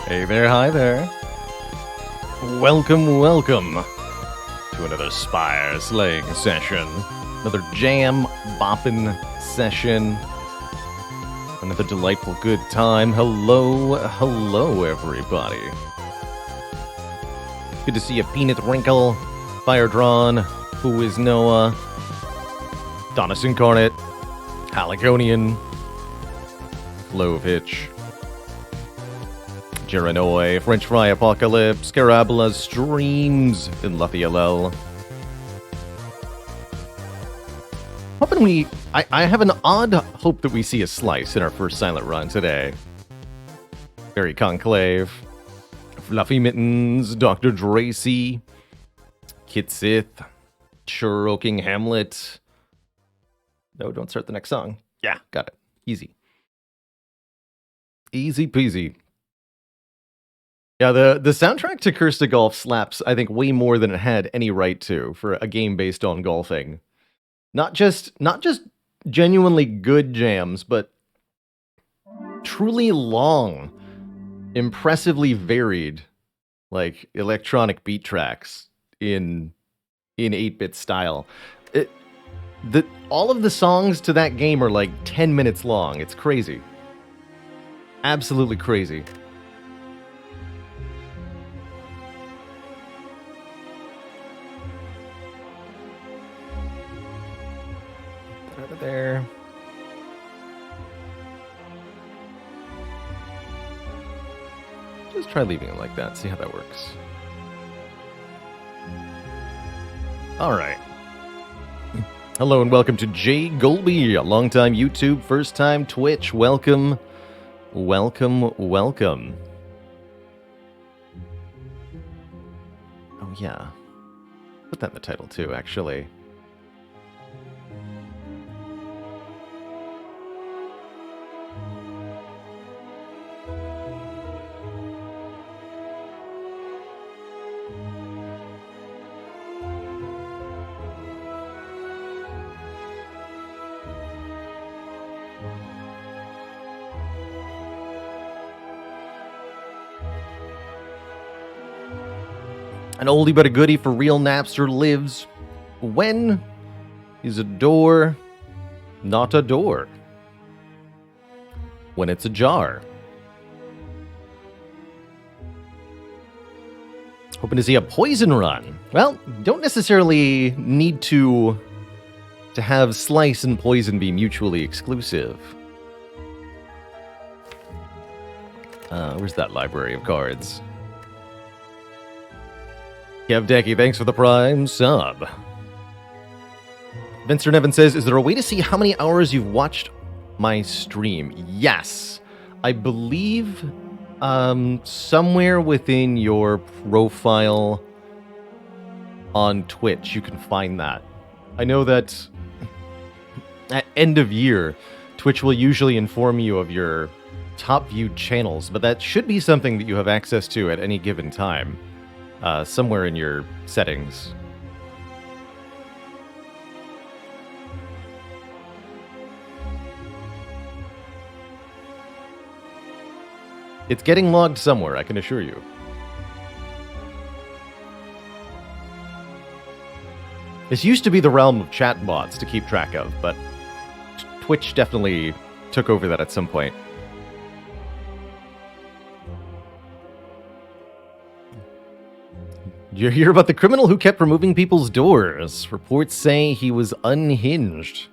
Hey there, hi there. Welcome, welcome to another Spire slaying session. Another jam bopping session. Another delightful good time. Hello, everybody. Good to see you, Peanut Wrinkle, Fire Drawn, Who is Noah, Donis Incarnate, Haligonian, Clove Hitch, Geranoi, French Fry Apocalypse, Carabola Streams, and LL. Hoping I have an odd hope that we see a slice in our first silent run today. Very Conclave, Fluffy Mittens, Dr. Dracy, Kit Sith, Choking Hamlet. No, don't start the next song. Yeah, got it. Easy. Easy peasy. Yeah, the soundtrack to Curse to Golf slaps, I think, way more than it had any right to for a game based on golfing. Not just genuinely good jams, but truly long, impressively varied, like electronic beat tracks in 8-bit style. All of the songs to that game are like 10 minutes long. It's crazy. Absolutely crazy. Over there. Just try leaving it like that. See how that works. Alright. Hello and welcome to Jay Golby, a long-time YouTube, first-time Twitch. Welcome. Welcome. Oh yeah. Put that in the title too, actually. An oldie but a goodie for real Napster lives. When is a door not a door? When it's ajar. Hoping to see a poison run. Well, don't necessarily need to have Slice and Poison be mutually exclusive. Where's that library of cards? Kev Decky, thanks for the Prime sub. Vincent Nevin says, is there a way to see how many hours you've watched my stream? Yes. I believe somewhere within your profile on Twitch you can find that. I know that at end of year, Twitch will usually inform you of your top viewed channels, but that should be something that you have access to at any given time. Somewhere in your settings. It's getting logged somewhere, I can assure you. This used to be the realm of chatbots to keep track of, but Twitch definitely took over that at some point. Did you hear about the criminal who kept removing people's doors? Reports say he was unhinged.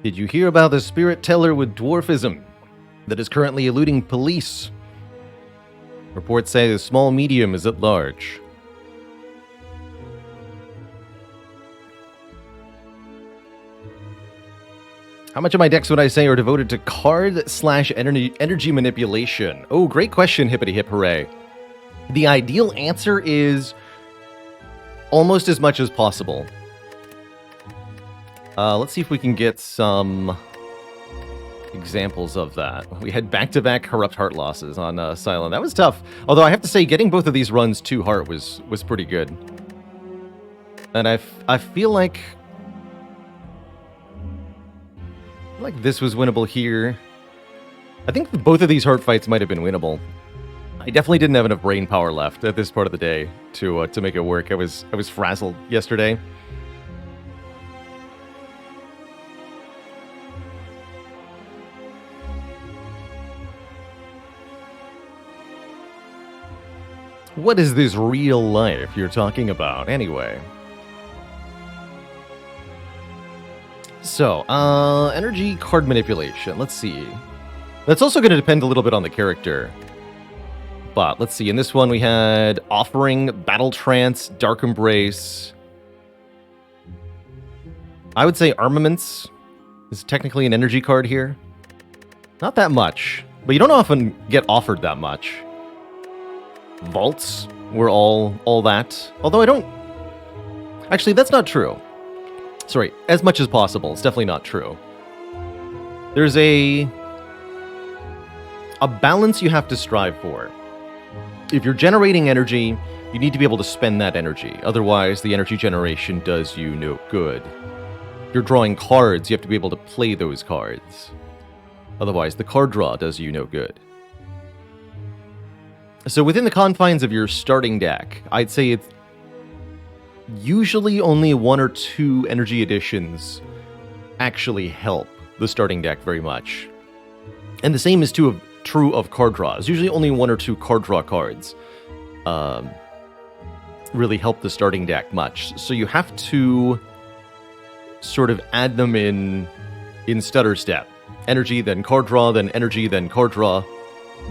Did you hear about the spirit teller with dwarfism that is currently eluding police? Reports say the small medium is at large. How much of my decks would I say are devoted to card/energy manipulation? Oh, great question, hippity hip hooray. The ideal answer is almost as much as possible. Let's see if we can get some examples of that. We had back-to-back Corrupt Heart losses on Silent. That was tough. Although I have to say, getting both of these runs to Heart was pretty good. And I feel like this was winnable here. I think both of these Heart fights might have been winnable. I definitely didn't have enough brain power left at this part of the day to make it work. I was frazzled yesterday. What is this real life you're talking about, anyway? So, energy card manipulation. Let's see. That's also going to depend a little bit on the character. But let's see. In this one, we had Offering, Battle Trance, Dark Embrace. I would say Armaments is technically an energy card here. Not that much, but you don't often get offered that much. Vaults were all that. Although I don't... Actually, that's not true. Sorry, as much as possible. It's definitely not true. There's a balance you have to strive for. If you're generating energy, you need to be able to spend that energy. Otherwise, the energy generation does you no good. If you're drawing cards, you have to be able to play those cards. Otherwise, the card draw does you no good. So within the confines of your starting deck, I'd say it's usually only 1 or 2 energy additions actually help the starting deck very much. And the same is true of card draws. Usually only 1 or 2 card draw cards really help the starting deck much. So you have to sort of add them in stutter step. Energy, then card draw, then energy, then card draw,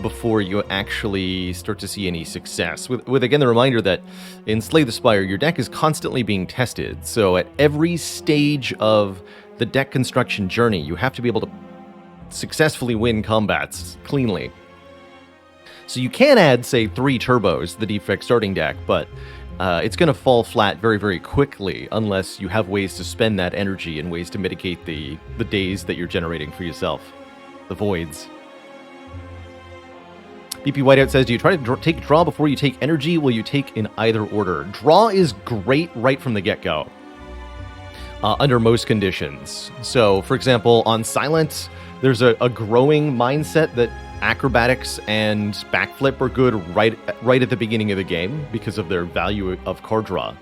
before you actually start to see any success. With again the reminder that in Slay the Spire, your deck is constantly being tested. So at every stage of the deck construction journey, you have to be able to successfully win combats cleanly. So you can add, say, 3 turbos to the defect starting deck, but it's going to fall flat very, very quickly unless you have ways to spend that energy and ways to mitigate the days that you're generating for yourself. The voids. BP Whiteout says, do you try to take draw before you take energy? Will you take in either order? Draw is great right from the get-go, under most conditions. So, for example, on Silent, there's a growing mindset that acrobatics and backflip are good right at the beginning of the game because of their value of card draw.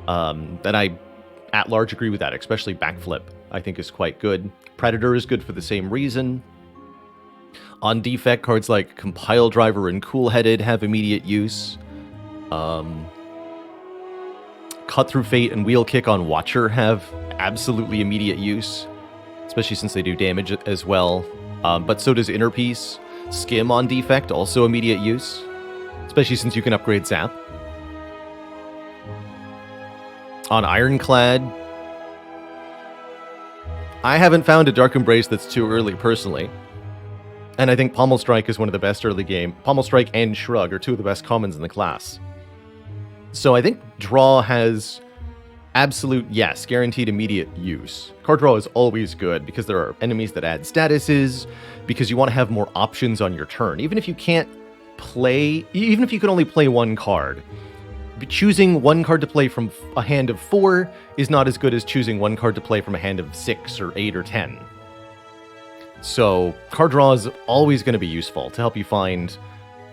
And I, at large, agree with that, especially backflip, I think is quite good. Predator is good for the same reason. On defect, cards like Compile Driver and Cool Headed have immediate use. Cut Through Fate and Wheel Kick on Watcher have absolutely immediate use, especially since they do damage as well. But so does Inner Peace. Skim on defect, also immediate use, especially since you can upgrade Zap. On Ironclad, I haven't found a Dark Embrace that's too early, personally. And I think Pommel Strike is one of the best early game. Pommel Strike and Shrug are 2 of the best commons in the class. So I think Draw has absolute, yes, guaranteed immediate use. Card Draw is always good because there are enemies that add statuses, because you want to have more options on your turn. Even if you can't play, even if you can only play 1 card, choosing 1 card to play from a hand of 4 is not as good as choosing 1 card to play from a hand of 6 or 8 or 10. So, card draw is always going to be useful to help you find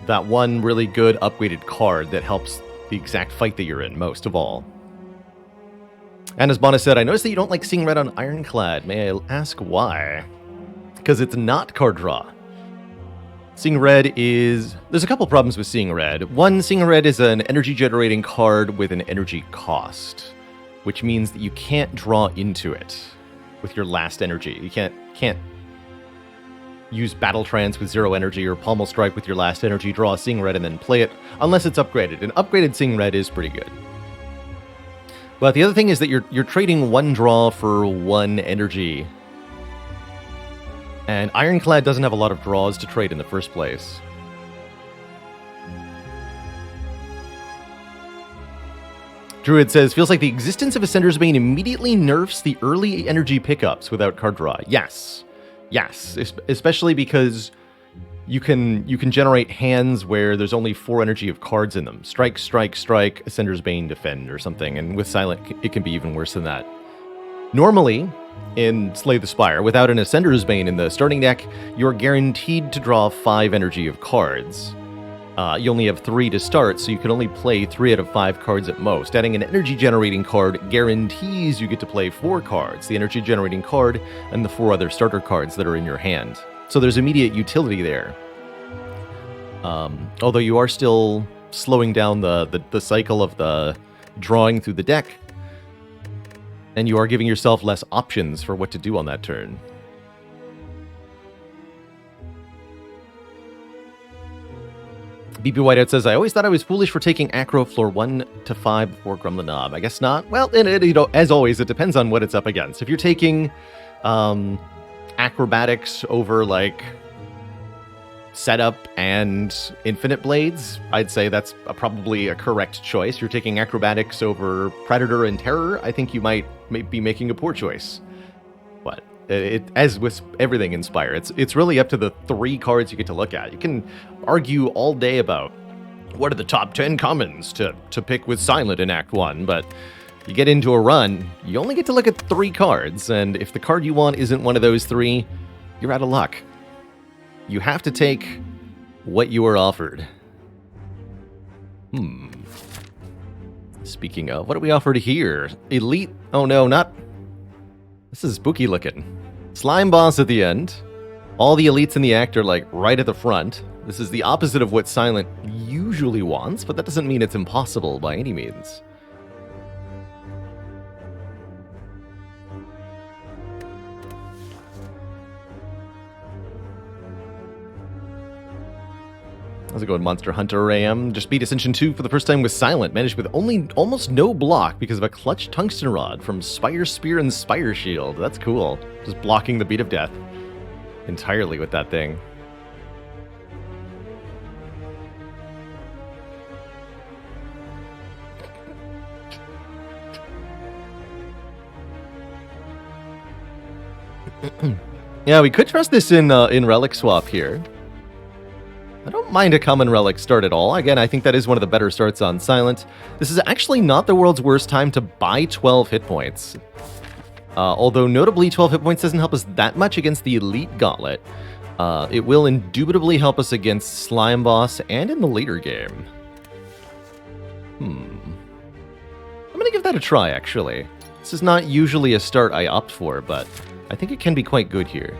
that one really good upgraded card that helps the exact fight that you're in, most of all. And as Bonus said, I noticed that you don't like seeing red on Ironclad. May I ask why? Because it's not card draw. Seeing red is... There's a couple problems with seeing red. One, seeing red is an energy generating card with an energy cost, which means that you can't draw into it with your last energy. You can't use Battle Trance with 0 energy or Pommel Strike with your last energy, draw a Seeing Red, and then play it, unless it's upgraded. And upgraded Seeing Red is pretty good. But the other thing is that you're trading 1 draw for 1 energy And Ironclad doesn't have a lot of draws to trade in the first place. Druid says, feels like the existence of Ascender's Bane immediately nerfs the early energy pickups without card draw. Yes. Yes. Especially because you can generate hands where there's only 4 energy of cards in them. Strike, strike, strike, Ascender's Bane, defend, or something. And with Silent, it can be even worse than that. Normally, in Slay the Spire, without an Ascender's Bane in the starting deck, you're guaranteed to draw 5 energy of cards. You only have 3 to start, so you can only play 3 out of 5 cards at most. Adding an energy-generating card guarantees you get to play 4 cards, the energy-generating card and the 4 other starter cards that are in your hand. So there's immediate utility there. Although you are still slowing down the cycle of the drawing through the deck, and you are giving yourself less options for what to do on that turn. BP Whiteout says, I always thought I was foolish for taking Acro floor 1 to 5 before Grum the Knob. I guess not. Well, as always, it depends on what it's up against. If you're taking Acrobatics over, like, Setup and Infinite Blades, I'd say that's probably a correct choice. You're taking Acrobatics over Predator and Terror, I think you might be making a poor choice. But as with everything in Spire, it's really up to the 3 cards you get to look at. You can argue all day about what are the top 10 commons to pick with Silent in Act 1, but you get into a run, you only get to look at 3 cards, and if the card you want isn't one of those 3, you're out of luck. You have to take what you are offered. Speaking of, what are we offered here? Elite? Oh no, not... This is spooky looking. Slime boss at the end. All the elites in the act are like right at the front. This is the opposite of what Silent usually wants, but that doesn't mean it's impossible by any means. How's it going, Monster Hunter AM? Just beat Ascension 2 for the first time with Silent. Managed with almost no block because of a clutch tungsten rod from Spire Spear and Spire Shield. That's cool. Just blocking the beat of death entirely with that thing. Yeah, we could trust this in Relic Swap here. I don't mind a common relic start at all. Again, I think that is one of the better starts on Silent. This is actually not the world's worst time to buy 12 hit points. Although notably 12 hit points doesn't help us that much against the Elite Gauntlet. It will indubitably help us against Slime Boss and in the later game. I'm gonna give that a try, actually. This is not usually a start I opt for, but I think it can be quite good here.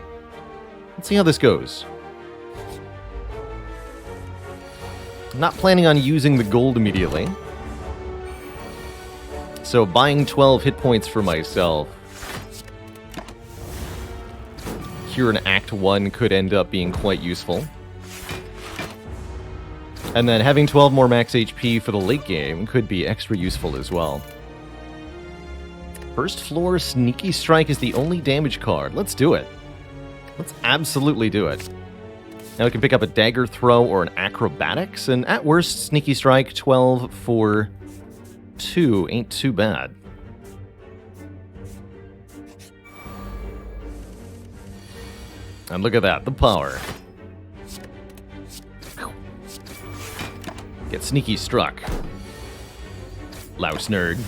Let's see how this goes. I'm not planning on using the gold immediately. So buying 12 hit points for myself here in Act 1 could end up being quite useful. And then having 12 more max HP for the late game could be extra useful as well. First floor Sneaky Strike is the only damage card. Let's do it. Let's absolutely do it. Now we can pick up a Dagger Throw or an Acrobatics, and at worst, Sneaky Strike 12 for 2 ain't too bad. And look at that, the power. Get Sneaky Struck. Louse nerd.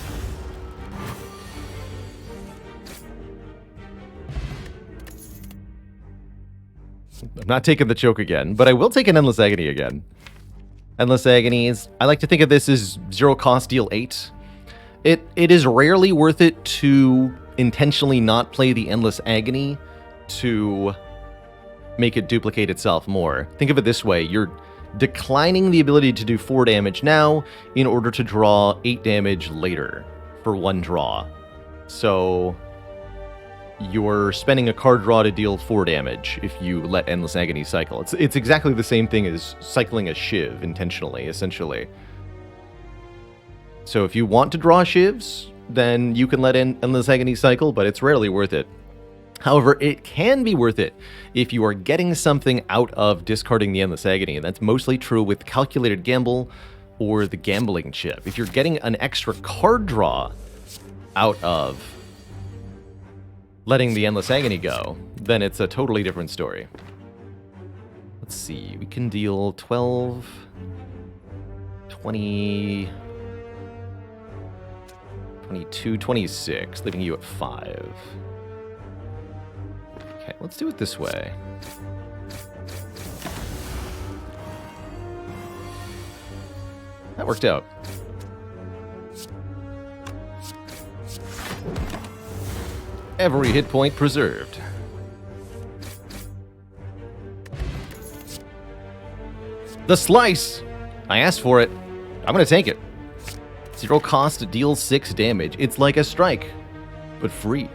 I'm not taking the choke again, but I will take an Endless Agony again. Endless Agonies, I like to think of this as 0 cost, deal 8. It is rarely worth it to intentionally not play the Endless Agony to make it duplicate itself more. Think of it this way, you're declining the ability to do 4 damage now in order to draw 8 damage later for 1 draw. So you're spending a card draw to deal 4 damage if you let Endless Agony cycle. It's exactly the same thing as cycling a Shiv intentionally, essentially. So if you want to draw Shivs, then you can let Endless Agony cycle, but it's rarely worth it. However, it can be worth it if you are getting something out of discarding the Endless Agony, and that's mostly true with Calculated Gamble or the Gambling Chip. If you're getting an extra card draw out of letting the Endless Agony go, then it's a totally different story. Let's see, we can deal 12, 20, 22, 26, leaving you at 5. Okay, let's do it this way. That worked out. Every hit point preserved. The slice! I asked for it. I'm gonna take it. 0 cost, deals 6 damage. It's like a strike, but free.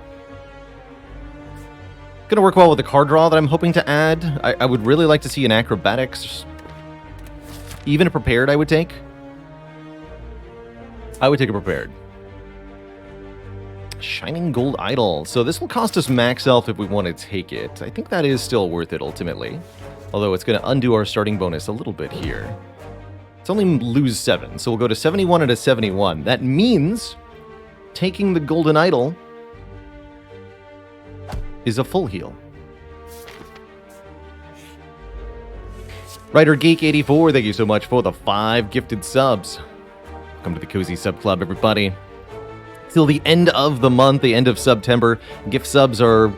Gonna work well with the card draw that I'm hoping to add. I would really like to see an acrobatics. Even a prepared I would take. I would take a prepared. Shining Gold Idol. So this will cost us max health if we want to take it. I think that is still worth it ultimately. Although it's going to undo our starting bonus a little bit here. It's only lose 7, so we'll go to 71 and a 71. That means taking the Golden Idol is a full heal. Writer Geek 84, thank you so much for the 5 gifted subs. Welcome to the Cozy Sub Club, everybody. Till the end of the month, the end of September, gift subs are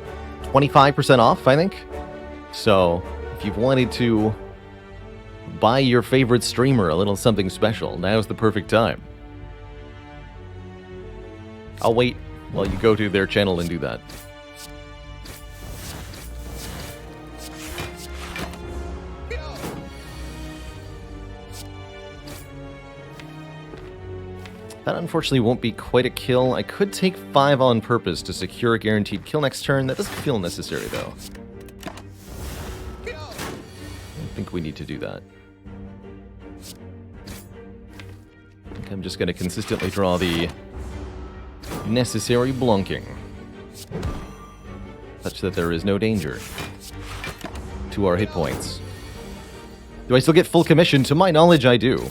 25% off, I think. So, if you've wanted to buy your favorite streamer a little something special, now's the perfect time. I'll wait while you go to their channel and do that. That unfortunately won't be quite a kill. I could take 5 on purpose to secure a guaranteed kill next turn. That doesn't feel necessary, though. I don't think we need to do that. I think I'm just going to consistently draw the necessary blunking, such that there is no danger to our hit points. Do I still get full commission? To my knowledge, I do.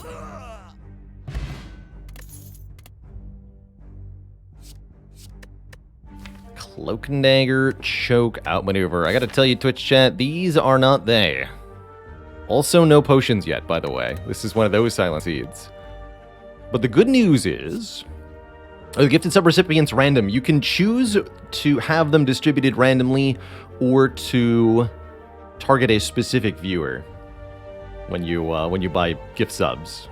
Cloak and Dagger, Choke, Outmaneuver. I gotta tell you, Twitch chat, these are not they. Also, no potions yet, by the way. This is one of those Silent Seeds. But the good news is, the gifted sub-recipients random. You can choose to have them distributed randomly or to target a specific viewer when you buy gift subs.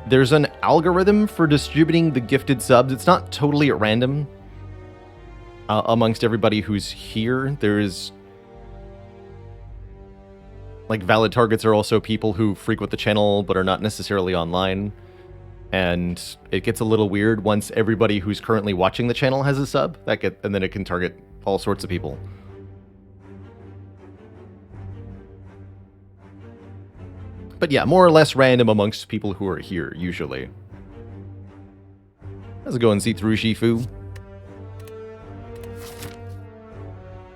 There's an algorithm for distributing the gifted subs. It's not totally at random amongst everybody who's here. There's like valid targets are also people who frequent the channel but are not necessarily online. And it gets a little weird once everybody who's currently watching the channel has a sub. And then it can target all sorts of people. But yeah, more or less random amongst people who are here, usually. How's it going, see-through Shifu?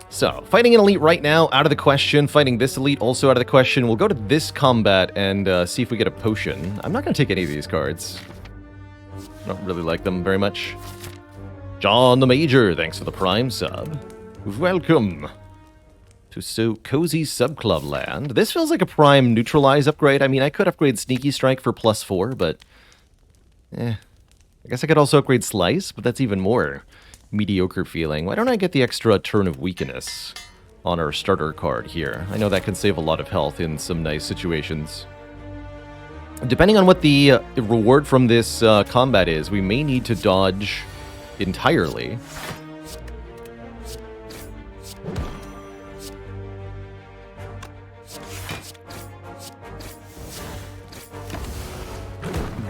So, fighting an elite right now, out of the question. Fighting this elite, also out of the question. We'll go to this combat and see if we get a potion. I'm not going to take any of these cards. I don't really like them very much. John the Major, thanks for the Prime sub. Welcome to So Cozy Sub Club land. This feels like a Prime Neutralize upgrade. I mean, I could upgrade Sneaky Strike for +4, but I guess I could also upgrade Slice, but that's even more mediocre feeling. Why don't I get the extra Turn of Weakness on our starter card here? I know that can save a lot of health in some nice situations. Depending on what the reward from this combat is, we may need to dodge entirely.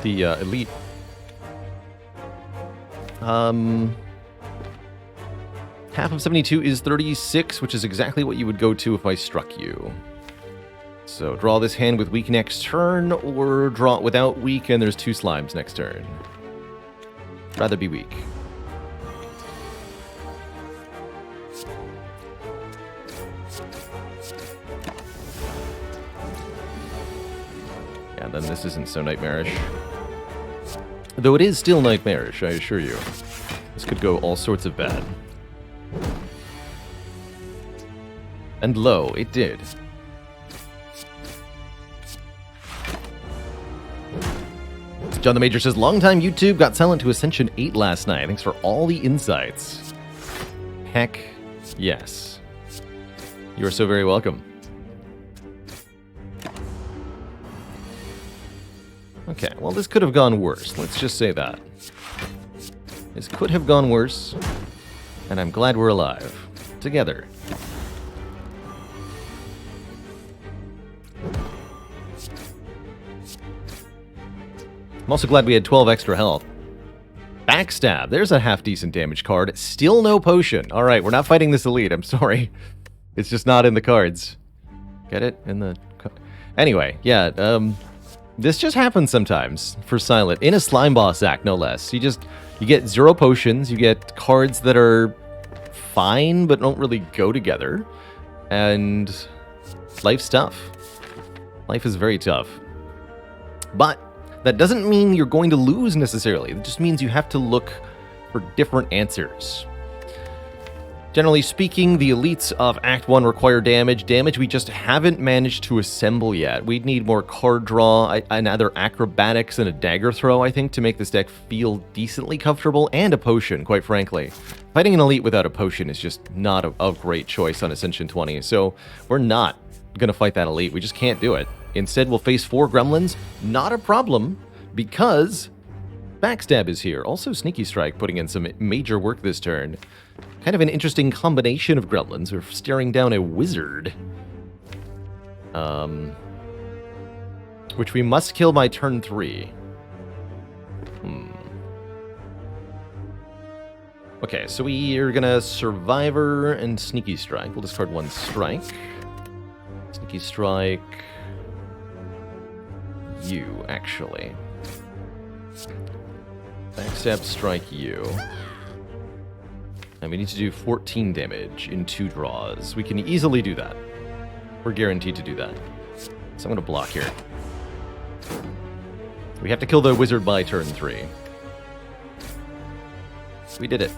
The elite. Half of 72 is 36, which is exactly what you would go to if I struck you. So draw this hand with weak next turn, or draw it without weak, and there's 2 slimes next turn. Rather be weak. And then this isn't so nightmarish. Though it is still nightmarish, I assure you. This could go all sorts of bad. And lo, it did. John the Major says, long-time YouTube, got silent to Ascension 8 last night. Thanks for all the insights. Heck yes. You are so very welcome. Okay, well, this could have gone worse. Let's just say that. This could have gone worse, and I'm glad we're alive. Together. I'm also glad we had 12 extra health. Backstab. There's a half-decent damage card. Still no potion. All right, we're not fighting this elite. I'm sorry. It's just not in the cards. Get it? In the... Anyway, yeah, this just happens sometimes for Silent. In a Slime Boss act, no less. You get 0 potions. You get cards that are fine, but don't really go together. And life's tough. Life is very tough. But that doesn't mean you're going to lose necessarily. It just means you have to look for different answers. Generally speaking, the elites of Act 1 require damage we just haven't managed to assemble yet. We'd need more card draw, another acrobatics, and a dagger throw, I think, to make this deck feel decently comfortable, and a potion, quite frankly. Fighting an elite without a potion is just not a great choice on Ascension 20, so we're not going to fight that elite. We just can't do it. Instead, we'll face 4 gremlins. Not a problem, because Backstab is here. Also, Sneaky Strike putting in some major work this turn. Kind of an interesting combination of gremlins. We're staring down a wizard. Which we must kill by turn 3. Okay, so we are gonna Survivor and Sneaky Strike. We'll discard 1 strike. Sneaky Strike... you, actually. Backstab Strike you. And we need to do 14 damage in 2 draws. We can easily do that. We're guaranteed to do that. So I'm going to block here. We have to kill the wizard by turn 3. We did it.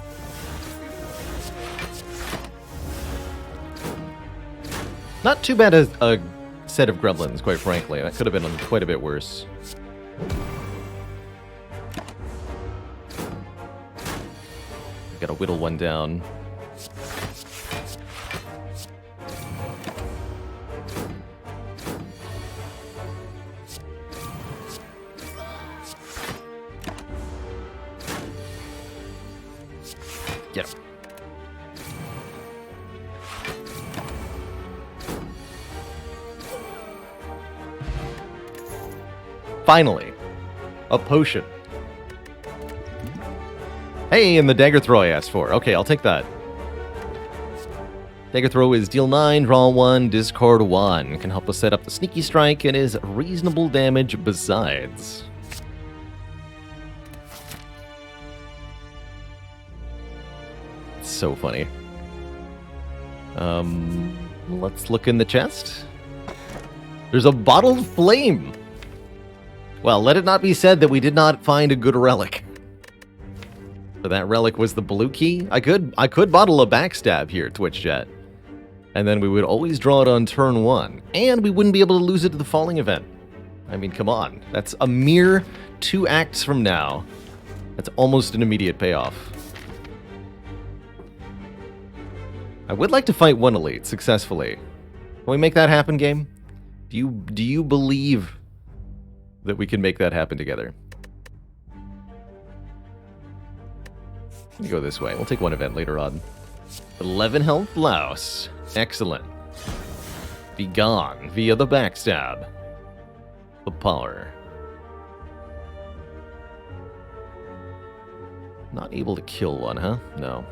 Not too bad as a set of gremlins, quite frankly. That could have been quite a bit worse. Gotta whittle one down. Get him. Finally, a potion. Hey, and the dagger throw I asked for. Okay, I'll take that. Dagger throw is deal 9, draw 1, discard 1. Can help us set up the Sneaky Strike and is reasonable damage besides. It's so funny. Let's look in the chest. There's a bottled flame. Well, let it not be said that we did not find a good relic. So that relic was the blue key. I could bottle a backstab here, TwitchChat. And then we would always draw it on turn 1. And we wouldn't be able to lose it to the falling event. I mean, come on. That's a mere 2 acts from now. That's almost an immediate payoff. I would like to fight 1 elite successfully. Can we make that happen, game? Do you believe that we can make that happen together? Let me go this way. We'll take 1 event later on. 11 health Blouse. Excellent. Be gone via the backstab. The power. Not able to kill 1, huh? No.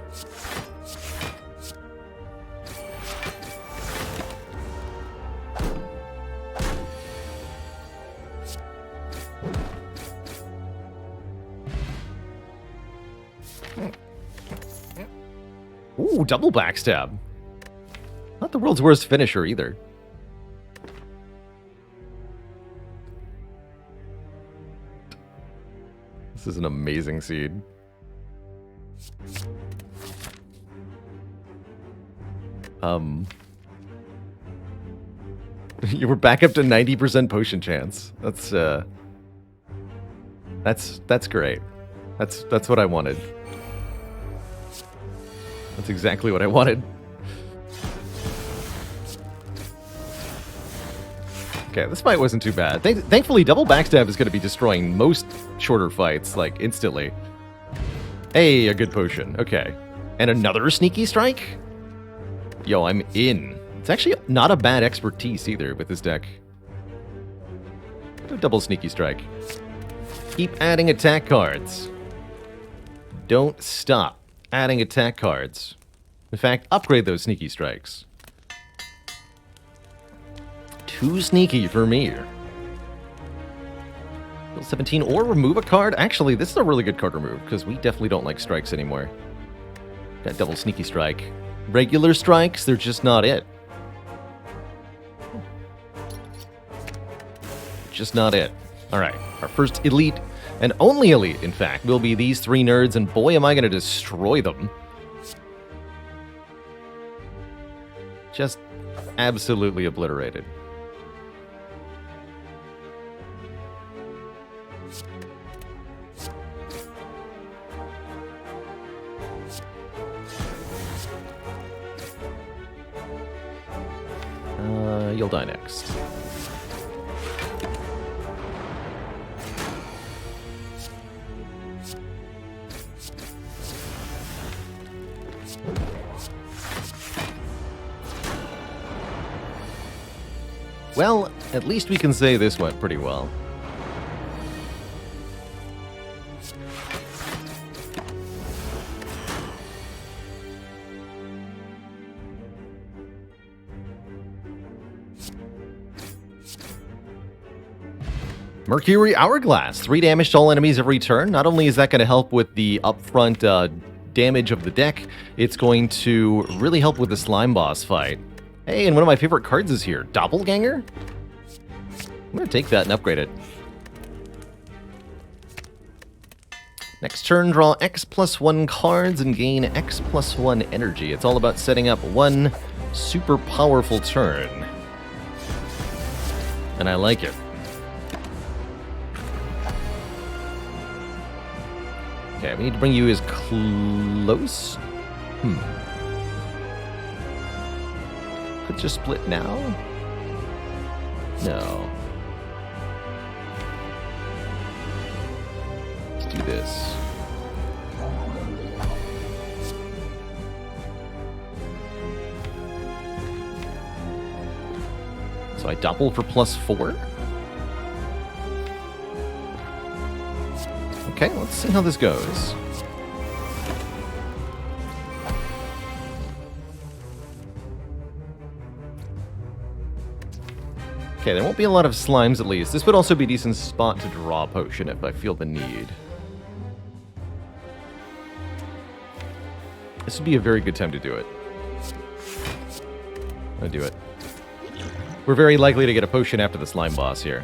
Ooh, double backstab. Not the world's worst finisher either. This is an amazing seed. You were back up to 90% potion chance. That's great. That's what I wanted. That's exactly what I wanted. Okay, this fight wasn't too bad. Thankfully, double backstab is going to be destroying most shorter fights, like, instantly. Hey, a good potion. Okay. And another sneaky strike? Yo, I'm in. It's actually not a bad expertise either with this deck. A double sneaky strike. Keep adding attack cards. Don't stop adding attack cards. In fact, upgrade those sneaky strikes. Too sneaky for me. Build 17 or remove a card. Actually, this is a really good card remove because we definitely don't like strikes anymore. Got double sneaky strike. Regular strikes, they're just not it. Just not it. Alright, our first elite, and only elite, in fact, will be these three nerds, and boy, am I going to destroy them. Just absolutely obliterated. You'll die next. Well, at least we can say this went pretty well. Mercury Hourglass, 3 damage to all enemies every turn. Not only is that going to help with the upfront damage of the deck, it's going to really help with the slime boss fight. Hey, and one of my favorite cards is here, Doppelganger? I'm going to take that and upgrade it. Next turn, draw X+1 cards and gain X+1 energy. It's all about setting up one super powerful turn. And I like it. Okay, we need to bring you as close. Could just split now? No. Let's do this. So I double for +4? Okay, let's see how this goes. Okay, there won't be a lot of slimes at least. This would also be a decent spot to draw a potion if I feel the need. This would be a very good time to do it. I'm gonna do it. We're very likely to get a potion after the slime boss here.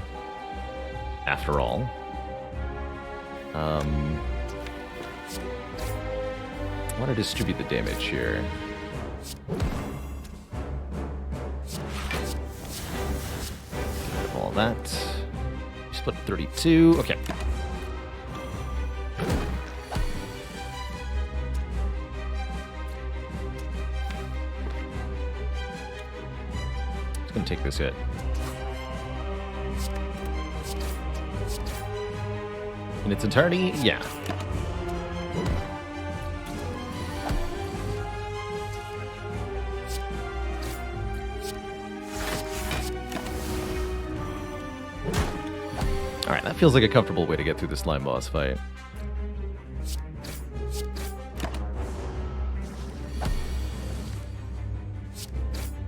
After all. I want to distribute the damage here. All that. Split 32. Okay. Just gonna take this hit. In its entirety, yeah. Alright, that feels like a comfortable way to get through the slime boss fight.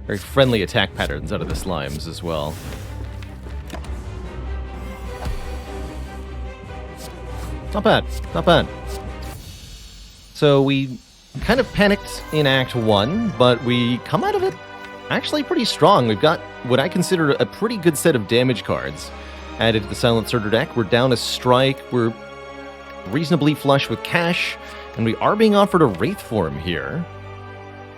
Very friendly attack patterns out of the slimes as well. Not bad, not bad. So we kind of panicked in Act 1, but we come out of it actually pretty strong. We've got what I consider a pretty good set of damage cards added to the Silent Surtur deck. We're down a strike. We're reasonably flush with cash, and we are being offered a Wraith form here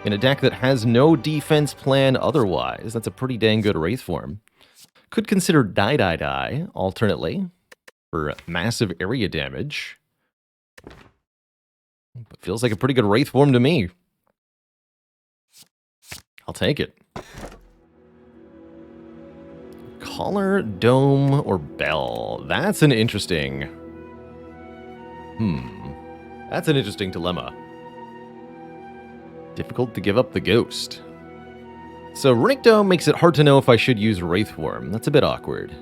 in a deck that has no defense plan otherwise. That's a pretty dang good Wraith form. Could consider Die alternately for massive area damage. But feels like a pretty good Wraith form to me. I'll take it. Collar, Dome, or Bell? That's an interesting... That's an interesting dilemma. Difficult to give up the ghost. So Runic Dome makes it hard to know if I should use Wraith form. That's a bit awkward.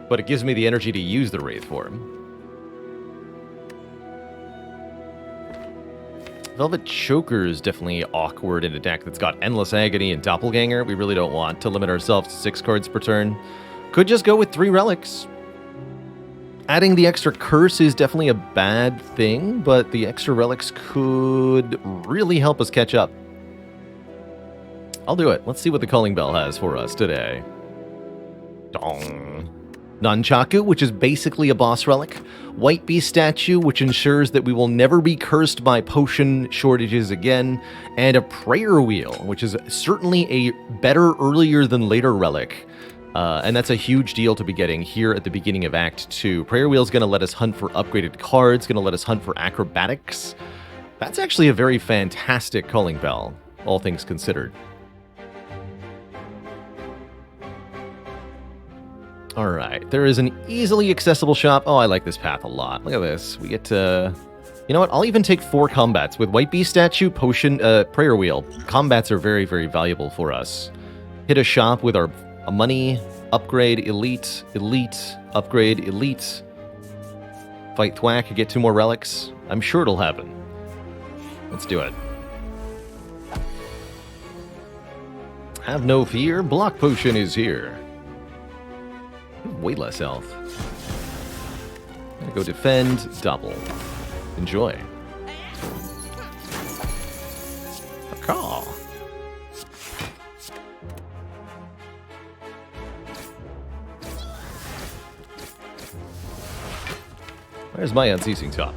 But it gives me the energy to use the Wraith form. Velvet Choker is definitely awkward in a deck that's got Endless Agony and Doppelganger. We really don't want to limit ourselves to 6 cards per turn. Could just go with 3 relics. Adding the extra curse is definitely a bad thing, but the extra relics could really help us catch up. I'll do it. Let's see what the Calling Bell has for us today. Dong. Nunchaku, which is basically a boss relic. White Beast statue, which ensures that we will never be cursed by potion shortages again. And a Prayer Wheel, which is certainly a better earlier than later relic. And that's a huge deal to be getting here at the beginning of Act 2. Prayer Wheel is going to let us hunt for upgraded cards, going to let us hunt for acrobatics. That's actually a very fantastic Calling Bell, all things considered. Alright, there is an easily accessible shop. Oh, I like this path a lot. Look at this. We get to... You know what? I'll even take 4 combats. With White Beast statue, potion, Prayer Wheel. Combats are very, very valuable for us. Hit a shop with our money, upgrade, elite, upgrade, elite. Fight Thwack, get 2 more relics. I'm sure it'll happen. Let's do it. Have no fear, Block Potion is here. Way less health. Gonna go defend, double. Enjoy. Caw. Where's my unceasing top?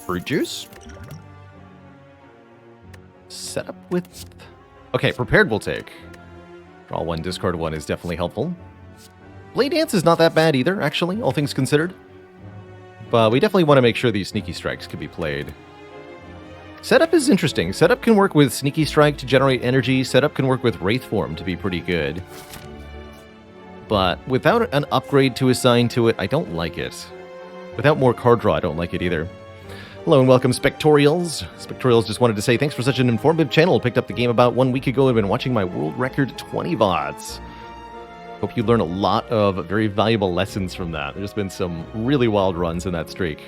Fruit juice. Setup with... Okay, prepared we'll take. Draw 1, discard 1 is definitely helpful. Blade Dance is not that bad either, actually, all things considered. But we definitely want to make sure these Sneaky Strikes can be played. Setup is interesting. Setup can work with Sneaky Strike to generate energy. Setup can work with Wraith Form to be pretty good. But without an upgrade to assign to it, I don't like it. Without more card draw, I don't like it either. Hello and welcome, Spectorials. Spectorials just wanted to say thanks for such an informative channel. Picked up the game about 1 week ago and been watching my world record 20 VODs. Hope you learn a lot of very valuable lessons from that. There's been some really wild runs in that streak.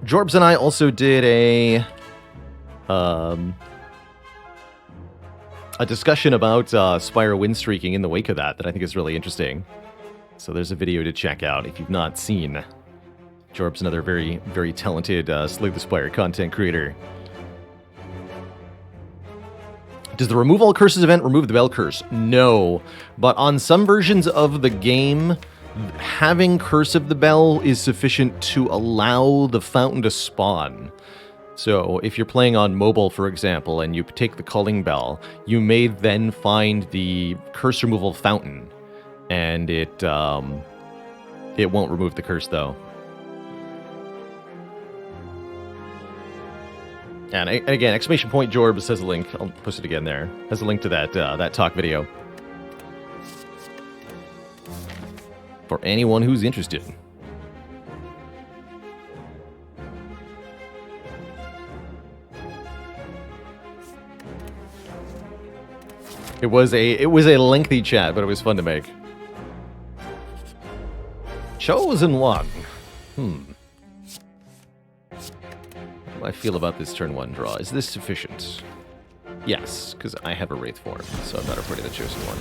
Jorbs and I also did a discussion about Spire win streaking in the wake of that I think is really interesting. So there's a video to check out if you've not seen. Jorb's another very, very talented Slay the Spire content creator. Does the Remove All Curses event remove the Bell Curse? No. But on some versions of the game, having Curse of the Bell is sufficient to allow the fountain to spawn. So if you're playing on mobile, for example, and you take the Calling Bell, you may then find the Curse Removal Fountain. And it won't remove the curse, though. And again, exclamation point Jorbs has a link. I'll post it again there. Has a link to that talk video. For anyone who's interested. It was a lengthy chat, but it was fun to make. Chosen one. How do I feel about this turn 1 draw? Is this sufficient? Yes, because I have a Wraith form, so I'm not afraid of the Chosen one.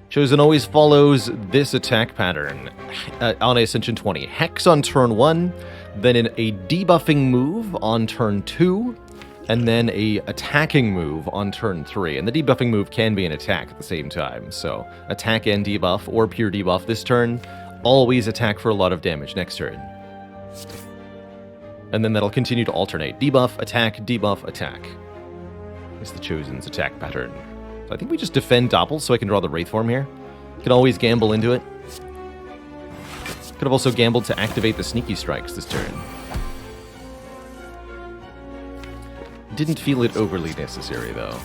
Chosen always follows this attack pattern on Ascension 20. Hex on turn 1, then a debuffing move on turn 2, and then a attacking move on turn 3. And the debuffing move can be an attack at the same time, so attack and debuff, or pure debuff this turn. Always attack for a lot of damage next turn. And then that'll continue to alternate. Debuff, attack, debuff, attack. It's the Chosen's attack pattern. So I think we just defend Doppel so I can draw the Wraith form here. Can always gamble into it. Could have also gambled to activate the Sneaky Strikes this turn. Didn't feel it overly necessary, though.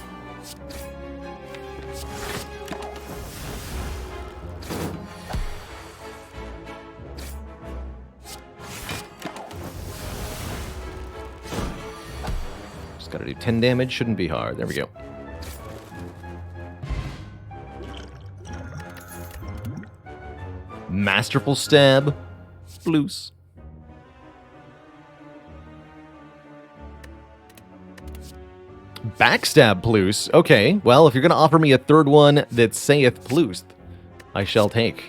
Just gotta do 10 damage, shouldn't be hard. There we go. Masterful Stab. Loose. Backstab Plus. Okay, well, if you're going to offer me a third one that saith Plus, I shall take.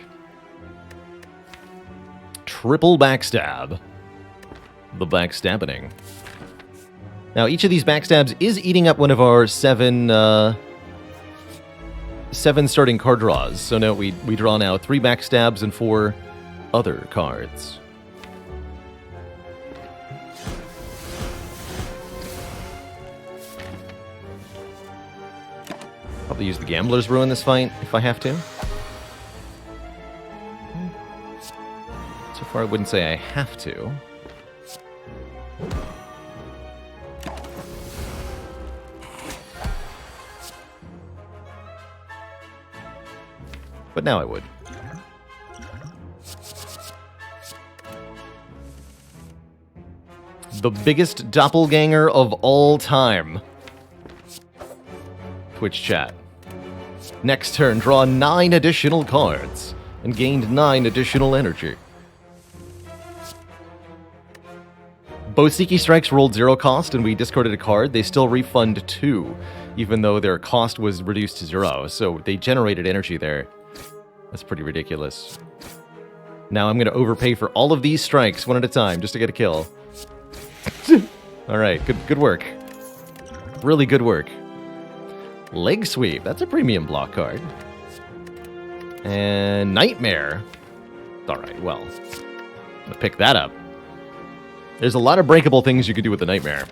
Triple Backstab. The Backstabbing. Now, each of these backstabs is eating up one of our seven starting card draws. So now we draw now 3 backstabs and 4 other cards. Probably use the Gambler's Brew in this fight if I have to. So far, I wouldn't say I have to. But now I would. The biggest doppelganger of all time. Twitch chat. Next turn, draw 9 additional cards and gained 9 additional energy. Both Sneaky Strikes rolled 0 cost and we discarded a card. They still refund 2, even though their cost was reduced to 0. So they generated energy there. That's pretty ridiculous. Now I'm going to overpay for all of these strikes one at a time just to get a kill. Alright, good work. Really good work. Leg Sweep, that's a premium block card. And Nightmare. Alright, well, I'm going to pick that up. There's a lot of breakable things you could do with the Nightmare.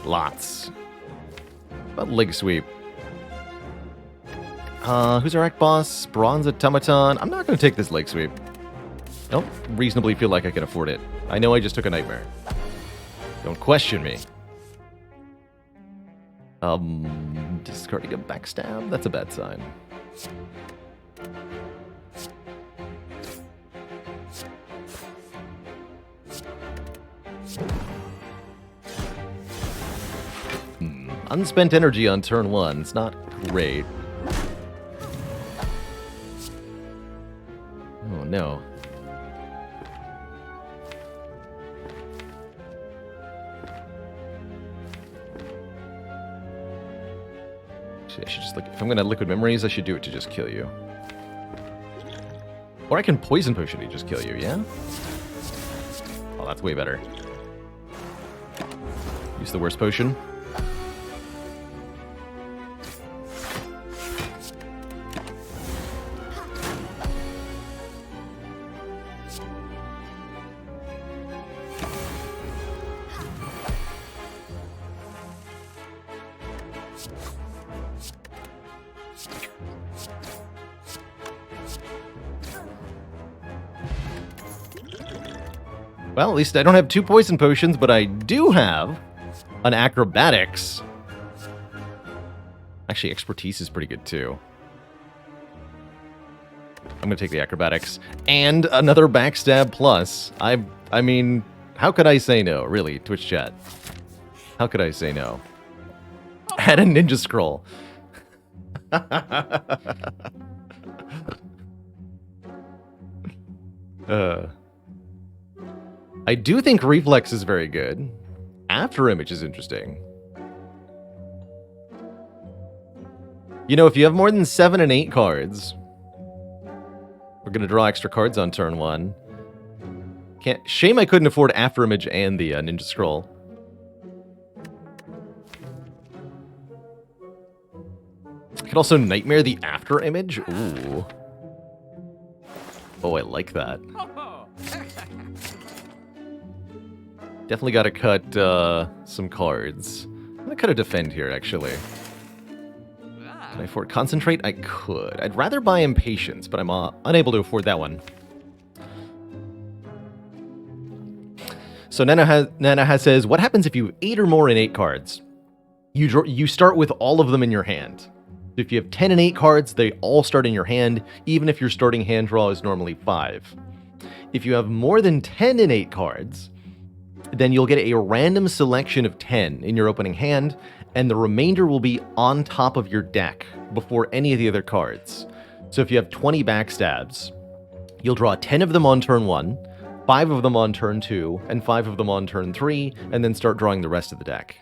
Lots. But Leg Sweep. Who's our act boss? Bronze Automaton. I'm not going to take this Leg Sweep. I don't reasonably feel like I can afford it. I know I just took a Nightmare. Don't question me. Discarding a Backstab? That's a bad sign. Unspent energy on turn 1. It's not great. Oh, no. Actually, I should just, if I'm going to Liquid Memories, I should do it to just kill you. Or I can Poison Potion to just kill you, yeah? Oh, that's way better. Use the worst potion. Well, at least I don't have 2 poison potions, but I do have an acrobatics. Actually, expertise is pretty good too. I'm gonna take the acrobatics and another backstab plus. I mean, how could I say no? Really, Twitch chat. How could I say no? Had a ninja scroll. I do think Reflex is very good. After Image is interesting. You know, if you have more than 7 and 8 cards, we're going to draw extra cards on turn 1. Shame I couldn't afford After Image and the Ninja Scroll. I could also Nightmare the After Image. Ooh. Oh, I like that. Definitely got to cut some cards. I'm going to cut a Defend here, actually. Can I afford Concentrate? I could. I'd rather buy Impatience, but I'm unable to afford that one. So Nana says, what happens if you have 8 or more in 8 cards? You start with all of them in your hand. If you have 10 and 8 cards, they all start in your hand, even if your starting hand draw is normally 5. If you have more than 10 and 8 cards, then you'll get a random selection of 10 in your opening hand, and the remainder will be on top of your deck before any of the other cards. So if you have 20 backstabs, you'll draw 10 of them on turn 1, 5 of them on turn 2, and 5 of them on turn 3, and then start drawing the rest of the deck.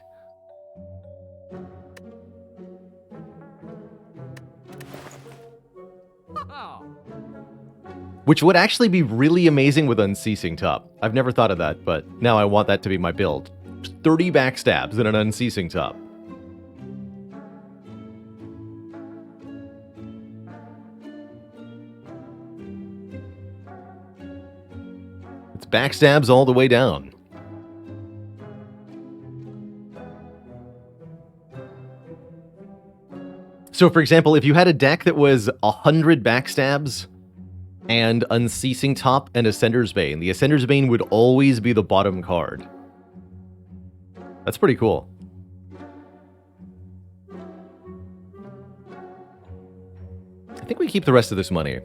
Which would actually be really amazing with Unceasing Top. I've never thought of that, but now I want that to be my build. 30 backstabs and an Unceasing Top. It's backstabs all the way down. So for example, if you had a deck that was 100 backstabs and Unceasing Top and Ascender's Bane, the Ascender's Bane would always be the bottom card. That's pretty cool. I think we keep the rest of this money.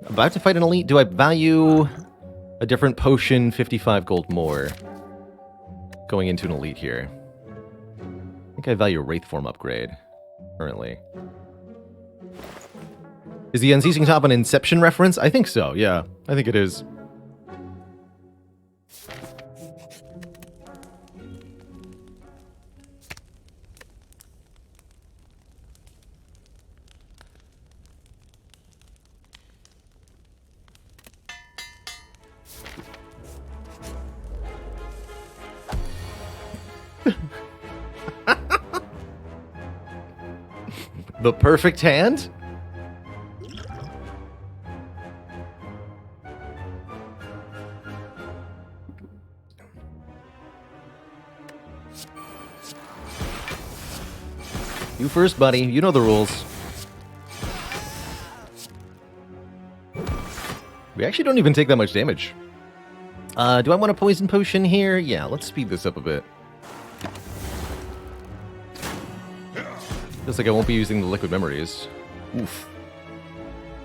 About to fight an elite. Do I value a different potion 55 gold more going into an elite here? I think I value a Wraith Form upgrade currently. Is the Unceasing Top an Inception reference? I think so, yeah. I think it is. The perfect hand? You first, buddy. You know the rules. We actually don't even take that much damage. Do I want a poison potion here? Yeah, let's speed this up a bit. Feels like I won't be using the liquid memories. Oof.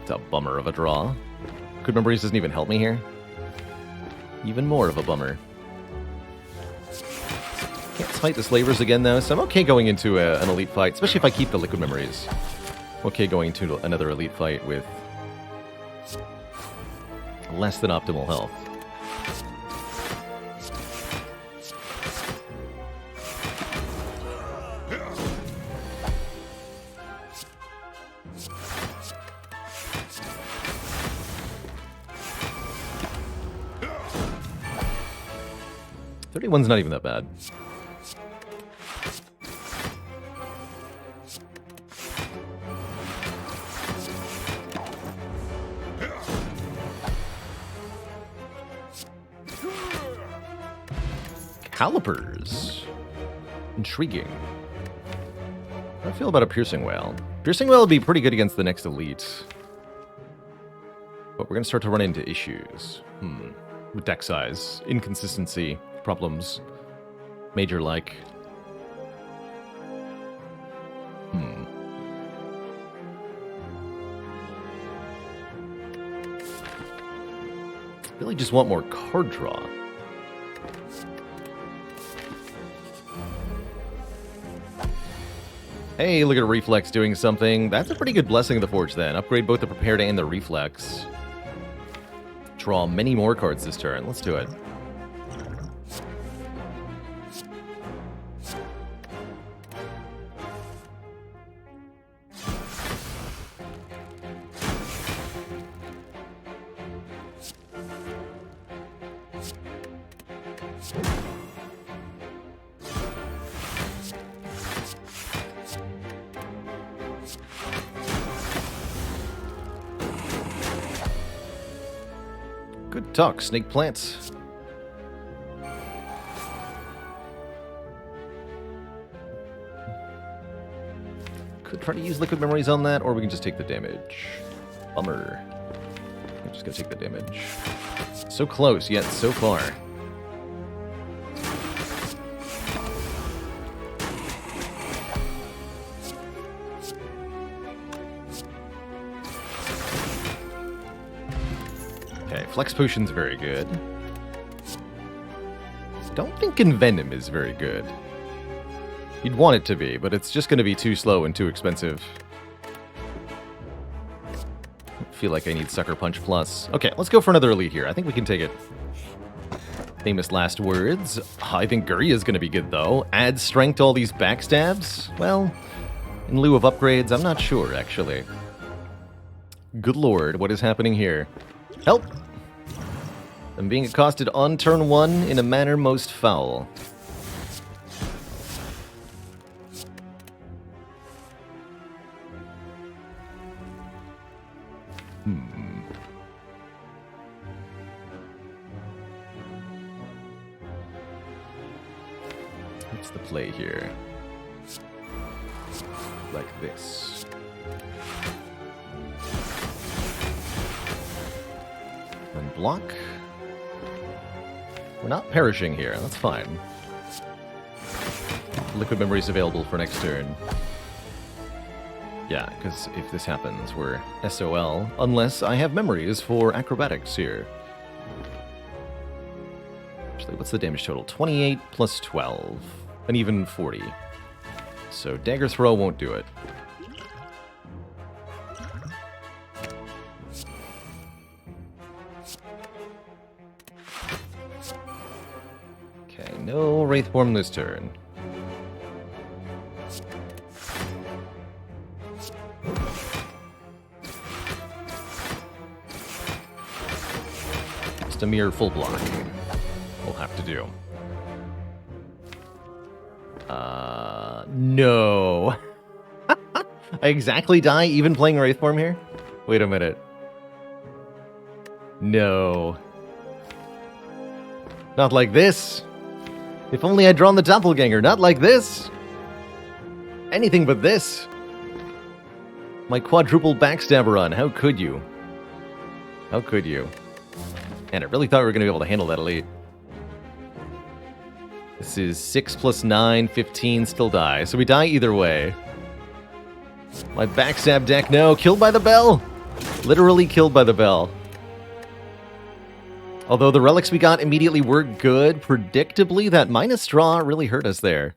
It's a bummer of a draw. Liquid memories doesn't even help me here. Even more of a bummer. Can't fight the slavers again though, so I'm okay going into an elite fight, especially if I keep the liquid memories. I'm okay going into another elite fight with less than optimal health. One's not even that bad. Calipers. Intriguing. How do I feel about a Piercing Whale? Piercing Whale would be pretty good against the next elite. But we're going to start to run into issues. With deck size, inconsistency, problems, major-like. Really just want more card draw. Hey, look at Reflex doing something. That's a pretty good Blessing of the Forge then. Upgrade both the Prepared and the Reflex. Draw many more cards this turn. Let's do it. Good talk, snake plants. Could try to use liquid memories on that, or we can just take the damage. Bummer. I'm just gonna take the damage. So close, yet so far. Okay, Flex Potion's very good. Don't think Envenom is very good. You'd want it to be, but it's just going to be too slow and too expensive. I feel like I need Sucker Punch Plus. Okay, let's go for another elite here. I think we can take it. Famous last words. I think Guri is going to be good, though. Add strength to all these backstabs? Well, in lieu of upgrades, I'm not sure, actually. Good lord, what is happening here? Help! I'm being accosted on turn 1 in a manner most foul. What's the play here? Like this. And block. We're not perishing here, that's fine. Liquid memories available for next turn. Yeah, because if this happens, we're SOL, unless I have memories for acrobatics here. Actually, what's the damage total? 28 plus 12, an even 40. So Dagger Throw won't do it. Okay, no Wraithform this turn. Just a mere full block. We'll have to do. No. I exactly die even playing Wraithform here? Wait a minute. No. Not like this. If only I'd drawn the Doppelganger. Not like this. Anything but this. My quadruple backstabber run. How could you? How could you? Man, I really thought we were going to be able to handle that elite. This is 6 plus 9, 15, still die. So we die either way. My backstab deck, no. Killed by the bell. Literally killed by the bell. Although the relics we got immediately were good, predictably, that minus draw really hurt us there.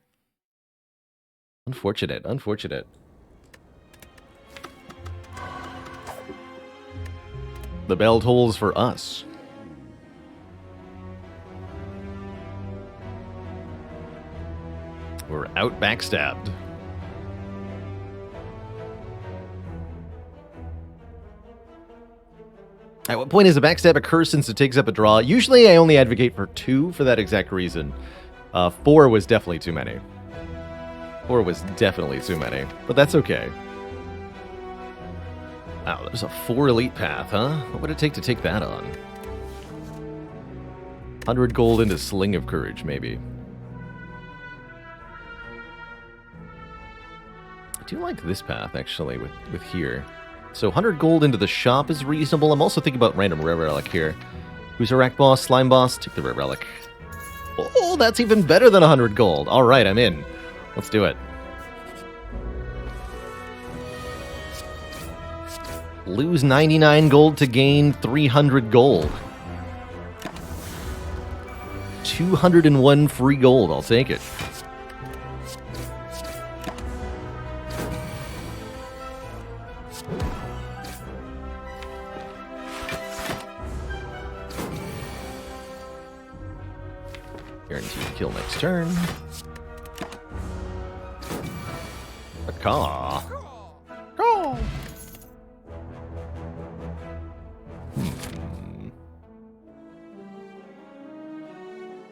Unfortunate, unfortunate. The bell tolls for us. We're out backstabbed. At what point is a backstab a curse since it takes up a draw? Usually I only advocate for 2 for that exact reason. 4 was definitely too many. 4 was definitely too many, but that's okay. Wow, there's a 4 elite path, huh? What would it take to take that on? 100 gold into Sling of Courage, maybe. I do like this path, actually, with here. So 100 gold into the shop is reasonable. I'm also thinking about random rare relic here. Who's a rack boss? Slime boss? Take the rare relic. Oh, that's even better than 100 gold. All right, I'm in. Let's do it. Lose 99 gold to gain 300 gold. 201 free gold. I'll take it. Guaranteed kill next turn. A caw. Caw.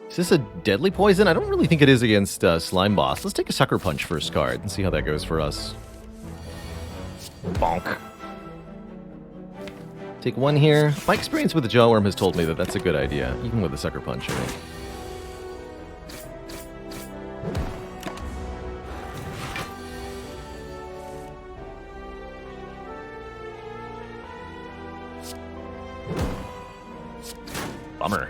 Is this a deadly poison? I don't really think it is against Slime Boss. Let's take a Sucker Punch first card and see how that goes for us. Bonk. Take one here. My experience with the Jawworm has told me that that's a good idea, even with the Sucker Punch, I think. Bummer.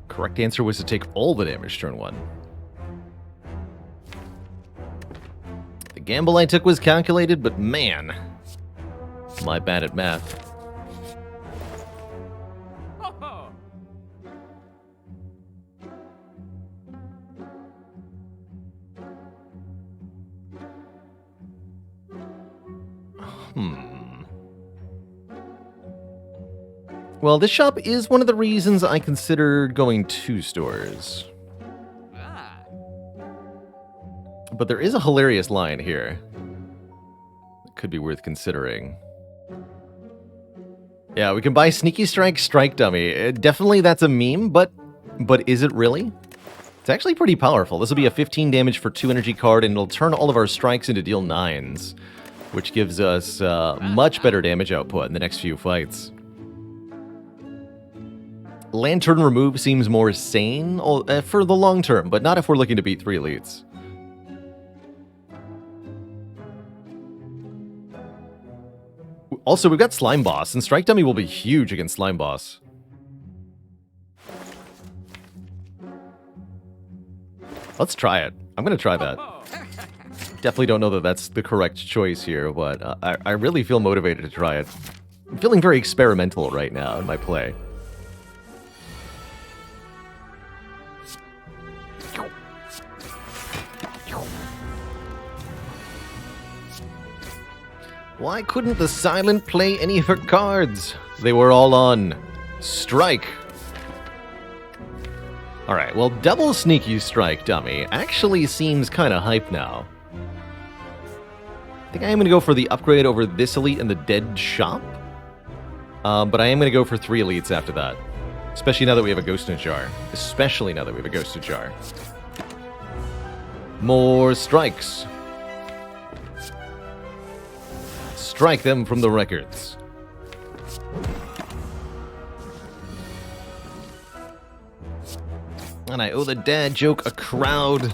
Correct answer was to take all the damage turn 1. The gamble I took was calculated, but man, my bad at math. Well, this shop is one of the reasons I considered going to stores. But there is a hilarious line here that could be worth considering. Yeah, we can buy Sneaky Strike, Strike Dummy. Definitely that's a meme, but is it really? It's actually pretty powerful. This will be a 15 damage for 2 energy card, and it'll turn all of our strikes into deal 9s, which gives us much better damage output in the next few fights. Lantern Remove seems more sane for the long term, but not if we're looking to beat 3 elites. Also, we've got Slime Boss, and Strike Dummy will be huge against Slime Boss. Let's try it. I'm going to try that. Definitely don't know that that's the correct choice here, but I really feel motivated to try it. I'm feeling very experimental right now in my play. Why couldn't the Silent play any of her cards? They were all on Strike. Alright, well, double Sneaky Strike Dummy actually seems kind of hype now. I think I am going to go for the upgrade over this elite and the Dead Shop. But I am going to go for 3 elites after that. Especially now that we have a Ghost in a Jar. Especially now that we have a Ghost in a Jar. More strikes. Strike them from the records. And I owe the dad joke a crowd.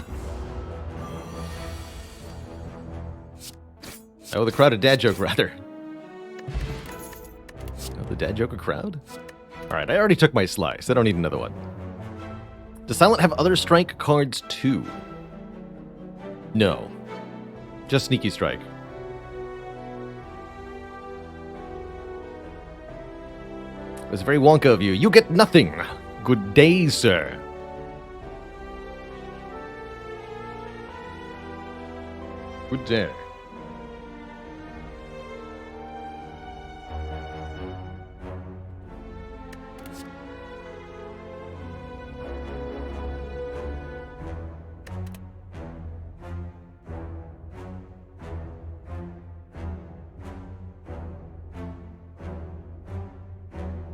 I owe the crowd a dad joke, rather. Oh, the dad joke a crowd? Alright, I already took my slice. I don't need another one. Does Silent have other strike cards too? No. Just Sneaky Strike. It was very Wonka of you. You get nothing. Good day, sir. Good day.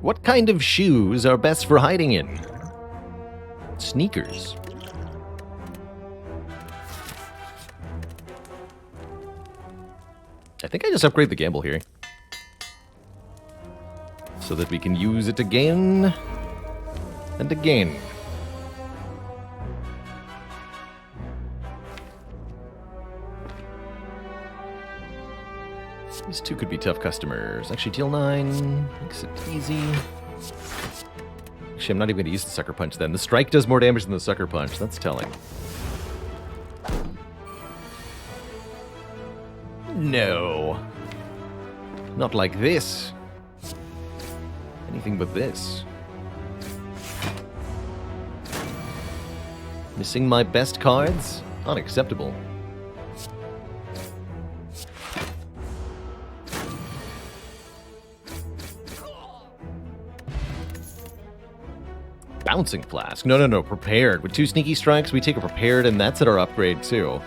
What kind of shoes are best for hiding in? Sneakers. I think I just upgrade the gamble here. So that we can use it again and again. These two could be tough customers. Actually, deal 9 makes it easy. Actually, I'm not even going to use the Sucker Punch then. The Strike does more damage than the Sucker Punch. That's telling. No. Not like this. Anything but this. Missing my best cards? Unacceptable. Bouncing Flask. No. Prepared. With 2 Sneaky Strikes, we take a Prepared, and that's at our upgrade, too.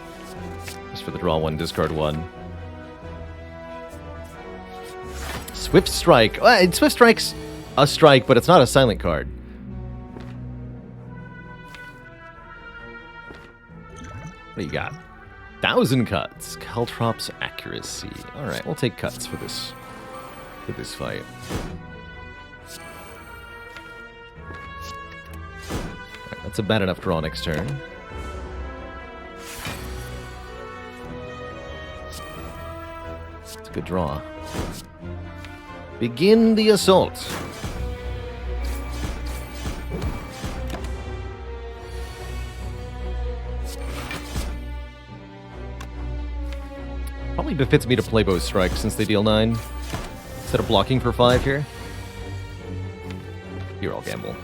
Just for the draw 1, discard 1. Swift Strike. Swift Strike's a strike, but it's not a silent card. What do you got? 1,000 cuts. Caltrops Accuracy. Alright, we'll take cuts for this fight. Right, that's a bad enough draw next turn. It's a good draw. Begin the assault. Probably befits me to play both strikes since they deal 9. Instead of blocking for 5 here. Here, I'll gamble.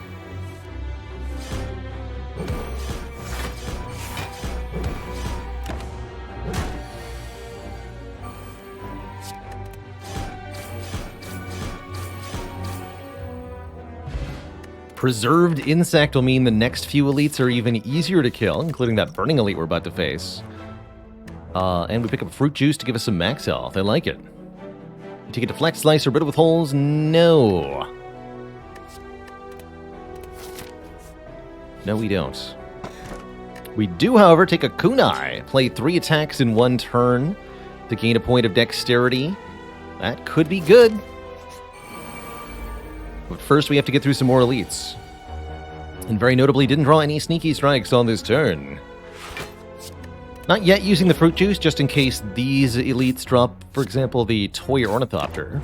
Preserved Insect will mean the next few elites are even easier to kill, including that Burning Elite we're about to face. And we pick up Fruit Juice to give us some max health. I like it. You take a Deflect, Slice, or Riddle with Holes? No. No, we don't. We do, however, take a Kunai. Play 3 attacks in 1 turn to gain a point of Dexterity. That could be good. But first, we have to get through some more elites. And very notably, didn't draw any Sneaky Strikes on this turn. Not yet using the Fruit Juice, just in case these elites drop, for example, the Toy Ornithopter.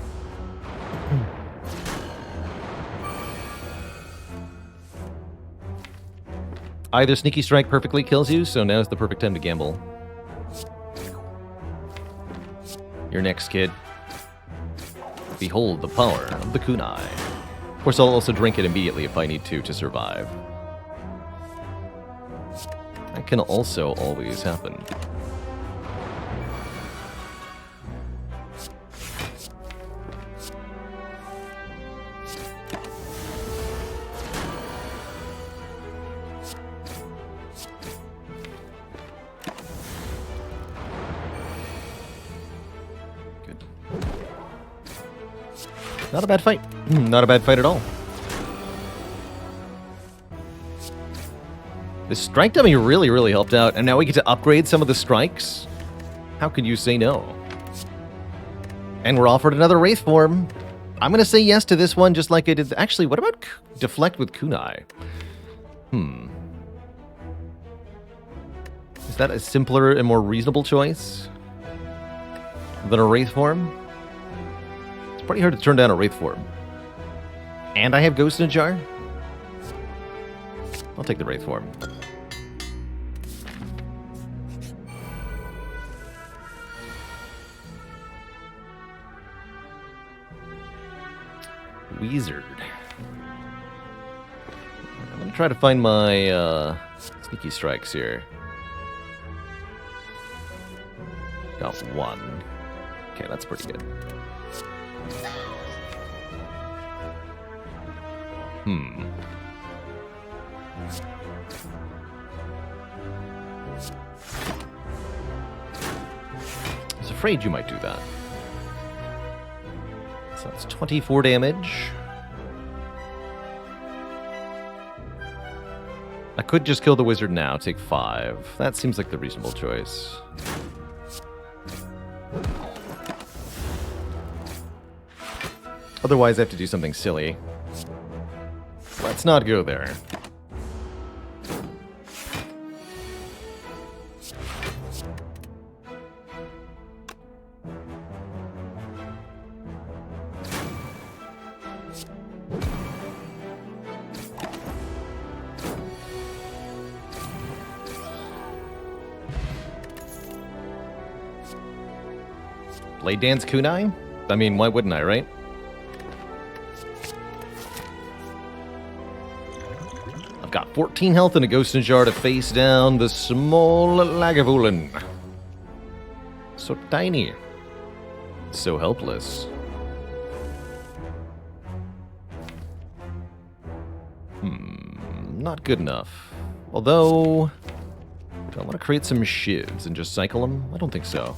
Either Sneaky Strike perfectly kills you, so now's the perfect time to gamble. You're next, kid. Behold the power of the Kunai. Of course, I'll also drink it immediately if I need to survive. That can also always happen. Good. Not a bad fight. Not a bad fight at all. This strike dummy really helped out, and now we get to upgrade some of the strikes? How could you say no? And we're offered another Wraith form. I'm going to say yes to this one, just like I did. Actually, what about Deflect with Kunai? Is that a simpler and more reasonable choice than a Wraith form? It's pretty hard to turn down a Wraith form. And I have Ghost in a Jar? I'll take the Wraith form. Wizard. I'm gonna try to find my Sneaky Strikes here. Got 1. Okay, that's pretty good. I was afraid you might do that. So that's 24 damage. I could just kill the wizard now, take 5. That seems like the reasonable choice. Otherwise, I have to do something silly. Let's not go there. Blade Dance Kunai? I mean, why wouldn't I, right? I've got 14 health and a Ghost in a Jar to face down the small Lagavulin. So tiny. So helpless. not good enough. Although, do I want to create some shivs and just cycle them? I don't think so.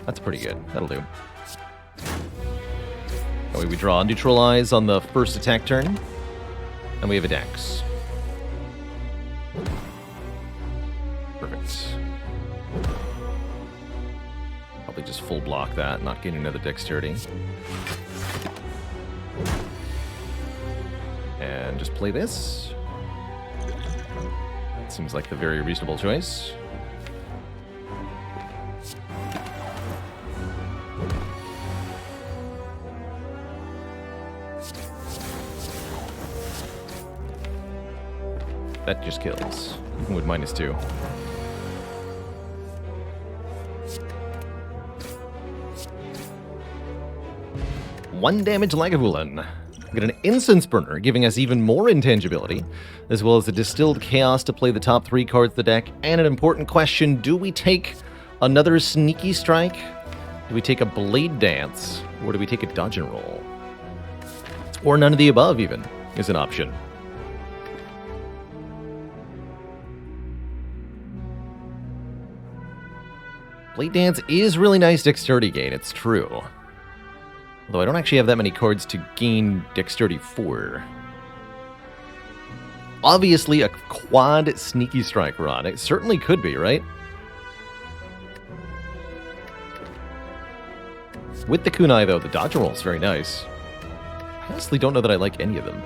That's pretty good. That'll do. That way we draw Neutralize on the first attack turn, and we have a Dex. Perfect. Probably just full block that, not getting another Dexterity. And just play this. Seems like the very reasonable choice. That just kills, even with -2. One damage Lagavulin. We get an Incense Burner, giving us even more intangibility, as well as the Distilled Chaos to play the top 3 cards of the deck, and an important question, do we take another Sneaky Strike? Do we take a Blade Dance? Or do we take a Dodge and Roll? Or none of the above, even, is an option. Blade Dance is really nice Dexterity gain, it's true. Although I don't actually have that many cards to gain Dexterity for. Obviously, a quad Sneaky Strike rod. It certainly could be, right? With the Kunai, though, the dodge roll is very nice. I honestly don't know that I like any of them.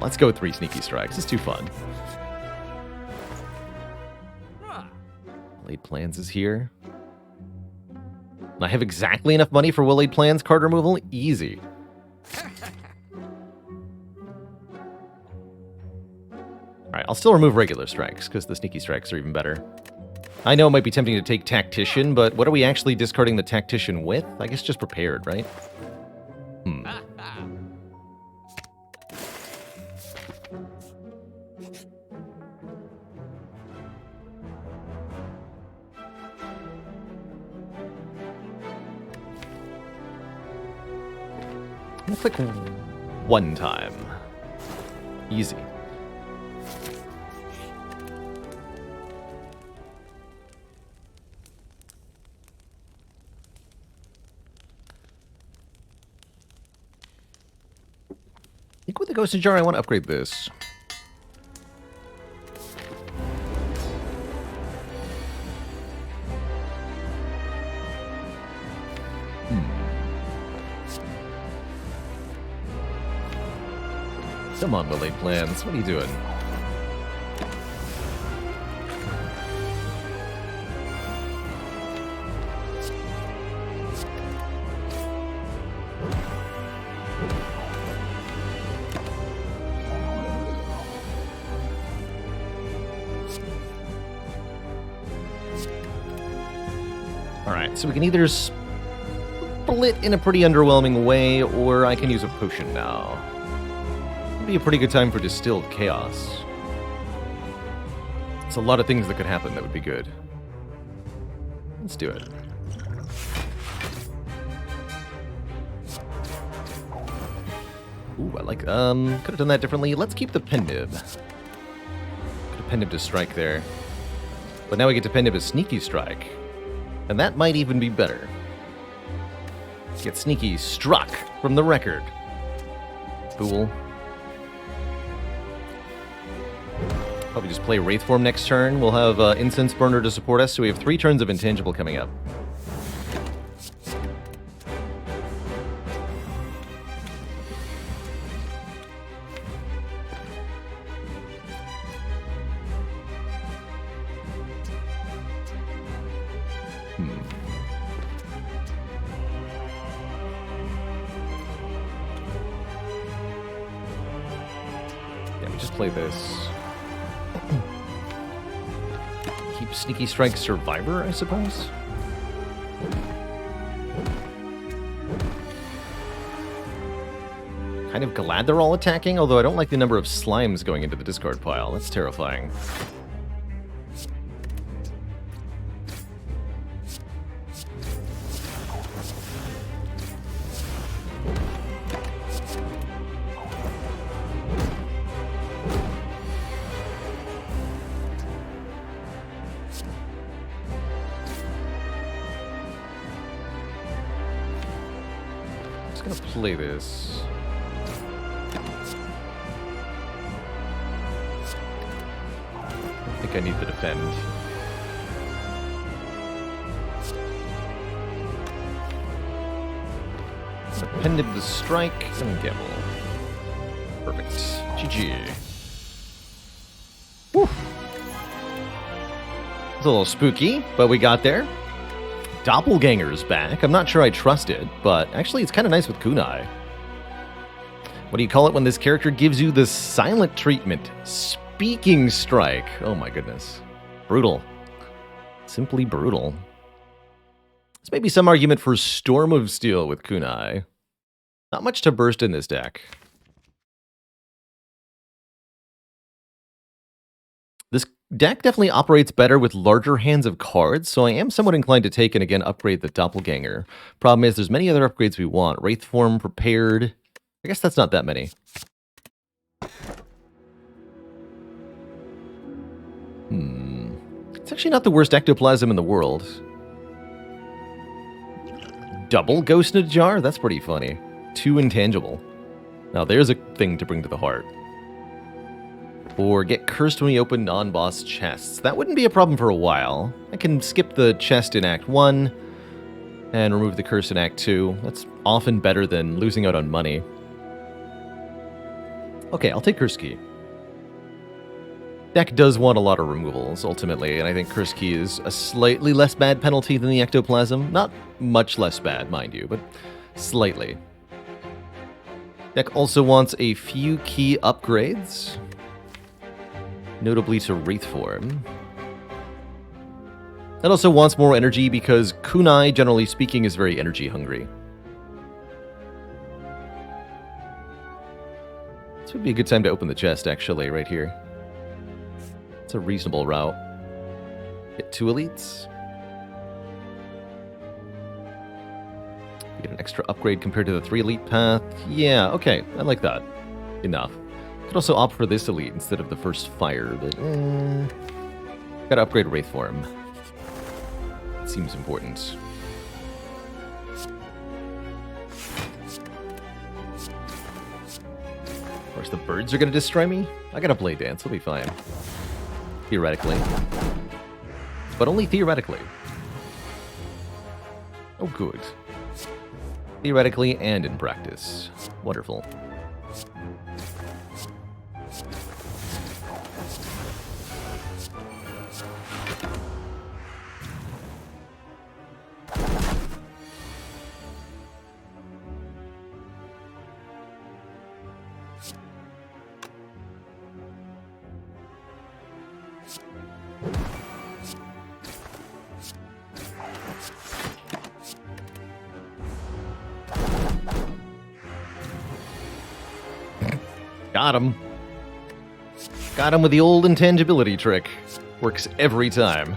Let's go with 3 Sneaky Strikes. It's too fun. Laid Plans is here. I have exactly enough money for Will-Laid Plans card removal? Easy. Alright, I'll still remove regular strikes, because the Sneaky Strikes are even better. I know it might be tempting to take Tactician, but what are we actually discarding the Tactician with? I guess just Prepared, right? Click one time. Easy. I think with the Ghost Jar, I want to upgrade this. Come on, Will-Laid Plans. What are you doing? Alright, so we can either split in a pretty underwhelming way, or I can use a potion now. Be a pretty good time for Distilled Chaos. It's a lot of things that could happen that would be good. Let's do it. Ooh, I like, could have done that differently. Let's keep the Pendib. Could have Pendib to strike there. But now we get to Pendib a Sneaky Strike. And that might even be better. Get Sneaky struck from the record. Fool. Probably just play Wraithform next turn. We'll have Incense Burner to support us, so we have 3 turns of Intangible coming up. Yeah, we just play this. Keep Sneaky Strike Survivor, I suppose? Kind of glad they're all attacking, although I don't like the number of slimes going into the discard pile. That's terrifying. Just gonna play this. I think I need to defend. Appended the strike and gamble. Perfect. GG. Woo. It's a little spooky, but we got there. Doppelganger's back. I'm not sure I trust it, but actually it's kind of nice with Kunai. What do you call it when this character gives you the silent treatment? Speaking strike. Oh my goodness. Brutal. Simply brutal. There's maybe some argument for Storm of Steel with Kunai. Not much to burst in this deck. This deck definitely operates better with larger hands of cards, so I am somewhat inclined to take and again upgrade the Doppelganger. Problem is, there's many other upgrades we want. Wraith Form, Prepared. I guess that's not that many. It's actually not the worst ectoplasm in the world. Double Ghost in a Jar? That's pretty funny. 2 intangible. Now there's a thing to bring to the heart. Or get cursed when we open non-boss chests. That wouldn't be a problem for a while. I can skip the chest in Act 1 and remove the curse in Act 2. That's often better than losing out on money. Okay, I'll take Curse Key. Deck does want a lot of removals, ultimately, and I think Curse Key is a slightly less bad penalty than the Ectoplasm. Not much less bad, mind you, but slightly. Deck also wants a few key upgrades, notably to Wraith Form. It also wants more energy because Kunai, generally speaking, is very energy hungry. This would be a good time to open the chest, actually, right here. It's a reasonable route. Get 2 elites. Get an extra upgrade compared to the 3 elite path. Yeah, okay, I like that. Enough. Could also opt for this elite instead of the first fire, but gotta upgrade Wraith Form. Seems important. Of course, the birds are gonna destroy me. I got a Blade Dance, it'll be fine. Theoretically. But only theoretically. Oh, good. Theoretically and in practice. Wonderful. Got him. Got him with the old intangibility trick. Works every time.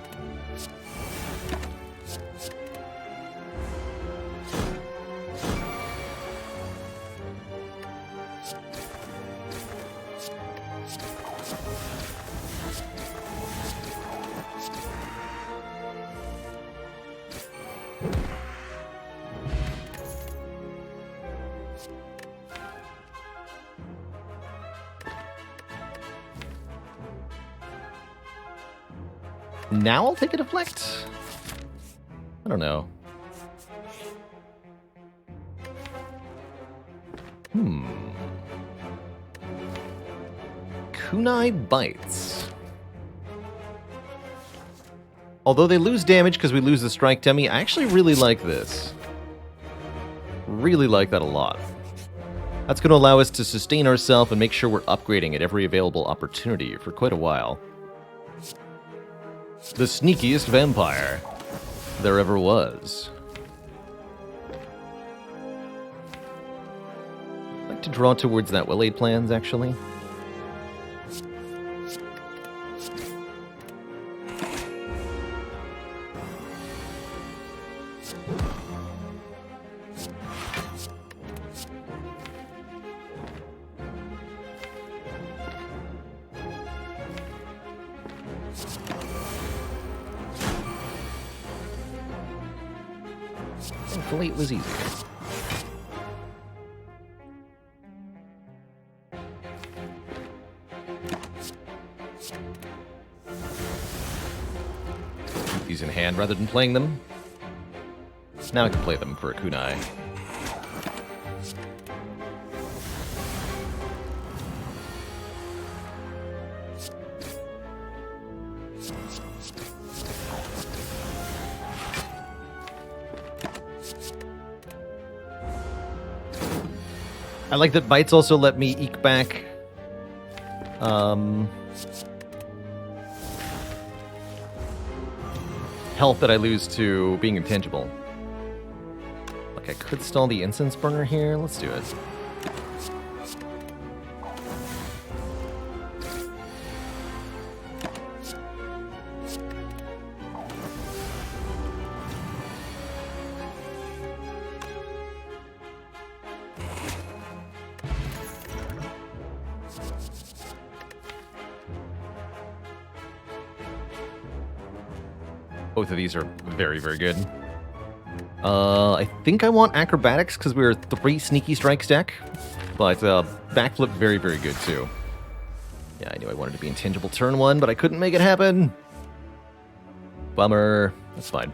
Now I'll take a deflect? I don't know. Kunai Bites. Although they lose damage because we lose the strike dummy, I actually really like this. Really like that a lot. That's going to allow us to sustain ourselves and make sure we're upgrading at every available opportunity for quite a while. The sneakiest vampire there ever was. I'd like to draw towards that Will-Aid plans, actually. Thankfully, it was easy. Keep these in hand rather than playing them. Now I can play them for a kunai. I like that bites also let me eke back health that I lose to being intangible. Like I could stall the incense burner here. Let's do it. Both of these are very, very good. I think I want acrobatics because we were 3 sneaky strikes deck, but backflip very, very good too. Yeah, I knew I wanted to be intangible turn 1, but I couldn't make it happen. Bummer. That's fine.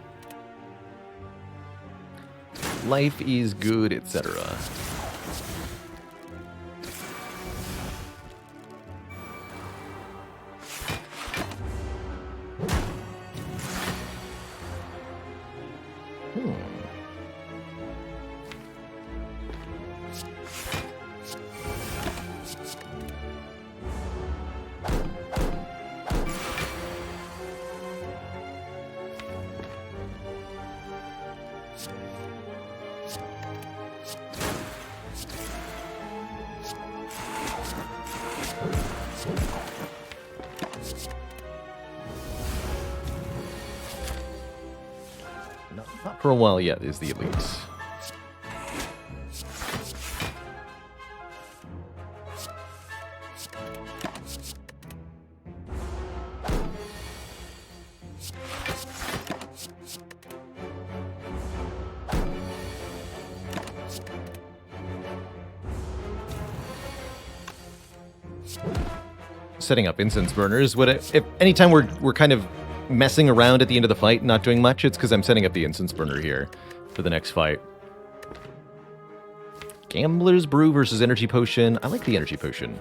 Life is good, etc. Not for a while yet is the elite. Setting up incense burners. If anytime we're kind of messing around at the end of the fight, not doing much, it's because I'm setting up the incense burner here for the next fight. Gambler's Brew versus Energy Potion. I like the Energy Potion.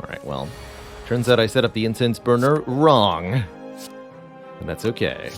Alright, well, turns out I set up the incense burner wrong. And that's okay.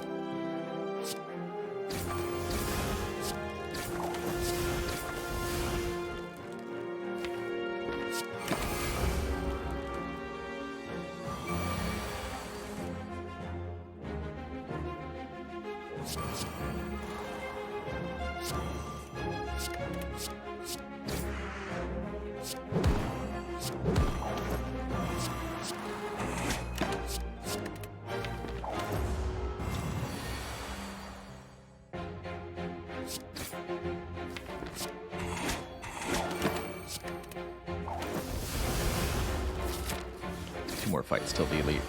2 more fights till the elite.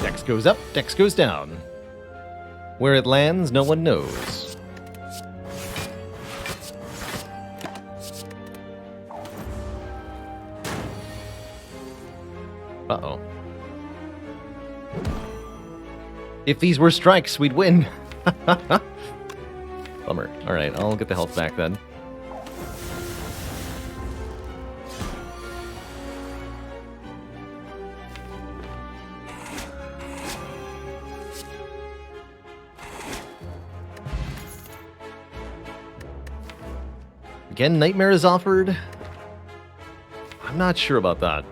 Dex goes up, Dex goes down. Where it lands, no one knows. Uh-oh. If these were strikes, we'd win. Bummer. Alright, I'll get the health back then. Again, Nightmare is offered. I'm not sure about that.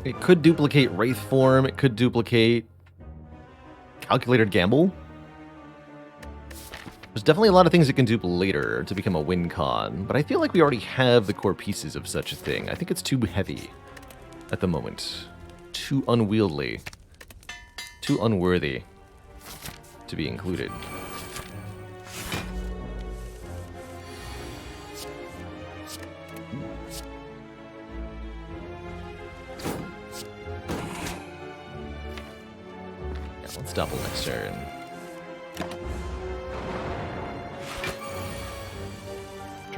It could duplicate Wraith Form. It could duplicate Calculated Gamble. There's definitely a lot of things it can dupe later to become a win con, but I feel like we already have the core pieces of such a thing. I think it's too heavy at the moment. Too unwieldy. Too unworthy to be included. Let's double next turn.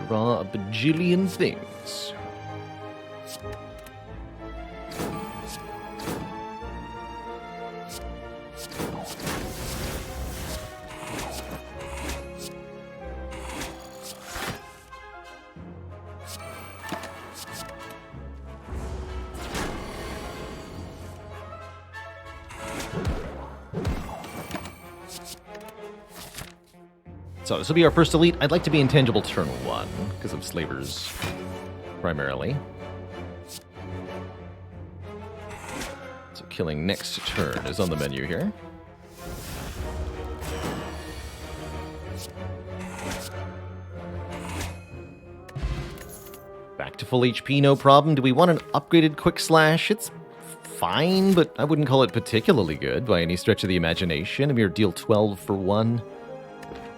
Draw a bajillion things. So this will be our first elite. I'd like to be intangible turn 1 because of slavers, primarily. So killing next turn is on the menu here. Back to full HP, no problem. Do we want an upgraded quick slash? It's fine, but I wouldn't call it particularly good by any stretch of the imagination. A mere deal 12 for 1.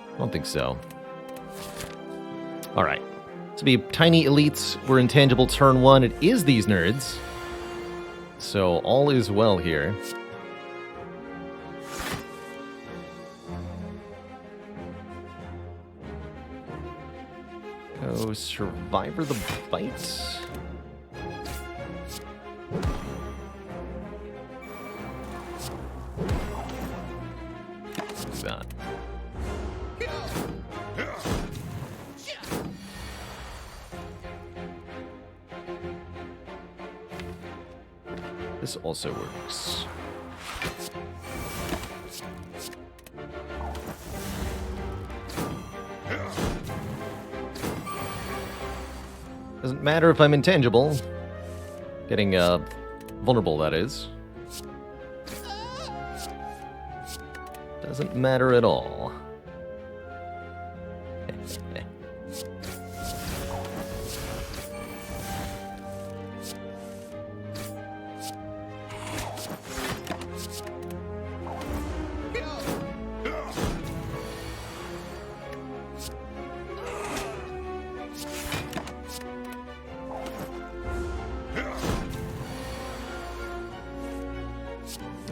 I don't think so. Alright. To be tiny elites, we're intangible turn 1. It is these nerds. So all is well here. Go Survivor the Bite. What's that? This also works. Doesn't matter if I'm intangible. Getting vulnerable, that is. Doesn't matter at all.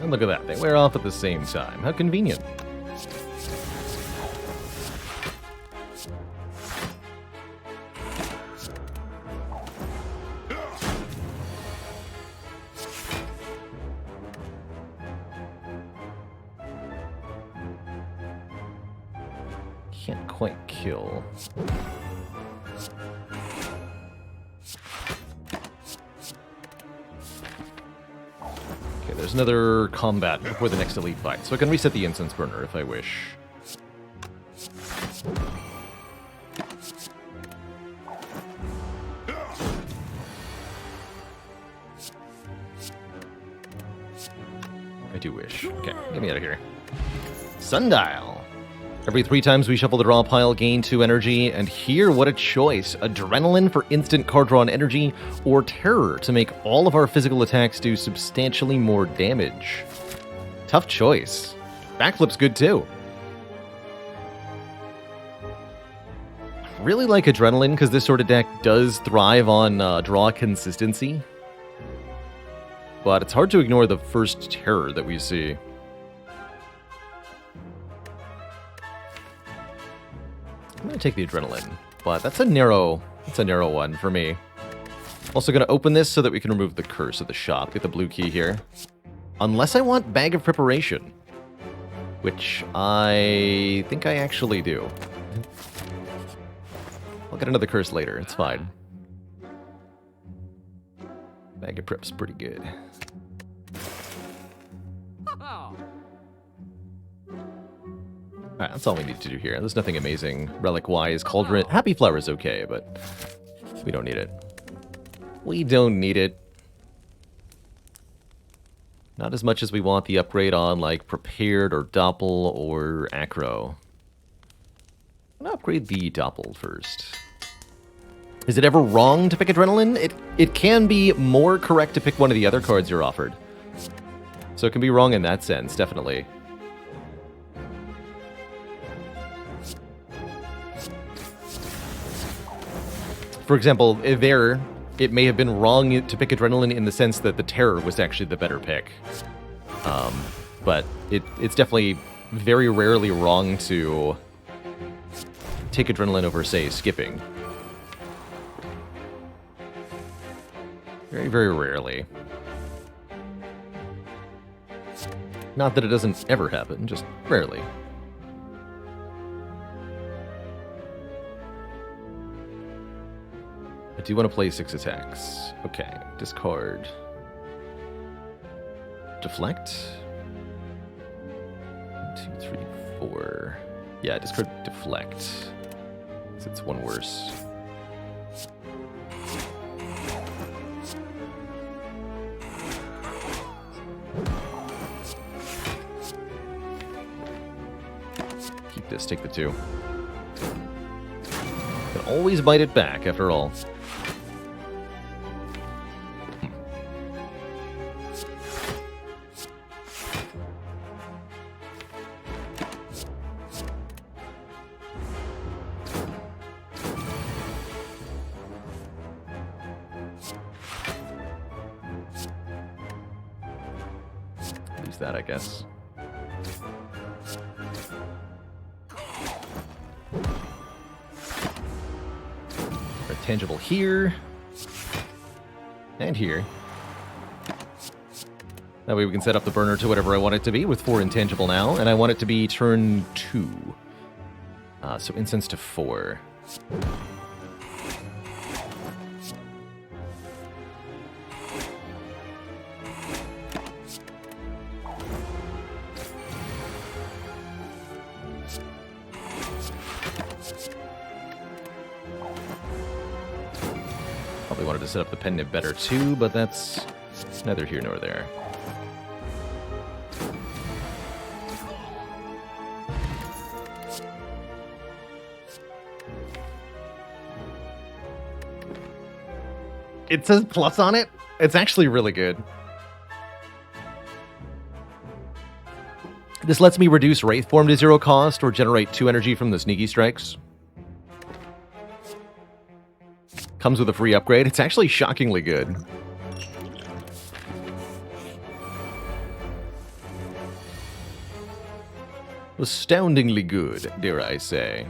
And look at that, they wear off at the same time. How convenient. Can't quite kill. There's another combat before the next elite fight, so I can reset the incense burner if I wish. I do wish. Okay, get me out of here. Sundial! Every 3 times we shuffle the draw pile, gain 2 energy, and here, what a choice. Adrenaline for instant card draw and energy, or Terror to make all of our physical attacks do substantially more damage. Tough choice. Backflip's good too. Really like Adrenaline, because this sort of deck does thrive on draw consistency. But it's hard to ignore the first Terror that we see. I'm gonna take the Adrenaline, but that's a narrow one for me. Also gonna open this so that we can remove the curse of the shop. Get the blue key here. Unless I want Bag of Preparation, which I think I actually do. I'll get another curse later, it's fine. Bag of Prep's pretty good. Alright, that's all we need to do here. There's nothing amazing relic-wise. Cauldron. Happy Flower's okay, but we don't need it. We don't need it. Not as much as we want the upgrade on, like, Prepared or Doppel or Acro. I'm gonna upgrade the Doppel first. Is it ever wrong to pick Adrenaline? It can be more correct to pick one of the other cards you're offered. So it can be wrong in that sense, definitely. For example, it may have been wrong to pick Adrenaline in the sense that the Terror was actually the better pick. but it's definitely very rarely wrong to take adrenaline over, say, skipping. Very, very rarely. Not that it doesn't ever happen, just rarely. I do want to play 6 attacks. Okay, discard. Deflect. 1, 2, 3, 4. Yeah, discard deflect. It's one worse. Keep this, take the 2. Can always bite it back, after all. Use that, I guess. Tangible here. And here. That way we can set up the burner to whatever I want it to be with 4 intangible now, and I want it to be turn 2. So incense to 4. Probably wanted to set up the pendant better too, but that's neither here nor there. It says plus on it? It's actually really good. This lets me reduce Wraith Form to 0 cost or generate 2 energy from the sneaky strikes. Comes with a free upgrade. It's actually shockingly good. Astoundingly good, dare I say.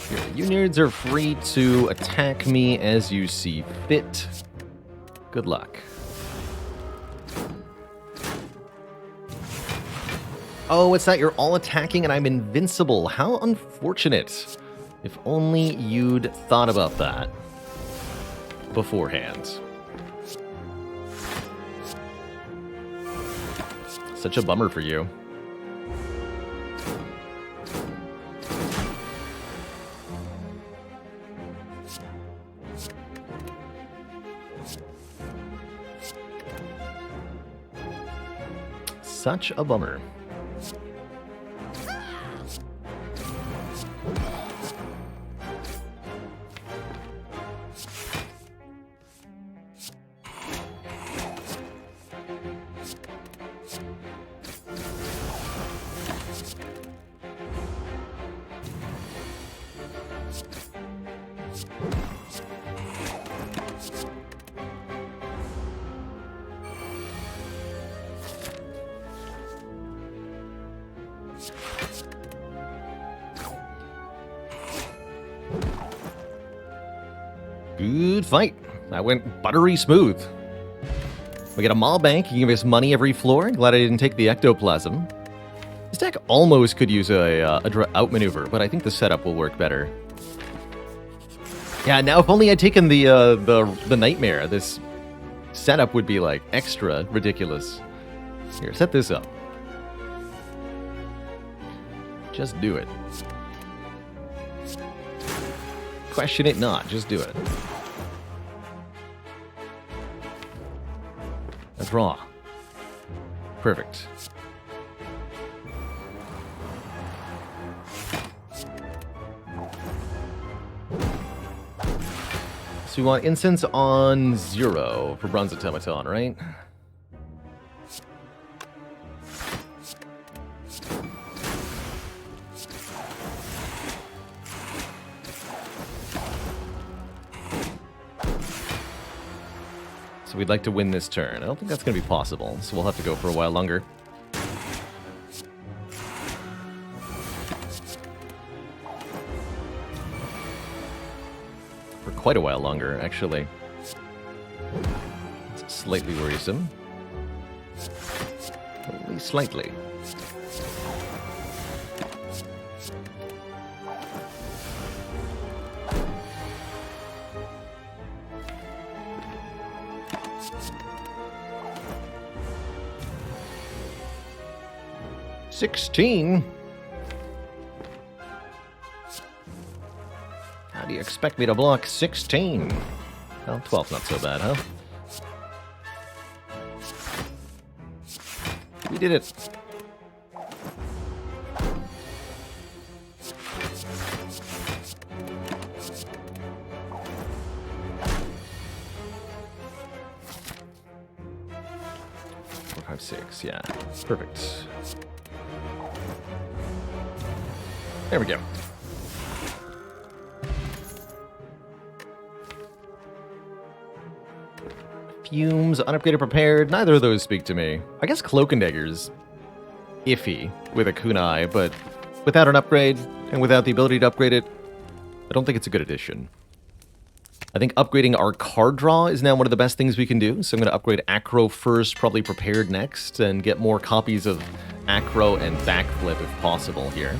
Here, you nerds are free to attack me as you see fit. Good luck. Oh, it's that you're all attacking and I'm invincible. How unfortunate. If only you'd thought about that beforehand. Such a bummer for you. Such a bummer. Good fight. That went buttery smooth. We get a Maw Bank. You can give us money every floor. Glad I didn't take the Ectoplasm. This deck almost could use a outmaneuver, but I think the setup will work better. Yeah, now if only I'd taken the Nightmare, this setup would be like extra ridiculous. Here, set this up. Just do it. Question it not, just do it. A draw. Perfect. So we want incense on 0 for Bronze Automaton, right? So we'd like to win this turn. I don't think that's going to be possible, so we'll have to go for a while longer. For quite a while longer, actually. It's slightly worrisome. Only slightly. $16. How do you expect me to block 16? Well, 12's not so bad, huh? We did it. Four, 5, 6, yeah. Perfect. There we go. Fumes, unupgraded, prepared. Neither of those speak to me. I guess Cloak and Dagger's iffy with a kunai, but without an upgrade and without the ability to upgrade it, I don't think it's a good addition. I think upgrading our card draw is now one of the best things we can do, so I'm going to upgrade Acro first, probably Prepared next, and get more copies of Acro and Backflip if possible here.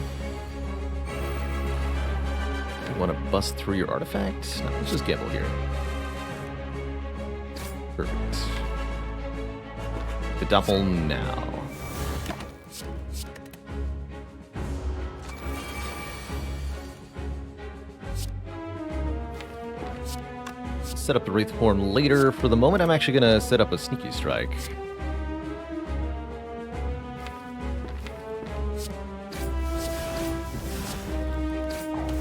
You want to bust through your artifact? No, let's just gamble here. Perfect. The double now. Set up the Wraithform later. For the moment, I'm actually going to set up a Sneaky Strike.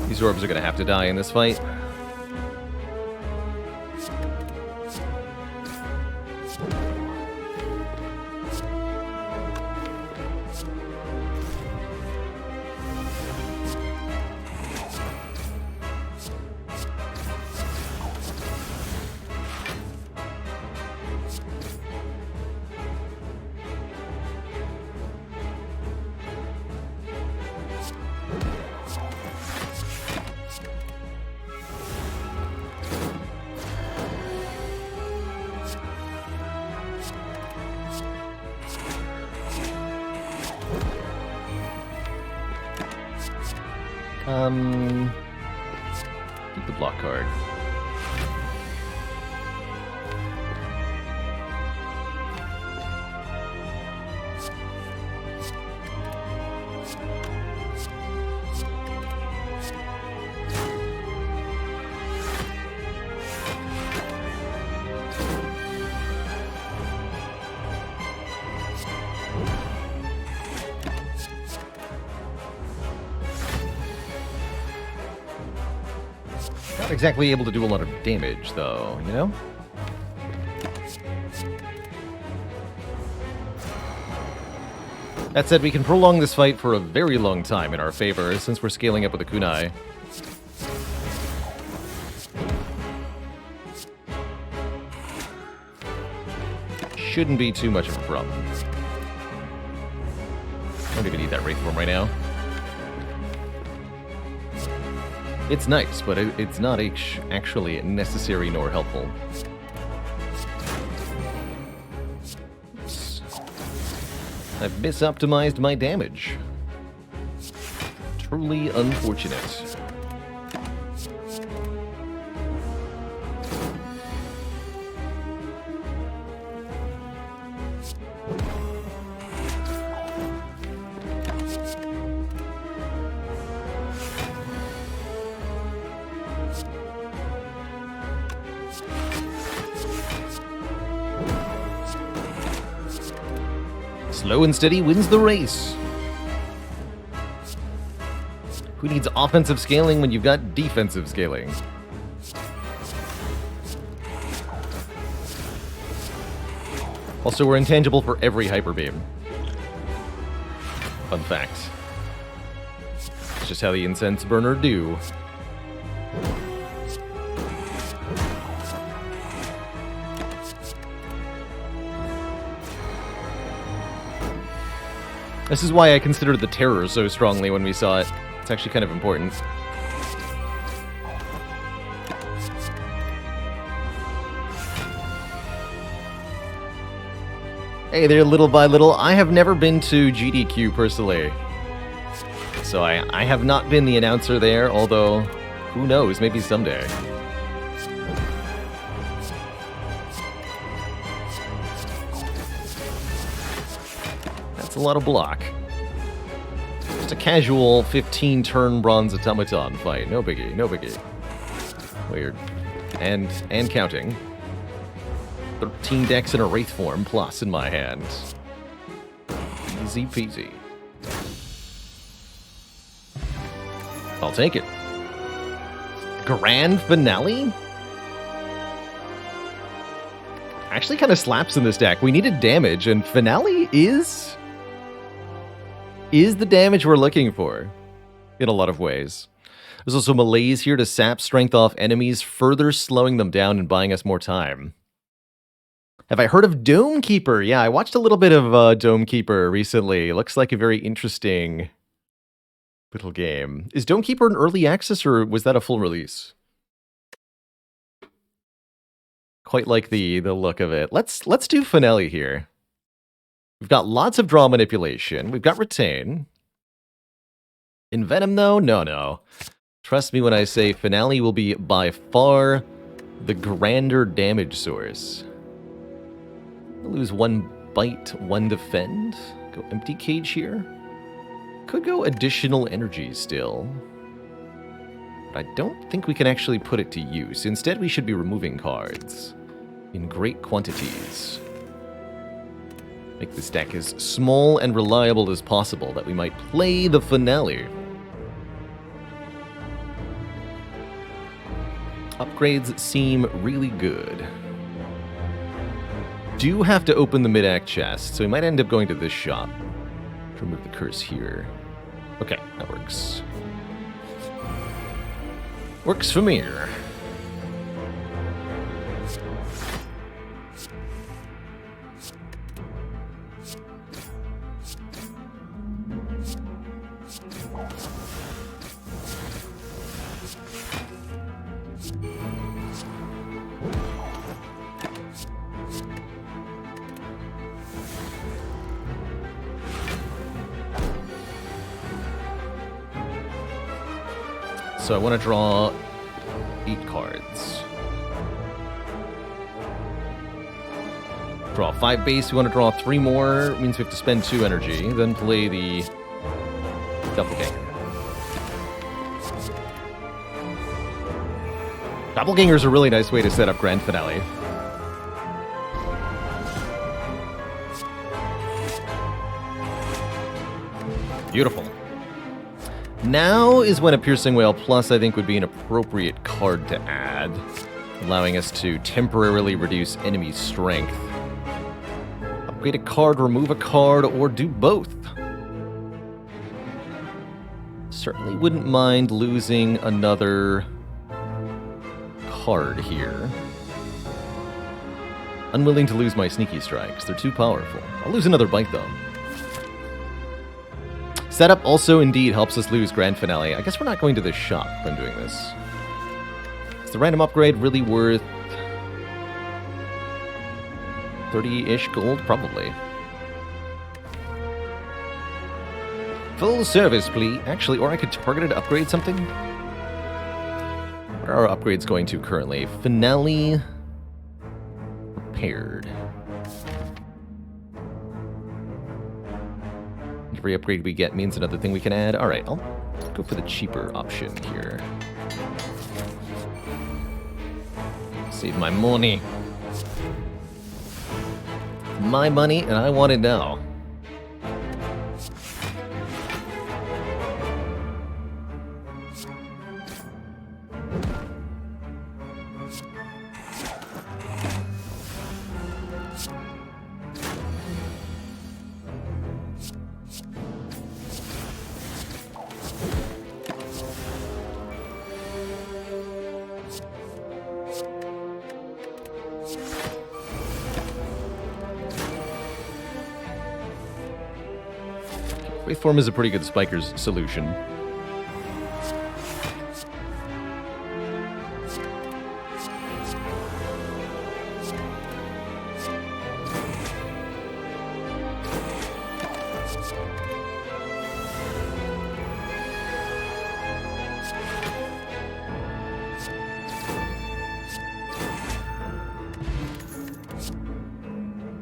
These orbs are going to have to die in this fight. Keep the block card. Not exactly able to do a lot of damage, though, you know? That said, we can prolong this fight for a very long time in our favor, since we're scaling up with a kunai. Shouldn't be too much of a problem. Don't even need that Wraithform right now. It's nice, but it's not actually necessary nor helpful. Oops. I've misoptimized my damage. Truly unfortunate. Slow and steady wins the race. Who needs offensive scaling when you've got defensive scaling? Also, we're intangible for every Hyper Beam. Fun fact. It's just how the Incense Burner do. This is why I considered the terror so strongly when we saw it. It's actually kind of important. Hey there, little by little. I have never been to GDQ personally. So I have not been the announcer there, although who knows, maybe someday. That's a lot of block. Just a casual 15-turn bronze automaton fight. No biggie, no biggie. Weird. And counting. 13 decks in a Wraith form plus in my hand. Easy peasy. I'll take it. Grand Finale? Actually kind of slaps in this deck. We needed damage, and Finale is the damage we're looking for in a lot of ways. There's also Malaise here to sap strength off enemies, further slowing them down and buying us more time. Have I heard of Domekeeper? Yeah, I watched a little bit of Domekeeper recently. Looks like a very interesting little game. Is Domekeeper an early access, or was that a full release? Quite like the look of it. Let's do Finale here. We've got lots of draw manipulation. We've got Retain. Envenom, though? No. Trust me when I say Finale will be by far the grander damage source. Lose 1 bite, 1 defend. Go Empty Cage here. Could go additional energy still. But I don't think we can actually put it to use. Instead, we should be removing cards in great quantities. Make this deck as small and reliable as possible that we might play the Finale. Upgrades seem really good. Do have to open the mid-act chest, so we might end up going to this shop. Remove the curse here. Okay, that works. Works for me. So I want to draw 8 cards. Draw 5 base, we want to draw 3 more, means we have to spend 2 energy, then play the Doppelganger. Doppelganger is a really nice way to set up Grand Finale. Beautiful. Now is when a Piercing Wail Plus, I think, would be an appropriate card to add, allowing us to temporarily reduce enemy strength. Upgrade a card, remove a card, or do both. Certainly wouldn't mind losing another card here. Unwilling to lose my Sneaky Strikes. They're too powerful. I'll lose another bite, though. Setup also indeed helps us lose Grand Finale. I guess we're not going to this shop if I'm doing this. Is the random upgrade really worth 30-ish gold? Probably. Full service, please. Actually, or I could target it to upgrade something. What are our upgrades going to currently? Finale repaired. Every upgrade we get means another thing we can add. Alright, I'll go for the cheaper option here. Save my money. My money, and I want it now. Waveform is a pretty good Spiker's solution.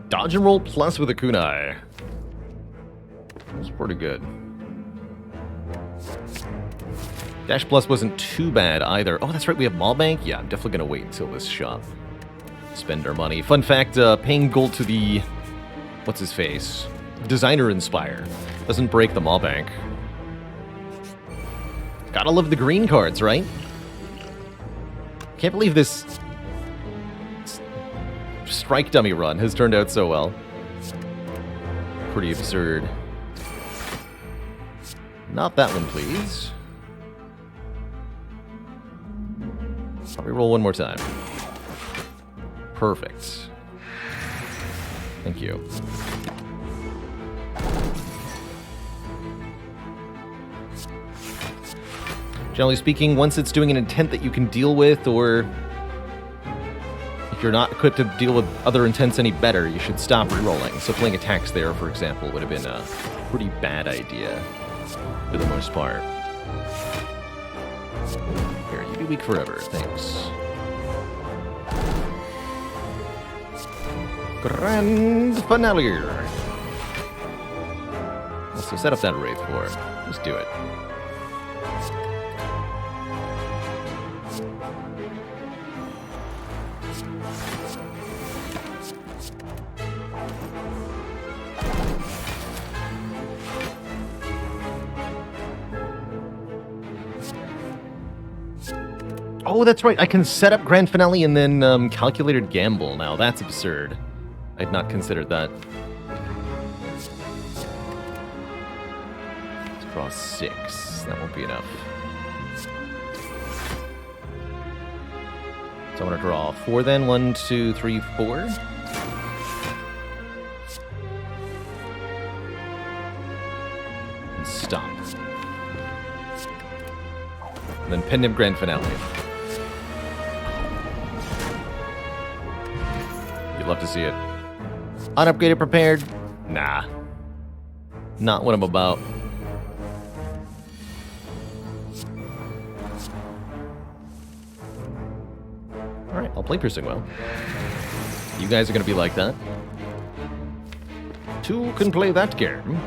Dodge and roll plus with a kunai. It's pretty good. Dash plus wasn't too bad either. Oh, that's right, we have Mall Bank? Yeah, I'm definitely going to wait until this shop. Spend our money. Fun fact, paying gold to the... what's his face? Designer in Spire. Doesn't break the Mall Bank. Gotta love the green cards, right? Can't believe this... strike dummy run has turned out so well. Pretty absurd. Not that one, please. I'll reroll one more time. Perfect. Thank you. Generally speaking, once it's doing an intent that you can deal with, or if you're not equipped to deal with other intents any better, you should stop rerolling. So playing attacks there, for example, would have been a pretty bad idea for the most part. Here, you be weak forever, thanks. Grand finale. Also, set up that Wraith for. Just do it. Oh, that's right. I can set up Grand Finale and then Calculated Gamble. Now, that's absurd. I'd not considered that. Let's draw 6. That won't be enough. So I'm going to draw 4 then. 1, 2, 3, 4. And stop. And then Pendant Grand Finale. You'd love to see it. Unupgraded prepared? Nah. Not what I'm about. Alright, I'll play Piercing Well. You guys are gonna be like that. 2 can play that game.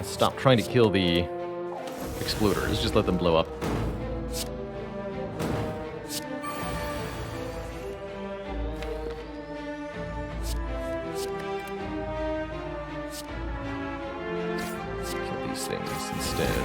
Stop trying to kill the exploders. Just let them blow up. Kill these things instead.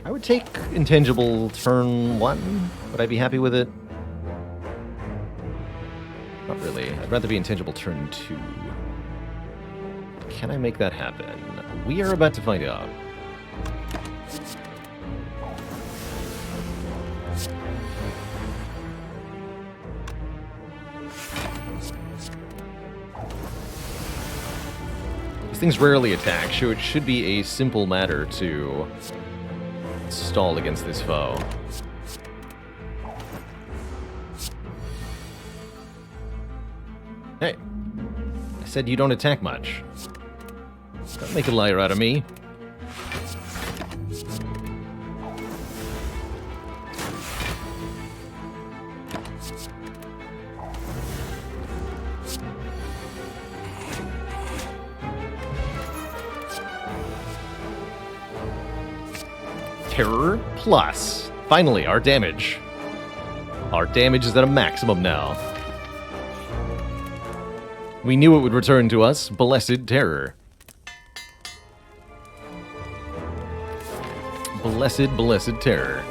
I would take Intangible turn 1. Would I be happy with it? Not really. I'd rather be Intangible turn 2. Can I make that happen? We are about to find out. These things rarely attack, so it should be a simple matter to stall against this foe. Hey, I said you don't attack much. Don't make a liar out of me. Terror plus. Finally, our damage. Our damage is at a maximum now. We knew it would return to us. Blessed Terror. Blessed Terror.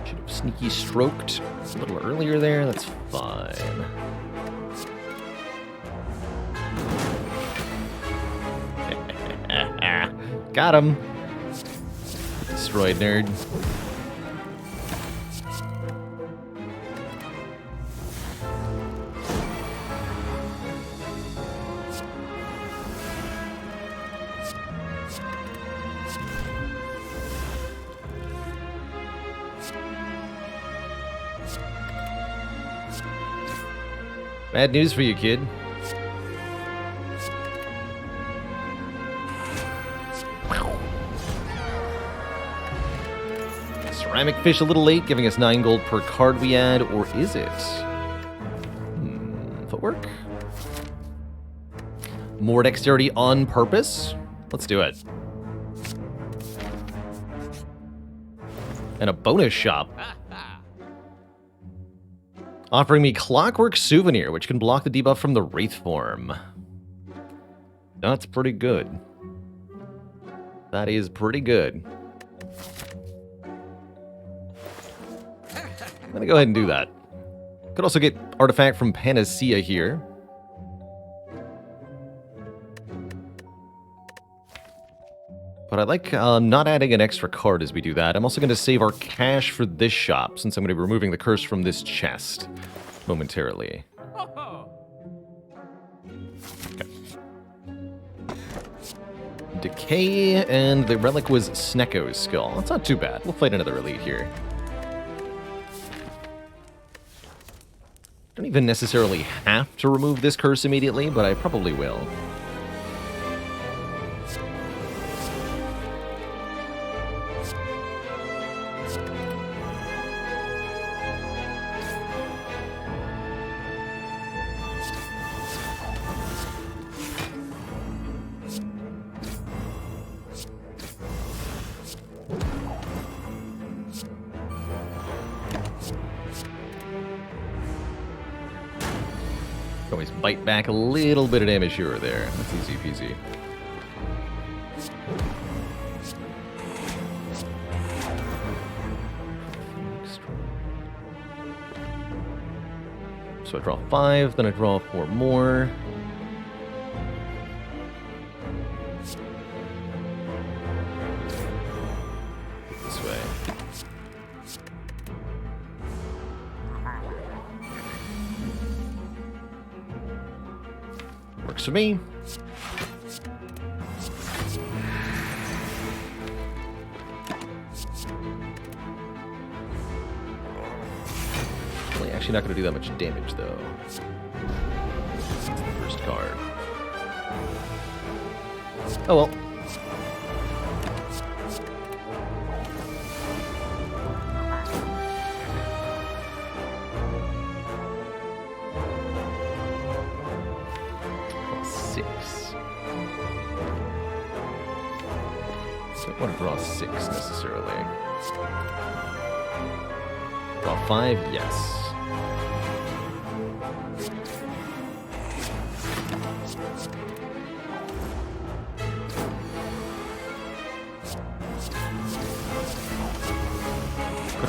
Should have sneaky stroked a little earlier there. That's fine. Got him. Destroyed, nerd. Bad news for you, kid. Ceramic fish a little late, giving us 9 gold per card we add, or is it? Footwork? More dexterity on purpose? Let's do it. And a bonus shop. Offering me Clockwork Souvenir, which can block the debuff from the Wraith form. That's pretty good. That is pretty good. I'm gonna go ahead and do that. Could also get Artifact from Panacea here. But I like not adding an extra card as we do that. I'm also going to save our cash for this shop, since I'm going to be removing the curse from this chest momentarily. Okay. Decay, and the relic was Snecko's skull. That's not too bad. We'll fight another elite here. Don't even necessarily have to remove this curse immediately, but I probably will. Always bite back a little bit of damage here or there. That's easy peasy. So I draw 5, then I draw 4 more. This way. Works for me. Actually not going to do that much damage, though. That's the first card. Oh well. Don't want to draw 6 necessarily. Draw 5, yes.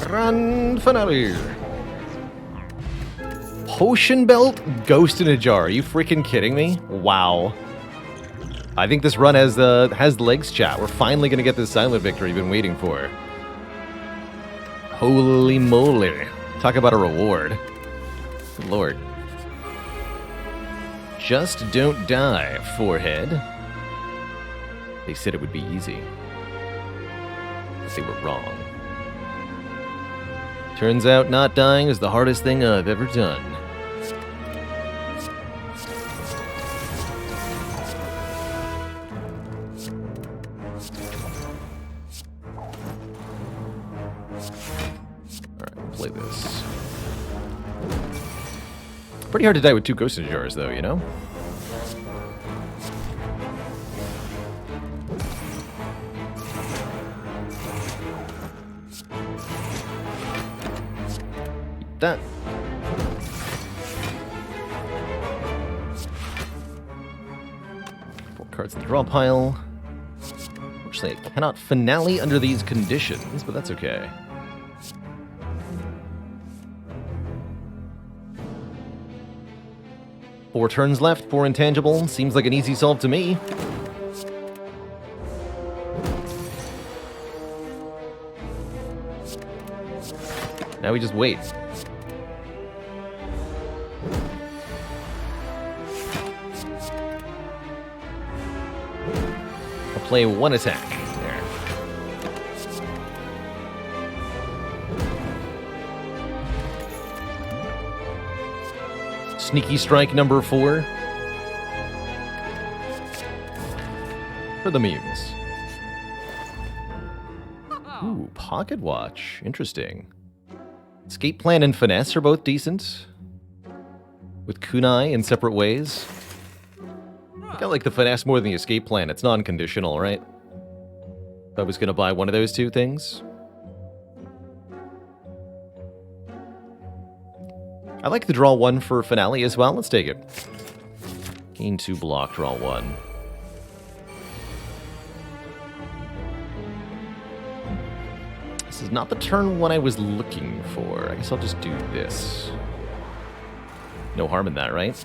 Grand finale. Potion belt, ghost in a jar. Are you freaking kidding me? Wow. I think this run has legs, chat. We're finally gonna get this silent victory we've been waiting for. Holy moly. Talk about a reward. Good lord. Just don't die, forehead. They said it would be easy. But they were wrong. Turns out not dying is the hardest thing I've ever done. Pretty hard to die with 2 Ghost in Jars, though, you know? That. Cards in the draw pile. Unfortunately, I cannot finale under these conditions, but that's okay. Four turns left, 4 intangible. Seems like an easy solve to me. Now we just wait. Play 1 attack. There. Sneaky strike number 4. For the memes. Ooh, pocket watch. Interesting. Escape plan and finesse are both decent. With kunai in separate ways. I like the finesse more than the escape plan. It's non-conditional, right? If I was going to buy one of those 2 things. I like the draw 1 for finale as well. Let's take it. Gain 2 block, draw 1. This is not the turn 1 I was looking for. I guess I'll just do this. No harm in that, right?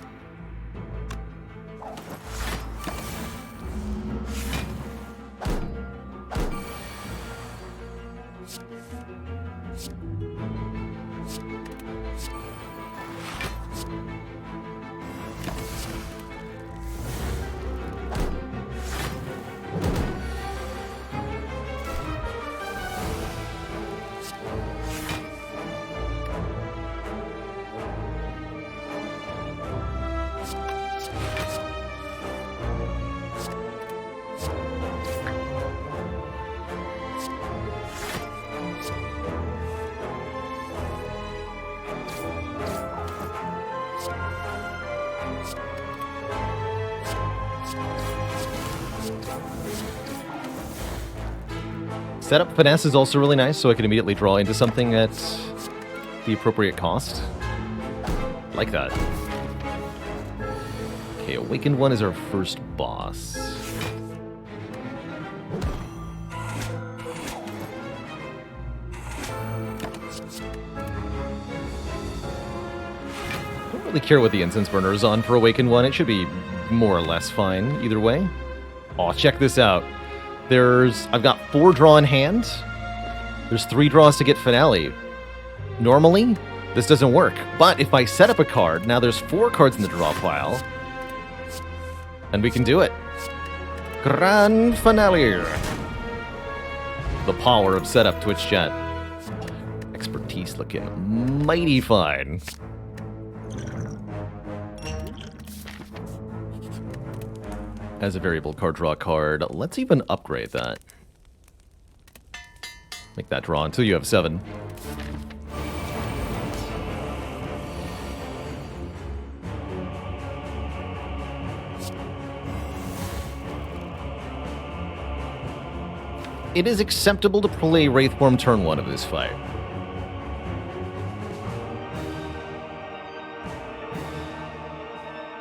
Setup finesse is also really nice, so I can immediately draw into something at the appropriate cost. Like that. Okay, Awakened 1 is our first boss. Don't really care what the incense burner is on for Awakened 1. It should be more or less fine either way. Oh, check this out. I've got 4 draw in hand. There's 3 draws to get finale. Normally, this doesn't work. But if I set up a card, now there's 4 cards in the draw pile. And we can do it. Grand finale. The power of setup, Twitch chat. Expertise looking mighty fine. As a variable card, draw a card. Let's even upgrade that. Make that draw until you have 7. It is acceptable to play Wraithform turn 1 of this fight.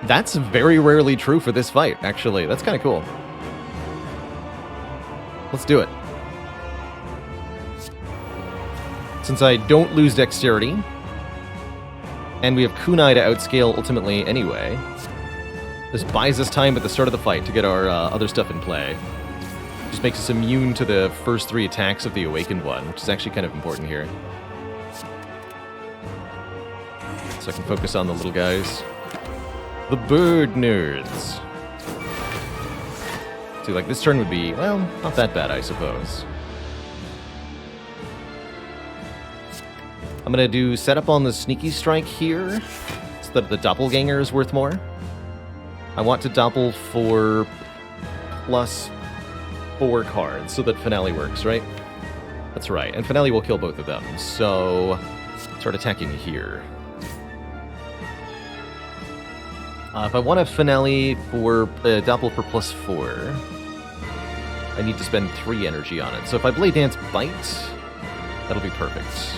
That's very rarely true for this fight, actually. That's kind of cool. Let's do it. Since I don't lose dexterity, and we have kunai to outscale ultimately anyway, this buys us time at the start of the fight to get our other stuff in play. Just makes us immune to the first 3 attacks of the Awakened 1, which is actually kind of important here. So I can focus on the little guys. The bird nerds. See, like, this turn would be, well, not that bad, I suppose. I'm gonna do setup on the Sneaky Strike here, so that the Doppelganger is worth more. I want to doppel for plus 4 cards, so that Finale works, right? That's right, and Finale will kill both of them, so start attacking here. If I want a finale for Doppel for +4, I need to spend 3 energy on it. So if I Blade Dance Bite, that'll be perfect.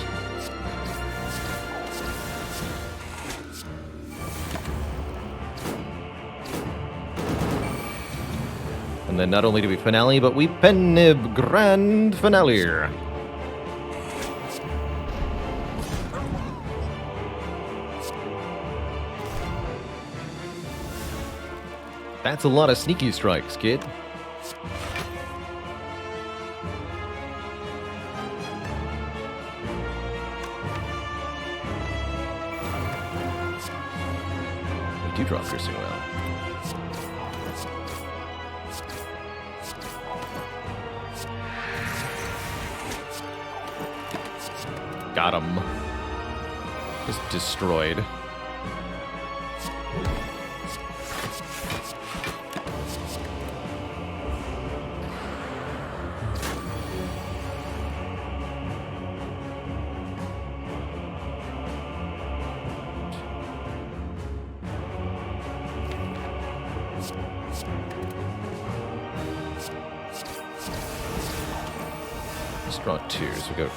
And then not only do we finale, but we Pennib Grand Finale. That's a lot of sneaky strikes, kid. We do draw Piercing Well. Got him. Just destroyed. Let's draw 2, so we go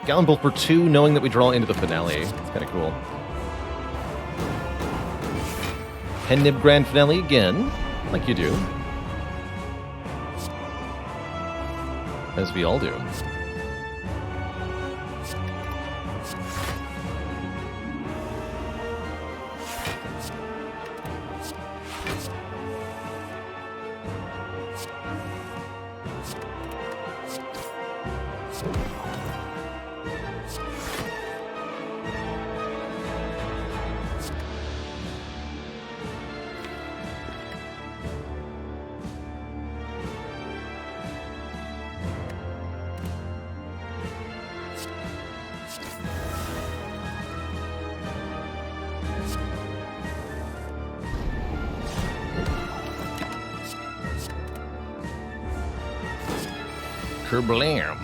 Gallon Bolt for 2, knowing that we draw into the finale. It's kind of cool. Pennib Grand Finale again, like you do. As we all do. Kerblam.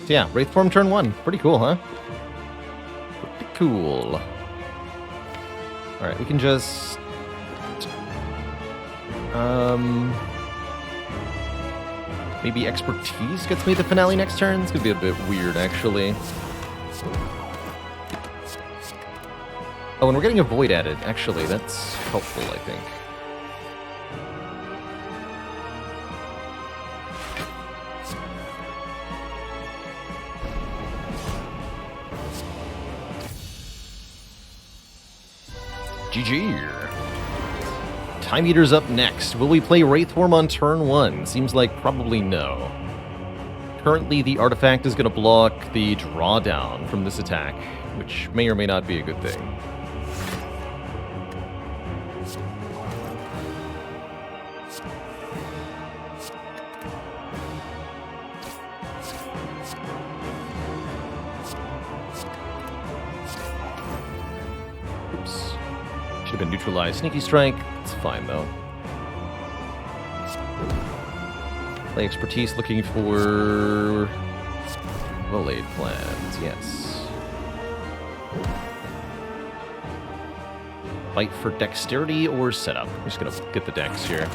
Yeah, Wraith Form turn 1. Pretty cool, huh? Pretty cool. Alright, we can just... maybe Expertise gets me the finale next turn? It's gonna be a bit weird, actually. Oh, and we're getting a Void added. Actually, that's helpful, I think. GG. Time Eater's up next. Will we play Wraithform on turn 1? Seems like probably no. Currently, the artifact is going to block the drawdown from this attack, which may or may not be a good thing. Should have been neutralized. Sneaky Strike. It's fine, though. Play Expertise looking for... well-laid plans, yes. Fight for Dexterity or Setup. I'm just going to get the Dex here.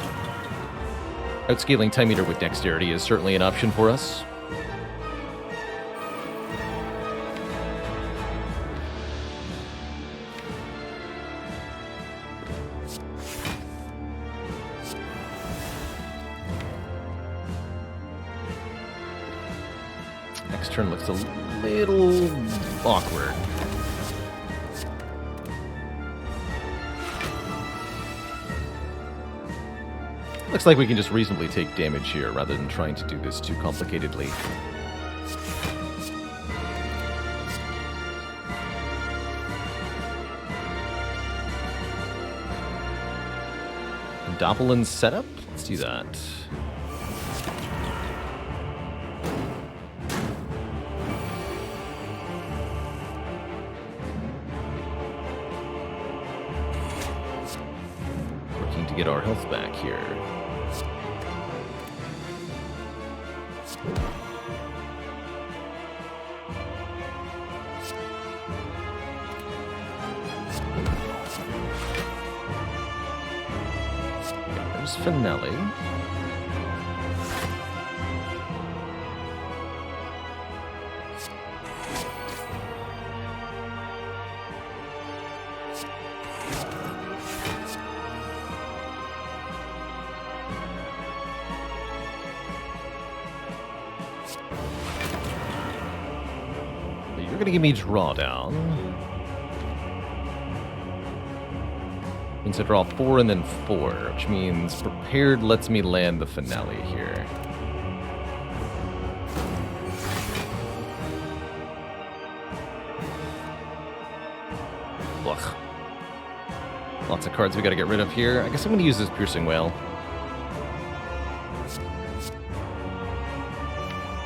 Outscaling Time Eater with Dexterity is certainly an option for us. Next turn looks a little awkward. Looks like we can just reasonably take damage here rather than trying to do this too complicatedly. Doppelin setup? Let's do that. Working to get our health back here. There's Finale. You're gonna give me drawdown. Means I draw 4 and then 4, which means prepared lets me land the finale here. Ugh. Lots of cards we gotta get rid of here. I guess I'm gonna use this Piercing Whale.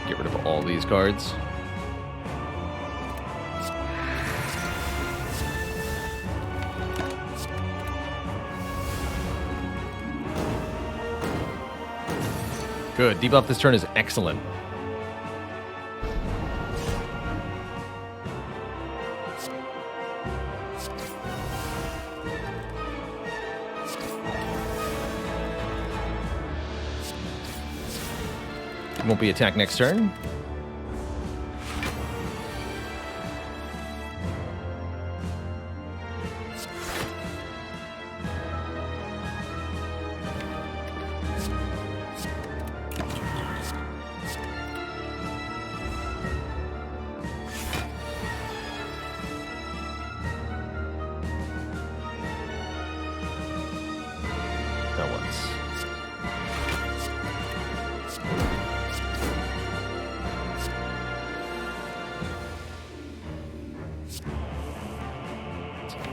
Get rid of all these cards. Good. Debuff this turn is excellent. Won't be attacked next turn.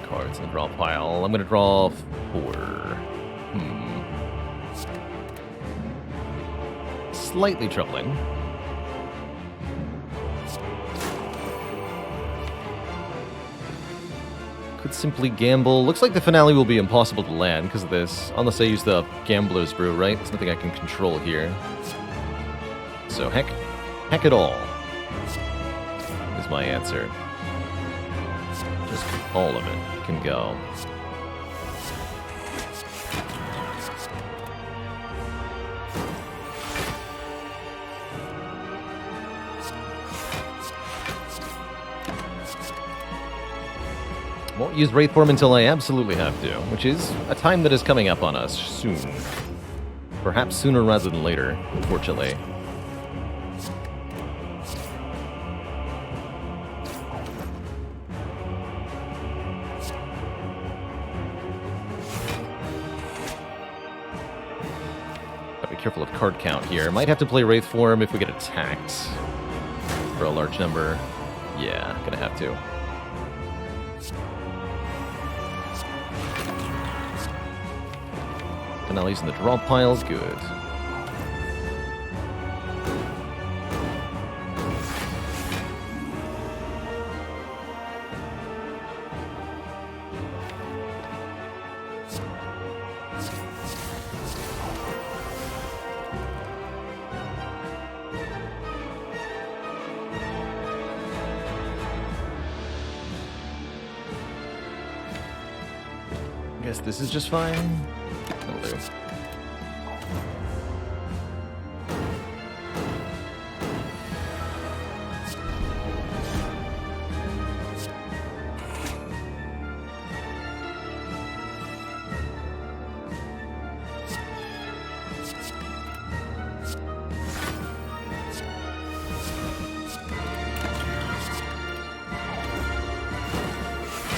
Cards in the draw pile. I'm going to draw 4. Slightly troubling. Could simply gamble. Looks like the finale will be impossible to land because of this. Unless I use the Gambler's Brew, right? There's nothing I can control here. So heck it all is my answer. Just all of it can go. Won't use Wraith Form until I absolutely have to, which is a time that is coming up on us soon. Perhaps sooner rather than later, unfortunately. Gotta be careful of card count here. Might have to play Wraith Form if we get attacked for a large number. Yeah, gonna have to. Finales in the draw pile, good. I guess this is just fine. That'll do.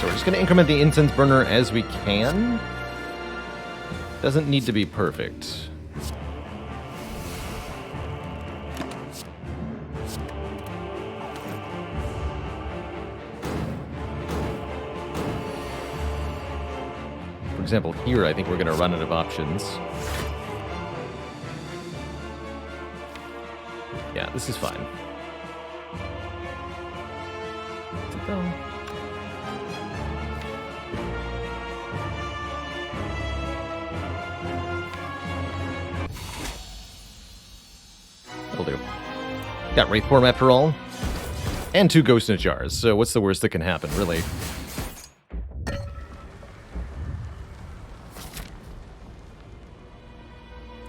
So we're just going to increment the incense burner as we can. Doesn't need to be perfect. For example, here, I think we're going to run out of options. Yeah, this is fine. That'll do. Got Wraith Form after all. And 2 Ghost in Jars, so what's the worst that can happen, really?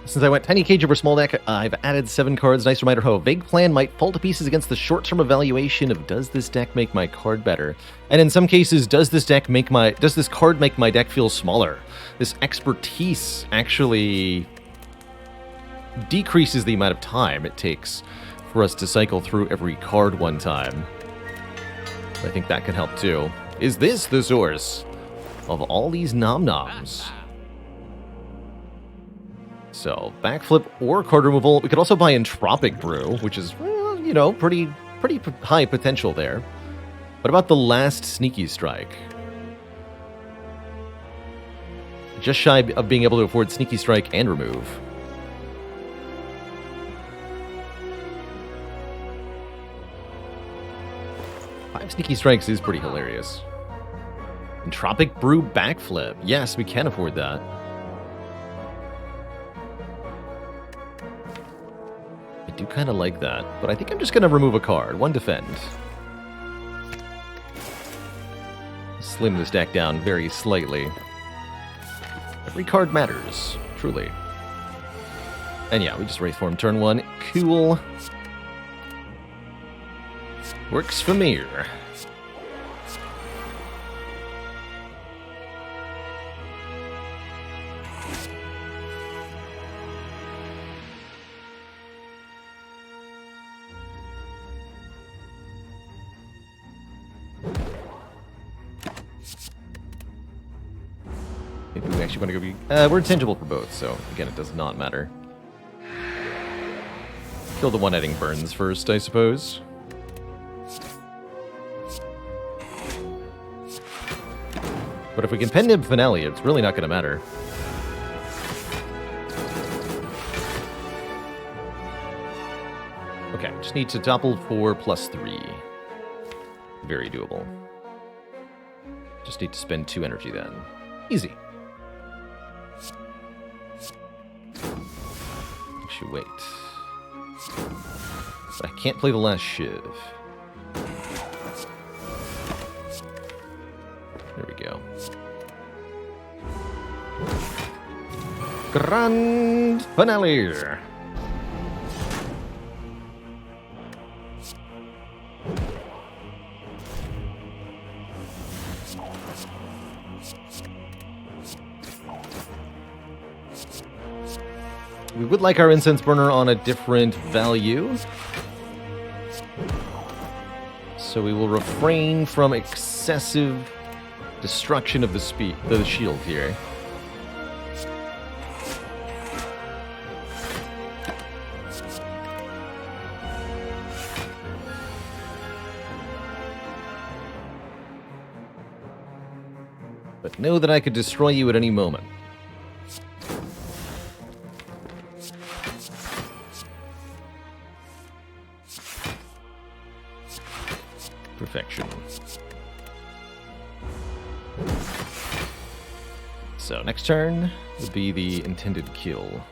Since I went Tiny Cage over Small Deck, I've added 7 cards. Nice reminder how a vague plan might fall to pieces against the short-term evaluation of does this deck make my card better? And in some cases, does this card make my deck feel smaller? This expertise actually decreases the amount of time it takes for us to cycle through every card one time. I think that can help too. Is this the source of all these nom-noms? So, backflip or card removal. We could also buy Entropic Brew, which is, well, you know, pretty high potential there. What about the last Sneaky Strike? Just shy of being able to afford Sneaky Strike and remove. Sneaky Strikes is pretty hilarious. Entropic Brew backflip. Yes, we can afford that. I do kind of like that, but I think I'm just going to remove a card. 1 defend. Slim this deck down very slightly. Every card matters, truly. And yeah, we just Wraith Form turn 1. Cool. Works for me. Maybe we actually want to go be... we're intangible for both, so again, it does not matter. Kill the one-hitting burns first, I suppose. But if we can pen Nib Finale, it's really not going to matter. Okay, just need to topple for +3. Very doable. Just need to spend 2 energy then. Easy. Actually, wait. I can't play the last Shiv. There we go. Grand Finale! We would like our Incense Burner on a different value. So we will refrain from excessive destruction of the shield here. But know that I could destroy you at any moment. Perfection. So next turn would be the intended kill.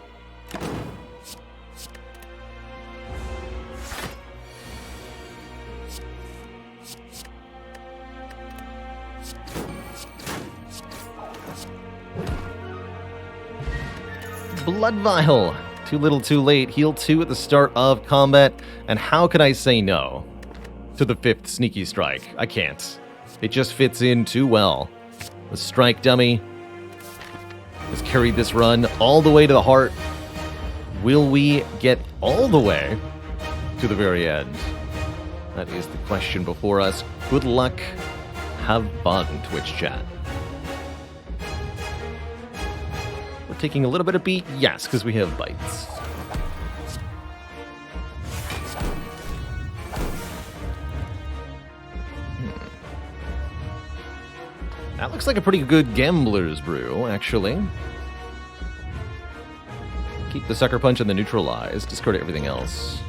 Blood Vial! Too little too late. Heal 2 at the start of combat. And how could I say no to the 5th Sneaky Strike? I can't. It just fits in too well. The Strike Dummy has carried this run all the way to the heart. Will we get all the way to the very end? That is the question before us. Good luck. Have fun, Twitch chat. We're taking a little bit of beat, yes, because we have bites. That looks like a pretty good gambler's brew, actually. Keep the Sucker Punch and the Neutralize. Discard everything else.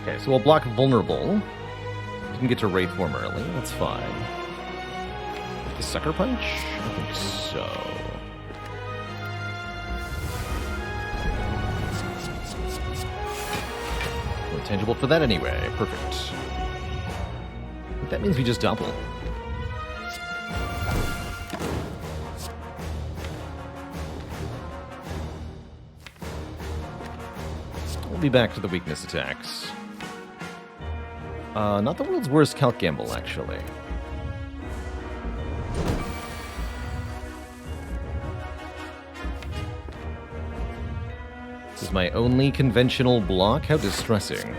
Okay, so we'll block Vulnerable. Didn't get to Wraith Form early. That's fine. The Sucker Punch? I think so. We're tangible for that anyway. Perfect. I think that means we just double. We'll be back to the weakness attacks. Not the world's worst Calc Gamble, actually. This is my only conventional block? How distressing.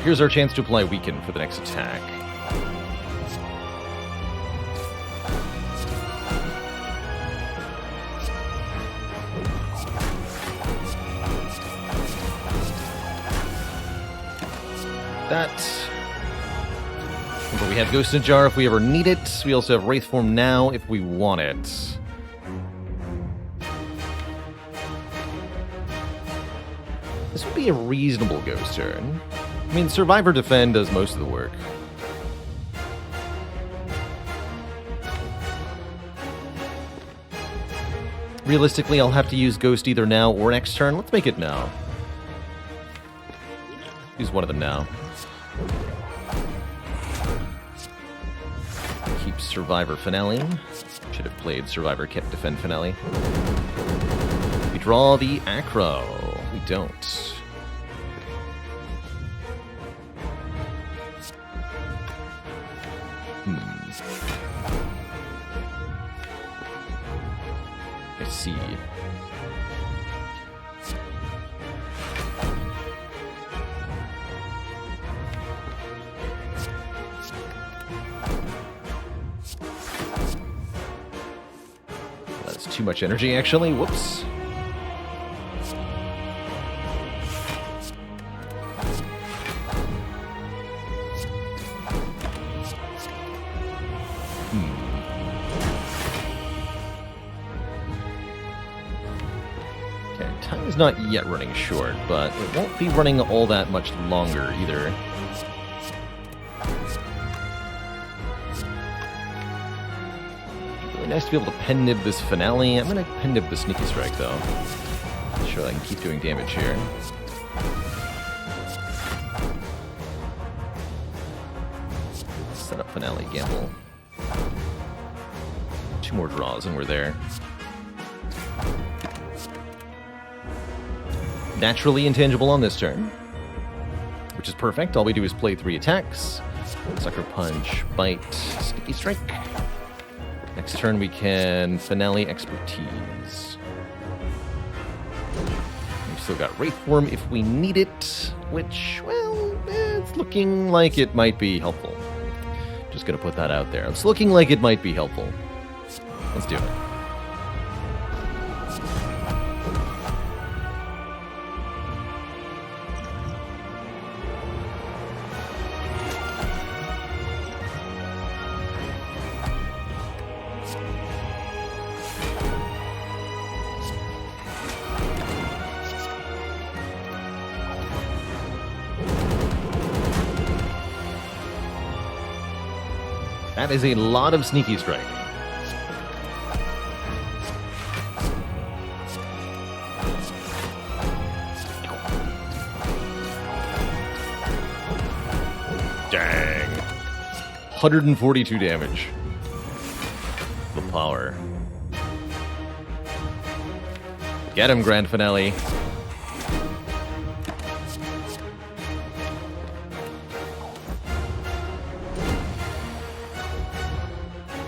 Here's our chance to apply Weaken for the next attack. That. But we have Ghost in a Jar if we ever need it. We also have Wraith Form now if we want it. This would be a reasonable Ghost turn. I mean, Survivor Defend does most of the work. Realistically, I'll have to use Ghost either now or next turn. Let's make it now. Use one of them now. Keep Survivor Finale. Should have played Survivor Kept Defend Finale. We draw the Acro. We don't. I see. That's too much energy, actually. Whoops. Is not yet running short, but it won't be running all that much longer either. Really nice to be able to pen nib this finale. I'm gonna pen nib the Sneaky Strike though. Not sure I can keep doing damage here. Set up finale gamble. 2 more draws and we're there. Naturally intangible on this turn, which is perfect. All we do is play 3 attacks. Sucker Punch, Bite, Sneaky Strike. Next turn we can Finale Expertise. We've still got Wraith Form if we need it, which, well, it's looking like it might be helpful. Just gonna put that out there. It's looking like it might be helpful. Let's do it. That is a lot of sneaky strike. Dang. 142 damage. The power. Get him, Grand Finale.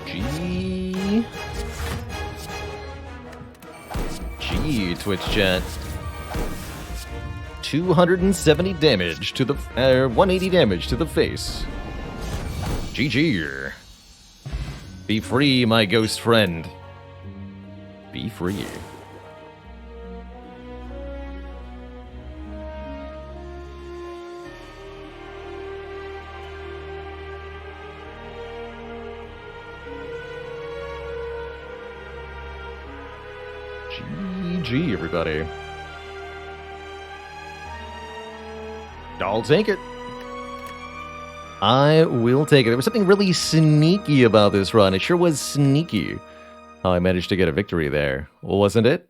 G, Twitch chat. 270 damage to the 180 damage to the face. GG. Be free, my ghost friend. Be free. GG, everybody. I'll take it. I will take it. There was something really sneaky about this run. It sure was sneaky how I managed to get a victory there, wasn't it?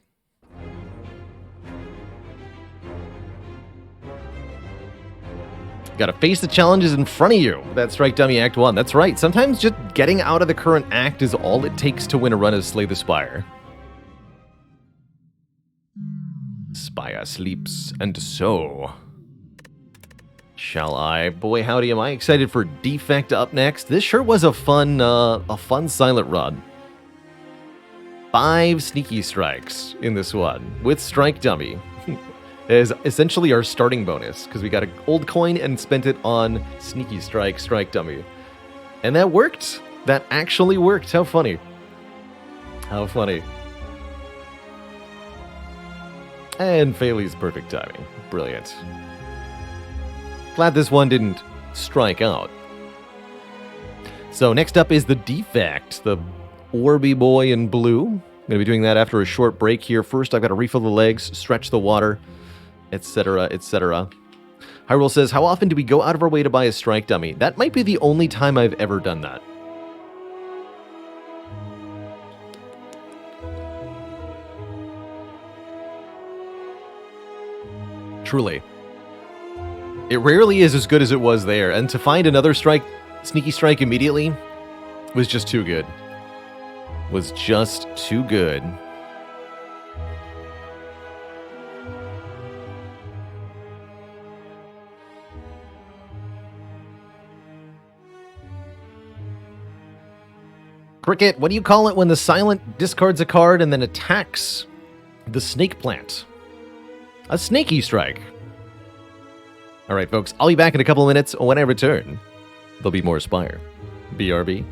Gotta face the challenges in front of you. That Strike Dummy Act 1. That's right. Sometimes just getting out of the current act is all it takes to win a run as Slay the Spire. Spire sleeps, and so shall I. Boy, howdy, am I excited for Defect up next. This sure was a fun silent run. 5 sneaky strikes in this one, with Strike Dummy. Is essentially our starting bonus, because we got a gold coin and spent it on Sneaky Strike, Strike Dummy. And that worked. That actually worked. How funny. How funny. And Phaley's perfect timing. Brilliant. Glad this one didn't strike out. So next up is the Defect, the Orby boy in blue. I'm going to be doing that after a short break here. First, I've got to refill the legs, stretch the water, etc., etc. Hyrule says, how often do we go out of our way to buy a Strike Dummy? That might be the only time I've ever done that. Truly. It rarely is as good as it was there, and to find another sneaky strike immediately was just too good. Was just too good. Cricket, what do you call it when the silent discards a card and then attacks the snake plant? A snaky strike. All right, folks, I'll be back in a couple of minutes. When I return, there'll be more Spire. BRB.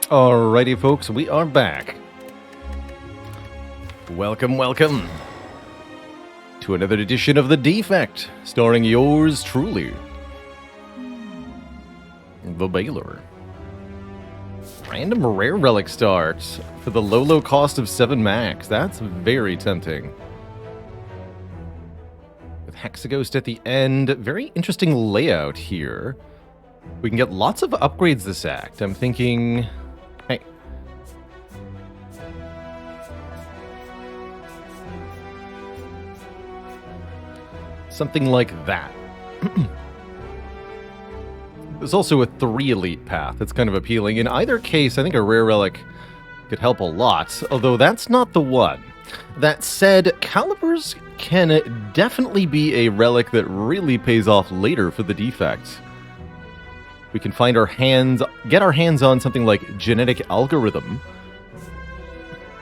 Alrighty, folks, we are back. Welcome, welcome to another edition of The Defect, starring yours truly, the Baylor. Random rare relic starts for the low cost of 7 max. That's very tempting. With Hexaghost at the end, very interesting layout here. We can get lots of upgrades this act. I'm thinking... Hey. Something like that. There's also a 3 elite path that's kind of appealing. In either case, I think a rare relic could help a lot, although that's not the one. That said, calipers can definitely be a relic that really pays off later for the defect. We can get our hands on something like Genetic Algorithm,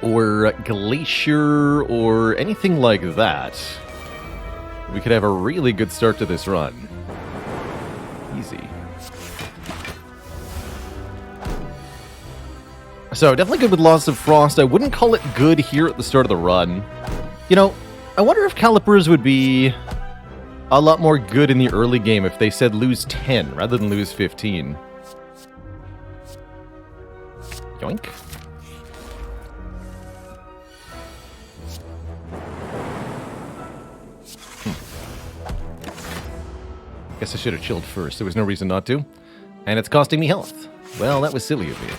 or Glacier, or anything like that. We could have a really good start to this run. Easy. So, definitely good with Loss of Frost. I wouldn't call it good here at the start of the run. You know, I wonder if calipers would be a lot more good in the early game if they said lose 10 rather than lose 15. Yoink. Guess I should have chilled first. There was no reason not to. And it's costing me health. Well, that was silly of me.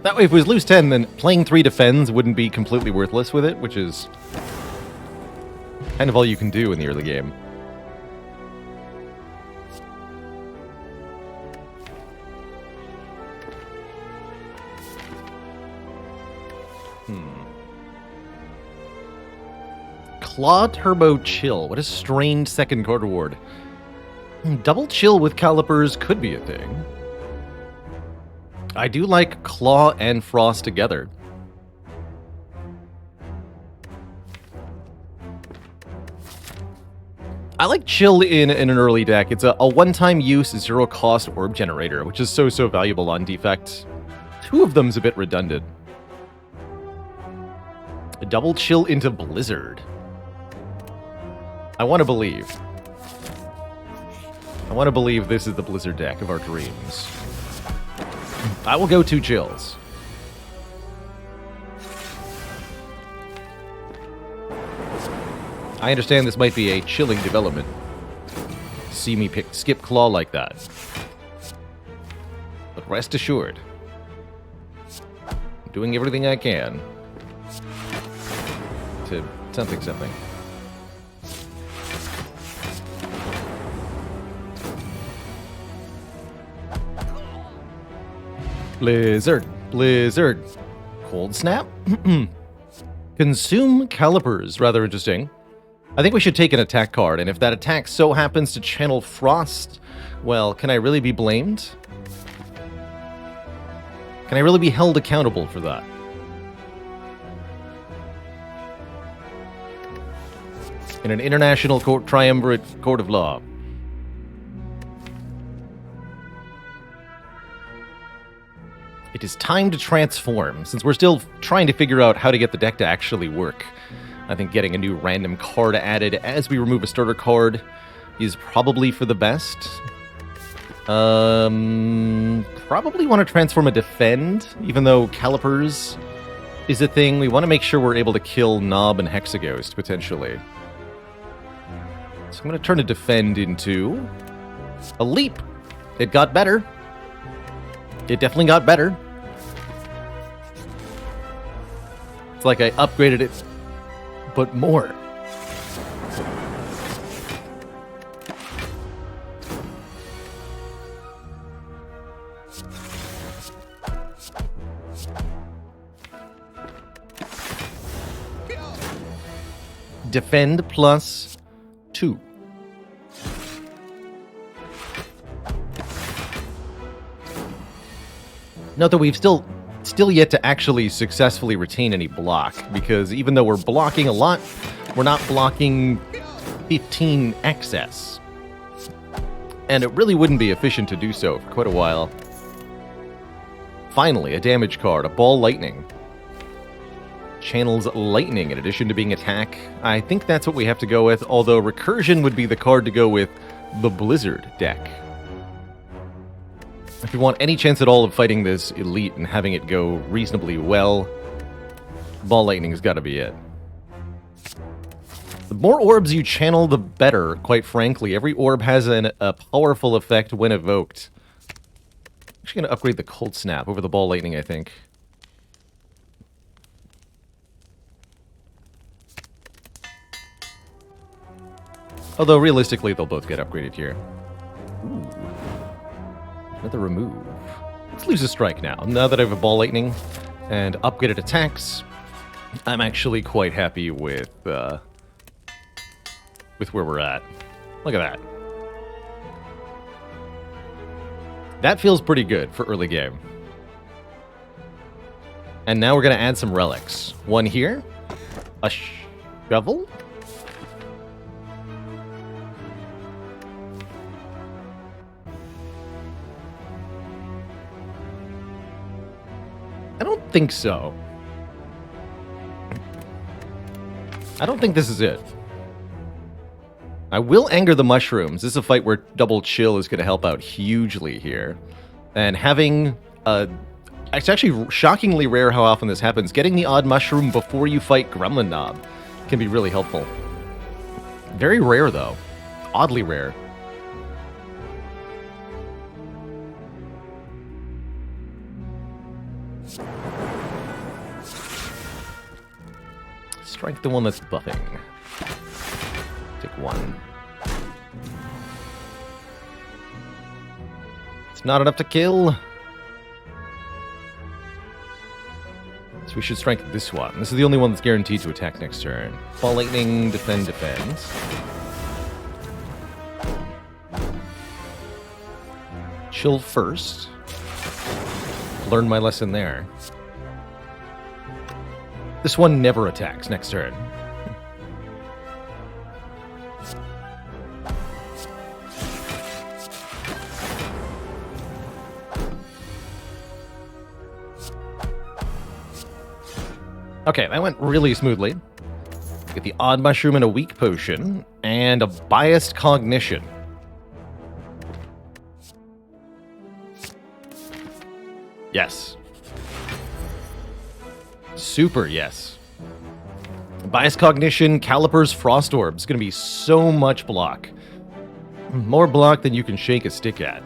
That way, if we lose 10, then playing 3 defends wouldn't be completely worthless with it, which is kind of all you can do in the early game. Claw Turbo Chill. What a strange second card reward. Double Chill with calipers could be a thing. I do like Claw and Frost together. I like Chill in an early deck. It's a one-time use, 0-cost orb generator, which is so valuable on Defect. 2 of them's a bit redundant. A double Chill into Blizzard. I want to believe. I want to believe this is the Blizzard deck of our dreams. I will go 2 chills. I understand this might be a chilling development. See me skip Claw like that. But rest assured, I'm doing everything I can to something. Blizzard. Cold Snap? Consume Calipers. Rather interesting. I think we should take an attack card, and if that attack so happens to channel Frost, well, can I really be blamed? Can I really be held accountable for that? In an international triumvirate court of law. It is time to transform, since we're still trying to figure out how to get the deck to actually work. I think getting a new random card added as we remove a starter card is probably for the best. Probably want to transform a defend, even though calipers is a thing. We want to make sure we're able to kill Knob and Hexaghost, potentially. So I'm going to turn a defend into a leap. It got better. It definitely got better. It's like I upgraded it, but more. Defend plus 2. Note that we've still yet to actually successfully retain any block, because even though we're blocking a lot, we're not blocking 15 excess. And it really wouldn't be efficient to do so for quite a while. Finally, a damage card, a Ball Lightning. Channels Lightning in addition to being attack. I think that's what we have to go with, although Recursion would be the card to go with the Blizzard deck. If you want any chance at all of fighting this elite and having it go reasonably well, Ball Lightning's got to be it. The more orbs you channel, the better, quite frankly. Every orb has a powerful effect when evoked. I'm actually going to upgrade the Cold Snap over the Ball Lightning, I think. Although, realistically, they'll both get upgraded here. Ooh. Another remove. Let's lose a strike now. Now that I have a Ball Lightning and upgraded attacks, I'm actually quite happy with where we're at. Look at that. That feels pretty good for early game. And now we're going to add some relics. One here. A shovel. I don't think so. I don't think this is it. I will anger the mushrooms. This is a fight where double chill is going to help out hugely here. And having it's actually shockingly rare how often this happens. Getting the odd mushroom before you fight Gremlin Knob can be really helpful. Very rare, though. Oddly rare. Strike the one that's buffing. Take one. It's not enough to kill. So we should strike this one. This is the only one that's guaranteed to attack next turn. Ball Lightning, defend, defend. Chill first. Learn my lesson there. This one never attacks next turn. Okay, that went really smoothly. Get the odd mushroom and a weak potion, and a biased cognition. Yes. Super yes. Biased cognition, calipers, frost orbs. Going to be so much block. More block than you can shake a stick at.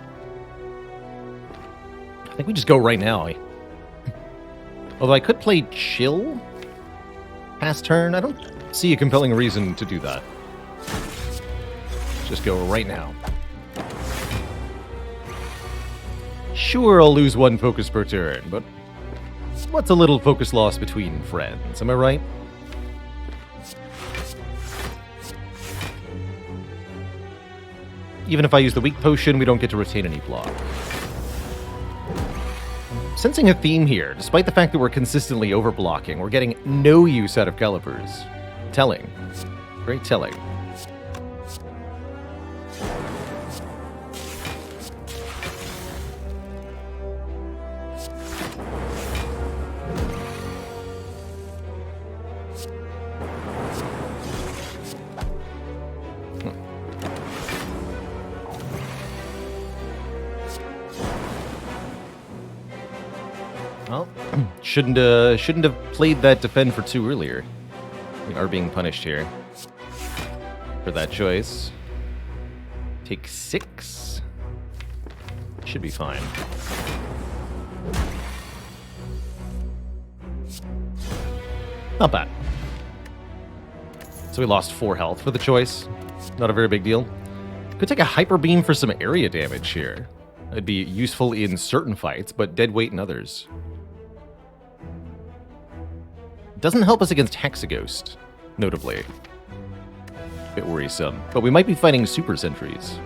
I think we just go right now. Although I could play chill past turn. I don't see a compelling reason to do that. Just go right now. Sure, I'll lose one focus per turn, but what's a little focus loss between friends? Am I right? Even if I use the weak potion, we don't get to retain any block. Sensing a theme here, despite the fact that we're consistently overblocking, we're getting no use out of calipers. Telling. Very telling. Well, shouldn't have played that defend for 2 earlier. We are being punished here for that choice. Take 6. Should be fine. Not bad. So we lost 4 health for the choice. Not a very big deal. Could take a hyper beam for some area damage here. It'd be useful in certain fights, but dead weight in others. Doesn't help us against Hexaghost, notably. Bit worrisome. But we might be fighting Super Sentries.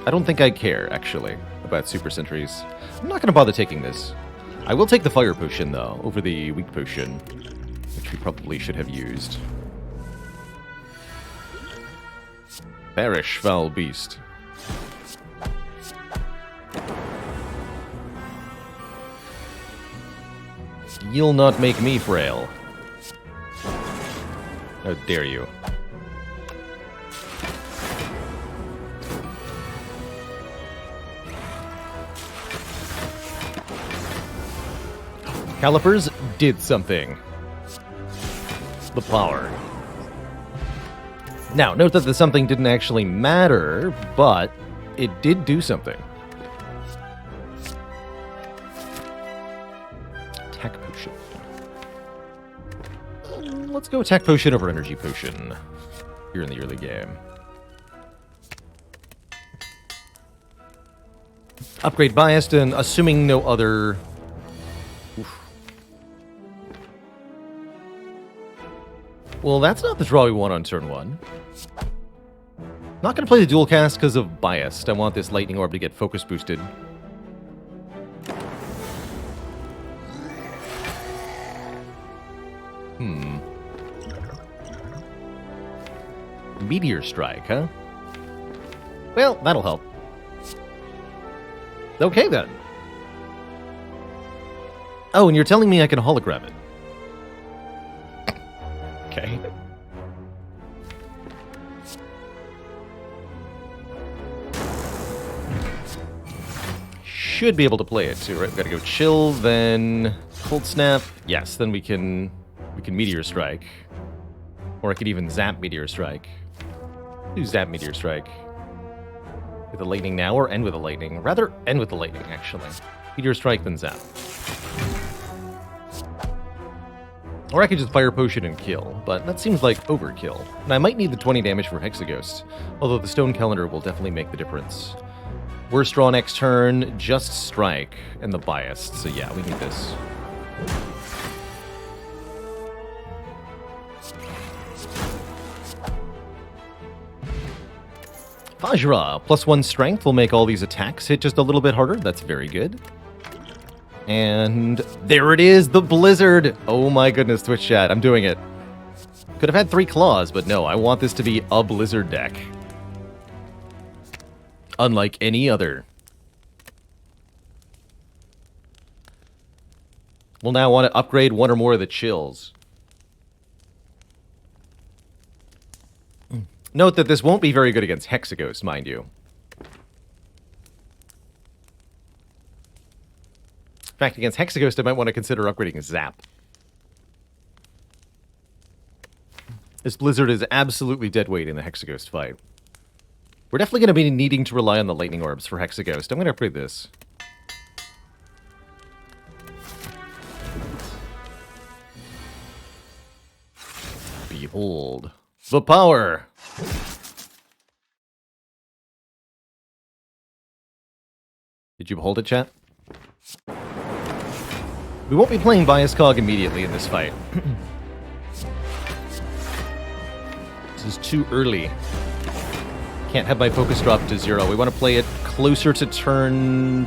I don't think I care, actually, about Super Sentries. I'm not going to bother taking this. I will take the Fire Potion, though, over the Weak Potion, which we probably should have used. Perish, foul beast. You'll not make me frail. How dare you. Calipers did something. The power. Now, note that the something didn't actually matter, but it did do something. Attack potion. Let's go attack potion over energy potion here in the early game. Upgrade biased, and assuming no other... Oof. Well, that's not the draw we want on turn 1. Not going to play the dual cast because of biased. I want this lightning orb to get focus boosted. Meteor strike, huh? Well, that'll help. Okay, then. Oh, and you're telling me I can hologram it. Okay. Should be able to play it too, right? We gotta go chill, then cold snap. Yes, then we can meteor strike. Or I could even zap meteor strike. Do zap meteor strike. With the lightning now, or end with the lightning? Rather end with the lightning, actually. Meteor strike, then zap. Or I could just fire potion and kill, but that seems like overkill. And I might need the 20 damage for Hexaghost, although the stone calendar will definitely make the difference. Worst draw next turn, just strike, and the biased. So yeah, we need this. Vajra, +1 strength will make all these attacks hit just a little bit harder. That's very good. And there it is, the Blizzard! Oh my goodness, Twitch chat, I'm doing it. Could have had 3 claws, but no, I want this to be a Blizzard deck. Unlike any other. We'll now want to upgrade 1 or more of the chills. Note that this won't be very good against Hexaghost, mind you. In fact, against Hexaghost, I might want to consider upgrading Zap. This Blizzard is absolutely dead weight in the Hexaghost fight. We're definitely going to be needing to rely on the Lightning Orbs for Hexaghost. I'm going to upgrade this. Behold the power! Did you behold it, chat? We won't be playing Bias Cog immediately in this fight. This is too early. Can't have my focus drop to 0. We want to play it closer to turn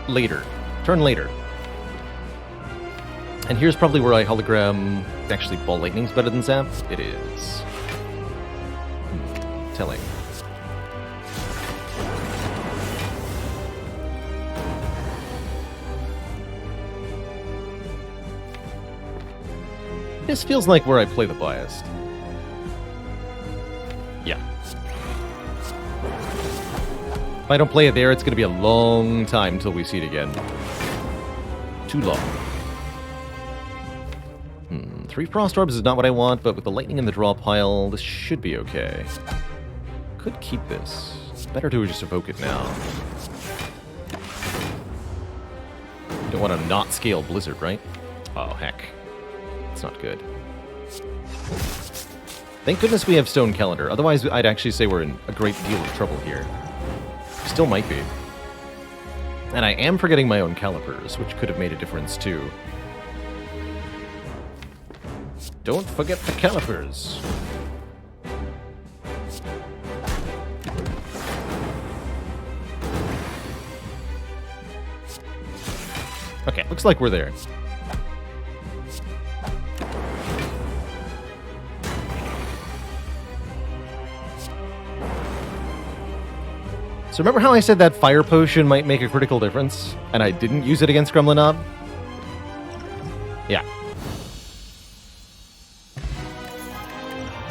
later. Turn later. And here's probably where I hologram... Actually, Ball Lightning's better than Zap. It is. Telling. This feels like where I play the biased. Yeah. If I don't play it there, it's going to be a long time until we see it again. Too long. 3 Frost Orbs is not what I want, but with the lightning in the draw pile, this should be okay. Could keep this. It's better to just evoke it now. You don't want to not scale Blizzard, right? Oh, heck. It's not good. Thank goodness we have Stone Calendar. Otherwise, I'd actually say we're in a great deal of trouble here. Still might be. And I am forgetting my own calipers, which could have made a difference, too. Don't forget the calipers. Okay, looks like we're there. So remember how I said that fire potion might make a critical difference, and I didn't use it against Gremlin Knob? Yeah.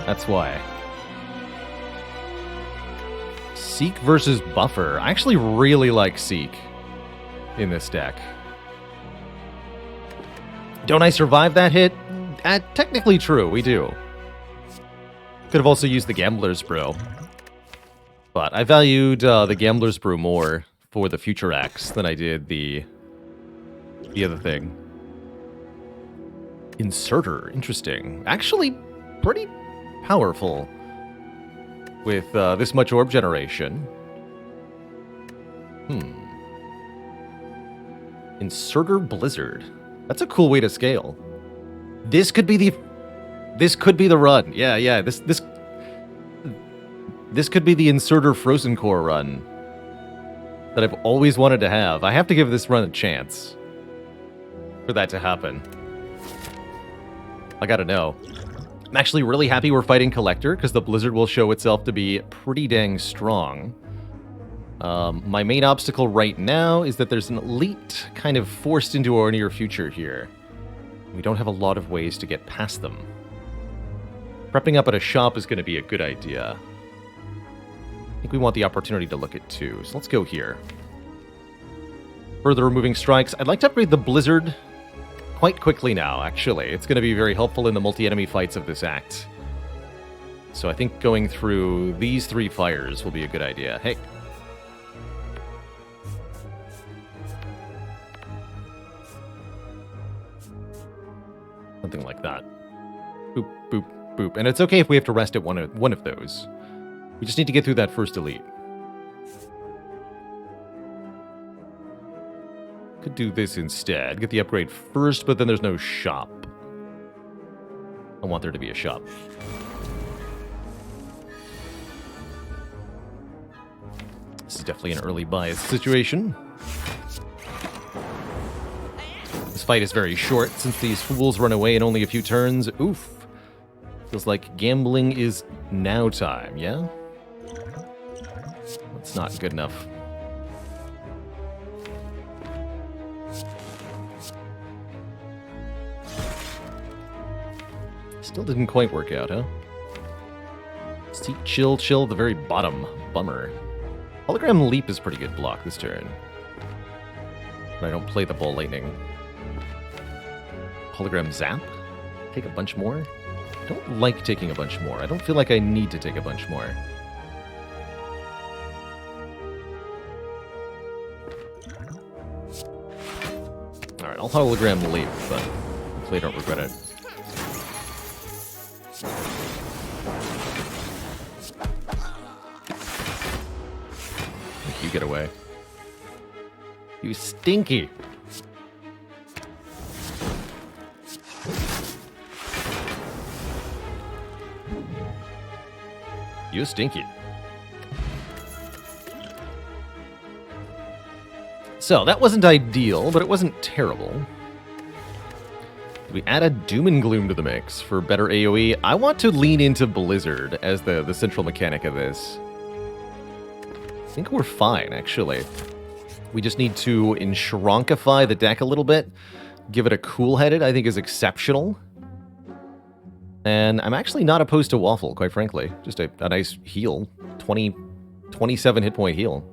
That's why. Seek versus Buffer. I actually really like Seek in this deck. Don't I survive that hit? Technically true, we do. Could have also used the Gambler's Brew. But I valued the Gambler's Brew more for the future acts than I did the other thing. Inserter, interesting. Actually, pretty powerful with this much orb generation. Inserter Blizzard. That's a cool way to scale. This could be the run. Yeah. This could be the Inserter Frozen Core run that I've always wanted to have. I have to give this run a chance for that to happen. I gotta know. I'm actually really happy we're fighting Collector, because the Blizzard will show itself to be pretty dang strong. My main obstacle right now is that there's an elite kind of forced into our near future here. We don't have a lot of ways to get past them. Prepping up at a shop is going to be a good idea. I think we want the opportunity to look at two, so let's go here. Further removing strikes. I'd like to upgrade the Blizzard quite quickly now, actually. It's going to be very helpful in the multi-enemy fights of this act. So I think going through these three fires will be a good idea. Hey. Something like that. Boop, boop, boop. And it's okay if we have to rest at one of those. We just need to get through that first elite. Could do this instead. Get the upgrade first, but then there's no shop. I want there to be a shop. This is definitely an early bias situation. This fight is very short since these fools run away in only a few turns. Oof. Feels like gambling is now time, yeah? That's not good enough. Still didn't quite work out, huh? Seek, chill at the very bottom. Bummer. Hologram Leap is pretty good block this turn. But I don't play the Ball Lightning. Hologram Zap? Take a bunch more? I don't like taking a bunch more. I don't feel like I need to take a bunch more. Alright, I'll Hologram Leap, but hopefully I don't regret it. You get away. You stinky. You stinky. So, that wasn't ideal, but it wasn't terrible. We add a Doom and Gloom to the mix for better AoE. I want to lean into Blizzard as the central mechanic of this. I think we're fine, actually. We just need to enshronkify the deck a little bit. Give it a cool-headed, I think is exceptional. And I'm actually not opposed to Waffle, quite frankly. Just a nice heal. 27 hit point heal.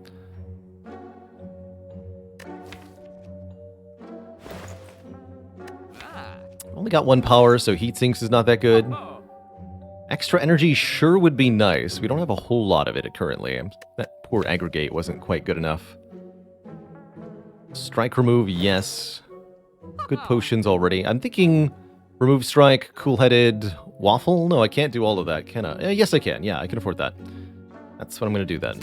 Only got one power, so Heat Sinks is not that good. Extra energy sure would be nice. We don't have a whole lot of it currently. That poor aggregate wasn't quite good enough. Strike remove, yes. Good potions already. I'm thinking remove strike, cool-headed, waffle? No, I can't do all of that, can I? Yes, I can. Yeah, I can afford that. That's what I'm going to do then.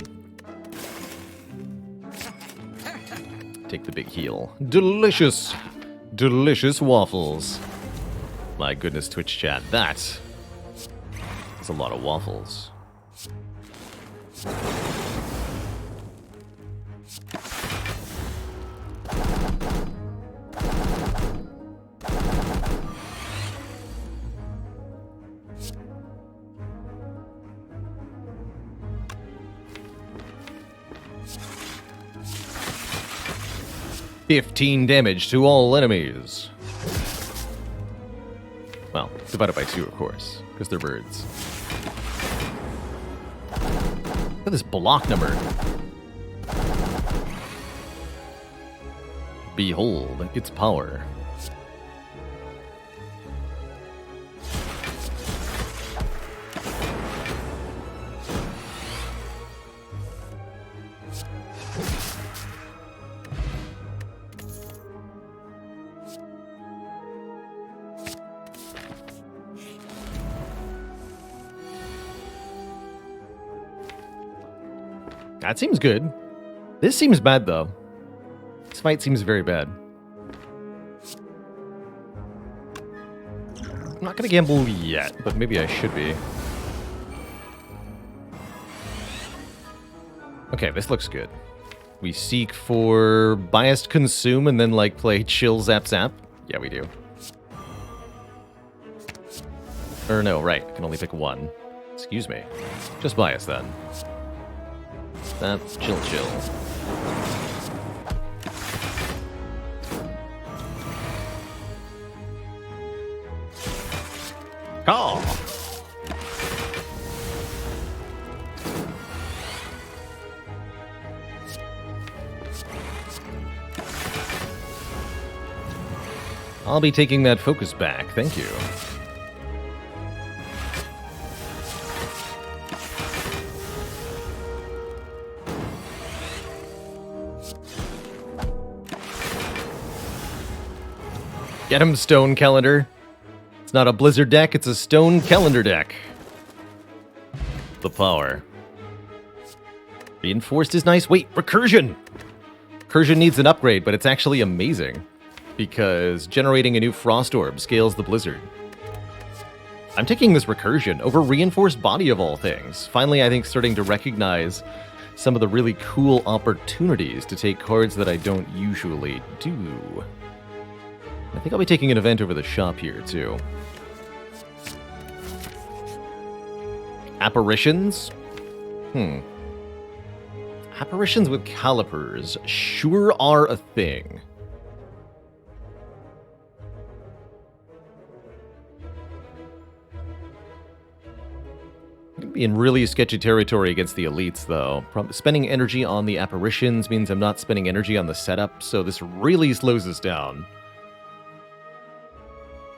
Take the big heal. Delicious! Delicious waffles. My goodness, Twitch chat. That is a lot of waffles. 15 damage to all enemies. Well, divided by 2, of course, because they're birds. Look at this block number. Behold its power. That seems good. This seems bad, though. This fight seems very bad. I'm not gonna gamble yet, but maybe I should be. Okay, this looks good. We seek for biased consume and then, like, play chill zap zap. Yeah, we do. Or no, right. I can only pick one. Excuse me. Just bias, then. That's chill chill. Call! I'll be taking that focus back, thank you. Get him, Stone Calendar. It's not a Blizzard deck, it's a Stone Calendar deck. The power. Reinforced is nice. Wait, Recursion! Recursion needs an upgrade, but it's actually amazing. Because generating a new Frost Orb scales the Blizzard. I'm taking this Recursion over Reinforced Body of all things. Finally, I think starting to recognize some of the really cool opportunities to take cards that I don't usually do. I think I'll be taking an event over the shop here, too. Apparitions? Apparitions with calipers sure are a thing. I'm going to be in really sketchy territory against the elites, though. Spending energy on the apparitions means I'm not spending energy on the setup, so this really slows us down.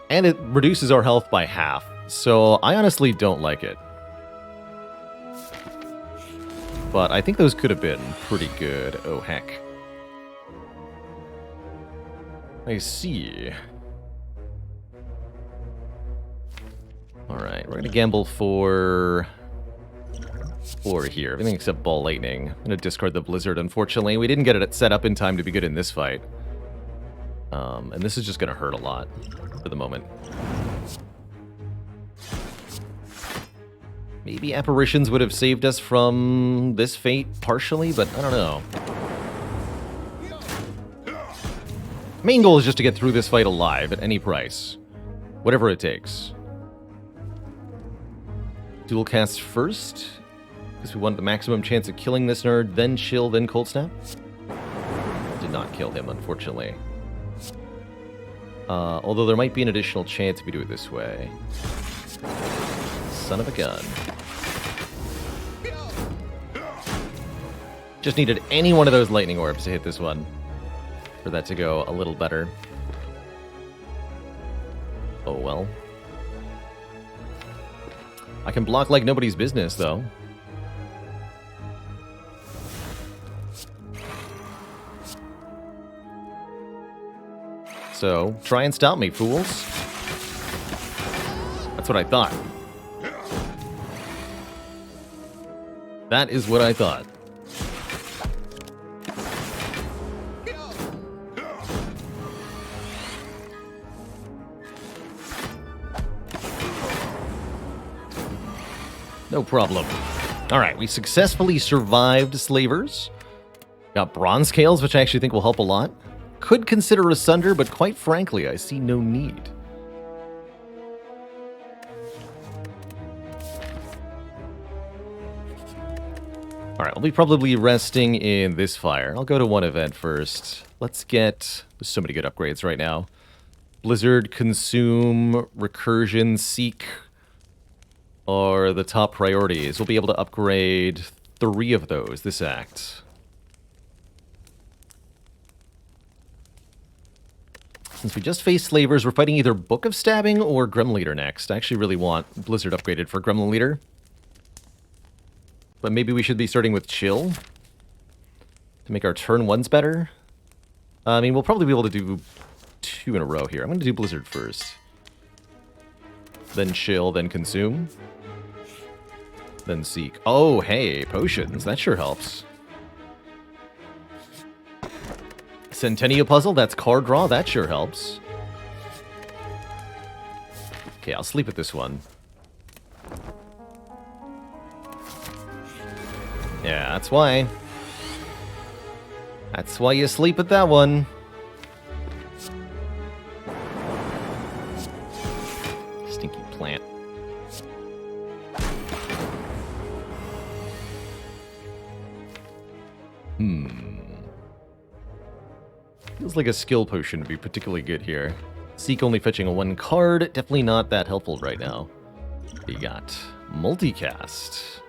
And it reduces our health by half, so I honestly don't like it. But I think those could have been pretty good. Oh, heck. I see. Alright, we're going to gamble for 4 here. Everything except Ball Lightning. I'm going to discard the Blizzard, unfortunately. We didn't get it set up in time to be good in this fight. And this is just going to hurt a lot for the moment. Maybe Apparitions would have saved us from this fate partially, but I don't know. Main goal is just to get through this fight alive at any price. Whatever it takes. Dual cast first, because we want the maximum chance of killing this nerd, then chill, then cold snap. Did not kill him, unfortunately. Although there might be an additional chance if we do it this way. Son of a gun. Just needed any one of those lightning orbs to hit this one. For that to go a little better. Oh well. I can block like nobody's business, though. So, try and stop me, fools. That's what I thought. That is what I thought. No problem. Alright, we successfully survived Slavers. Got Bronze Scales, which I actually think will help a lot. Could consider Asunder, but quite frankly, I see no need. Alright, I'll be probably resting in this fire. I'll go to one event first. Let's get... There's so many good upgrades right now. Blizzard, Consume, Recursion, Seek are the top priorities. We'll be able to upgrade 3 of those this act. Since we just faced Slavers, we're fighting either Book of Stabbing or Gremlin Leader next. I actually really want Blizzard upgraded for Gremlin Leader. But maybe we should be starting with Chill to make our turn 1s better. I mean, we'll probably be able to do 2 in a row here. I'm going to do Blizzard first. Then Chill, then Consume. Then Seek. Oh, hey, Potions. That sure helps. Centennial Puzzle, that's card draw. That sure helps. Okay, I'll sleep at this one. Yeah, that's why. That's why you sleep at that one. Stinky plant. Feels like a skill potion would be particularly good here. Seek only fetching a 1 card. Definitely not that helpful right now. We got Multicast.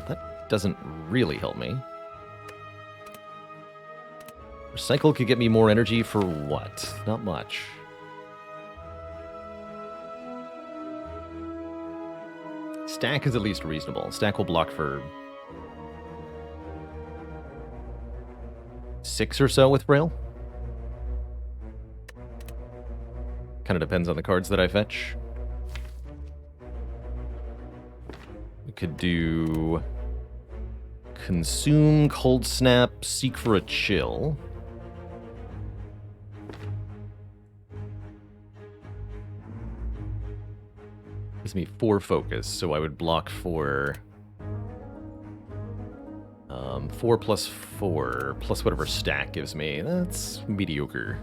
That doesn't really help me. Recycle could get me more energy for what? Not much. Stack is at least reasonable. Stack will block for 6 or so with Braille. Kind of depends on the cards that I fetch. We could do Consume, Cold Snap, Seek for a Chill. Gives me 4 focus, so I would block for 4 plus 4 plus whatever stack gives me. That's mediocre.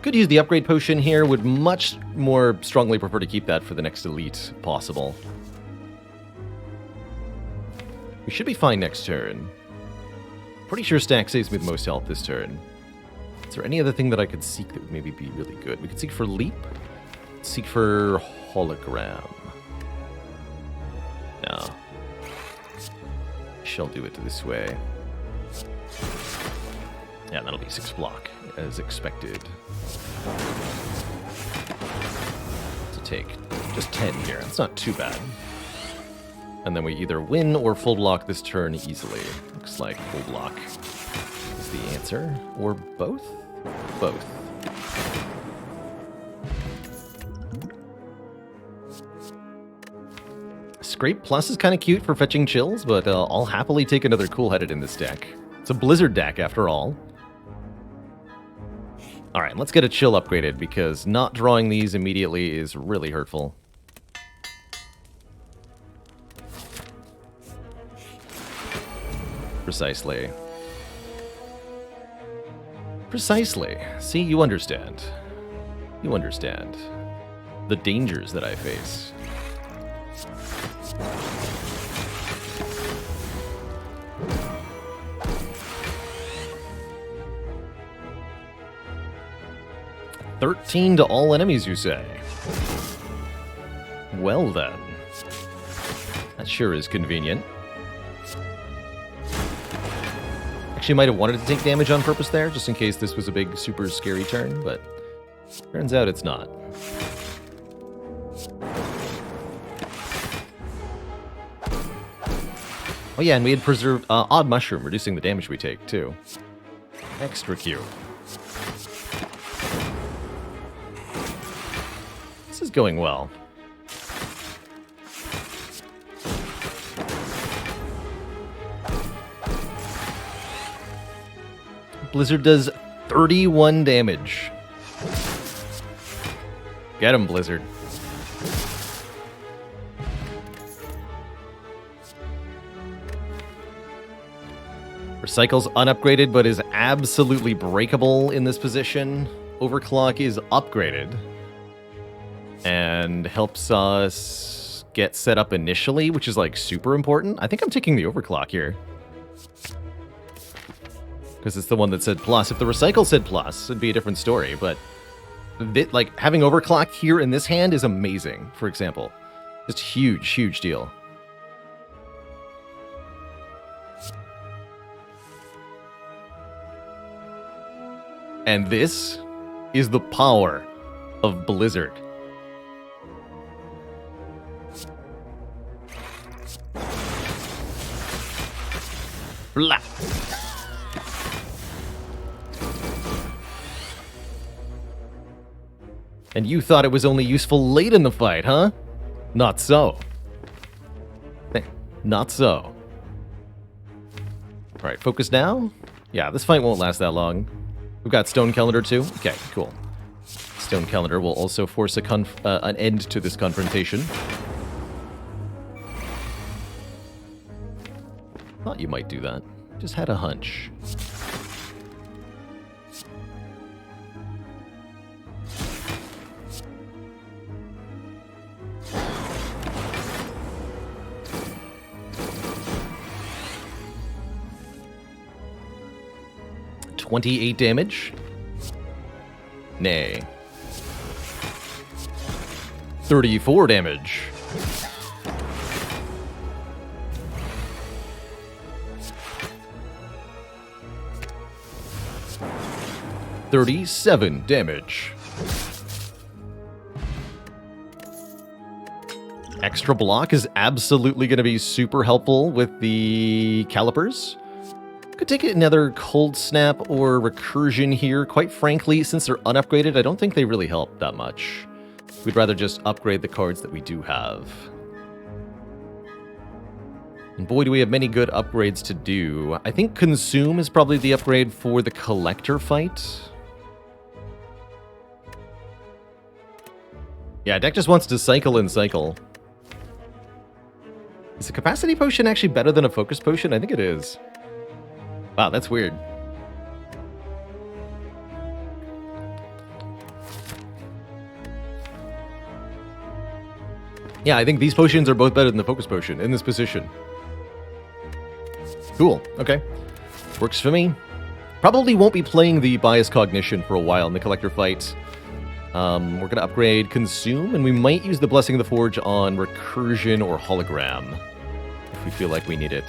Could use the upgrade potion here. Would much more strongly prefer to keep that for the next elite possible. We should be fine next turn. Pretty sure stack saves me the most health this turn. Is there any other thing that I could seek that would maybe be really good? We could seek for Leap. Seek for Hologram. No. Shall do it this way. Yeah, that'll be 6 block, as expected. To take just 10 here. It's not too bad. And then we either win or full block this turn easily. Looks like full block is the answer. Or both? Both. Scrape Plus is kind of cute for fetching chills, but I'll happily take another Cool-Headed in this deck. It's a Blizzard deck, after all. Alright, let's get a Chill upgraded, because not drawing these immediately is really hurtful. Precisely. Precisely. See, you understand. You understand the dangers that I face. $13 to all enemies, you say? Well then. That sure is convenient. Actually, might have wanted to take damage on purpose there, just in case this was a big, super scary turn, but turns out it's not. Oh yeah, and we had preserved Odd Mushroom, reducing the damage we take, too. Extra cute. This is going well. Blizzard does 31 damage. Get him, Blizzard. Recycle's unupgraded, but is absolutely breakable in this position. Overclock is upgraded. And helps us get set up initially, which is like super important. I think I'm taking the overclock here. Because it's the one that said plus. If the recycle said plus, it'd be a different story, but like having overclock here in this hand is amazing, for example. Just huge, huge deal. And this is the power of Blizzard. Blah. And you thought it was only useful late in the fight, huh? Not so. Not so. Alright, focus now? Yeah, this fight won't last that long. We've got Stone Calendar too? Okay, cool. Stone Calendar will also force an end to this confrontation. Thought you might do that. Just had a hunch. $28 damage. Nay. 34 damage. $37 damage. Extra block is absolutely going to be super helpful with the calipers. Could take another Cold Snap or Recursion here. Quite frankly, since they're unupgraded, I don't think they really help that much. We'd rather just upgrade the cards that we do have. And boy, do we have many good upgrades to do. I think Consume is probably the upgrade for the Collector fight. Yeah, deck just wants to cycle and cycle. Is a Capacity Potion actually better than a Focus Potion? I think it is. Wow, that's weird. Yeah, I think these potions are both better than the Focus Potion in this position. Cool, okay. Works for me. Probably won't be playing the Bias Cognition for a while in the Collector fight. We're going to upgrade Consume, and we might use the Blessing of the Forge on Recursion or Hologram, if we feel like we need it.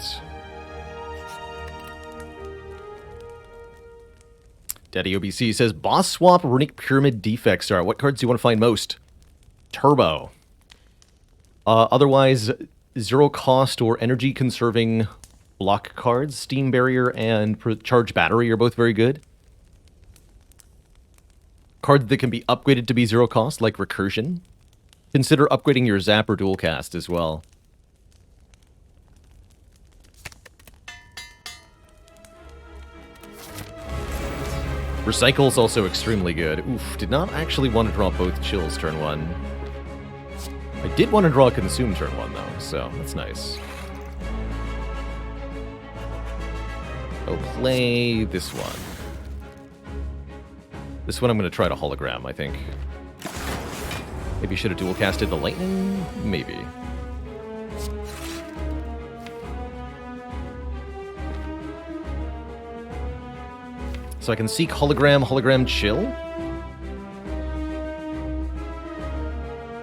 Daddy OBC says, Boss Swap Runic Pyramid Defect Star. What cards do you want to find most? Turbo. Otherwise, zero cost or energy conserving block cards. Steam Barrier and Charge Battery are both very good. Cards that can be upgraded to be zero cost, like Recursion. Consider upgrading your Zap or Dual Cast as well. Recycle is also extremely good. Oof, did not actually want to draw both Chills turn 1. I did want to draw Consume turn 1 though, so that's nice. I'll play this one. This one I'm going to try to Hologram, I think. Maybe should have dual casted the Lightning? Maybe. So I can seek Hologram, Hologram Chill.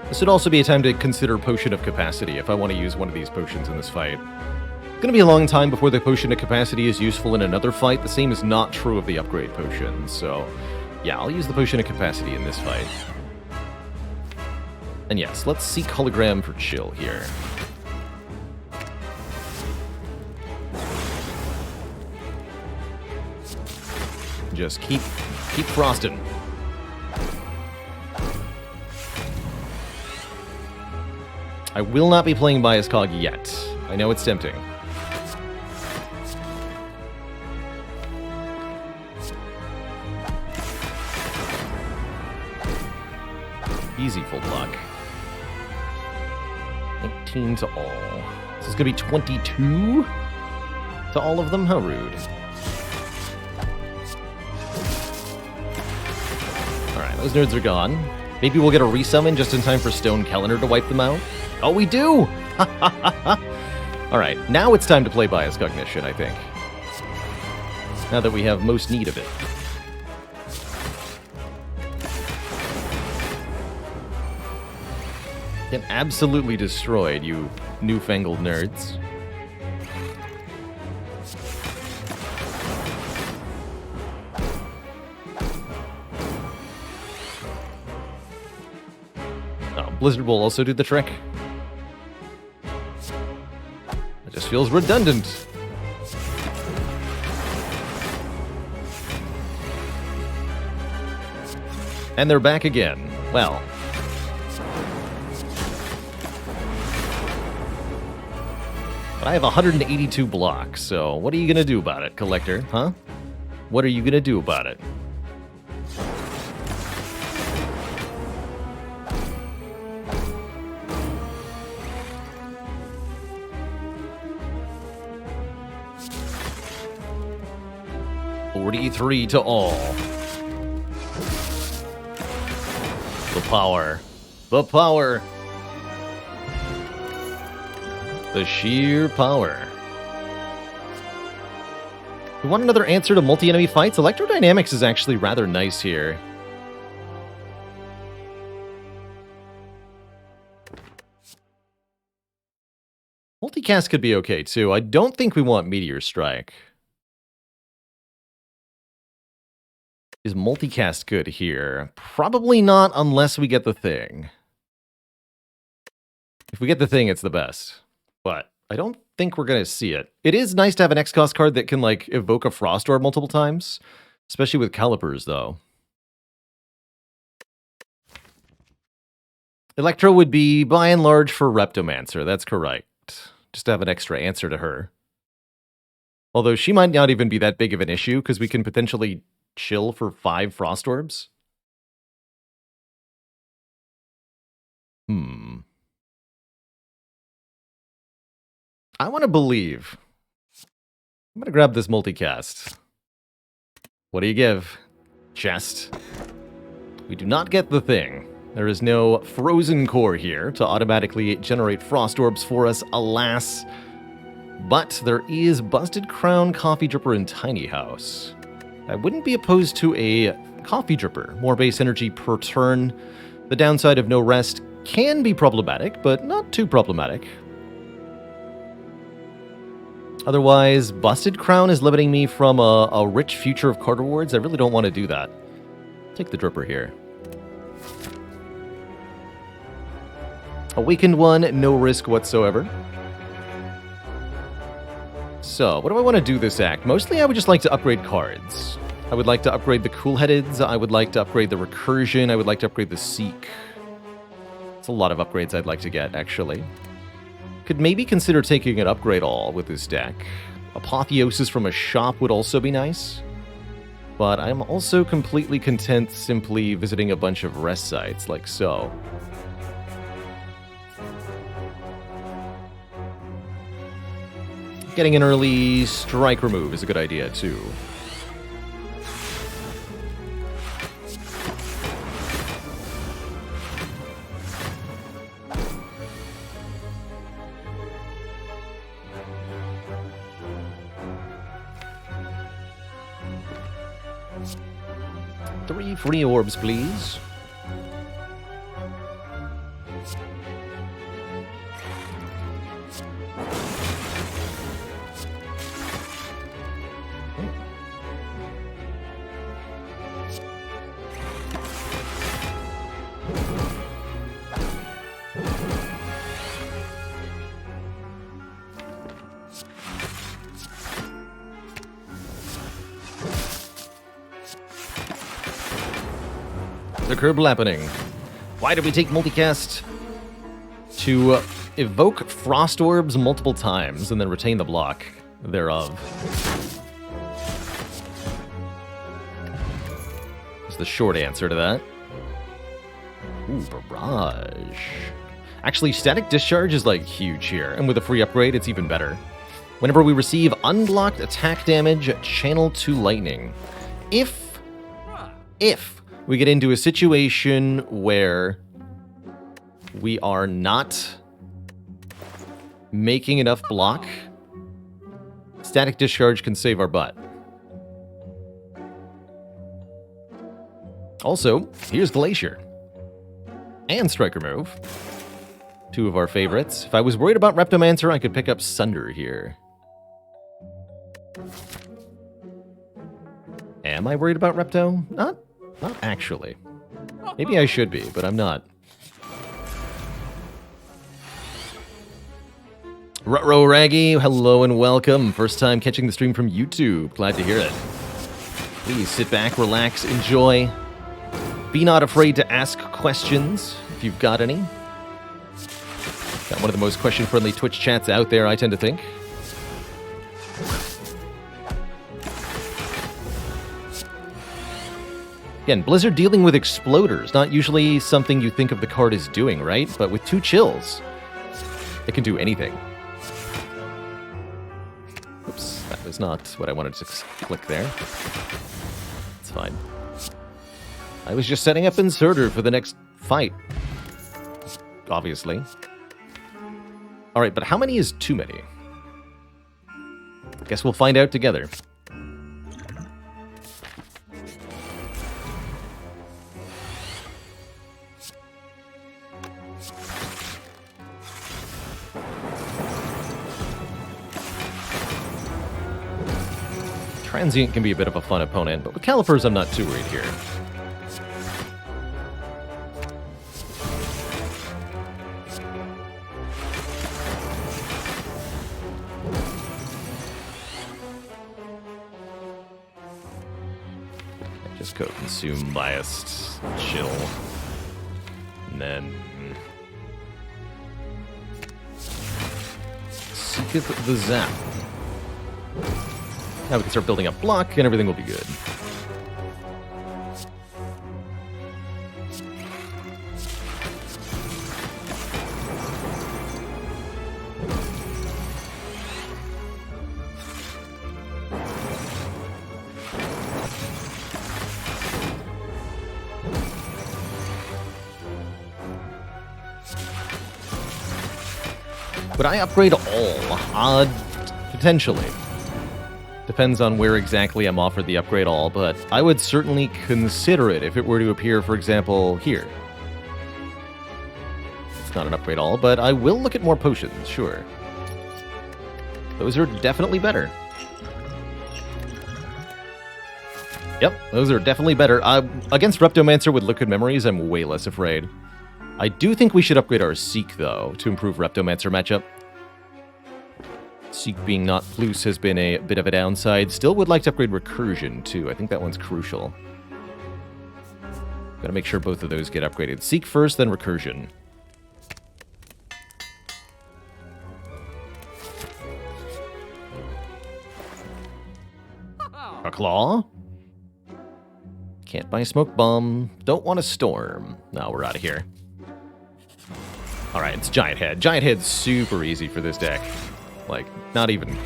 This would also be a time to consider Potion of Capacity if I want to use one of these potions in this fight. It's going to be a long time before the Potion of Capacity is useful in another fight. The same is not true of the upgrade potion, so yeah, I'll use the Potion of Capacity in this fight. And yes, let's seek Hologram for Chill here. Just keep frosting. I will not be playing Bias Cog yet. I know it's tempting. Easy full block. 19 to all. This is going to be 22 to all of them? How rude. Alright, those nerds are gone. Maybe we'll get a resummon just in time for Stone Kellner to wipe them out. Oh, we do! Alright, now it's time to play Bias Cognition, I think. Now that we have most need of it. Get absolutely destroyed, you newfangled nerds. Oh, Blizzard will also do the trick. It just feels redundant. And they're back again. Well. But I have 182 blocks, so what are you gonna do about it, Collector, huh? What are you gonna do about it? $43 to all. The power. The power. The sheer power. You want another answer to multi-enemy fights? Electrodynamics is actually rather nice here. Multicast could be okay too. I don't think we want Meteor Strike. Is multicast good here? Probably not unless we get the thing. If we get the thing, it's the best. But I don't think we're going to see it. It is nice to have an X-Cost card that can, like, evoke a Frost Orb multiple times. Especially with Calipers, though. Electro would be, by and large, for Reptomancer. That's correct. Just to have an extra answer to her. Although she might not even be that big of an issue, because we can potentially chill for 5 Frost Orbs. I want to believe. I'm going to grab this multicast. What do you give? Chest. We do not get the thing. There is no frozen core here to automatically generate Frost Orbs for us, alas. But there is Busted Crown, Coffee Dripper, and Tiny House. I wouldn't be opposed to a Coffee Dripper. More base energy per turn. The downside of no rest can be problematic, but not too problematic. Otherwise, Busted Crown is limiting me from a rich future of card rewards. I really don't want to do that. Take the Dripper here. Awakened one, no risk whatsoever. So, what do I want to do this act? Mostly I would just like to upgrade cards. I would like to upgrade the Cool-Headeds. I would like to upgrade the Recursion. I would like to upgrade the Seek. It's a lot of upgrades I'd like to get, actually. Could maybe consider taking an upgrade all with this deck. Apotheosis from a shop would also be nice. But I'm also completely content simply visiting a bunch of rest sites, like so. Getting an early strike remove is a good idea, too. Three free orbs, please. The curb happening. Why did we take multicast? To evoke Frost Orbs multiple times and then retain the block thereof. Is the short answer to that. Ooh, Barrage. Actually, Static Discharge is like huge here, and with a free upgrade, it's even better. Whenever we receive unblocked attack damage, channel to lightning. If we get into a situation where we are not making enough block, static discharge can save our butt. Also, here's Glacier. And Striker Move. Two of our favorites. If I was worried about Reptomancer, I could pick up Sunder here. Am I worried about Repto? Not actually. Maybe I should be, but I'm not. Ruh-roh Raggy, hello and welcome. First time catching the stream from YouTube. Glad to hear it. Please sit back, relax, enjoy. Be not afraid to ask questions, if you've got any. Got one of the most question-friendly Twitch chats out there, I tend to think. Again, Blizzard dealing with exploders, not usually something you think of the card as doing, right? But with 2 chills, it can do anything. Oops, that was not what I wanted to click there. It's fine. I was just setting up Inserter for the next fight. Obviously. Alright, but how many is too many? Guess we'll find out together. Transient can be a bit of a fun opponent, but with Calipers I'm not too worried here. Just go Consume, Biased, Chill, and then Seeketh the Zap. Now we can start building up block, and everything will be good. Would I upgrade all? Potentially. Depends on where exactly I'm offered the upgrade all, but I would certainly consider it if it were to appear, for example, here. It's not an upgrade all, but I will look at more potions, sure. Those are definitely better. Yep, those are definitely better. Against Reptomancer with Liquid Memories, I'm way less afraid. I do think we should upgrade our Seek, though, to improve Reptomancer matchup. Seek being not Plus has been a bit of a downside. Still would like to upgrade Recursion, too. I think that one's crucial. Gotta make sure both of those get upgraded. Seek first, then Recursion. A Claw? Can't buy Smoke Bomb. Don't want a Storm. No, we're out of here. Alright, it's Giant Head. Giant Head's super easy for this deck. Like, not even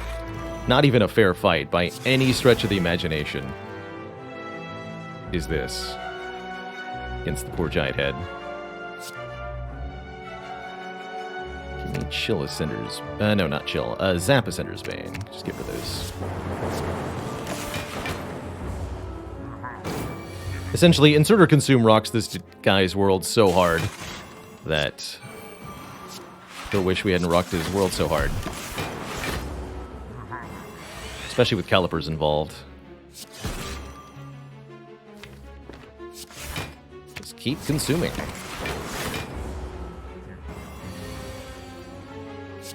a fair fight by any stretch of the imagination is this against the poor Giant Head. Give me Chill Ascender's... no, not Chill. Zap Ascender's Bane. Just get rid of this. Essentially, Insert or Consume rocks this guy's world so hard that he'll wish we hadn't rocked his world so hard. Especially with Calipers involved. Just keep consuming.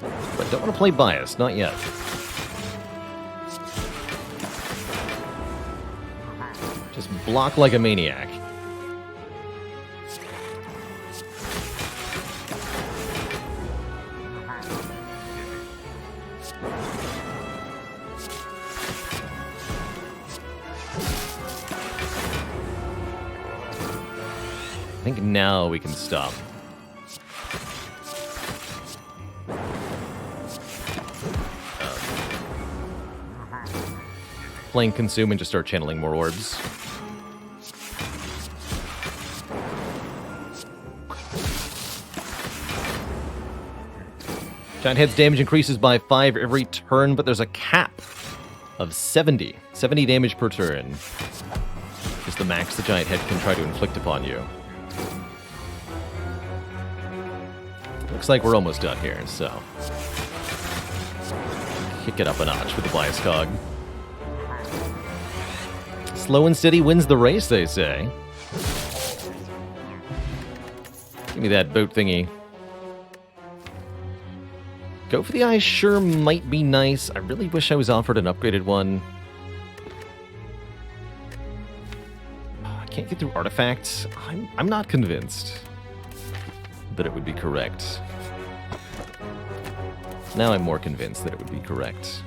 But don't want to play Bias, not yet. Just block like a maniac. I think now we can stop. Playing Consume and just start channeling more orbs. Giant Head's damage increases by 5 every turn, but there's a cap of 70. 70 damage per turn is the max the Giant Head can try to inflict upon you. Looks like we're almost done here, so kick it up a notch with the Bias Cog. Slow and steady wins the race, they say. Give me that boat thingy. Go for the Eye sure might be nice. I really wish I was offered an upgraded one. I can't get through artifacts. I'm not convinced that it would be correct. Now I'm more convinced that it would be correct.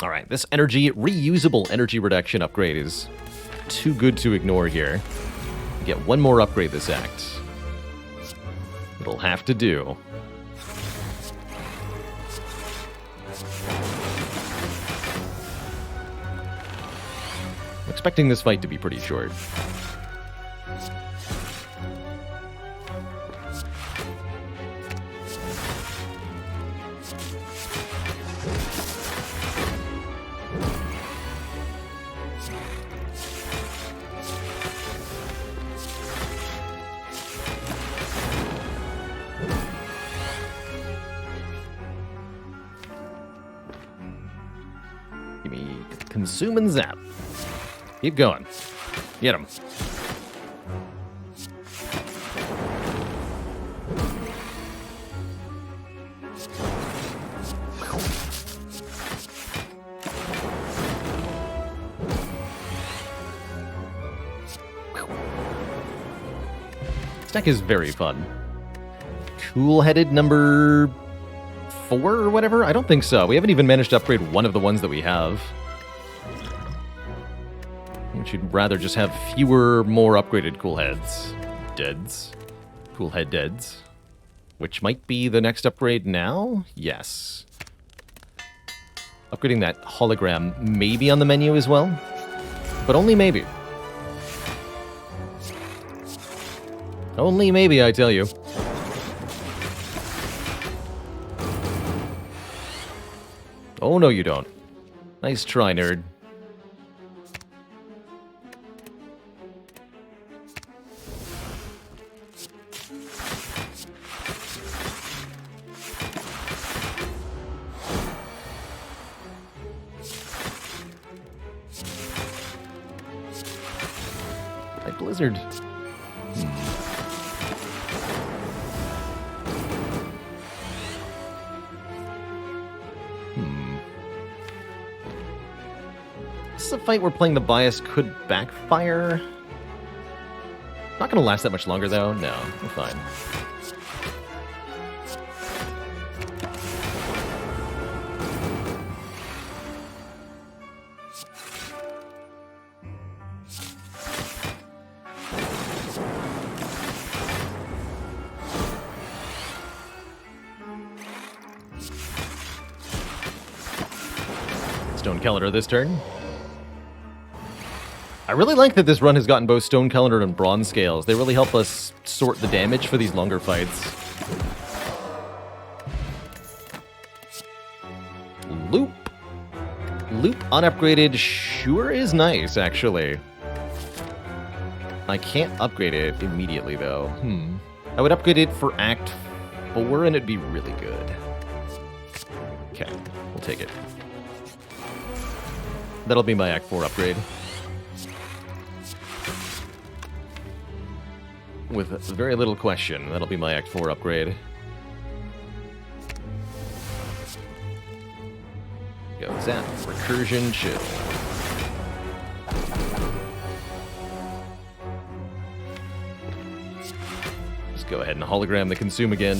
Alright, this reusable energy reduction upgrade is too good to ignore here. Get one more upgrade this act. It'll have to do. I'm expecting this fight to be pretty short. Give me consume and zap. Keep going. Get him. This deck is very fun. Cool-headed number 4 or whatever? I don't think so. We haven't even managed to upgrade one of the ones that we have. We should rather just have fewer, more upgraded cool heads. Deads. Cool head deads. Which might be the next upgrade now? Yes. Upgrading that hologram may be on the menu as well. But only maybe. Only maybe, I tell you. Oh, no you don't. Nice try, nerd. Like Blizzard. This is a fight where playing the bias could backfire. Not gonna last that much longer though. No, we're fine. Stone Calendar this turn. I really like that this run has gotten both Stone Calendar and Bronze Scales. They really help us sort the damage for these longer fights. Loop. Loop unupgraded sure is nice, actually. I can't upgrade it immediately, though. I would upgrade it for Act 4, and it'd be really good. Okay, we'll take it. That'll be my Act 4 upgrade. With very little question, that'll be my Act 4 upgrade. Go zap, recursion, chill. Just go ahead and hologram the consume again.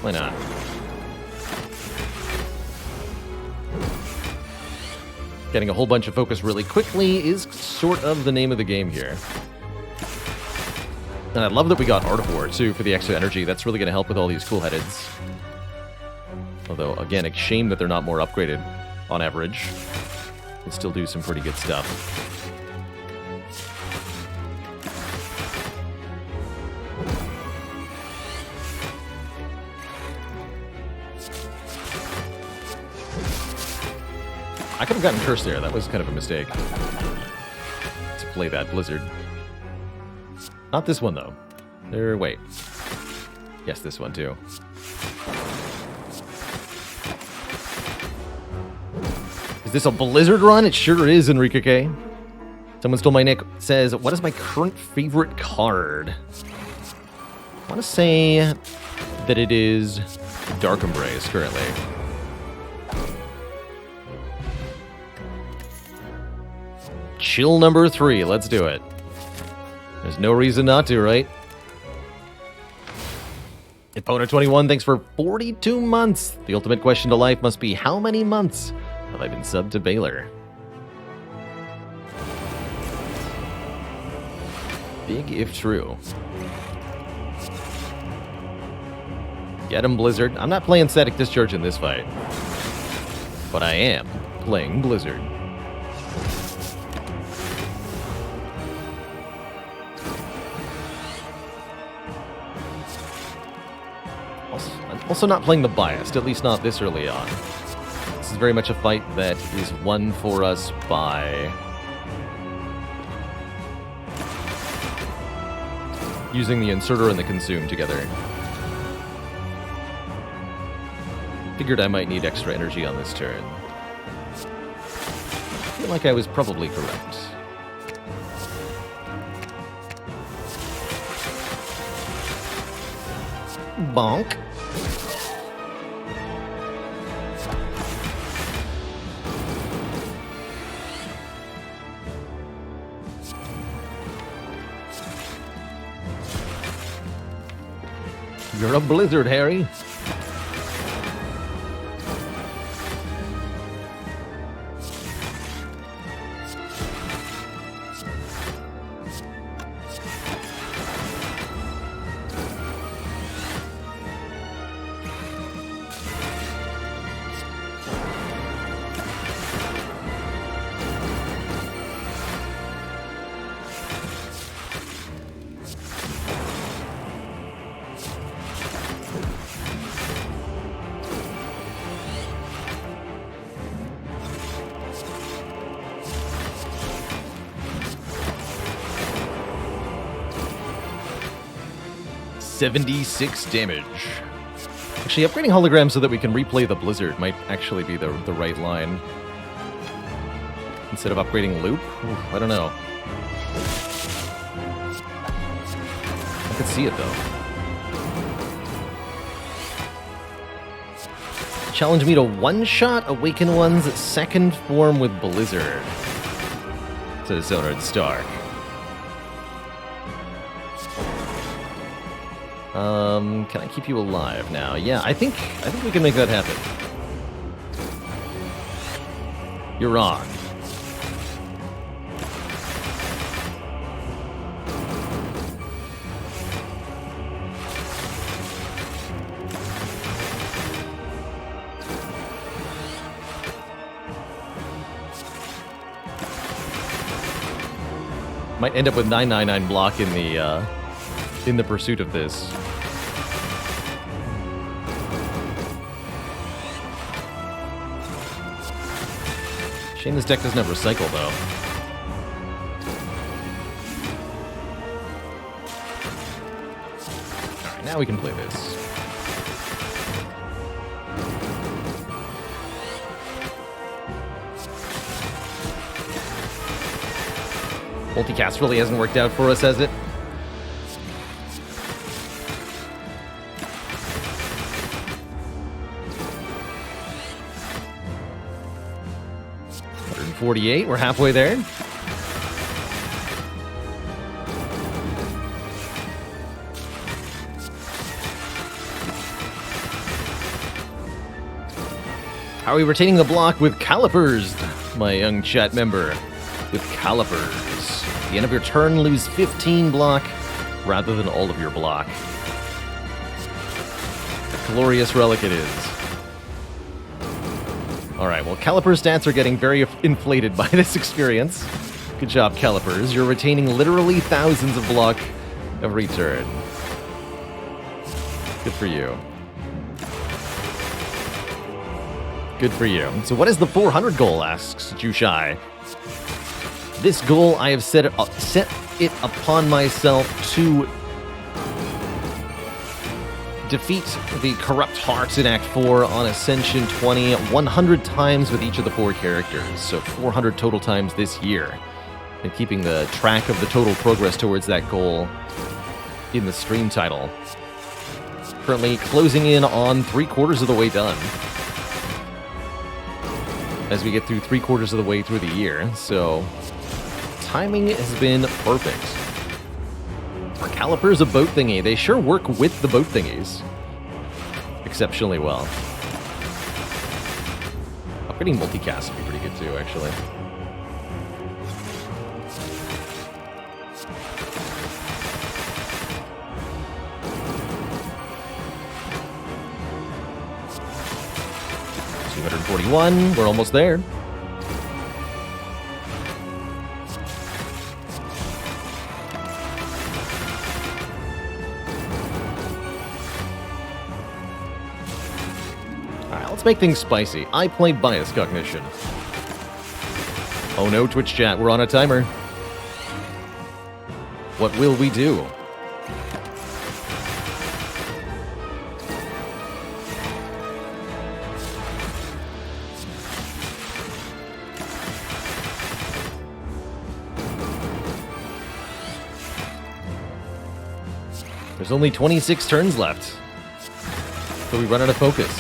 Why not? Getting a whole bunch of focus really quickly is sort of the name of the game here. And I love that we got Art of War, too, for the extra energy. That's really going to help with all these cool headeds. Although, again, a shame that they're not more upgraded on average. They still do some pretty good stuff. I could have gotten cursed there. That was kind of a mistake. To play that Blizzard. Not this one, though. Wait. Yes, this one, too. Is this a Blizzard run? It sure is, Enrique K. Someone stole my nick. Says, what is my current favorite card? I want to say that it is Dark Embrace, currently. Chill number 3. Let's do it. There's no reason not to, right? Epona21, thanks for 42 months. The ultimate question to life must be, how many months have I been subbed to Baylor? Big if true. Get him, Blizzard. I'm not playing Static Discharge in this fight. But I am playing Blizzard. Also not playing the Biased, at least not this early on. This is very much a fight that is won for us by using the Inserter and the Consume together. Figured I might need extra energy on this turn. I feel like I was probably correct. Bonk. You're a Blizzard, Harry. $76 damage. Actually, upgrading holograms so that we can replay the Blizzard might actually be the right line. Instead of upgrading Loop? Ooh, I don't know. I could see it, though. Challenge me to one-shot Awaken One's second form with Blizzard. Says Zonard Stark. Can I keep you alive now? Yeah, I think we can make that happen. You're on. Might end up with 999 block in the pursuit of this. Shame this deck doesn't have Recycle, though. Alright, now we can play this. Multicast really hasn't worked out for us, has it? $148, we're halfway there. How are we retaining the block with Calipers, my young chat member? With Calipers. At the end of your turn, lose 15 block rather than all of your block. A glorious relic it is. Alright, well, Caliper's stats are getting very inflated by this experience. Good job, Calipers. You're retaining literally thousands of block every turn. Good for you. Good for you. So what is the 400 goal, asks Jushai. This goal, I have set it upon myself to defeat the corrupt hearts in Act 4 on Ascension 20 100 times with each of the 4 characters. So 400 total times this year. And keeping the track of the total progress towards that goal in the stream title. Currently closing in on 3/4 of the way done. As we get through 3/4 of the way through the year. So timing has been perfect. Our caliper's a boat thingy. They sure work with the boat thingies exceptionally well. Upgrading multicast would be pretty good too, actually. $241. We're almost there. Let's make things spicy. I play bias cognition. Oh no, Twitch chat, we're on a timer. What will we do? There's only 26 turns left. So we run out of focus.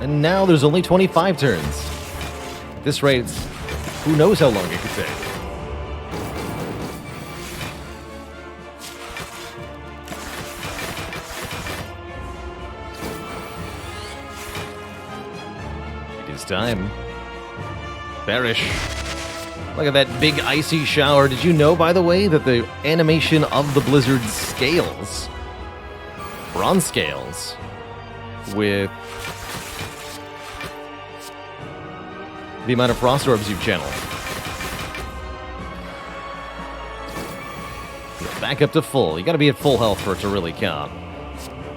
And now there's only 25 turns. At this rate, who knows how long it could take. It is time. Perish. Look at that big icy shower. Did you know, by the way, that the animation of the blizzard scales? Bronze scales. With the amount of frost orbs you channel. Back up to full. You gotta be at full health for it to really count.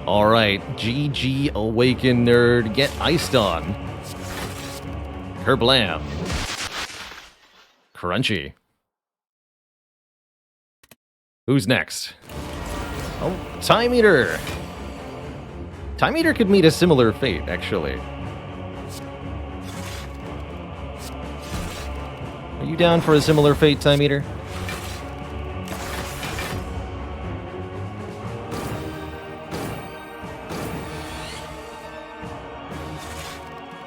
Alright, GG Awaken Nerd. Get iced on. Kerblam. Crunchy. Who's next? Oh, Time Eater. Time Eater could meet a similar fate, actually. Are you down for a similar fate, Time Eater?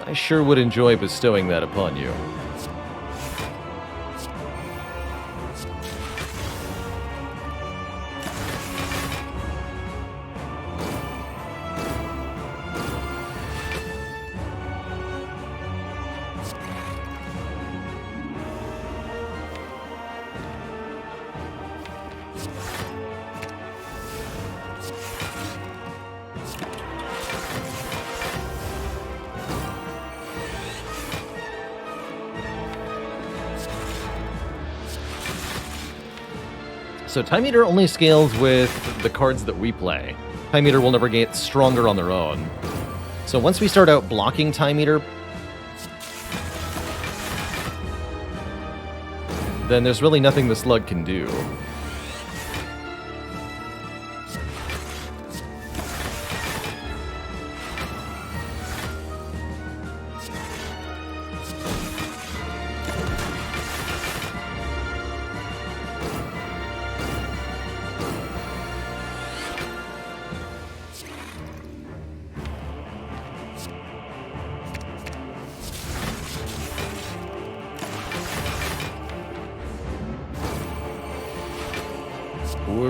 I sure would enjoy bestowing that upon you. So Time Eater only scales with the cards that we play. Time Eater will never get stronger on their own. So once we start out blocking Time Eater, then there's really nothing the slug can do.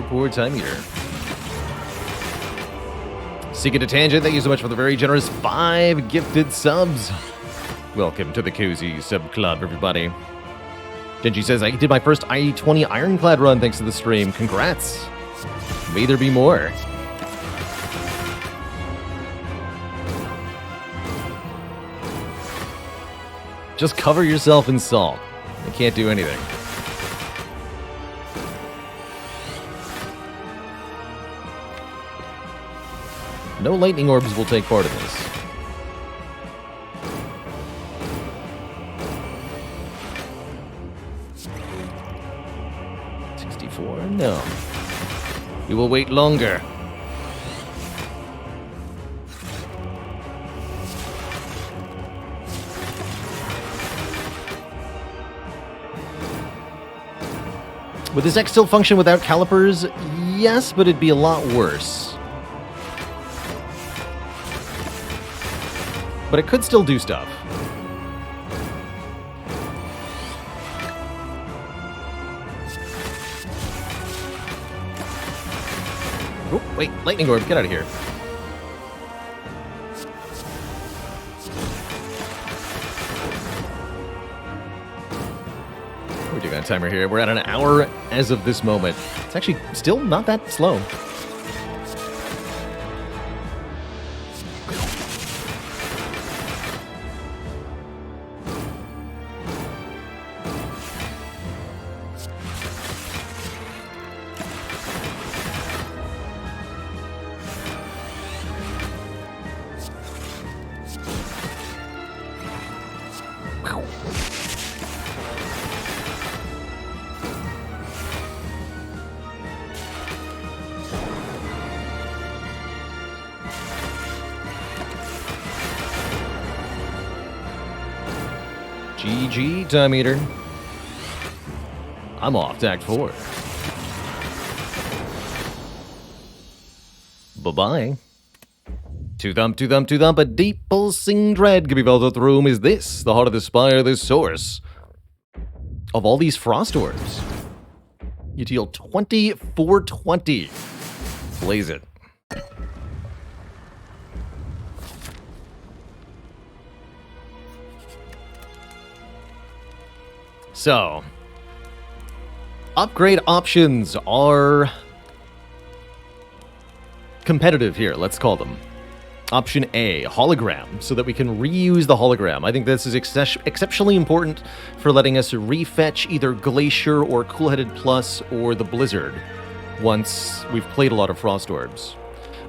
Poor Time Eater. Secret to Tangent, thank you so much for the very generous 5 gifted subs. Welcome to the Cozy Sub Club, everybody. Genji says, I did my first IE20 Ironclad run thanks to the stream. Congrats. May there be more. Just cover yourself in salt. You can't do anything. No lightning orbs will take part in this. No. You will wait longer. Would this deck still function without calipers? Yes, but it'd be a lot worse. But it could still do stuff. Oh, wait, lightning orb, get out of here. We're doing a timer here. We're at an hour as of this moment. It's actually still not that slow. GG, time eater. I'm off to Act 4. Bye-bye. To thump, a deep pulsing dread can be felt out the room. Is this the heart of the Spire, the source of all these frost orbs? You deal 2420. Blaze it. So, upgrade options are competitive here, let's call them. Option A, hologram, so that we can reuse the hologram. I think this is exceptionally important for letting us refetch either Glacier or Cool-Headed Plus or the Blizzard once we've played a lot of Frost Orbs.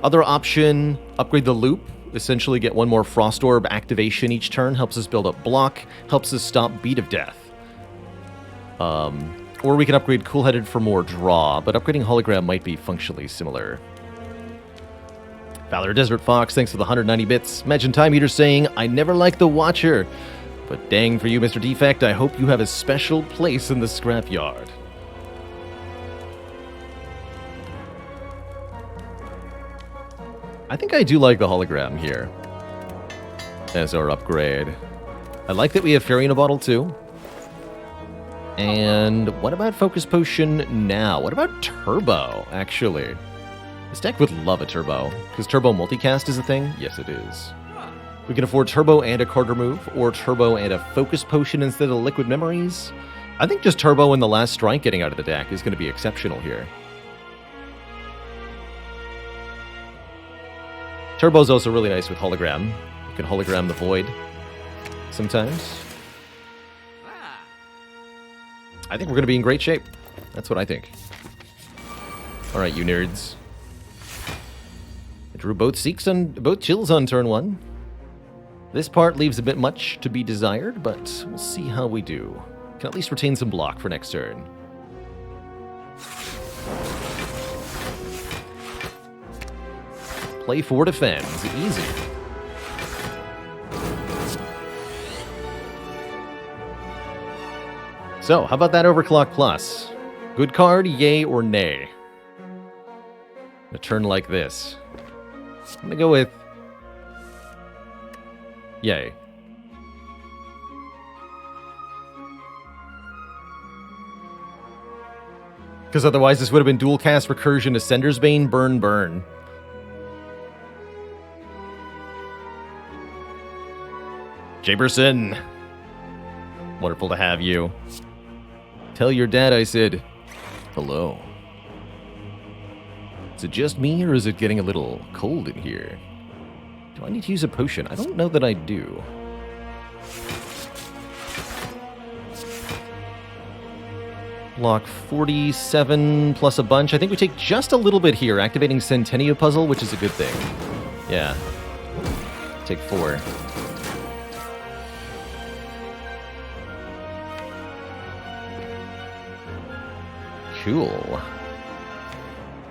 Other option, upgrade the loop. Essentially get one more Frost Orb activation each turn, helps us build up block, helps us stop Beat of Death. Or we can upgrade Cool-Headed for more draw, but upgrading hologram might be functionally similar. Valor Desert Fox, thanks for the 190 bits. Imagine Time Eater saying, I never liked the Watcher, but dang for you, Mr. Defect, I hope you have a special place in the scrapyard. I think I do like the hologram here as our upgrade. I like that we have Fairy in a Bottle too. And what about Focus Potion now? What about Turbo, actually? This deck would love a Turbo, because Turbo Multicast is a thing? Yes, it is. We can afford Turbo and a card remove, or Turbo and a Focus Potion instead of Liquid Memories. I think just Turbo and the Last Strike getting out of the deck is going to be exceptional here. Turbo's also really nice with Hologram. You can Hologram the Void sometimes. I think we're going to be in great shape. That's what I think. Alright, you nerds. I drew both chills on turn 1. This part leaves a bit much to be desired, but we'll see how we do. Can at least retain some block for next turn. Play 4 defends. Easy. So, how about that Overclock Plus? Good card, yay or nay? A turn like this. I'm gonna go with yay. Because otherwise this would have been dual cast Recursion, Ascender's Bane, burn, burn. Jaberson! Wonderful to have you. Tell your dad I said hello. Is it just me, or is it getting a little cold in here? Do I need to use a potion? I don't know that I do. Block 47 plus a bunch. I think we take just a little bit here, activating Centennial Puzzle, which is a good thing. Yeah. Take 4. Cool.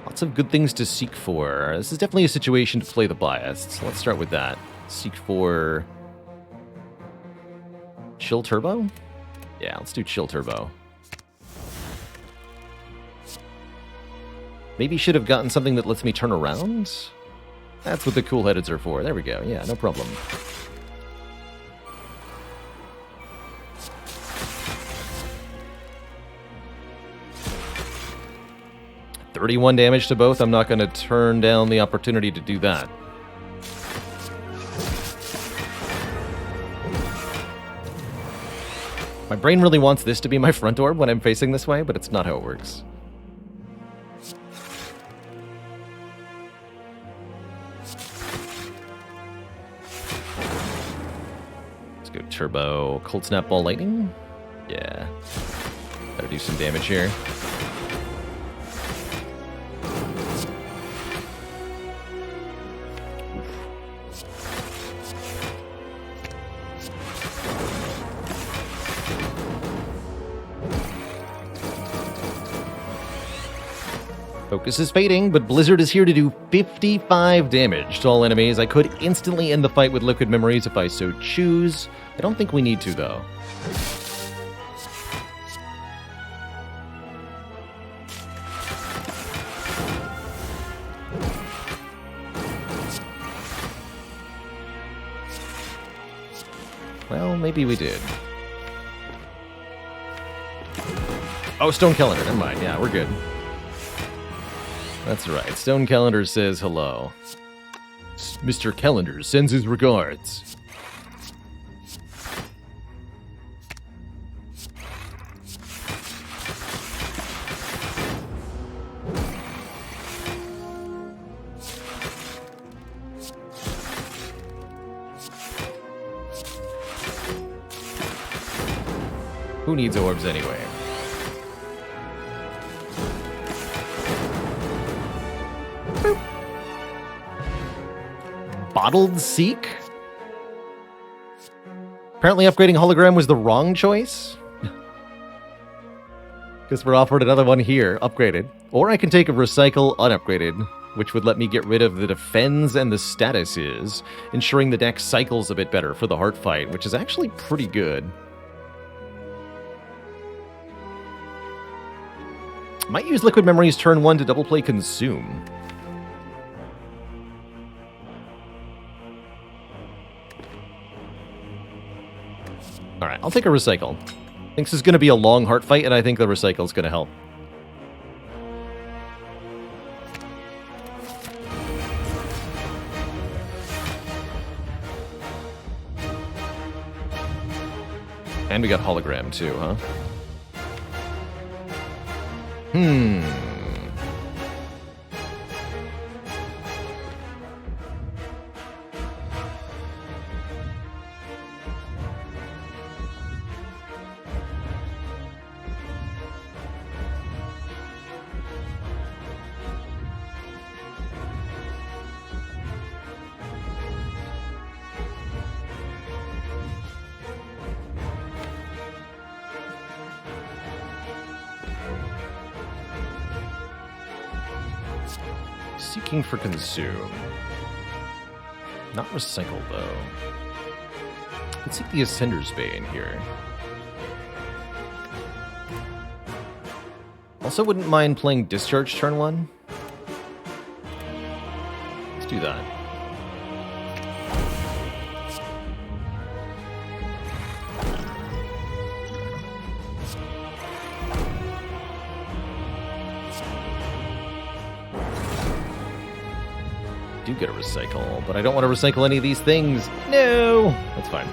Lots of good things to seek for. This is definitely a situation to play the biased. So let's start with that. Seek for... Chill Turbo? Yeah, let's do Chill Turbo. Maybe should have gotten something that lets me turn around? That's what the cool headeds are for. There we go. Yeah, no problem. $31 damage to both. I'm not going to turn down the opportunity to do that. My brain really wants this to be my front orb when I'm facing this way, but it's not how it works. Let's go Turbo Cold Snap Ball Lightning. Yeah. Gotta do some damage here. Focus is fading, but Blizzard is here to do 55 damage to all enemies. I could instantly end the fight with Liquid Memories if I so choose. I don't think we need to, though. Well, maybe we did. Oh, Stone Calendar, never mind. Yeah, we're good. That's right. Stone Calendar says hello. Mr. Calendar sends his regards. Who needs orbs anyway? Bottled Seek? Apparently upgrading Hologram was the wrong choice. Because we're offered another one here, upgraded. Or I can take a Recycle unupgraded, which would let me get rid of the defends and the statuses, ensuring the deck cycles a bit better for the heart fight, which is actually pretty good. Might use Liquid Memories turn 1 to double play Consume. Alright, I'll take a Recycle. I think this is going to be a long heart fight, and I think the Recycle is going to help. And we got Hologram too, huh? Seeking for Consume. Not Recycle, though. Let's seek the Ascender's Bane here. Also wouldn't mind playing Discharge turn 1. Let's do that. do get a recycle, but I don't want to recycle any of these things. No! That's fine.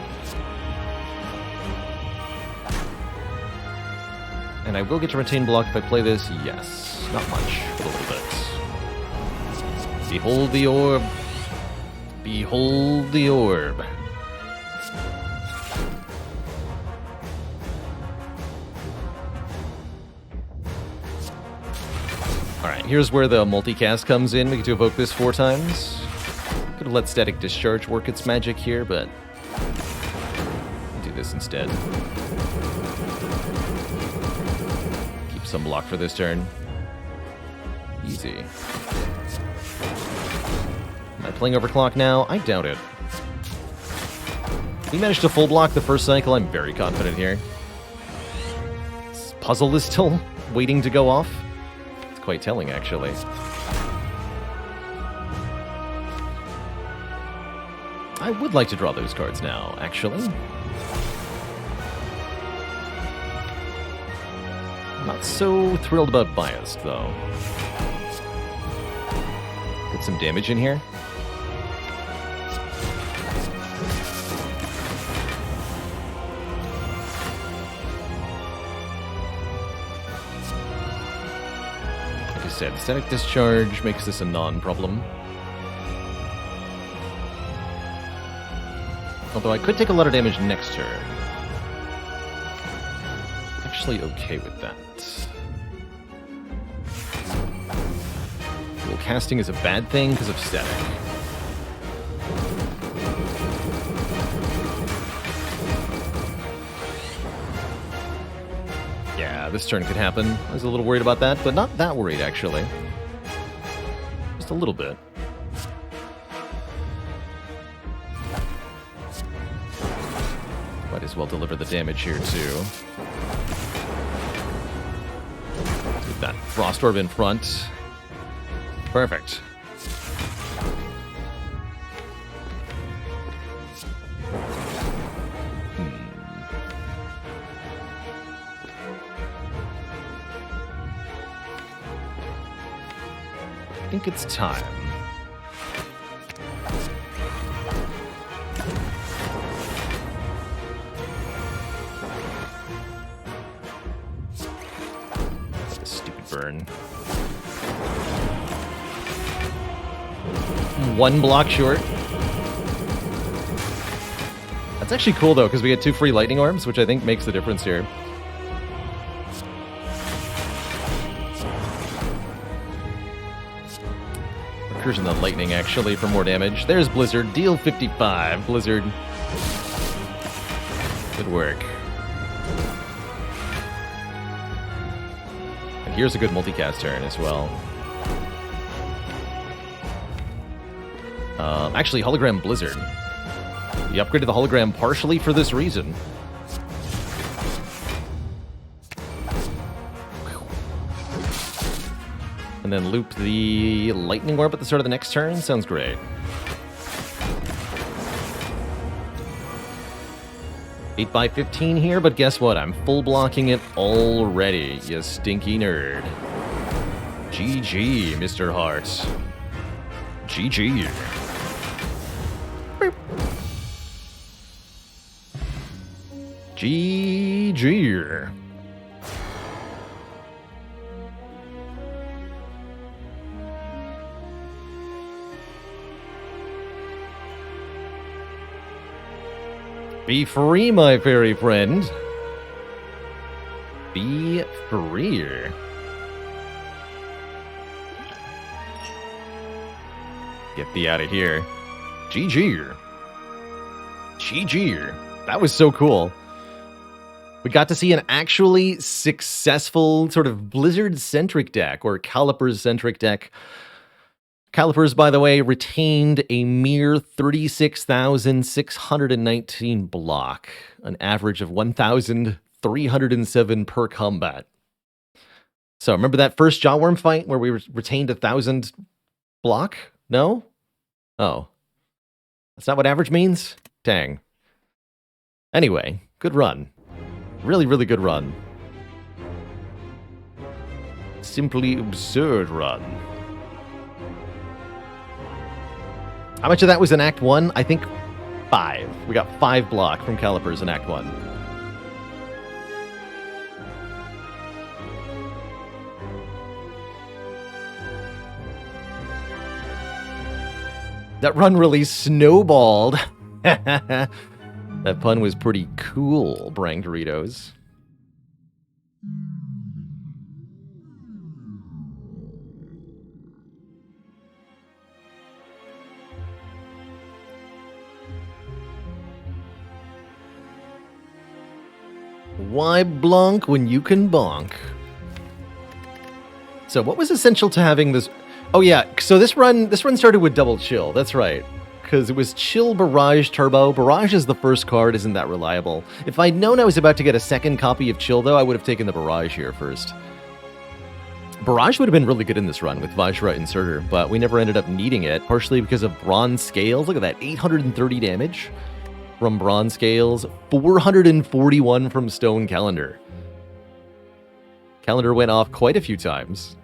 And I will get to retain block if I play this. Yes. Not much, but a little bit. Behold the orb. Behold the orb. Alright, here's where the multicast comes in. We get to evoke this 4 times. Could have let Static Discharge work its magic here, but I'll do this instead. Keep some block for this turn. Easy. Am I playing overclock now? I doubt it. We managed to full block the first cycle. I'm very confident here. This puzzle is still waiting to go off. It's quite telling, actually. I would like to draw those cards now, actually. Not so thrilled about Biased, though. Get some damage in here. Like I said, Static Discharge makes this a non-problem. Although I could take a lot of damage next turn. Actually okay with that. Dual casting is a bad thing because of static. Yeah, this turn could happen. I was a little worried about that, but not that worried, actually. Just a little bit. Might as well deliver the damage here, too. With that Frost Orb in front. Perfect. I think it's time. Stupid burn. One block short. That's actually cool, though, because we get 2 free lightning orbs, which I think makes the difference here. Recursion the lightning, actually, for more damage. There's Blizzard. Deal 55. Blizzard. Good work. And here's a good multicast turn as well. Actually, Hologram Blizzard. We upgraded the hologram partially for this reason. And then loop the lightning orb at the start of the next turn. Sounds great. 8/15 here, but guess what? I'm full blocking it already, you stinky nerd. GG, Mr. Hart. GG. GG. Be free, my fairy friend. Be free. Get thee out of here. GG. GG. That was so cool. We got to see an actually successful sort of Blizzard-centric deck, or Calipers-centric deck. Calipers, by the way, retained a mere 36,619 block, an average of 1,307 per combat. So remember that first Jawworm fight where we retained 1,000 block? No? Oh. That's not what average means? Dang. Anyway, good run. Really, really good run. Simply absurd run. How much of that was in Act 1? I think 5. We got 5 block from calipers in Act 1. That run really snowballed. That pun was pretty cool, Brang Doritos. Why blunk when you can bonk? So what was essential to having this? Oh yeah, so this run started with double chill. That's right. Because it was chill barrage turbo. Barrage is the first card, isn't that reliable. If I'd known I was about to get a second copy of chill though, I would have taken the barrage here first. Barrage would have been really good in this run with Vajra Inserter, but we never ended up needing it, partially because of Bronze Scales. Look at that, 830 damage from Bronze Scales, 441 from Stone Calendar. Calendar went off quite a few times.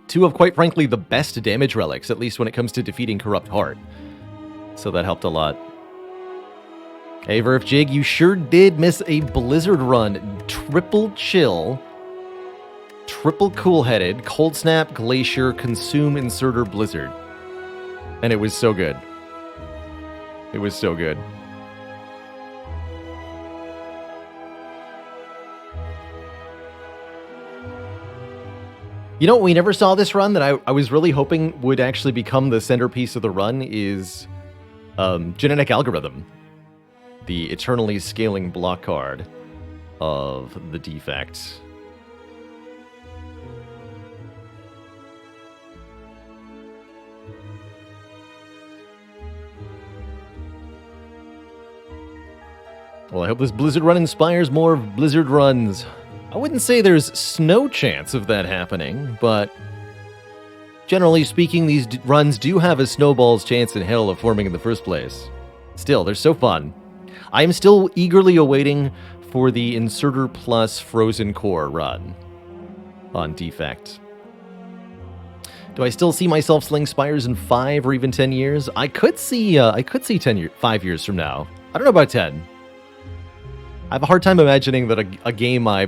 2 of, quite frankly, the best damage relics, at least when it comes to defeating Corrupt Heart. So that helped a lot. Hey, Verf Jig, you sure did miss a Blizzard run. Triple chill, triple cool-headed, Cold Snap, Glacier, Consume, Inserter, Blizzard. And it was so good. It was so good. You know what we never saw this run that I was really hoping would actually become the centerpiece of the run is Genetic Algorithm. The eternally scaling block card of the Defect. Well, I hope this Blizzard run inspires more Blizzard runs. I wouldn't say there's no chance of that happening, but generally speaking, these runs do have a snowball's chance in hell of forming in the first place. Still, they're so fun. I am still eagerly awaiting for the Inserter Plus Frozen Core run on Defect. Do I still see myself slaying Spires in 5 or even 10 years? I could see 5 years from now. I don't know about 10. I have a hard time imagining that a game I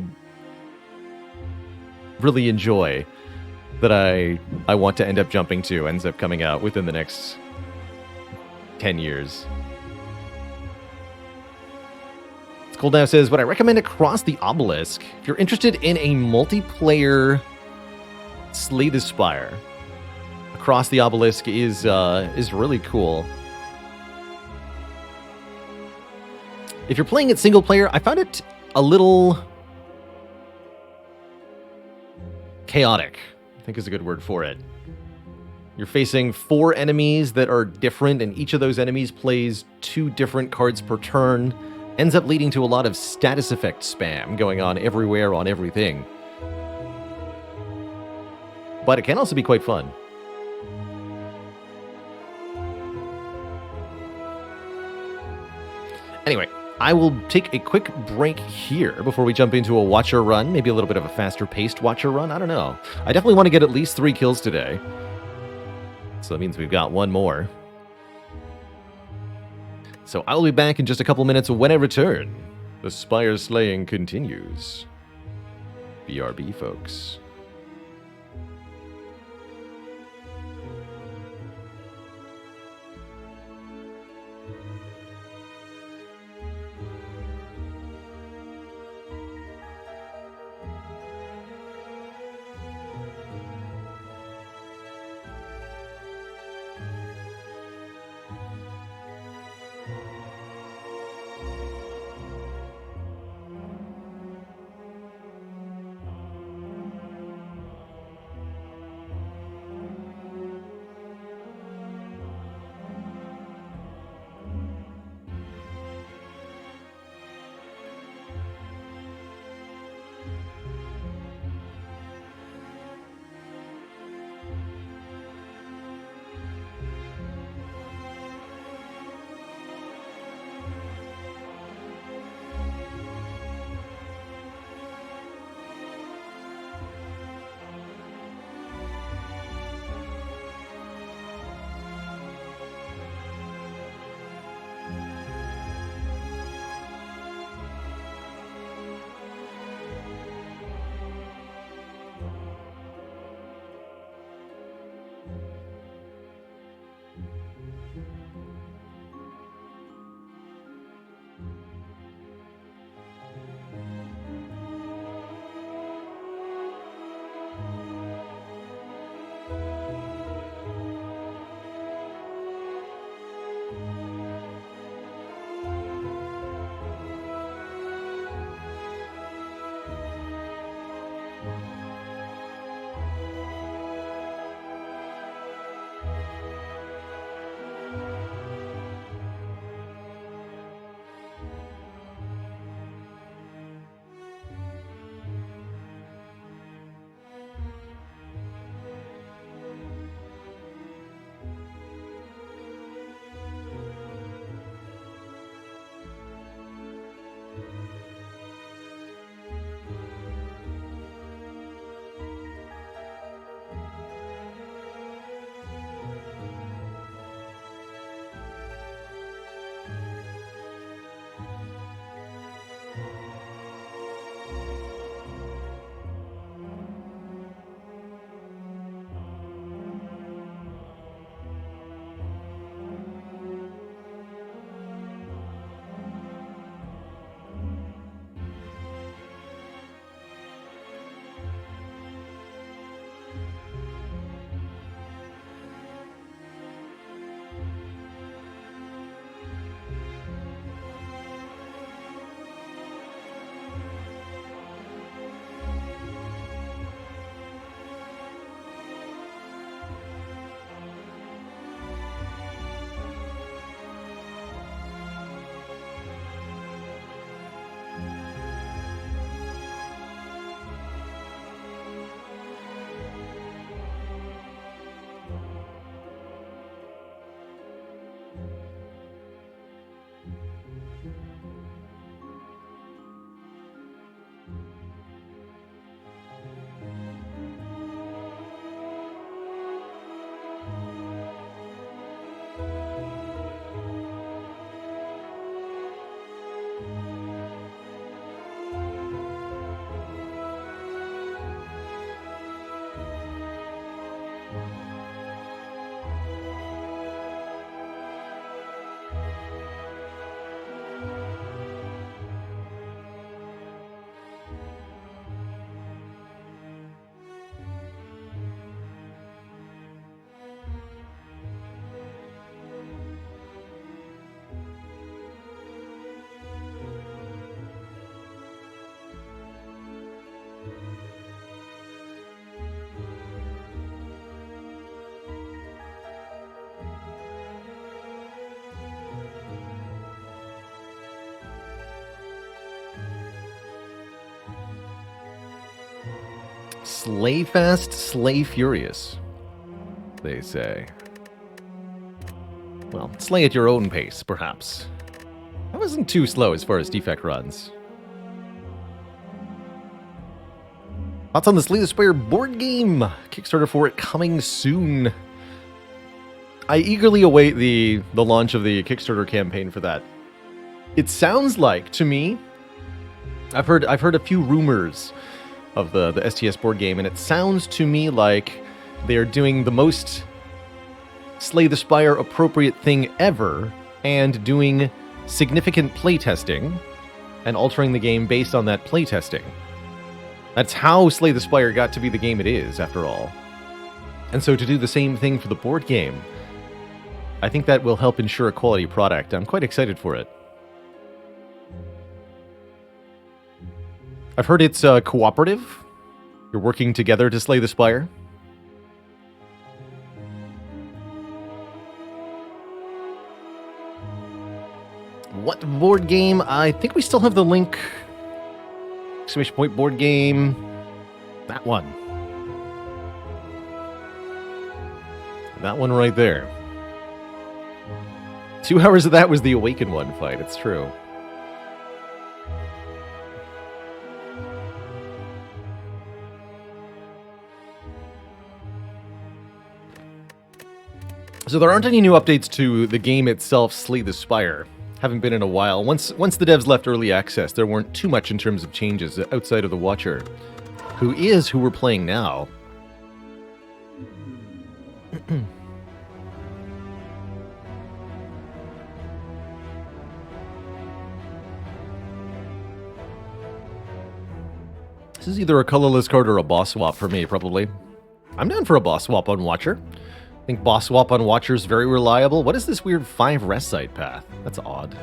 really enjoy, that I want to end up jumping to, ends up coming out within the next 10 years. Cooldown says, would I recommend Across the Obelisk? If you're interested in a multiplayer Slay the Spire, Across the Obelisk is really cool. If you're playing it single player, I found it a little chaotic, I think is a good word for it. You're facing 4 enemies that are different, and each of those enemies plays 2 different cards per turn. Ends up leading to a lot of status effect spam going on everywhere on everything. But it can also be quite fun. Anyway, I will take a quick break here before we jump into a Watcher run. Maybe a little bit of a faster-paced Watcher run. I don't know. I definitely want to get at least 3 kills today. So that means we've got 1 more. So I'll be back in just a couple minutes when I return. The Spire slaying continues. BRB, folks. Slay fast, slay furious, they say. Well, slay at your own pace, perhaps. I wasn't too slow as far as defect runs. Thoughts on the Slay the Spire board game? Kickstarter for it coming soon. I eagerly await the launch of the Kickstarter campaign for that. It sounds like, to me, I've heard a few rumors of the STS board game, and it sounds to me like they're doing the most Slay the Spire appropriate thing ever, and doing significant playtesting and altering the game based on that playtesting. That's how Slay the Spire got to be the game it is, after all. And so to do the same thing for the board game, I think that will help ensure a quality product. I'm quite excited for it. I've heard it's cooperative. You're working together to slay the Spire. What board game? I think we still have the link. Exclamation point board game. That one. That one right there. 2 hours of that was the Awaken one fight, it's true. So there aren't any new updates to the game itself, Slay the Spire. Haven't been in a while. Once the devs left early access, there weren't too much in terms of changes outside of the Watcher, who we're playing now. This is either a colorless card or a boss swap for me, probably. I'm down for a boss swap on Watcher. I think boss swap on Watcher is very reliable. What is this weird 5 rest site path? That's odd.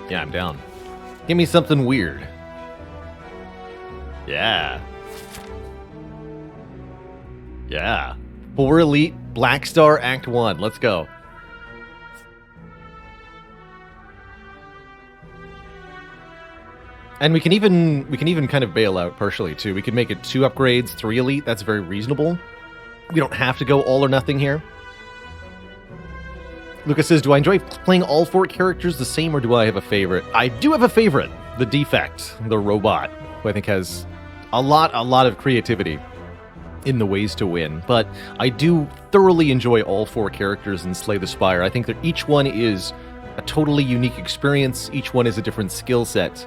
Yeah, I'm down. Give me something weird. Yeah. Yeah. 4 Elite, Black Star, Act 1. Let's go. And we can even kind of bail out partially too. We could make it 2 upgrades, 3 elite. That's very reasonable. We don't have to go all or nothing here. Lucas says, do I enjoy playing all 4 characters the same, or do I have a favorite? I do have a favorite. The Defect, the robot, who I think has a lot of creativity in the ways to win. But I do thoroughly enjoy all 4 characters in Slay the Spire. I think that each one is a totally unique experience. Each one is a different skill set.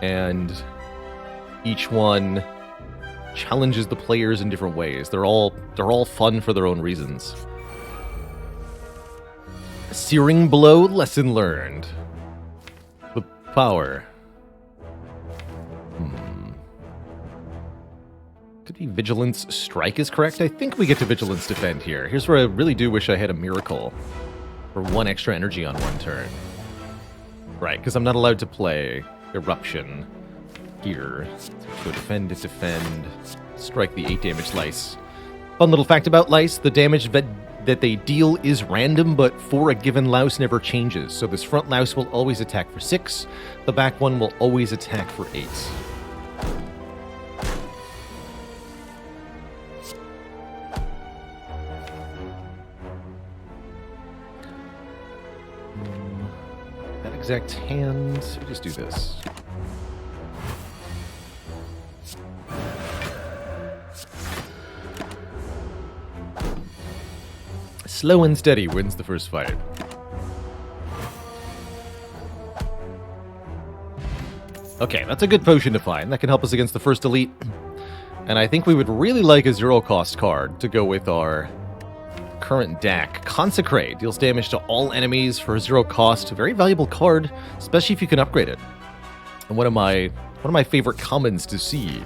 And each one challenges the players in different ways. They're all fun for their own reasons. Searing Blow, lesson learned. The power. Could be Vigilance Strike is correct. I think we get to Vigilance Defend here. Here's where I really do wish I had a Miracle. For 1 extra energy on 1 turn. Right, because I'm not allowed to play Eruption here. So defend, strike the 8 damage Lice. Fun little fact about Lice, the damage that they deal is random, but for a given louse never changes. So this front louse will always attack for 6, the back one will always attack for 8. That exact hand, we just do this. Slow and steady wins the first fight. Okay, that's a good potion to find. That can help us against the first elite. And I think we would really like a 0-cost card to go with our current deck. Consecrate deals damage to all enemies for 0 cost. A very valuable card, especially if you can upgrade it. And one of my favorite commons to see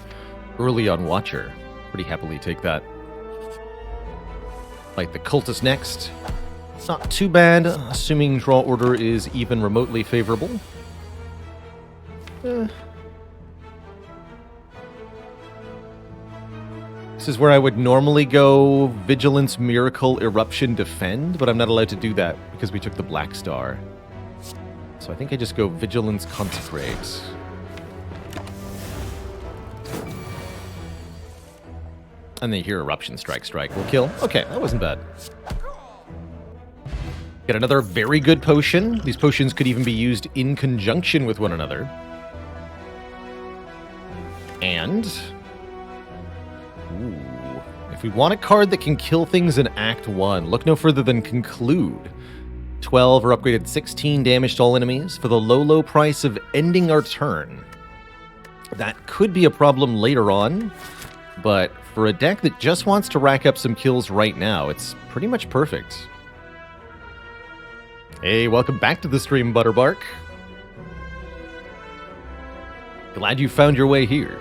early on Watcher. Pretty happily take that. Like the Cultist next. It's not too bad, assuming draw order is even remotely favorable. This is where I would normally go Vigilance, Miracle, Eruption, Defend, but I'm not allowed to do that because we took the Black Star. So I think I just go Vigilance, Consecrate. And then here, Eruption Strike will kill. Okay, that wasn't bad. Get another very good potion. These potions could even be used in conjunction with one another. And... ooh, if we want a card that can kill things in Act 1, look no further than Conclude. 12 or upgraded 16 damage to all enemies for the low price of ending our turn. That could be a problem later on, but for a deck that just wants to rack up some kills right now, it's pretty much perfect. Hey, welcome back to the stream, Butterbark. Glad you found your way here.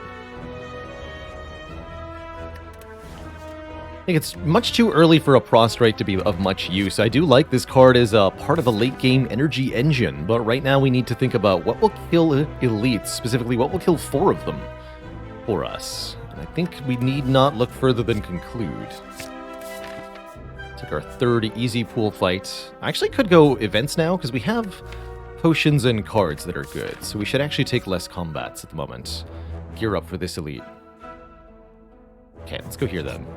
I think it's much too early for a Prostrate to be of much use. I do like this card as a part of a late-game energy engine, but right now we need to think about what will kill elites, specifically what will kill 4 of them for us. And I think we need not look further than Conclude. Took our 3rd easy pool fight. I actually could go events now, because we have potions and cards that are good, so we should actually take less combats at the moment. Gear up for this elite. Okay, let's go here then.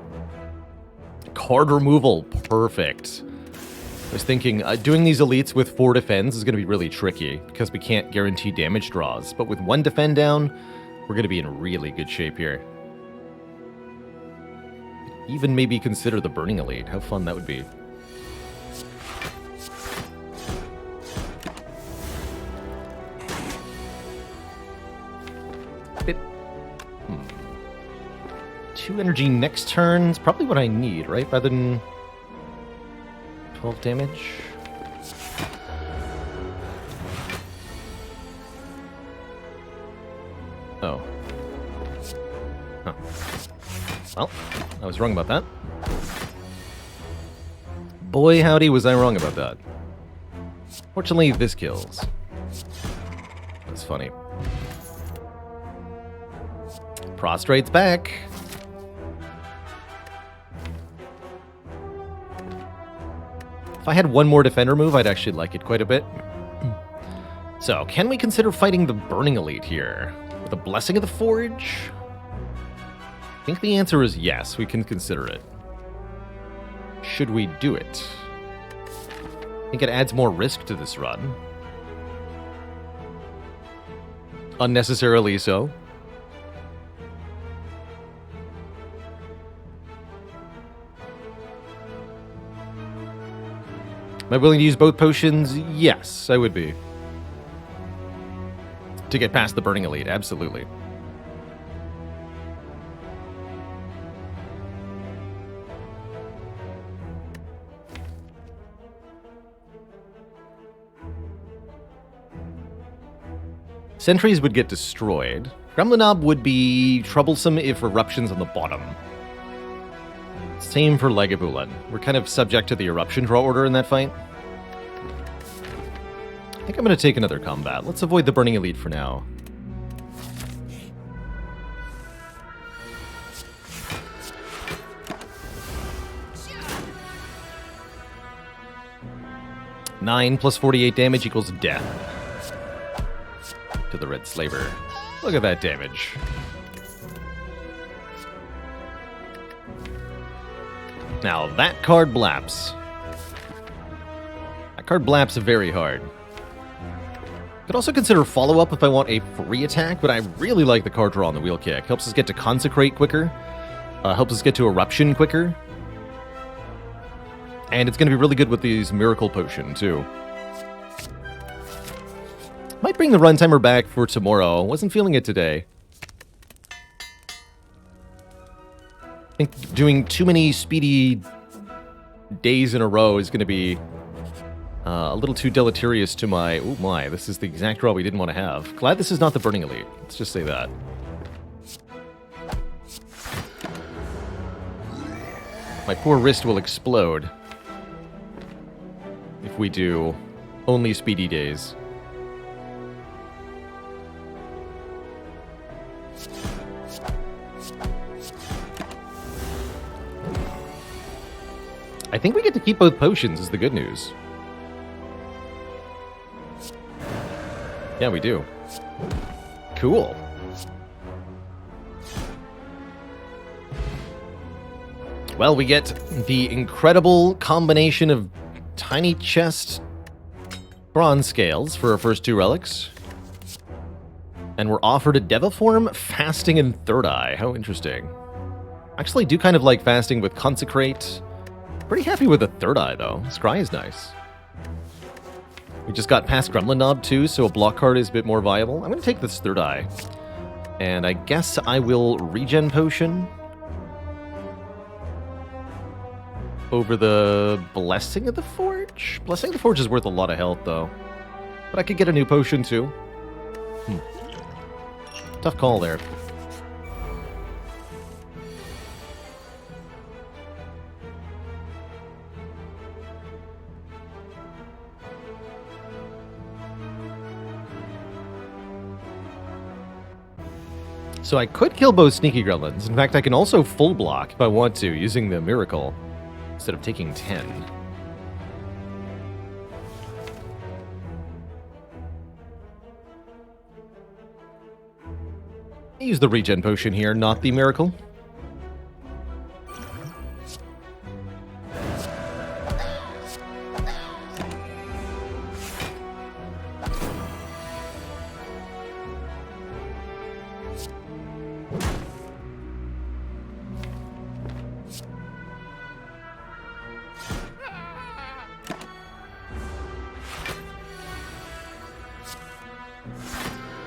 Card removal, perfect. I was thinking, doing these elites with 4 defends is going to be really tricky, because we can't guarantee damage draws. But with 1 defend down, we're going to be in really good shape here. Even maybe consider the Burning Elite. How fun that would be. Bit... 2 energy next turn is probably what I need, right? Rather than 12 damage. Oh. Huh. Well, I was wrong about that. Boy, howdy, was I wrong about that. Fortunately, this kills. That's funny. Prostrate's back. If I had 1 more defender move, I'd actually like it quite a bit. So, can we consider fighting the Burning Elite here? With a Blessing of the Forge? I think the answer is yes, we can consider it. Should we do it? I think it adds more risk to this run. Unnecessarily so. Am I willing to use both potions? Yes, I would be. To get past the Burning Elite, absolutely. Sentries would get destroyed. Gremlinob would be troublesome if Eruption's on the bottom. Same for Lagavulin. We're kind of subject to the Eruption draw order in that fight. I think I'm going to take another combat. Let's avoid the Burning Elite for now. Nine plus 48 damage equals death. To the Red Slaver. Look at that damage. Now, that card blaps. That card blaps very hard. Could also consider follow-up if I want a free attack, but I really like the card draw on the Wheel Kick. Helps us get to Consecrate quicker. Helps us get to Eruption quicker. And it's going to be really good with these Miracle Potion, too. Might bring the run timer back for tomorrow. Wasn't feeling it today. I think doing too many speedy days in a row is going to be a little too deleterious to my... Oh my, this is the exact draw we didn't want to have. Glad this is not the Burning Elite. Let's just say that. My poor wrist will explode if we do only speedy days. I think we get to keep both potions is the good news. Yeah, we do. Cool. Well, we get the incredible combination of tiny chest bronze scales for our first 2 relics. And we're offered a Deviform, Fasting, and Third Eye. How interesting. Actually, do kind of like Fasting with Consecrate. Pretty happy with the Third Eye, though. Scry is nice. We just got past Gremlin Knob, too, so a block card is a bit more viable. I'm going to take this Third Eye. And I guess I will Regen Potion over the Blessing of the Forge. Blessing of the Forge is worth a lot of health, though. But I could get a new potion, too. Tough call there. So I could kill both Sneaky Gremlins. In fact, I can also full block if I want to, using the Miracle, instead of taking 10. Use the Regen Potion here, not the Miracle.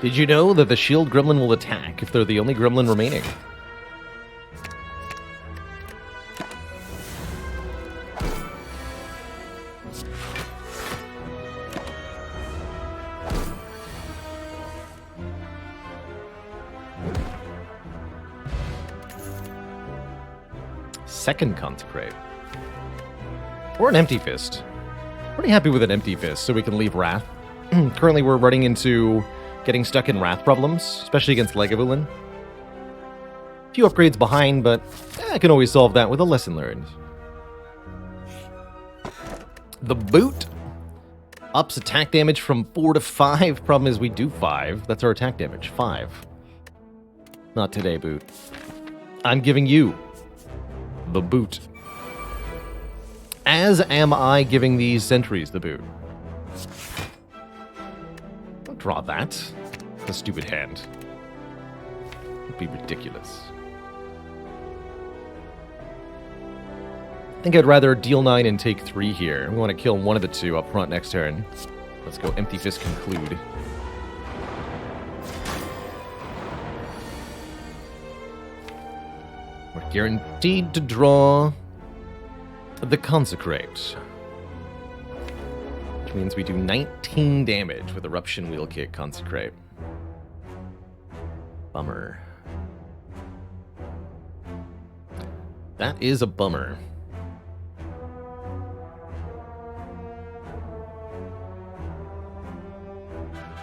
Did you know that the shield gremlin will attack if they're the only gremlin remaining? Second Consecrate. Or an Empty Fist. Pretty happy with an Empty Fist, so we can leave Wrath. Currently we're running into getting stuck in Wrath problems, especially against Lagavulin. A few upgrades behind, but I can always solve that with a lesson learned. The Boot ups attack damage from 4 to 5. Problem is we do 5. That's our attack damage, 5. Not today, Boot. I'm giving you the Boot. As am I giving these sentries the Boot. Don't draw that. A stupid hand. It'd be ridiculous. I think I'd rather deal 9 and take 3 here. We want to kill one of the 2 up front next turn. Let's go Empty Fist Conclude. We're guaranteed to draw the Consecrate. Which means we do 19 damage with Eruption Wheel Kick Consecrate. Bummer. That is a bummer.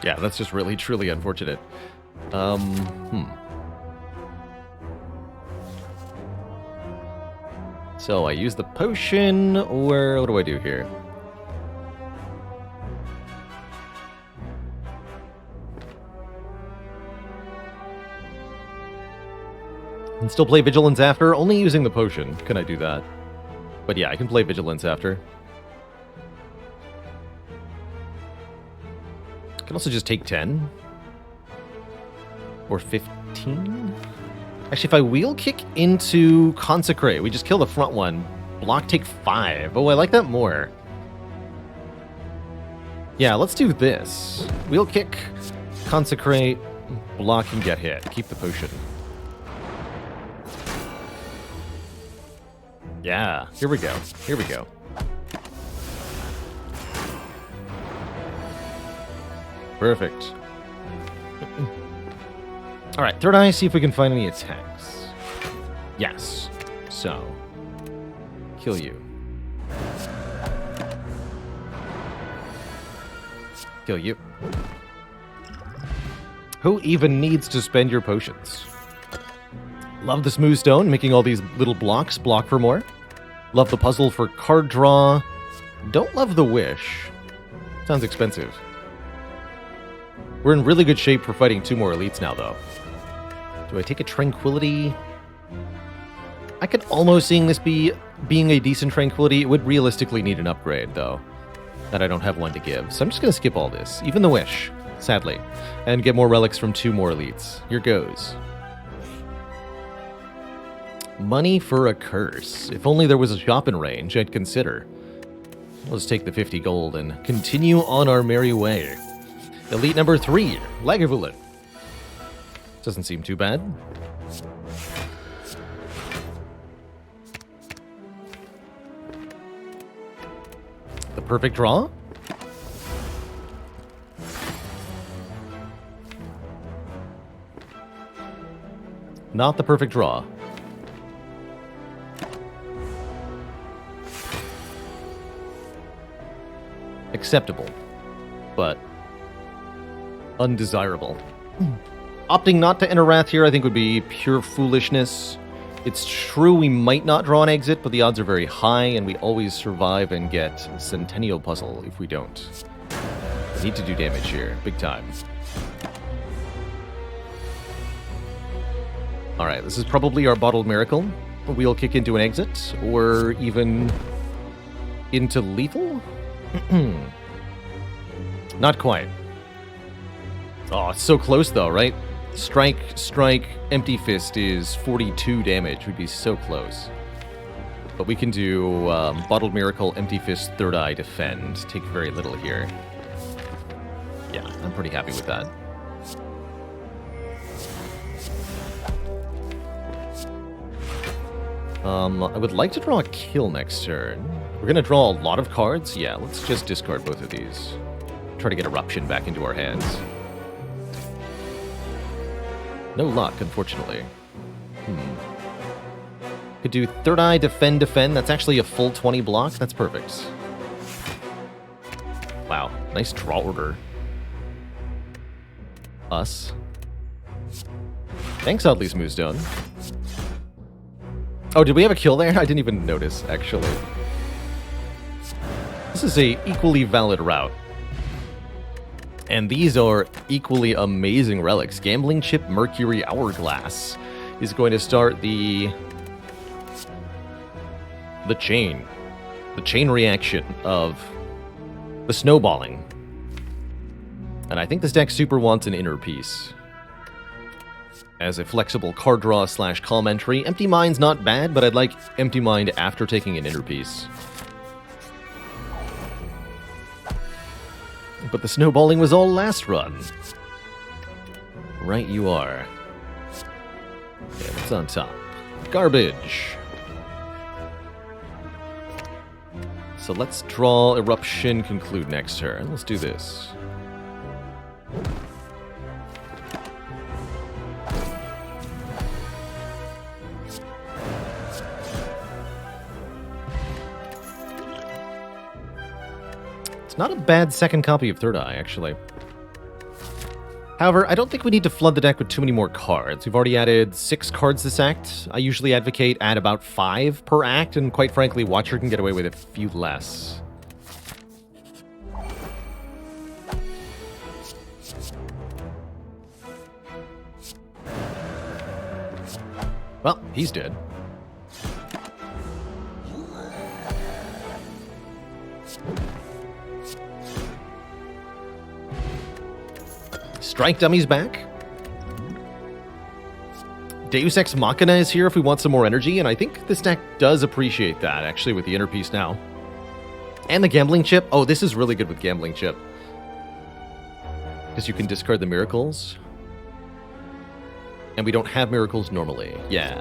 Yeah, that's just really, truly unfortunate. So I use the potion, or what do I do here? And still play Vigilance after, only using the potion. Can I do that? But yeah, I can play Vigilance after. I can also just take 10. Or 15? Actually, if I wheel kick into Consecrate, we just kill the front one. Block, take 5. Oh, I like that more. Yeah, let's do this. Wheel kick, Consecrate, block, and get hit. Keep the potion. Yeah, here we go. Here we go. Perfect. All right, third eye, see if we can find any attacks. Yes. So, kill you. Kill you. Who even needs to spend your potions? Love the smooth stone, making all these little blocks block for more. Love the puzzle for card draw. Don't love the wish. Sounds expensive. We're in really good shape for fighting 2 more elites now, though. Do I take a tranquility? I could almost seeing this being a decent Tranquility. It would realistically need an upgrade, though, that I don't have one to give. So I'm just going to skip all this, even the Wish, sadly, and get more relics from 2 more elites. Here goes. Money for a curse. If only there was a shop in range, I'd consider. Let's take the 50 gold and continue on our merry way. Elite number 3, Lagavulin. Doesn't seem too bad. The perfect draw? Not the perfect draw. Acceptable, but undesirable. Opting not to enter Wrath here I think would be pure foolishness. It's true we might not draw an exit, but the odds are very high, and we always survive and get Centennial Puzzle if we don't. I need to do damage here, big time. Alright, this is probably our Bottled Miracle. We'll kick into an exit, or even into lethal? Not quite. Oh, it's so close though, right? Strike, Empty Fist is 42 damage. We'd be so close. But we can do Bottled Miracle, Empty Fist, Third Eye, Defend. Take very little here. Yeah, I'm pretty happy with that. I would like to draw a kill next turn. We're going to draw a lot of cards. Yeah, let's just discard both of these. Try to get Eruption back into our hands. No luck, unfortunately. Could do Third Eye, Defend. That's actually a full 20 block. That's perfect. Wow, nice draw order. Us. Thanks, Oddly Smoothstone. Oh, did we have a kill there? I didn't even notice, actually. This is a equally valid route. And these are equally amazing relics. Gambling Chip Mercury Hourglass is going to start the chain. The chain reaction of the snowballing. And I think this deck super wants an Inner Piece. As a flexible card draw / calm entry. Empty Mind's not bad, but I'd like Empty Mind after taking an Inner Piece. But the snowballing was all last run. Right you are. Okay, what's on top? Garbage. So let's draw Eruption, conclude next turn. Let's do this. It's not a bad second copy of Third Eye, actually. However, I don't think we need to flood the deck with too many more cards. We've already added 6 cards this act. I usually advocate add about 5 per act, and quite frankly, Watcher can get away with a few less. Well, he's dead. Strike Dummy's back. Deus Ex Machina is here if we want some more energy, and I think this deck does appreciate that, actually, with the Inner Piece now. And the Gambling Chip. Oh, this is really good with Gambling Chip. Because you can discard the Miracles. And we don't have Miracles normally. Yeah.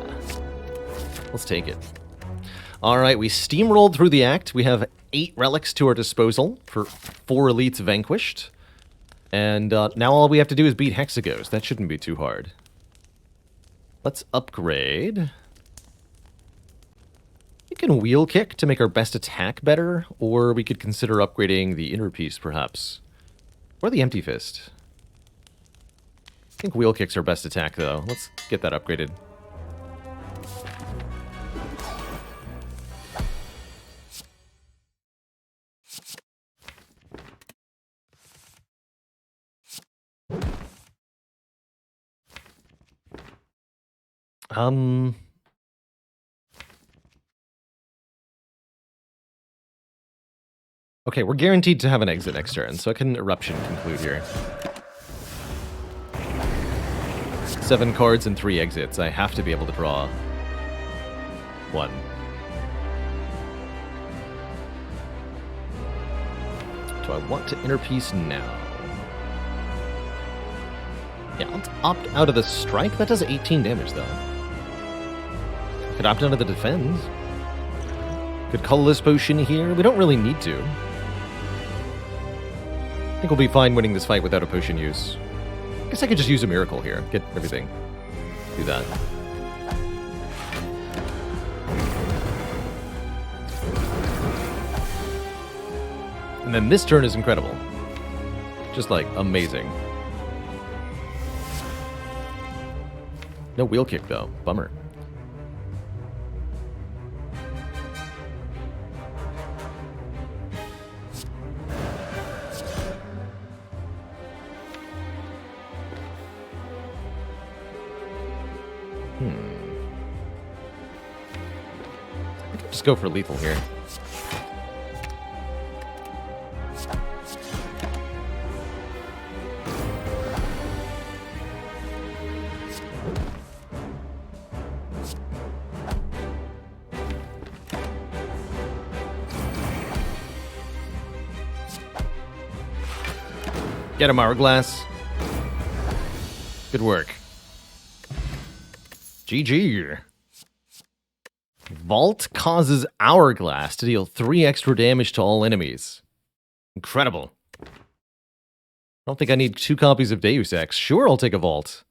Let's take it. Alright, we steamrolled through the act. We have 8 relics to our disposal for 4 elites vanquished. And now all we have to do is beat Hexagos. That shouldn't be too hard. Let's upgrade. We can Wheel Kick to make our best attack better, or we could consider upgrading the Inner Piece, perhaps. Or the Empty Fist. I think Wheel Kick's our best attack, though. Let's get that upgraded. Okay, we're guaranteed to have an exit next turn, so I can Eruption conclude here. 7 cards and 3 exits. I have to be able to draw 1. Do I want to Inner Peace now? Yeah, let's opt out of the Strike. That does 18 damage, though. Could opt out of the Defend. Could Colorless Potion here. We don't really need to. I think we'll be fine winning this fight without a potion use. I guess I could just use a Miracle here. Get everything. Do that. And then this turn is incredible. Just, like, amazing. No Wheel Kick, though. Bummer. I could just go for lethal here. Get him, Hourglass. Good work. GG. Vault causes Hourglass to deal 3 extra damage to all enemies. Incredible. I don't think I need 2 copies of Deus Ex. Sure, I'll take a Vault.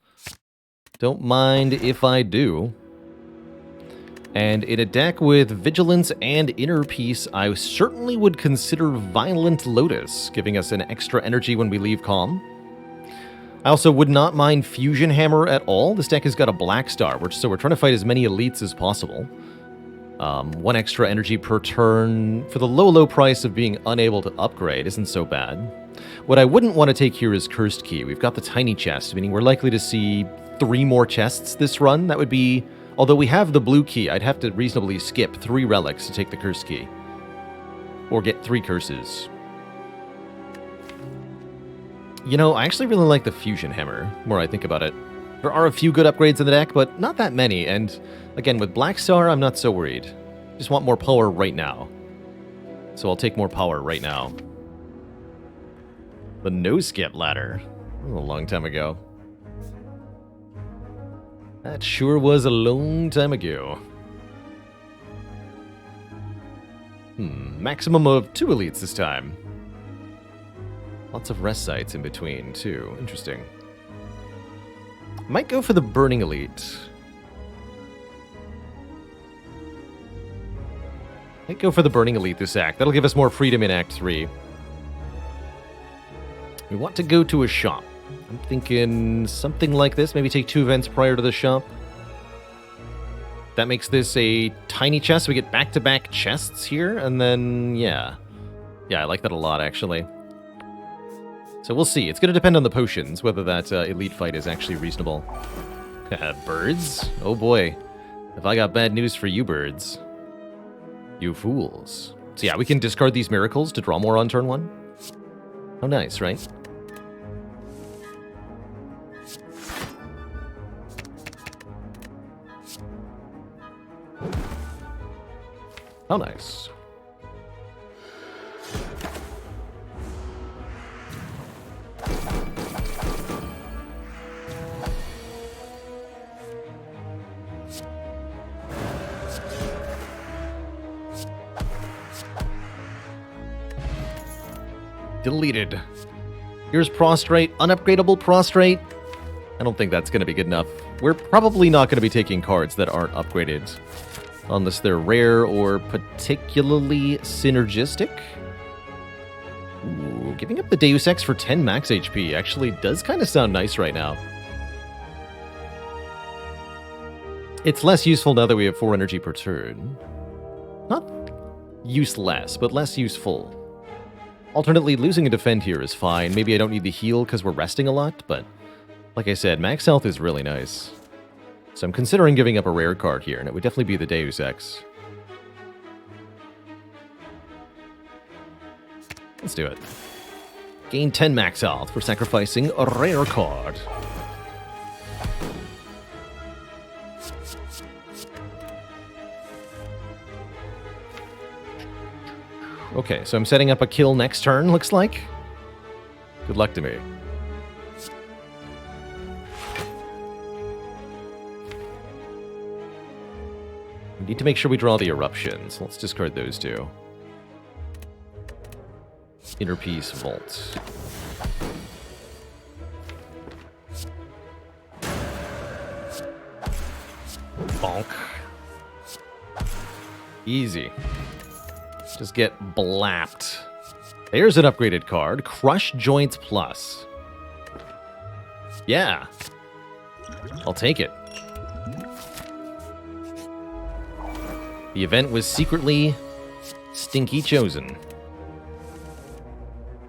Don't mind if I do. And in a deck with Vigilance and Inner Peace, I certainly would consider Violent Lotus, giving us an extra energy when we leave Calm. I also would not mind Fusion Hammer at all. This deck has got a Black Star, so we're trying to fight as many elites as possible. 1 extra energy per turn for the low price of being unable to upgrade isn't so bad. What I wouldn't want to take here is Cursed Key. We've got the Tiny Chest, meaning we're likely to see 3 more chests this run. That would be... Although we have the blue key, I'd have to reasonably skip 3 relics to take the Cursed Key. Or get 3 curses. You know, I actually really like the Fusion Hammer, the more I think about it. There are a few good upgrades in the deck, but not that many, and again, with Black Star, I'm not so worried. Just want more power right now. So I'll take more power right now. The No-Skip Ladder. Oh, a long time ago. That sure was a long time ago. Maximum of 2 elites this time. Lots of rest sites in between, too. Interesting. Might go for the Burning Elite. Might go for the Burning Elite this act. That'll give us more freedom in Act 3. We want to go to a shop. I'm thinking something like this. Maybe take 2 events prior to the shop. That makes this a tiny chest. We get back-to-back chests here, and then, yeah. Yeah, I like that a lot, actually. So we'll see. It's going to depend on the potions, whether that elite fight is actually reasonable. Birds? Oh boy. Have I got bad news for you, birds. You fools. So yeah, we can discard these miracles to draw more on turn 1. Oh, nice, right? Oh, nice. Deleted. Here's Prostrate, unupgradable Prostrate. I don't think that's going to be good enough. We're probably not going to be taking cards that aren't upgraded. Unless they're rare or particularly synergistic. Ooh, giving up the Deus Ex for 10 max HP actually does kind of sound nice right now. It's less useful now that we have 4 energy per turn. Not useless, but less useful. Alternately, losing a defend here is fine. Maybe I don't need the heal because we're resting a lot, but like I said, max health is really nice. So I'm considering giving up a rare card here, and it would definitely be the Deus Ex. Let's do it. Gain 10 max health for sacrificing a rare card. Okay, so I'm setting up a kill next turn, looks like. Good luck to me. We need to make sure we draw the eruptions. Let's discard those two. Inner Peace Vault. Bonk. Easy. Just get blapped. There's an upgraded card. Crush Joints Plus. Yeah. I'll take it. The event was secretly stinky chosen.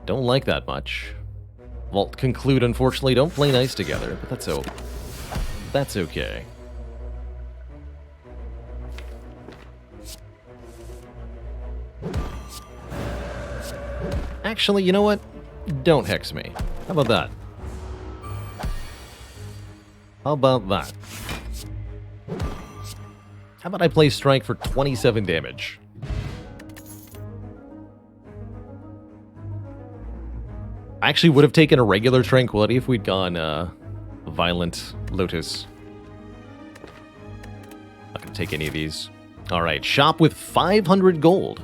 Don't like that much. Vault Conclude, unfortunately, don't play nice together, but that's okay. Actually, you know what? Don't hex me. How about that? How about that? How about I play Strike for 27 damage? I actually would have taken a regular Tranquility if we'd gone Violent Lotus. Not gonna take any of these. Alright, shop with 500 gold.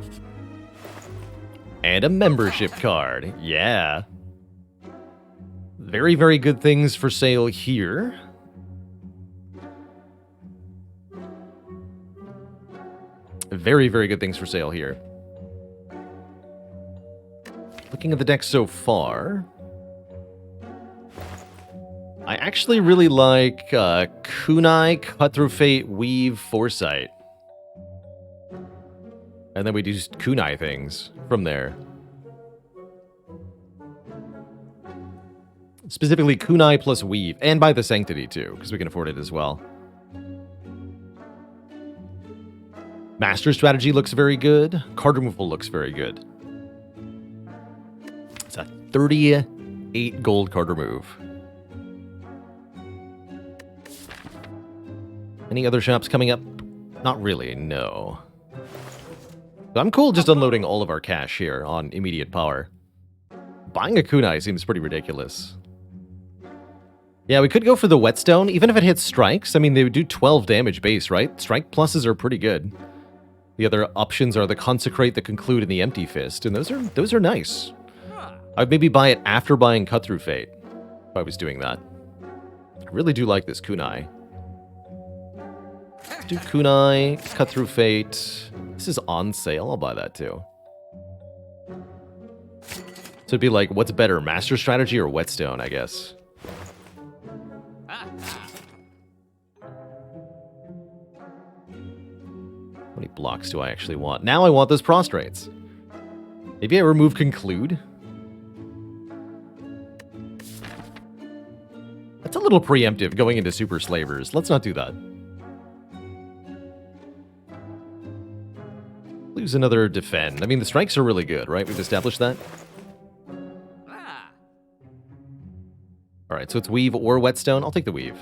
And a membership card. Yeah. Very, very good things for sale here. Very, very good things for sale here. Looking at the deck so far, I actually really like Kunai, Cut Through Fate, Weave, Foresight. And then we do just Kunai things from there. Specifically Kunai plus Weave, and buy the Sanctity too, because we can afford it as well. Master Strategy looks very good. Card removal looks very good. It's a 38 gold card remove. Any other shops coming up? Not really, no. I'm cool just unloading all of our cash here on immediate power. Buying a kunai seems pretty ridiculous. Yeah, we could go for the whetstone, even if it hits strikes. I mean, they would do 12 damage base, right? Strike pluses are pretty good. The other options are the consecrate, the conclude, and the empty fist, and those are nice. I'd maybe buy it after buying Cut Through Fate, if I was doing that. I really do like this kunai. Let's do kunai, Cut Through Fate. This is on sale. I'll buy that too. So it'd be like, what's better, Master Strategy or Whetstone, I guess. How many blocks do I actually want? Now I want those prostrates. Maybe I remove Conclude. That's a little preemptive going into Super Slavers. Let's not do that. Lose another defend. I mean, the strikes are really good, right? We've established that. Alright, so it's Weave or Whetstone. I'll take the Weave.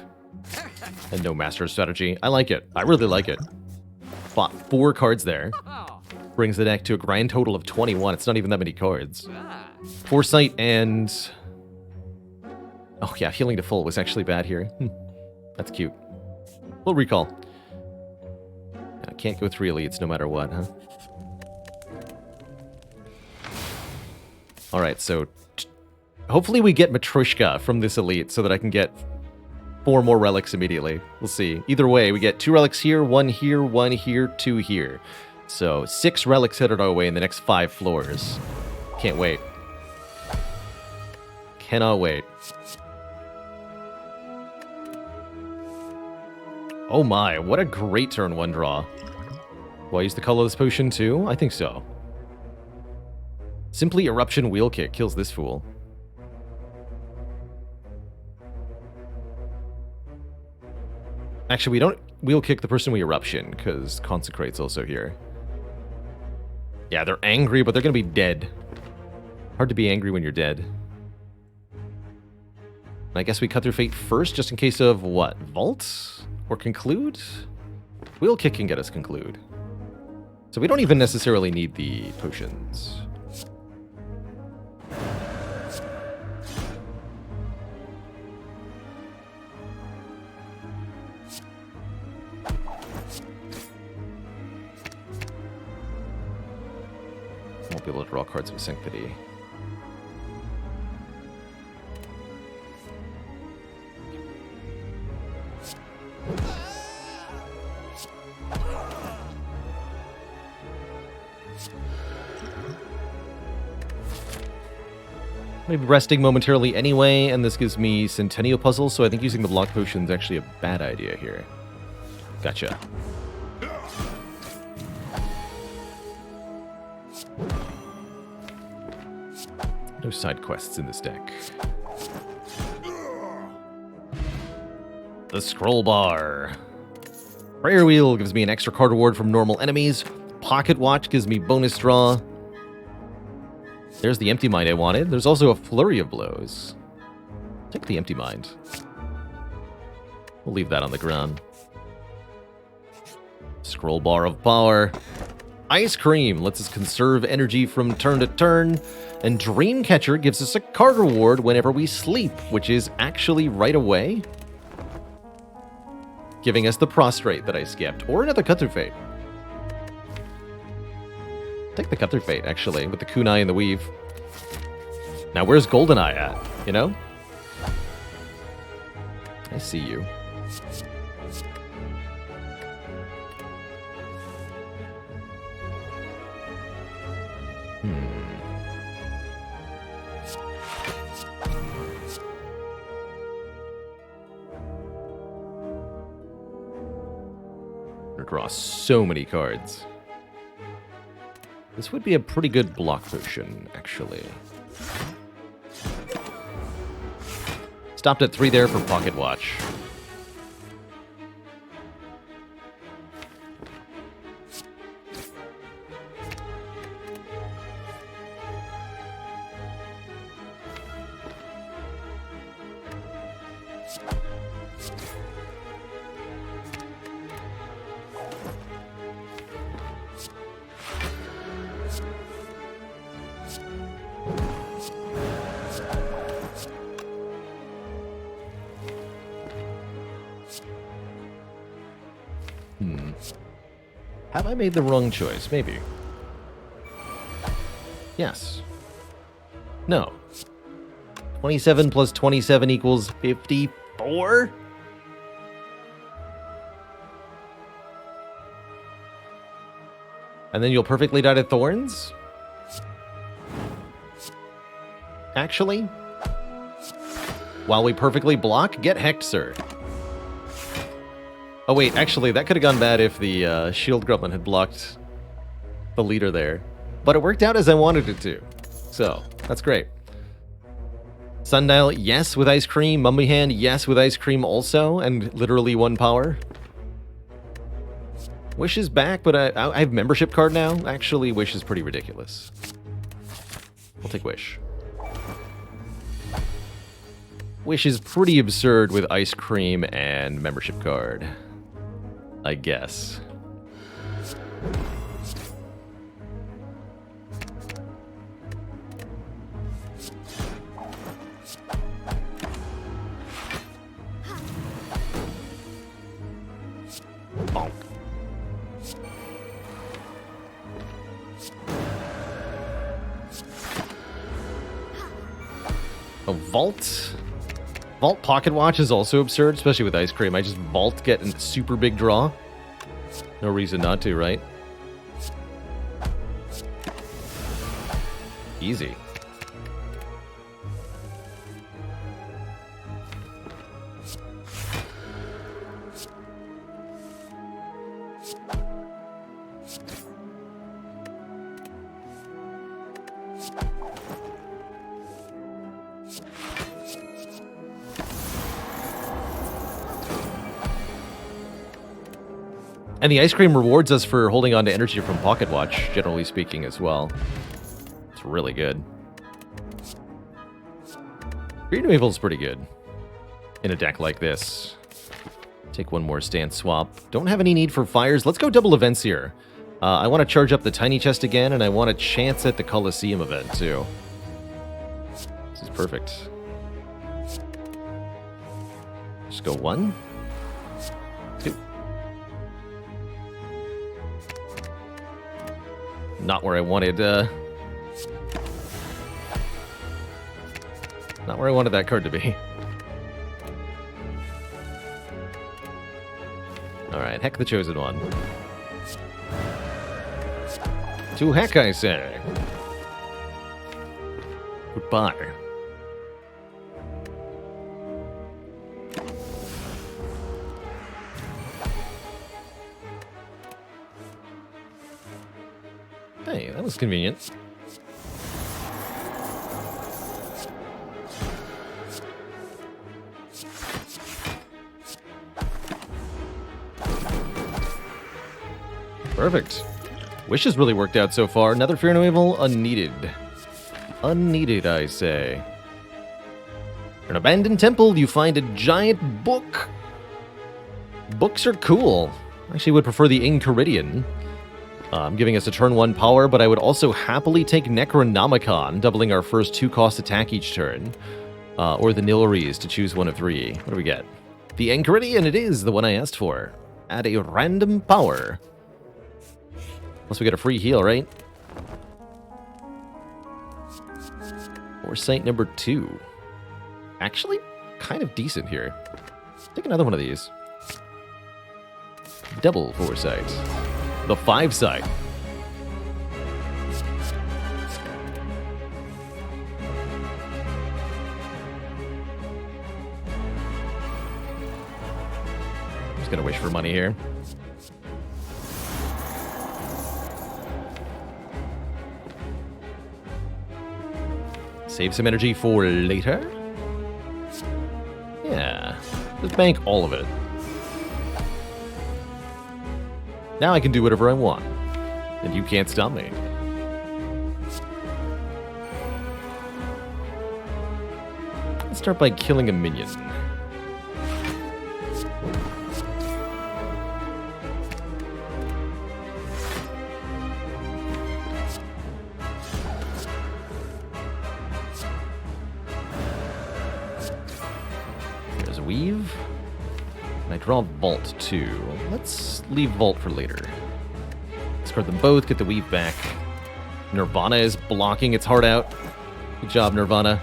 And no Master Strategy. I like it. I really like it. Bought 4 cards there. Brings the deck to a grand total of 21. It's not even that many cards. Foresight and... Oh yeah, Healing to Full was actually bad here. That's cute. We'll recall. I can't go 3 elites no matter what, huh? Alright, so... hopefully we get Matryoshka from this elite so that I can get 4 more relics immediately. We'll see. Either way, we get 2 relics here, 1 here, 1 here, 2 here. So 6 relics headed our way in the next 5 floors. Can't wait. Cannot wait. Oh my, what a great turn 1 draw. Will I use the colorless potion too? I think so. Simply Eruption Wheel Kick kills this fool. Actually, we don't wheel kick the person we eruption, because Consecrate's also here. Yeah, they're angry, but they're going to be dead. Hard to be angry when you're dead. I guess we cut through fate first, just in case of what? Vault? Or conclude? Wheel kick can get us conclude. So we don't even necessarily need the potions. Won't be able to draw cards with Sanctity. Maybe resting momentarily anyway, and this gives me Centennial Puzzle, so I think using the block potion is actually a bad idea here. Gotcha. No side quests in this deck. The Scroll Bar. Prayer Wheel gives me an extra card reward from normal enemies. Pocket Watch gives me bonus draw. There's the Empty Mind I wanted. There's also a Flurry of Blows. Take the Empty Mind. We'll leave that on the ground. Scroll Bar of Power. Ice Cream lets us conserve energy from turn to turn. And Dreamcatcher gives us a card reward whenever we sleep, which is actually right away. Giving us the Prostrate that I skipped, or another Cut Through Fate. Take the Cut Through Fate, actually, with the Kunai and the Weave. Now, where's Goldeneye at, you know? I see you. Draw so many cards. This would be a pretty good block potion, actually. Stopped at 3 there for Pocket Watch. Have I made the wrong choice? Maybe. Yes. No. 27 plus 27 equals 54? And then you'll perfectly die to Thorns? Actually? While we perfectly block, get hecked, sir. Oh wait, actually, that could have gone bad if the Shield Grubman had blocked the leader there. But it worked out as I wanted it to. So, that's great. Sundial, yes, with Ice Cream. Mummy Hand, yes, with Ice Cream also. And literally 1 power. Wish is back, but I have membership card now. Actually, Wish is pretty ridiculous. We'll take Wish. Wish is pretty absurd with Ice Cream and membership card, I guess. Bonk. A Vault? Vault Pocket Watch is also absurd, especially with Ice Cream. I just Vault, get a super big draw. No reason not to, right? Easy. And the Ice Cream rewards us for holding on to energy from Pocket Watch, generally speaking, as well. It's really good. Freedom Evil's pretty good in a deck like this. Take one more stance swap. Don't have any need for fires. Let's go double events here. I want to charge up the tiny chest again, and I want a chance at the Coliseum event too. This is perfect. Just go 1, 2. Not where I wanted. Not where I wanted that card to be. Alright, heck the Chosen One. To heck, I say. Goodbye. Hey, that was convenient. Perfect. Wish has really worked out so far. Another Fear No Evil, unneeded. Unneeded, I say. In an abandoned temple, you find a giant book. Books are cool. I actually would prefer the Enchiridion. Giving us a turn 1 power, but I would also happily take Necronomicon, doubling our first 2-cost attack each turn. Or the Nilries to choose one of 3. What do we get? The Enchiridion, it is the one I asked for. Add a random power. Plus we get a free heal, right? Foresight number 2. Actually, kind of decent here. Take another one of these. Double Foresight. The 5-side. Just gonna wish for money here. Save some energy for later. Yeah, just bank all of it. Now I can do whatever I want, and you can't stop me. Let's start by killing a minion. There's a Weave. And I draw Vault too. Let's leave Vault for later. Discard them both, get the Weave back. Nirvana is blocking its heart out. Good job, Nirvana.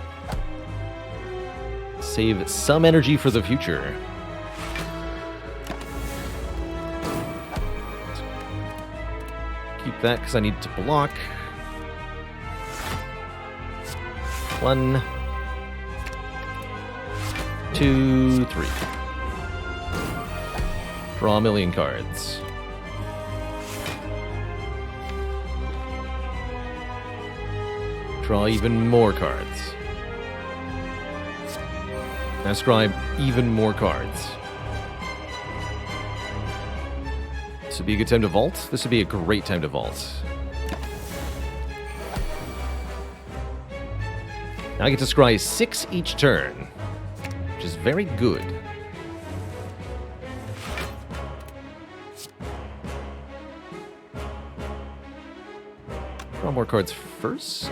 Save some energy for the future. Keep that because I need to block. 1, 2, 3. Draw a million cards. Draw even more cards. Now scribe even more cards. This would be a good time to vault. This would be a great time to vault. Now I get to scry 6 each turn, which is very good. Draw more cards first.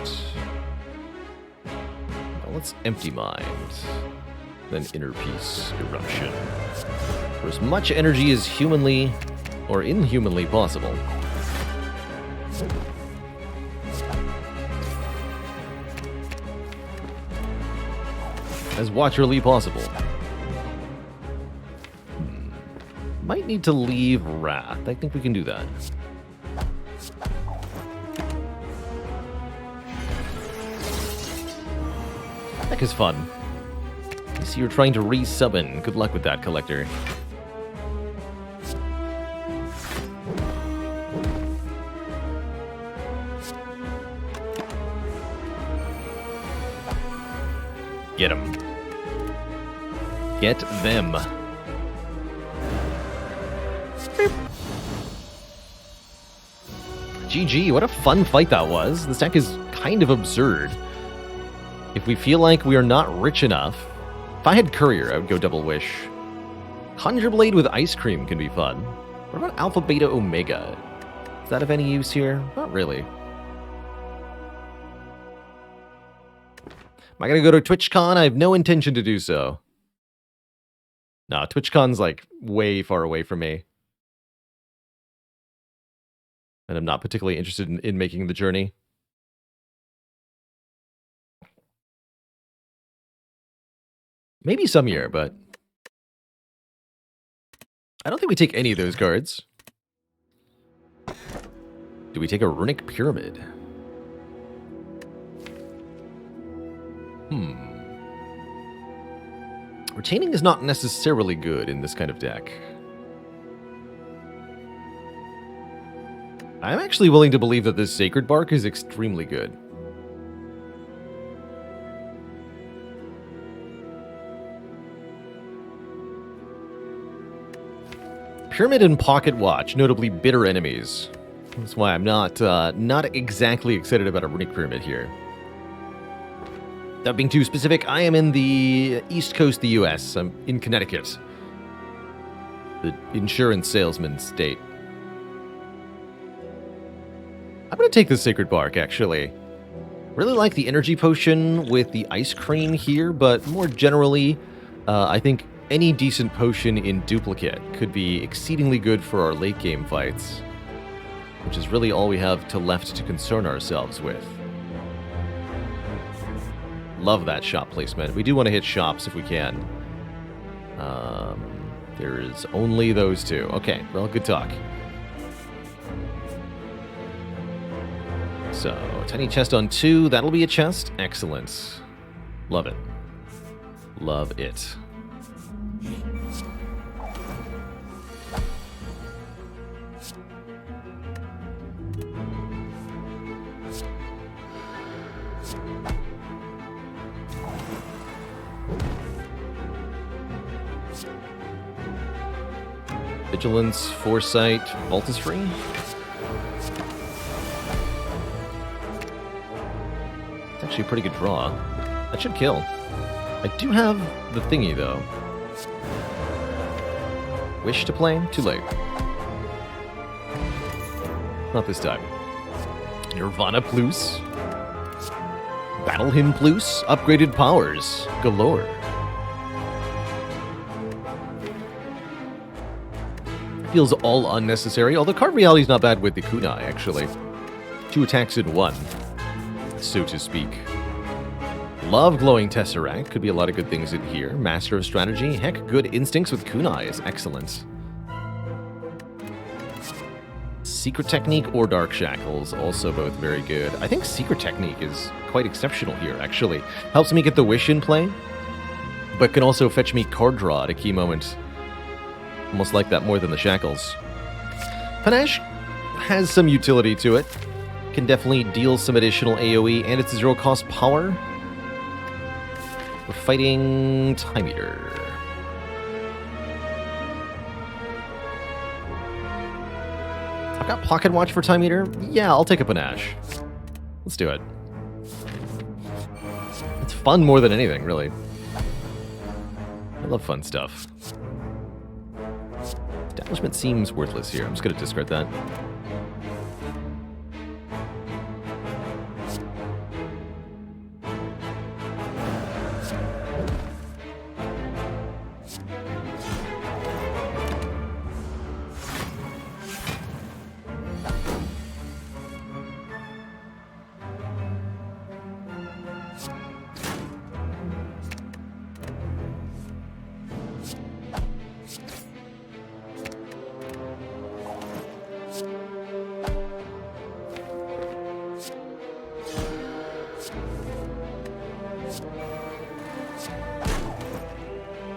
Well, let's empty mind. Then Inner Peace Eruption. For as much energy as humanly or inhumanly possible. As watcherly possible. Might need to leave Wrath. I think we can do that. Heck is fun. I see you're trying to re-summon. Good luck with that, Collector. Get them. Get them. GG, what a fun fight that was. This deck is kind of absurd. If we feel like we are not rich enough, if I had Courier, I would go Double Wish. Conjure Blade with Ice Cream can be fun. What about Alpha, Beta, Omega? Is that of any use here? Not really. Am I going to go to TwitchCon? I have no intention to do so. No, TwitchCon's like way far away from me. And I'm not particularly interested in making the journey. Maybe some year, but I don't think we take any of those cards. Do we take a Runic Pyramid? Retaining is not necessarily good in this kind of deck. I'm actually willing to believe that this Sacred Bark is extremely good. Pyramid and Pocket Watch, notably bitter enemies. That's why I'm not exactly excited about a Runic Pyramid here. Without being too specific, I am in the East Coast of the US. I'm in Connecticut. The insurance salesman state. I'm going to take the Sacred Bark, actually. Really like the Energy Potion with the Ice Cream here, but more generally, I think any decent potion in duplicate could be exceedingly good for our late game fights, which is really all we have left to concern ourselves with. Love that shop placement. We do want to hit shops if we can. There's only those two. Okay, well, good talk. So, tiny chest on 2. That'll be a chest. Excellent. Love it. Love it. Vigilance, Foresight, Vault is free. It's actually a pretty good draw. That should kill. I do have the thingy, though. Wish to play? Too late. Not this time. Nirvana Plus. Battle Hymn Plus. Upgraded powers. Galore. Feels all unnecessary, although card reality is not bad with the kunai, actually. 2 attacks in 1, so to speak. Love Glowing Tesseract, could be a lot of good things in here. Master of Strategy, heck, good instincts with kunai is excellent. Secret Technique or Dark Shackles, also both very good. I think Secret Technique is quite exceptional here, actually. Helps me get the Wish in play, but can also fetch me card draw at a key moment. Almost like that more than the Shackles. Panache has some utility to it. Can definitely deal some additional AoE, and it's a 0-cost power. We're fighting Time Eater. I've got Pocket Watch for Time Eater. Yeah, I'll take a Panache. Let's do it. It's fun more than anything, really. I love fun stuff. Establishment seems worthless here. I'm just going to discard that.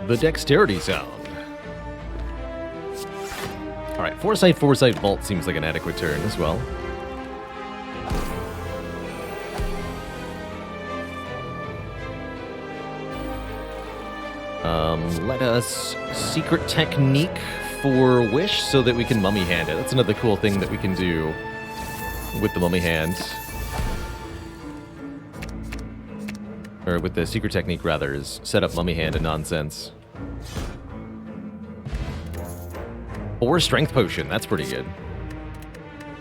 The Dexterity Sound. Alright, Foresight, Vault seems like an adequate turn as well. Let us Secret Technique for Wish so that we can Mummy Hand it. That's another cool thing that we can do with the Mummy Hand. Or with the secret technique, rather, is set up Mummy Hand and nonsense. 4 Strength Potion. That's pretty good.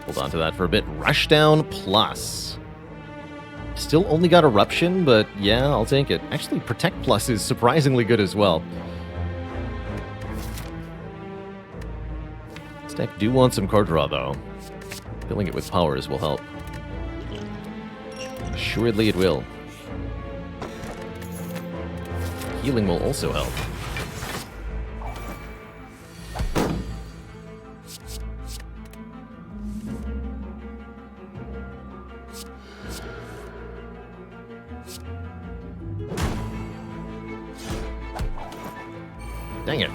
Hold on to that for a bit. Rushdown Plus. Still only got Eruption, but yeah, I'll take it. Actually, Protect Plus is surprisingly good as well. This deck do want some card draw, though. Filling it with powers will help. Assuredly it will. Healing will also help. Dang it.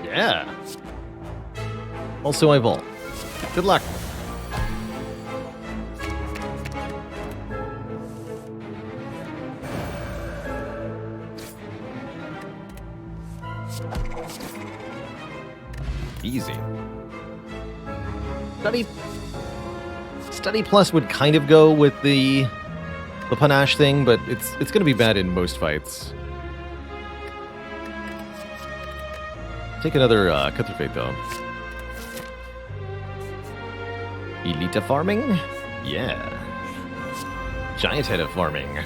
Yeah. Also, I vault. Good luck. Easy. Study Plus would kind of go with the panache thing, but it's going to be bad in most fights. Take another Cut Through Fate, though. Elita farming? Yeah. Giant head of farming.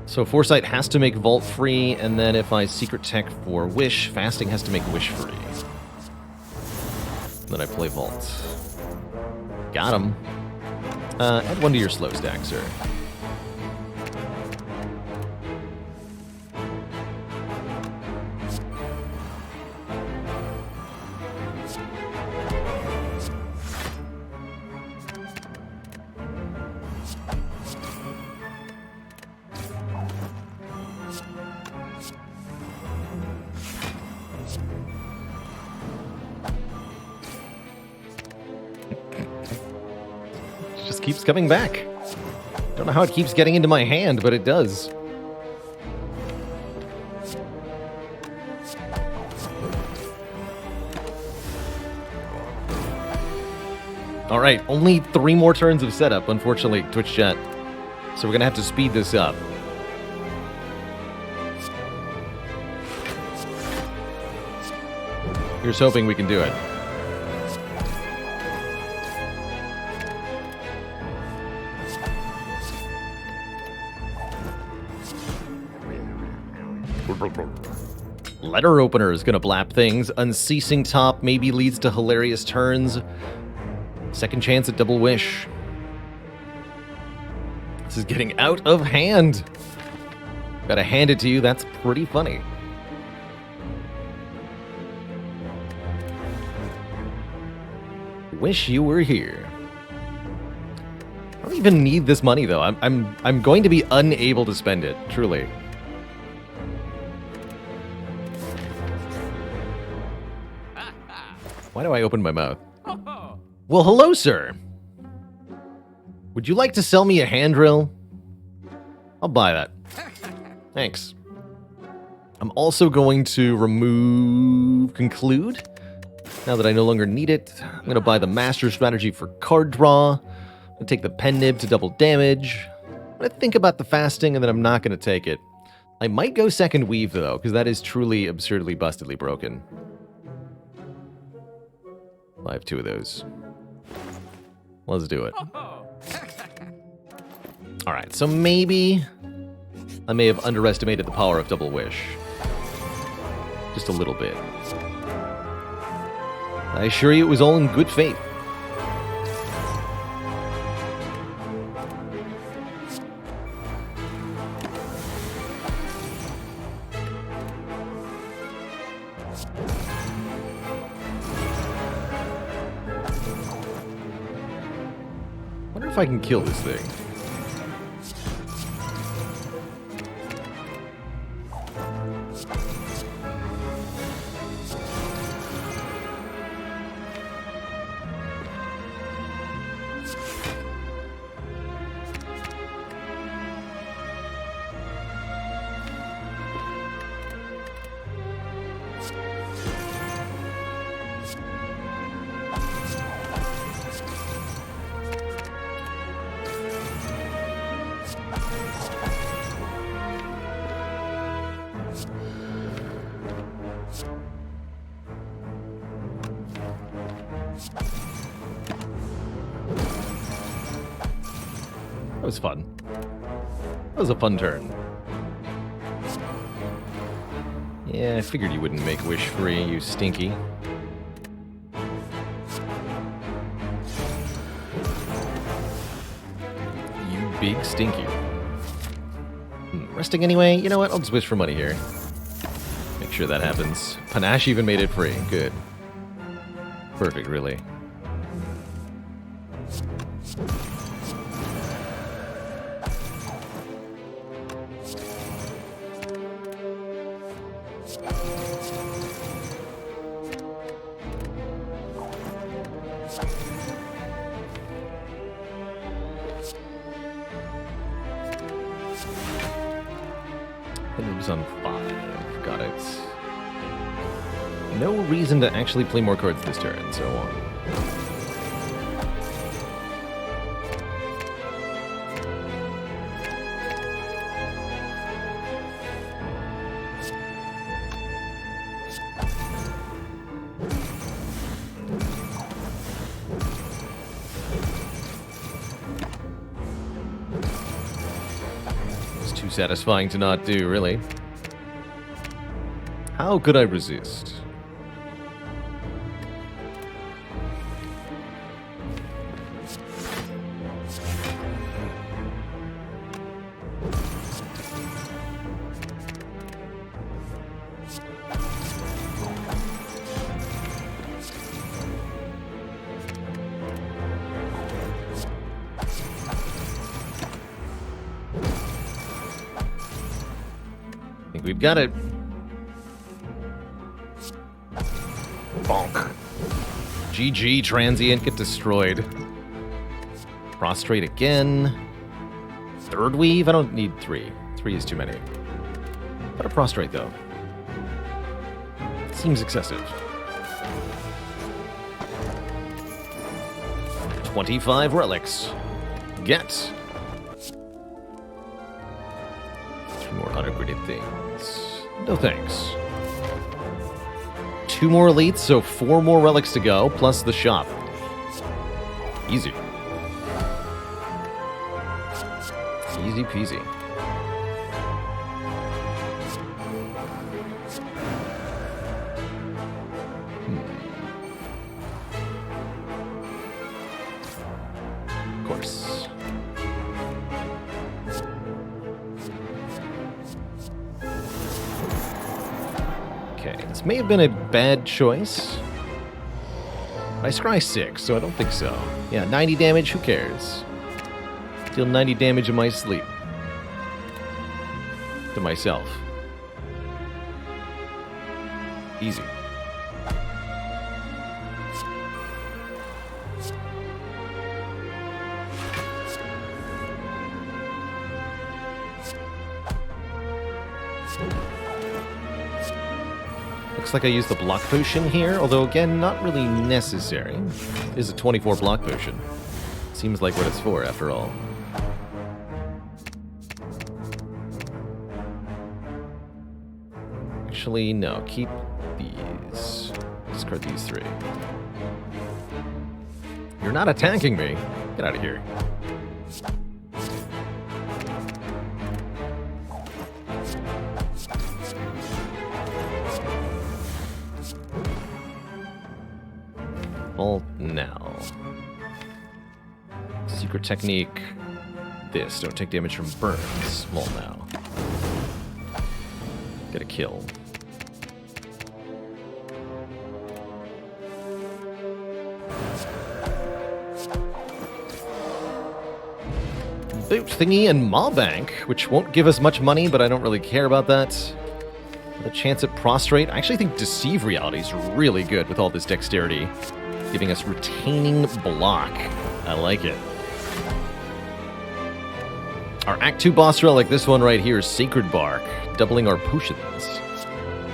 So Foresight has to make Vault free, and then if I Secret Tech for Wish, Fasting has to make Wish free. Then I play Vault. Got him. Add 1 to your slow stack, sir. Keeps coming back. Don't know how it keeps getting into my hand, but it does. Alright, only 3 more turns of setup, unfortunately, Twitch chat. So we're gonna have to speed this up. Here's hoping we can do it. Letter Opener is going to blap things. Unceasing Top maybe leads to hilarious turns. Second chance at Double Wish. This is getting out of hand. Gotta hand it to you, that's pretty funny. Wish you were here. I don't even need this money though. I'm going to be unable to spend it, truly. Why do I open my mouth? Well, hello, sir. Would you like to sell me a hand drill? I'll buy that. Thanks. I'm also going to remove Conclude. Now that I no longer need it, I'm going to buy the Master Strategy for card draw. I'm going to take the Pen Nib to double damage. I'm going to think about the Fasting, and then I'm not going to take it. I might go Second Weave, though, because that is truly absurdly bustedly broken. I have 2 of those. Let's do it. Alright, so maybe I may have underestimated the power of Double Wish. Just a little bit. I assure you it was all in good faith. if I can kill this thing. That was fun. That was a fun turn. Yeah, I figured you wouldn't make wish free, you stinky. You big stinky. Resting anyway? You know what? I'll just wish for money here. Make sure that happens. Panache even made it free. Good. Perfect, really. Moves on 5. Got it. No reason to actually play more cards this turn, so on. Too satisfying to not do, really. How could I resist? We've got it. Bonk. GG, transient, get destroyed. Prostrate again. Third weave? I don't need 3. 3 is too many. But a prostrate, though. Seems excessive. 25 relics. Get. 3 more unupgraded things. No thanks. 2 more elites, so 4 more relics to go, plus the shop. Easy. Easy peasy. Of course. Okay, this may have been a bad choice. I scry 6, so I don't think so. Yeah, 90 damage, who cares? Deal 90 damage in my sleep. To myself. Easy. Looks like I used the block potion here, although again, not really necessary. It is a 24 block potion. Seems like what it's for, after all. Actually, no, keep these. Discard these 3. You're not attacking me. Get out of here. Well, now. Secret technique. This. Don't take damage from burns. Well, now. Get a kill. Boot Thingy and Maw Bank, which won't give us much money, but I don't really care about that. The chance at Prostrate. I actually think Deceive Reality is really good with all this dexterity, giving us retaining block. I like it. Our Act 2 boss relic, this one right here, is Sacred Bark, doubling our potions.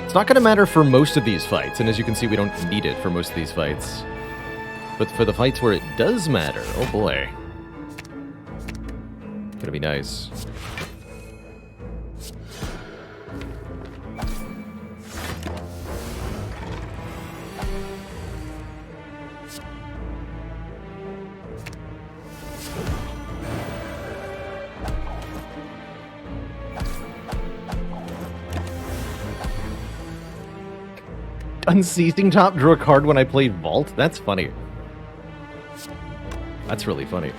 It's not going to matter for most of these fights, and as you can see, we don't need it for most of these fights. But for the fights where it does matter, oh boy. Gonna be nice. Unceasing Top drew a card when I played Vault? That's funny. That's really funny.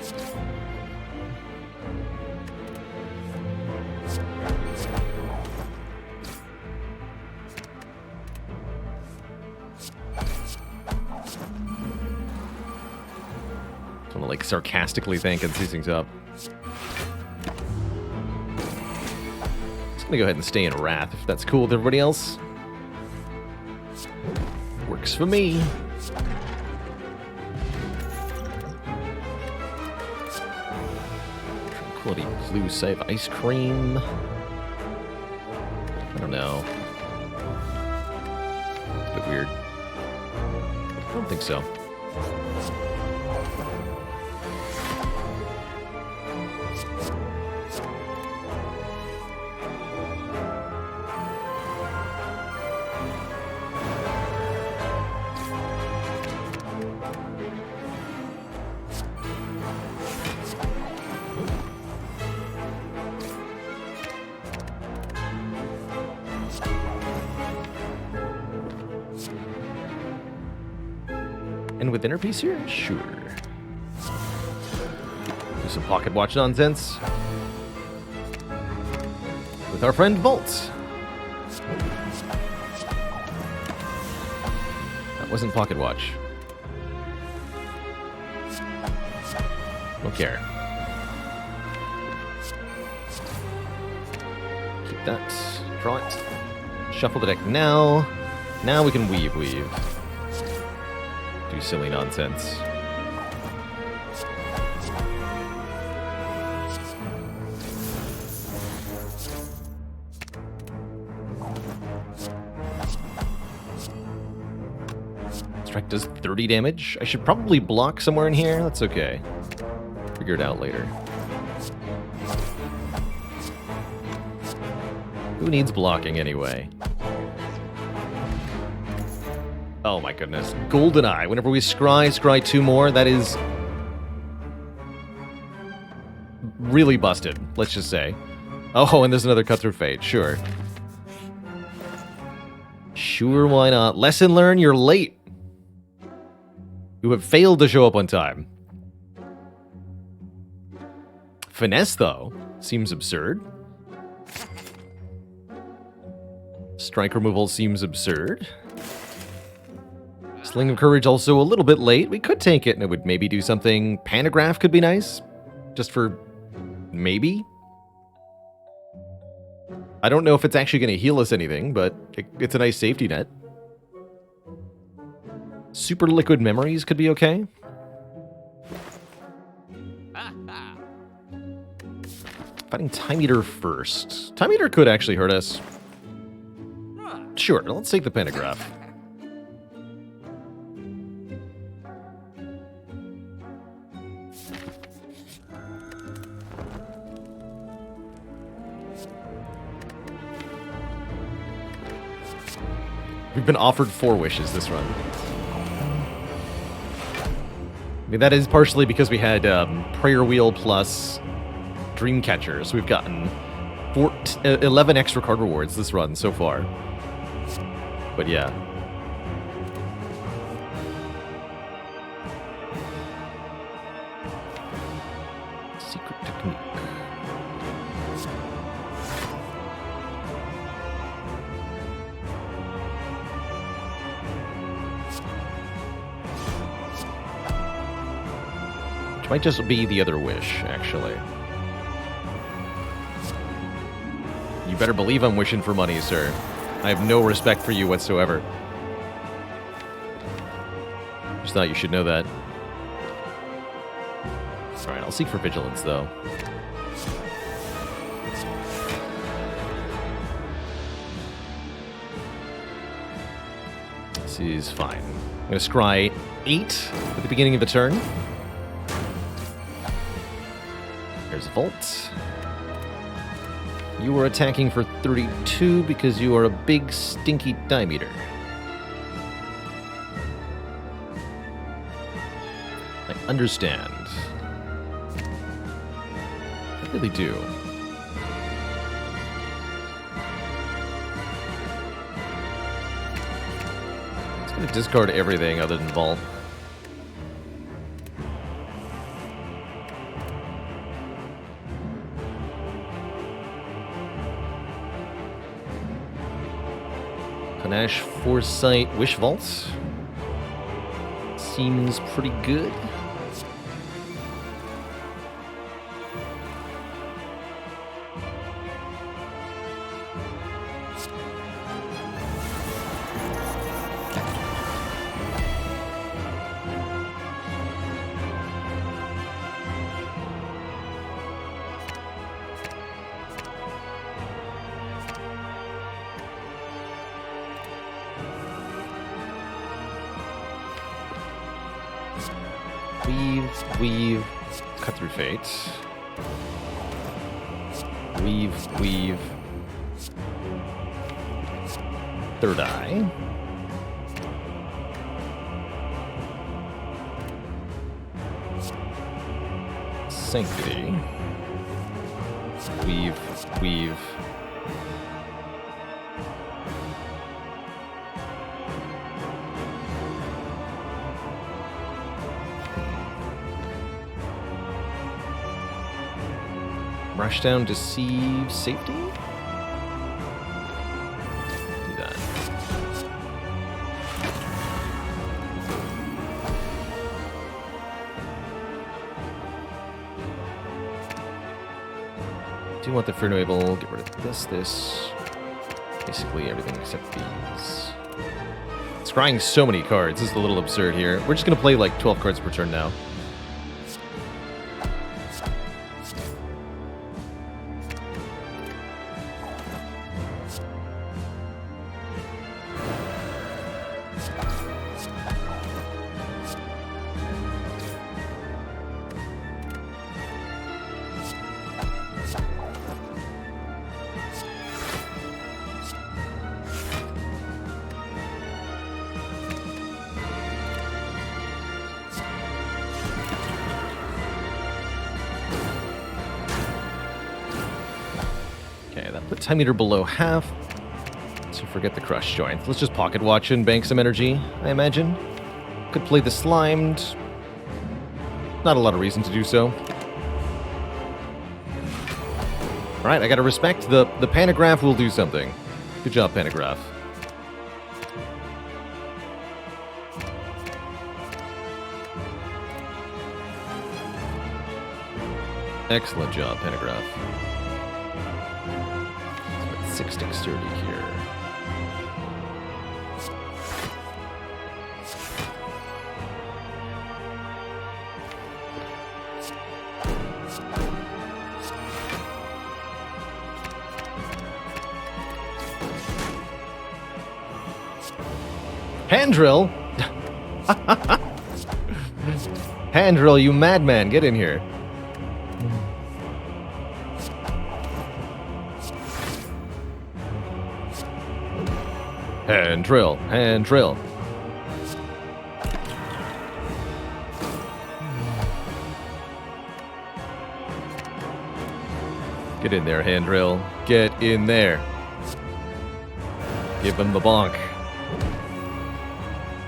I want to like sarcastically thank Unceasing Top. Just gonna go ahead and stay in Wrath if that's cool with everybody else. Works for me. Tranquility Blue Save Ice Cream. I don't know. It's a bit weird. I don't think so. And with inner piece here? Sure. Do some pocket watch nonsense. With our friend Volt. That wasn't pocket watch. Don't care. Keep that. Draw it. Shuffle the deck now. Now we can weave. Do silly nonsense. Strike does 30 damage. I should probably block somewhere in here. That's okay. Figure it out later. Who needs blocking anyway? Oh my goodness. Goldeneye. Whenever we scry 2 more, that is really busted, let's just say. Oh, and there's another Cutthroat Fate. Sure. Sure, why not? Lesson learned, you're late. You have failed to show up on time. Finesse, though, seems absurd. Strike removal seems absurd. Sling of Courage also a little bit late. We could take it and it would maybe do something. Pantograph could be nice. Just for maybe. I don't know if it's actually going to heal us anything, but it's a nice safety net. Super Liquid Memories could be okay. Fighting Time Eater first. Time Eater could actually hurt us. Sure, let's take the Pantograph. We've been offered 4 wishes this run. I mean, that is partially because we had Prayer Wheel plus Dreamcatcher, so we've gotten 11 extra card rewards this run so far. But yeah. Secret technique. Which might just be the other wish, actually. You better believe I'm wishing for money, sir. I have no respect for you whatsoever. Just thought you should know that. Alright, I'll seek for vigilance, though. This is fine. I'm going to scry 8 at the beginning of the turn. There's a Volt. You are attacking for 32 because you are a big, stinky time eater. I understand. I really do. It's going to discard everything other than Vault. Panache, Foresight, Wish Vault. Seems pretty good. Weave, cut through fate. Weave. Third eye. Sanctity. Weave. Rushdown, Deceive, Safety? Do that. Do you want the Fernable? Get rid of this. Basically everything except these. Scrying so many cards. This is a little absurd here. We're just going to play like 12 cards per turn now. Time meter below half, so forget the crush joint. Let's just pocket watch and bank some energy, I imagine. Could play the Slimed. Not a lot of reason to do so. Alright, I gotta respect the Panagraph will do something. Good job, Panagraph. Excellent job, Panagraph. 6 dexterity here. Hand drill? Hand drill, you madman, get in here. Hand drill, hand drill. Get in there, hand drill. Get in there. Give them the bonk.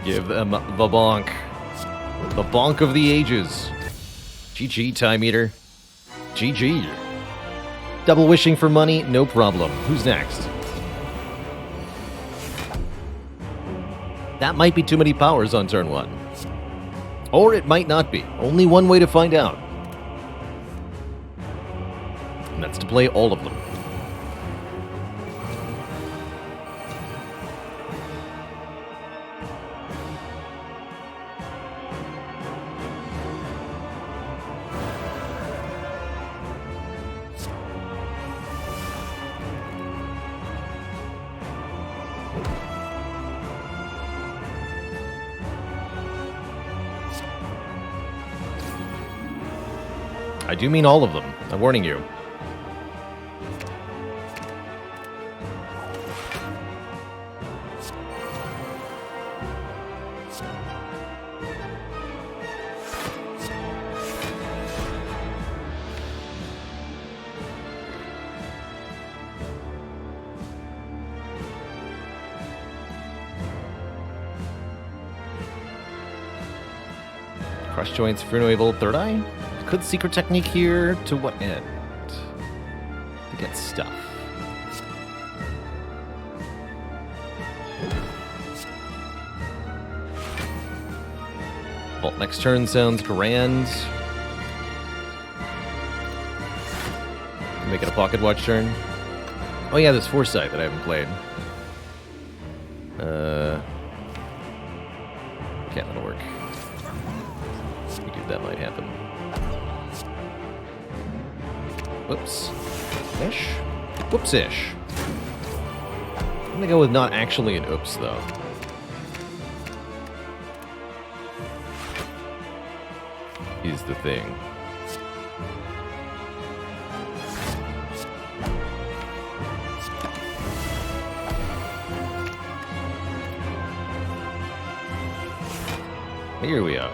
Give them the bonk. The bonk of the ages. GG, Time Eater. GG. Double wishing for money, no problem. Who's next? That might be too many powers on turn 1. Or it might not be. Only one way to find out. And that's to play all of them. I do mean all of them. I'm warning you. Crush joints, Fruno Evil, Third Eye? Could secret technique here? To what end? To get stuff. Vault next turn sounds grand. Make it a pocket watch turn. Oh yeah, there's Foresight that I haven't played. Okay, that'll work. That might happen. Whoops. Ish? Whoops-ish. I'm gonna go with not actually an oops, though. Is the thing. Here we are.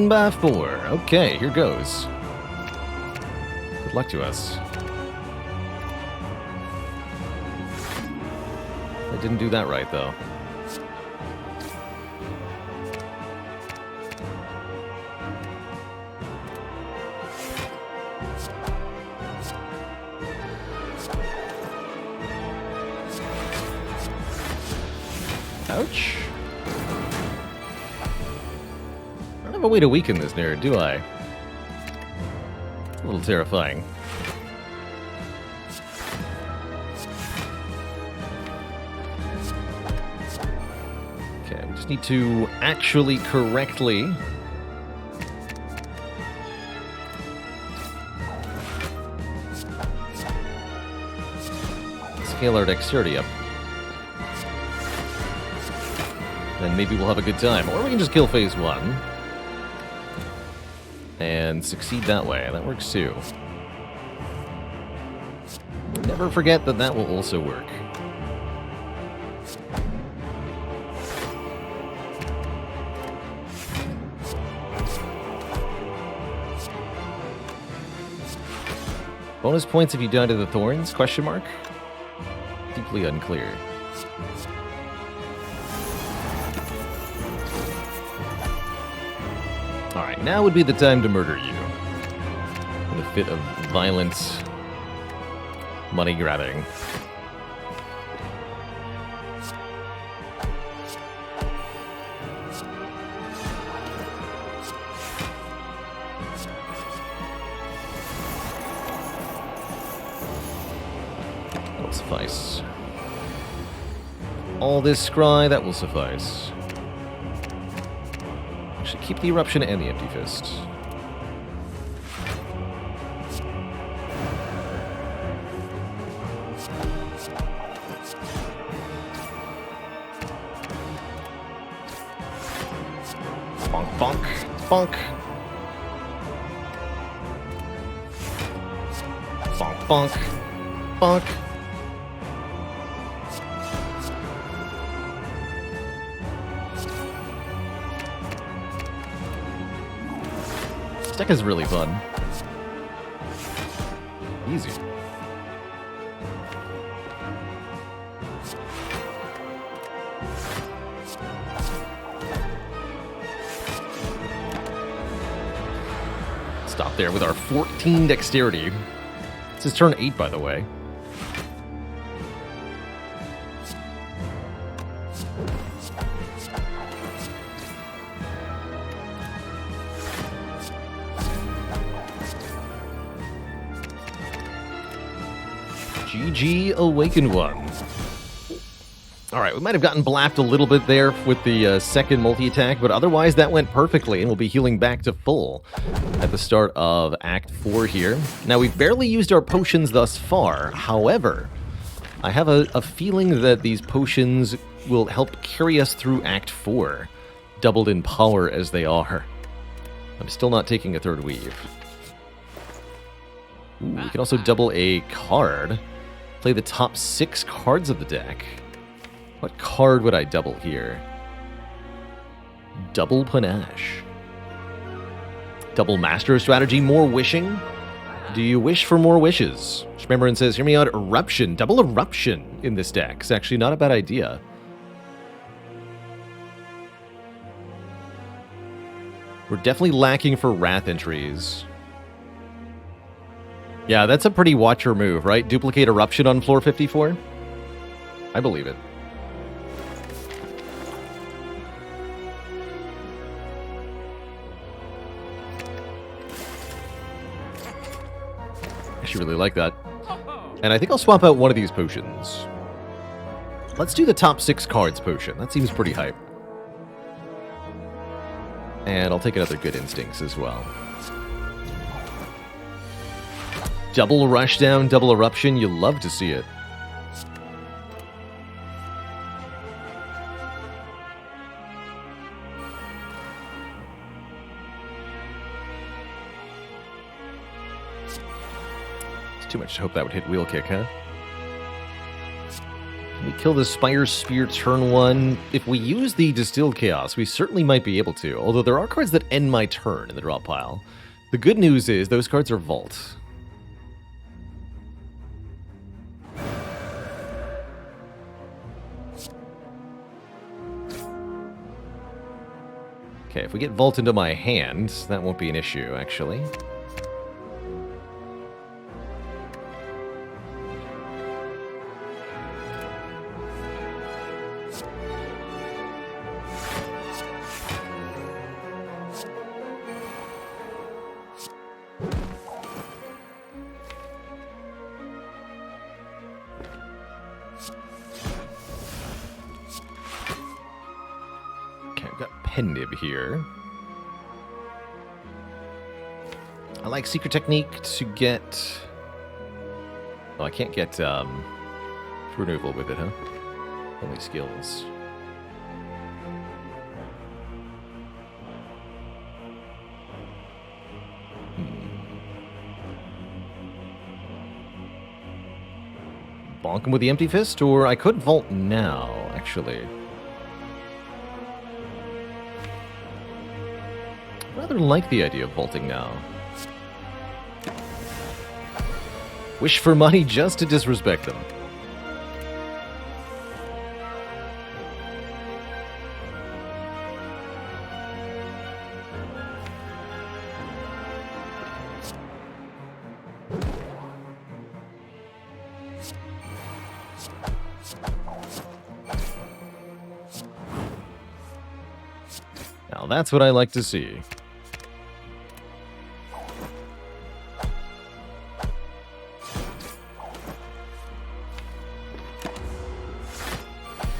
By 4. Okay, here goes. Good luck to us. I didn't do that right, though. Ouch. I don't have a way to weaken this nerd, do I? It's a little terrifying. Okay, we just need to actually correctly scale our dexterity up. Then maybe we'll have a good time. Or we can just kill phase 1. And succeed that way. That works too. Never forget that that will also work. Bonus points if you die to the thorns? Question mark? Deeply unclear. Alright, now would be the time to murder you. In a fit of violent money grabbing. That'll suffice. All this scry, that will suffice. Actually, keep the eruption and the empty fist. Bonk, bonk, bonk. Bonk, bonk, bonk. This deck is really fun. Easy. Stop there with our 14 dexterity. This is turn 8, by the way. GG Awakened One. Alright, we might have gotten blapped a little bit there with the second multi-attack, but otherwise that went perfectly, and we'll be healing back to full at the start of Act 4 here. Now, we've barely used our potions thus far. However, I have a feeling that these potions will help carry us through Act 4, doubled in power as they are. I'm still not taking a third weave. Ooh, we can also double a card. Play the top 6 cards of the deck. What card would I double here? Double Panache. Double Master Strategy, more wishing? Do you wish for more wishes? Schmemmerin says, hear me out, Eruption. Double Eruption in this deck. It's actually not a bad idea. We're definitely lacking for Wrath entries. Yeah, that's a pretty Watcher move, right? Duplicate Eruption on floor 54? I believe it. I actually really like that. And I think I'll swap out one of these potions. Let's do the top 6 cards potion. That seems pretty hype. And I'll take another Good Instincts as well. Double Rushdown, double Eruption. You love to see it. It's too much to hope that would hit Wheel Kick, huh? Can we kill the Spire Spear turn 1? If we use the Distilled Chaos, we certainly might be able to, although there are cards that end my turn in the drop pile. The good news is those cards are Vault. Okay, if we get Vault into my hand, that won't be an issue, actually. Nib here. I like Secret Technique to get... Oh, I can't get removal with it, huh? Only skills. Bonk him with the Empty Fist, or I could Vault now, actually. I rather like the idea of vaulting now. Wish for money just to disrespect them. Now that's what I like to see.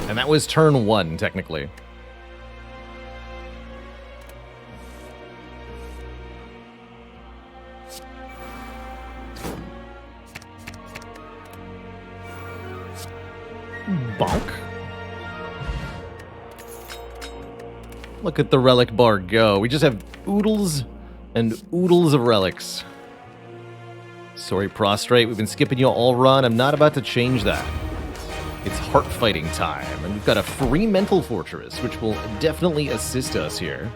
And that was turn 1, technically. Bonk. Look at the relic bar go. We just have oodles and oodles of relics. Sorry, Prostrate. We've been skipping you all run. I'm not about to change that. It's heart fighting time, and we've got a free Mental Fortress, which will definitely assist us here.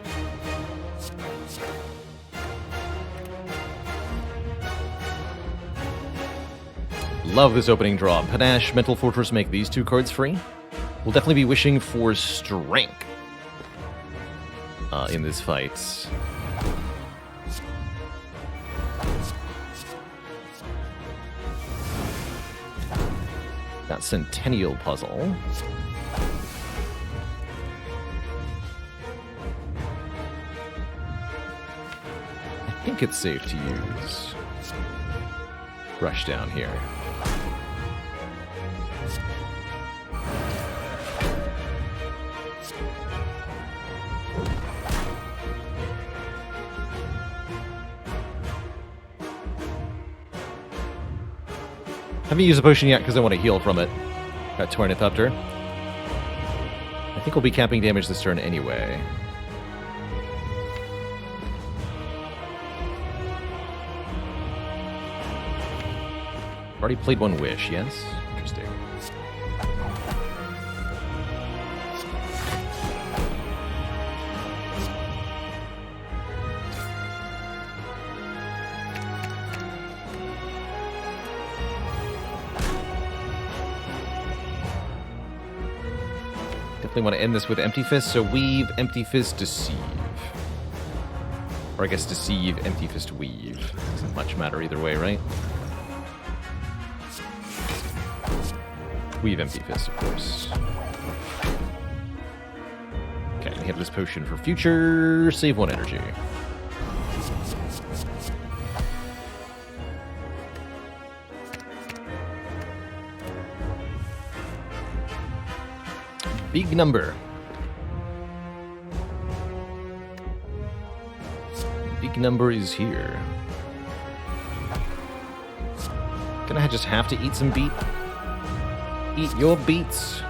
Love this opening draw. Panache, Mental Fortress make these 2 cards free. We'll definitely be wishing for Strength in this fight. That Centennial puzzle. I think it's safe to use Rush down here. Haven't used a potion yet because I want to heal from it. Got Tornithopter. I think we'll be capping damage this turn anyway. Already played one Wish, yes? Interesting. Definitely want to end this with Empty Fist, so Weave, Empty Fist, Deceive. Or I guess Deceive, Empty Fist, Weave. Doesn't much matter either way, right? Weave Empty Fist, of course. Okay, we have this potion for future. Save 1 energy. Big number. Big number is here. Gonna just have to eat some beet. Eat your beets.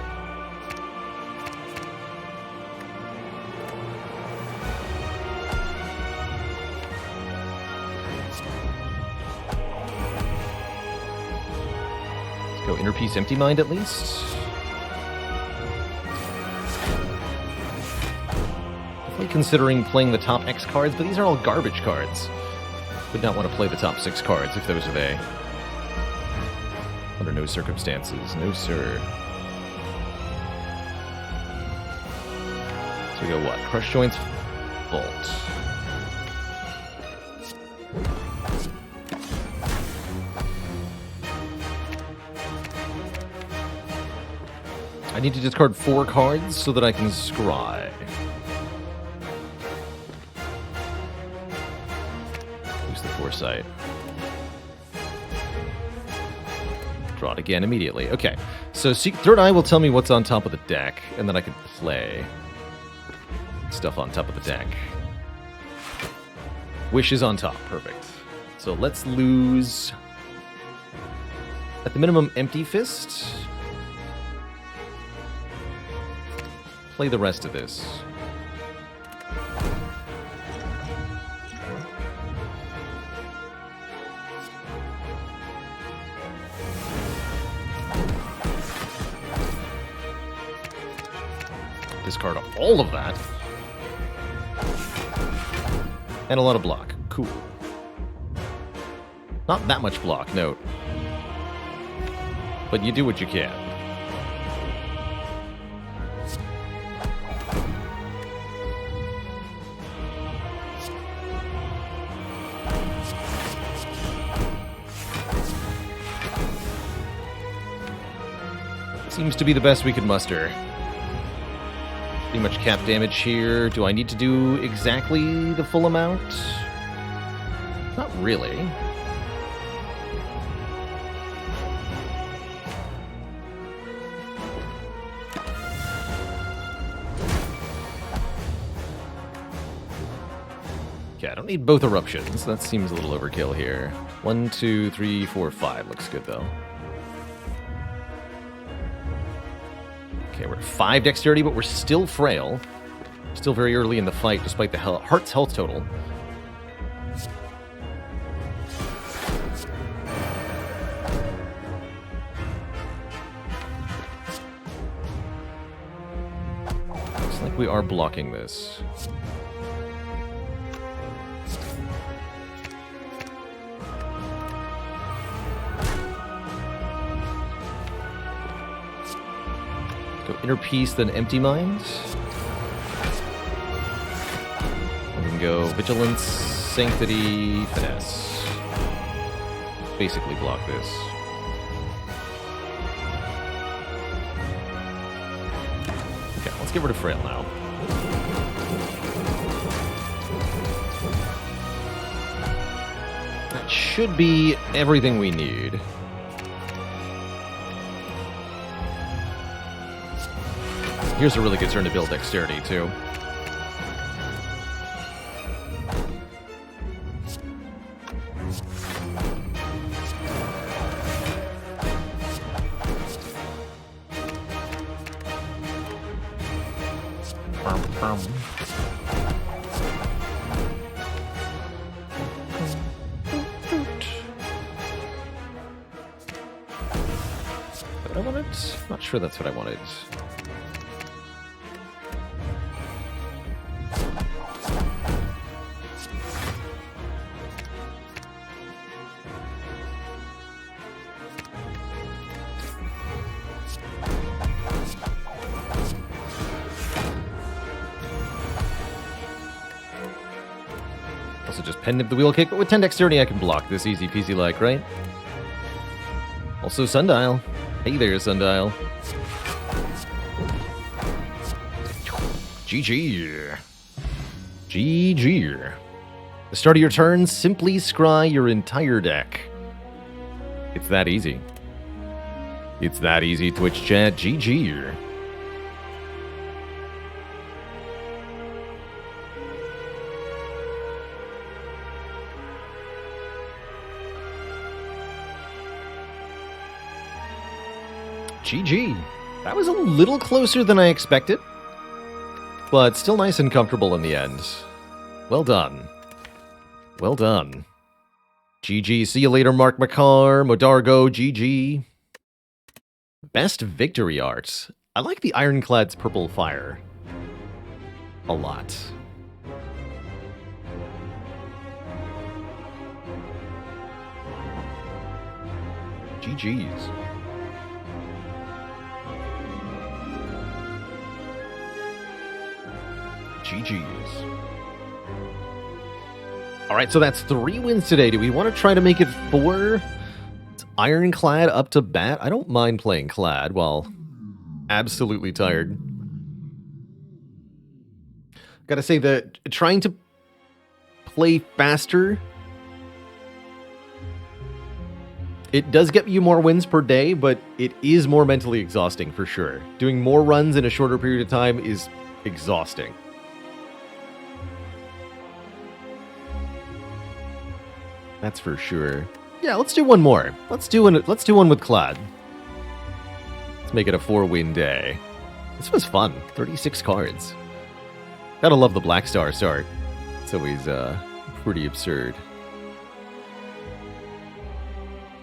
Let's go Inner Peace, Empty Mind at least. Definitely considering playing the top X cards, but these are all garbage cards. Would not want to play the top 6 cards if those are they. Under no circumstances. No, sir. So we go what? Crush Joints, Bolt. I need to discard 4 cards so that I can scry. Use the Foresight. Draw it again immediately. Okay, so Third Eye will tell me what's on top of the deck, and then I can play stuff on top of the deck. Wish is on top. Perfect. So let's lose, at the minimum, Empty Fist. Play the rest of this. Discard all of that. And a lot of block. Cool. Not that much block, note. But you do what you can. Seems to be the best we could muster. Pretty much cap damage here. Do I need to do exactly the full amount? Not really. Okay, I don't need both eruptions. That seems a little overkill here. 1, 2, 3, 4, 5. Looks good, though. Okay, we're at 5 dexterity, but we're still frail. Still very early in the fight, despite the heart's health total. Looks like we are blocking this. Go Inner Peace, then Empty Mind. And we can go Vigilance, Sanctity, Finesse. Basically block this. Let's get rid of Frail now. That should be everything we need. Here's a really good turn to build Dexterity, too. What I wanted? Not sure that's what I wanted. Also just Pendant the Wheel Kick, but with 10 Dexterity I can block this easy peasy like, right? Also Sundial. Hey there, Sundial. GG. GG. The start of your turn, simply scry your entire deck. It's that easy. It's that easy, Twitch chat. GG. GG. That was a little closer than I expected, but still nice and comfortable in the end. Well done. Well done. GG. See you later, Mark McCarr, Modargo, GG. Best victory art. I like the Ironclad's Purple Fire a lot. GG's. GG's. Alright, so that's 3 wins today. Do we want to try to make it 4? It's Ironclad up to bat. I don't mind playing Clad while absolutely tired. Gotta say that trying to play faster, it does get you more wins per day, but it is more mentally exhausting for sure. Doing more runs in a shorter period of time is exhausting. That's for sure. Yeah, let's do one more. Let's do one with Clad. Let's make it a 4-win day. This was fun. 36 cards. Gotta love the Black Star start. It's always pretty absurd.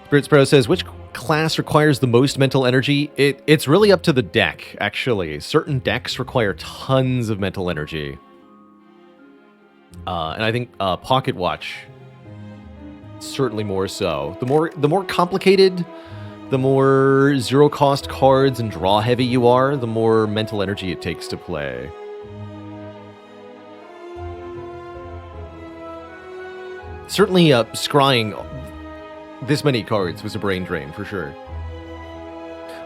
Spirits Pro says, which class requires the most mental energy? It's really up to the deck, actually. Certain decks require tons of mental energy. And I think Pocket Watch certainly more so. The more complicated, the more zero-cost cards and draw-heavy you are, the more mental energy it takes to play. Certainly, scrying this many cards was a brain drain, for sure.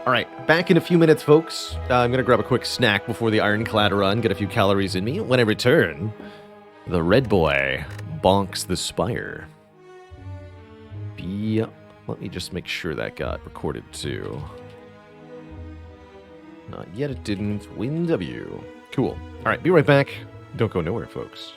Alright, back in a few minutes, folks. I'm going to grab a quick snack before the Ironclad run, get a few calories in me. When I return, the Red Boy bonks the Spire. Let me just make sure that got recorded too. Not yet, it didn't. Win W. Cool. Alright, be right back. Don't go nowhere, folks.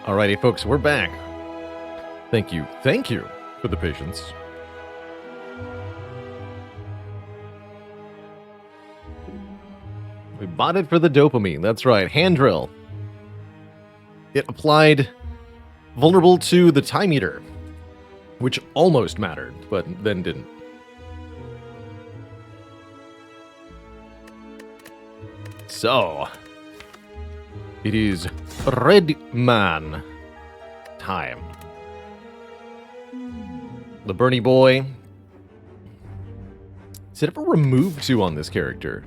Alrighty, folks, we're back. Thank you for the patience. We bought it for the dopamine, that's right, hand drill. It applied vulnerable to the time eater, which almost mattered, but then didn't. So, it is Red Man time. The Bernie boy. Is it ever removed to on this character?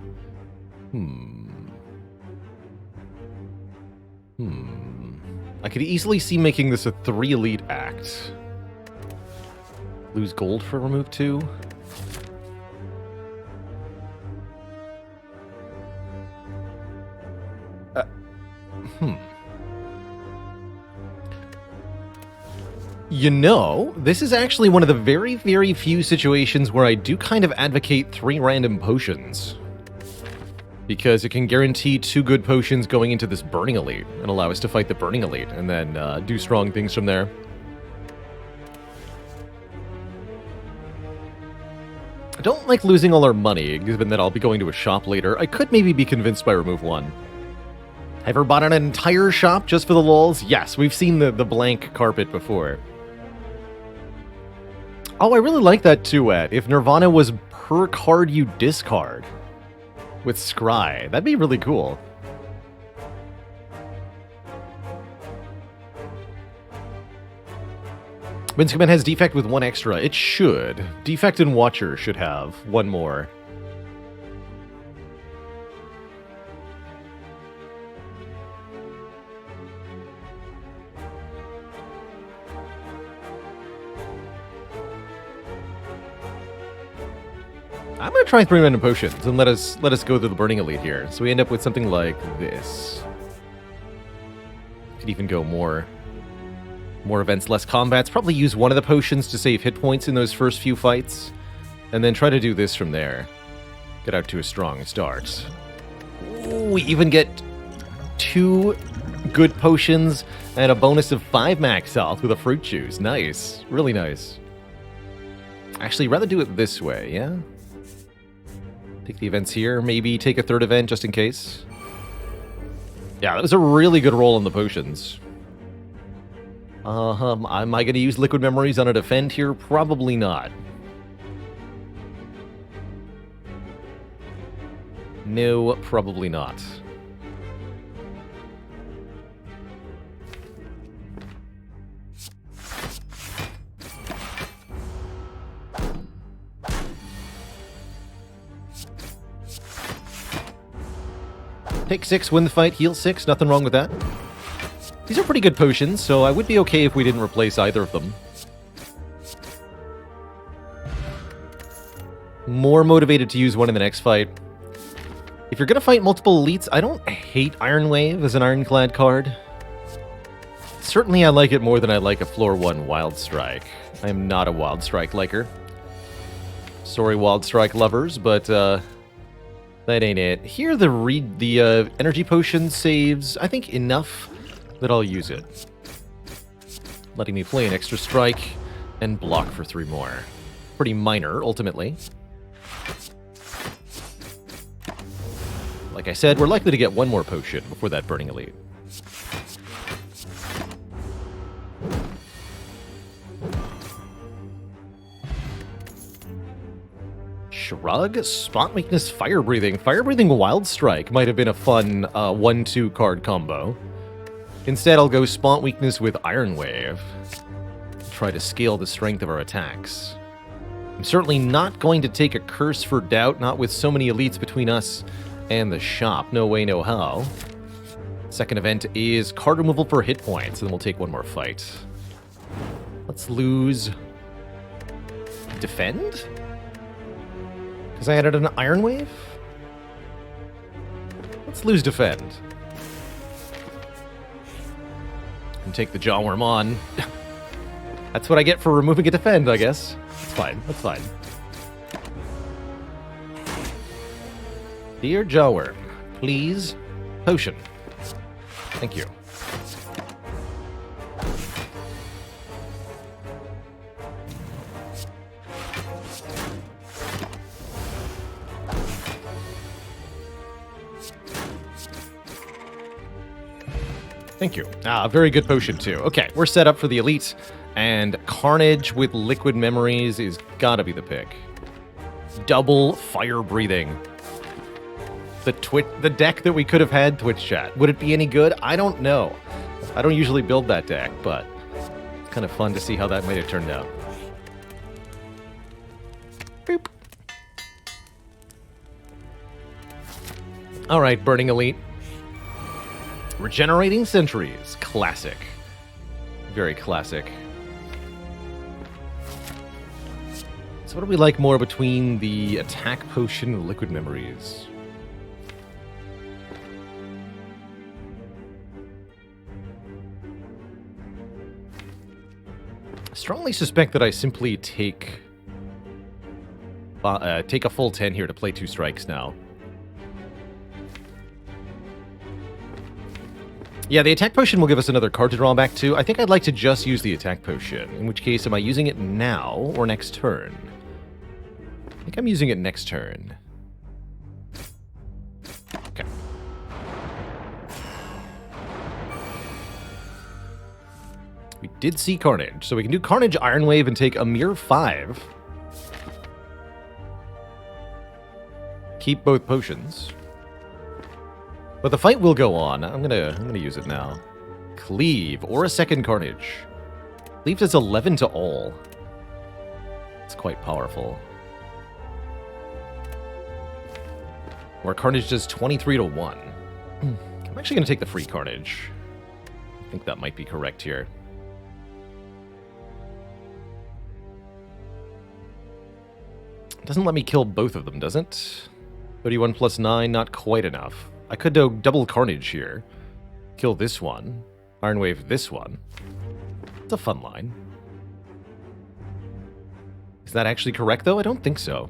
I could easily see making this a 3 elite act. Lose gold for remove 2? You know, this is actually one of the very, very few situations where I do kind of advocate 3 random potions. Because it can guarantee 2 good potions going into this Burning Elite, and allow us to fight the Burning Elite, and then do strong things from there. I don't like losing all our money, given that I'll be going to a shop later. I could maybe be convinced by remove 1. Ever bought an entire shop just for the lulz? Yes, we've seen the blank carpet before. Oh, I really like that too, Ed. If Nirvana was per card you discard with Scry, that'd be really cool. Winscoman has Defect with 1 extra. It should. Defect and Watcher should have 1 more. I'm gonna try 3 random potions and let us go through the Burning Elite here. So we end up with something like this. Could even go more events, less combats. Probably use 1 of the potions to save hit points in those first few fights, and then try to do this from there. Get out to a strong start. Ooh, we even get 2 good potions and a bonus of 5 max health with a fruit juice. Nice, really nice. Actually, rather do it this way, yeah? Take the events here, maybe take a 3rd event just in case. Yeah, that was a really good roll on the potions. Am I going to use Liquid Memories on a defend here? Probably not. No, probably not. Take 6, win the fight, heal 6, nothing wrong with that. These are pretty good potions, so I would be okay if we didn't replace either of them. More motivated to use 1 in the next fight. If you're going to fight multiple elites, I don't hate Iron Wave as an Ironclad card. Certainly I like it more than I like a floor 1 Wild Strike. I am not a Wild Strike liker. Sorry, Wild Strike lovers, but that ain't it. Here, the energy potion saves, I think, enough that I'll use it. Letting me play an extra strike and block for 3 more. Pretty minor, ultimately. Like I said, we're likely to get 1 more potion before that Burning Elite. Shrug, Spot Weakness, Fire Breathing. Fire Breathing Wild Strike might have been a fun 1-2 card combo. Instead, I'll go Spot Weakness with Iron Wave. Try to scale the strength of our attacks. I'm certainly not going to take a Curse for Doubt, not with so many elites between us and the shop. No way, no how. Second event is card removal for hit points, and then we'll take 1 more fight. Let's lose... Defend? Because I added an Iron Wave? Let's lose Defend. And take the Jawworm on. That's what I get for removing a Defend, I guess. That's fine, that's fine. Dear Jawworm, please, potion. Thank you. Thank you. Ah, very good potion, too. Okay, we're set up for the elite, and Carnage with Liquid Memories is gotta be the pick. Double fire breathing. The deck that we could have had, Twitch chat. Would it be any good? I don't know. I don't usually build that deck, but it's kind of fun to see how that might have turned out. Boop. All right, Burning Elite. Regenerating Sentries. Classic. Very classic. So what do we like more between the Attack Potion and Liquid Memories? I strongly suspect that I simply take a full 10 here to play 2 strikes now. Yeah, the Attack Potion will give us another card to draw back to. I think I'd like to just use the Attack Potion, in which case, am I using it now or next turn? I think I'm using it next turn. Okay. We did see Carnage, so we can do Carnage Iron Wave and take a mere 5. Keep both potions. But the fight will go on. I'm gonna use it now. Cleave, or a second Carnage. Cleave does 11 to all. It's quite powerful. Or Carnage does 23 to 1. I'm actually gonna take the free Carnage. I think that might be correct here. It doesn't let me kill both of them, does it? 31 plus 9, not quite enough. I could do double Carnage here. Kill this one. Iron Wave this one. It's a fun line. Is that actually correct, though? I don't think so.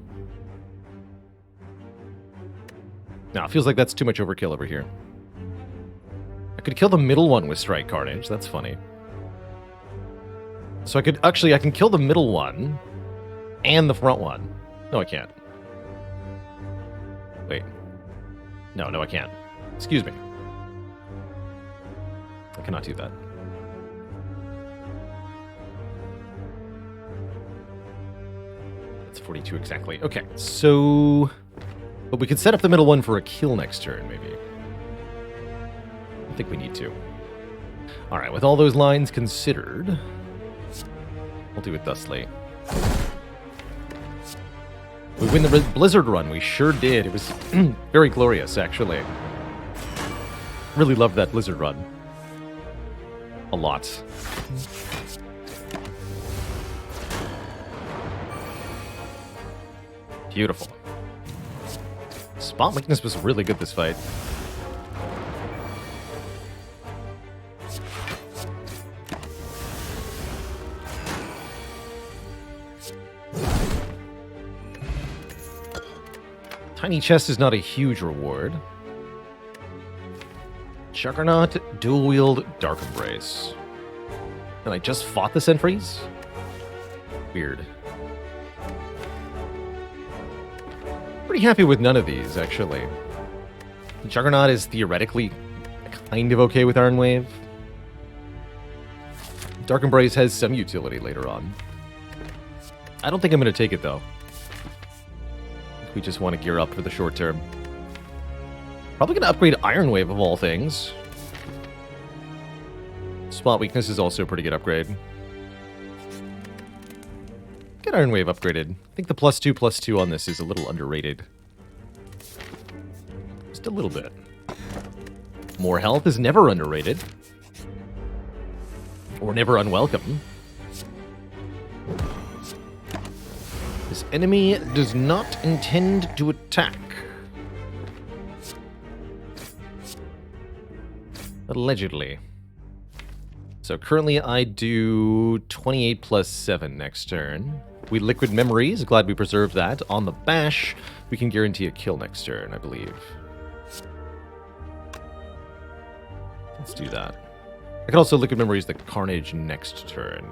No, it feels like that's too much overkill over here. I could kill the middle one with Strike Carnage. That's funny. So I can kill the middle one and the front one. No, I can't. Wait. No, I can't. Excuse me. I cannot do that. That's 42 exactly. Okay, so... But we could set up the middle one for a kill next turn, maybe. I think we need to. Alright, with all those lines considered, we'll do it thusly. We win the Blizzard run. We sure did. It was very glorious, actually. Really loved that Blizzard run. A lot. Beautiful. Spot weakness was really good this fight. Tiny chest is not a huge reward. Juggernaut, dual wield, Dark Embrace. And I just fought the sentries? Weird. Pretty happy with none of these, actually. Juggernaut is theoretically kind of okay with Iron Wave. Dark Embrace has some utility later on. I don't think I'm going to take it, though. We just want to gear up for the short term. Probably going to upgrade Iron Wave of all things. Spot weakness is also a pretty good upgrade. Get Iron Wave upgraded. I think the +2/+2 on this is a little underrated. Just a little bit. More health is never underrated. Or never unwelcome. This enemy does not intend to attack. Allegedly. So currently I do 28 plus 7 next turn. We Liquid Memories, glad we preserved that. On the bash, we can guarantee a kill next turn, I believe. Let's do that. I could also Liquid Memories the Carnage next turn.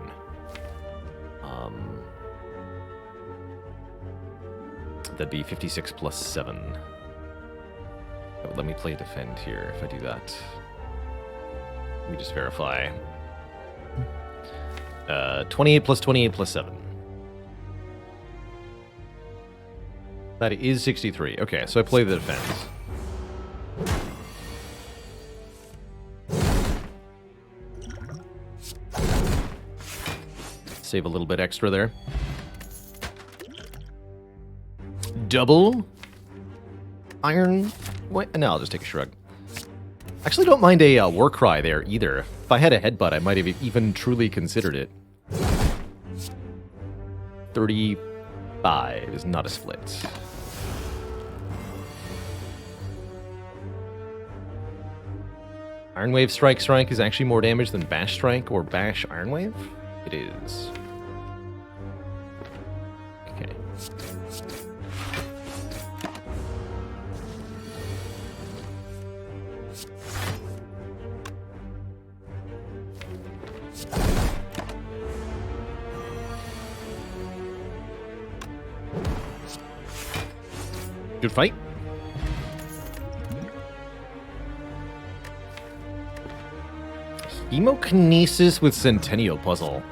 That'd be 56 plus 7. That would let me play defend here if I do that. Let me just verify. 28 plus 28 plus 7. That is 63. Okay, so I play the defense. Save a little bit extra there. Double iron. What? No, I'll just take a shrug. Actually, don't mind a war cry there either. If I had a headbutt, I might have even truly considered it. 35 is not a split. Iron Wave Strike is actually more damage than Bash Strike or Bash Iron Wave? It is. Okay. Good fight. Hemokinesis with Centennial Puzzle.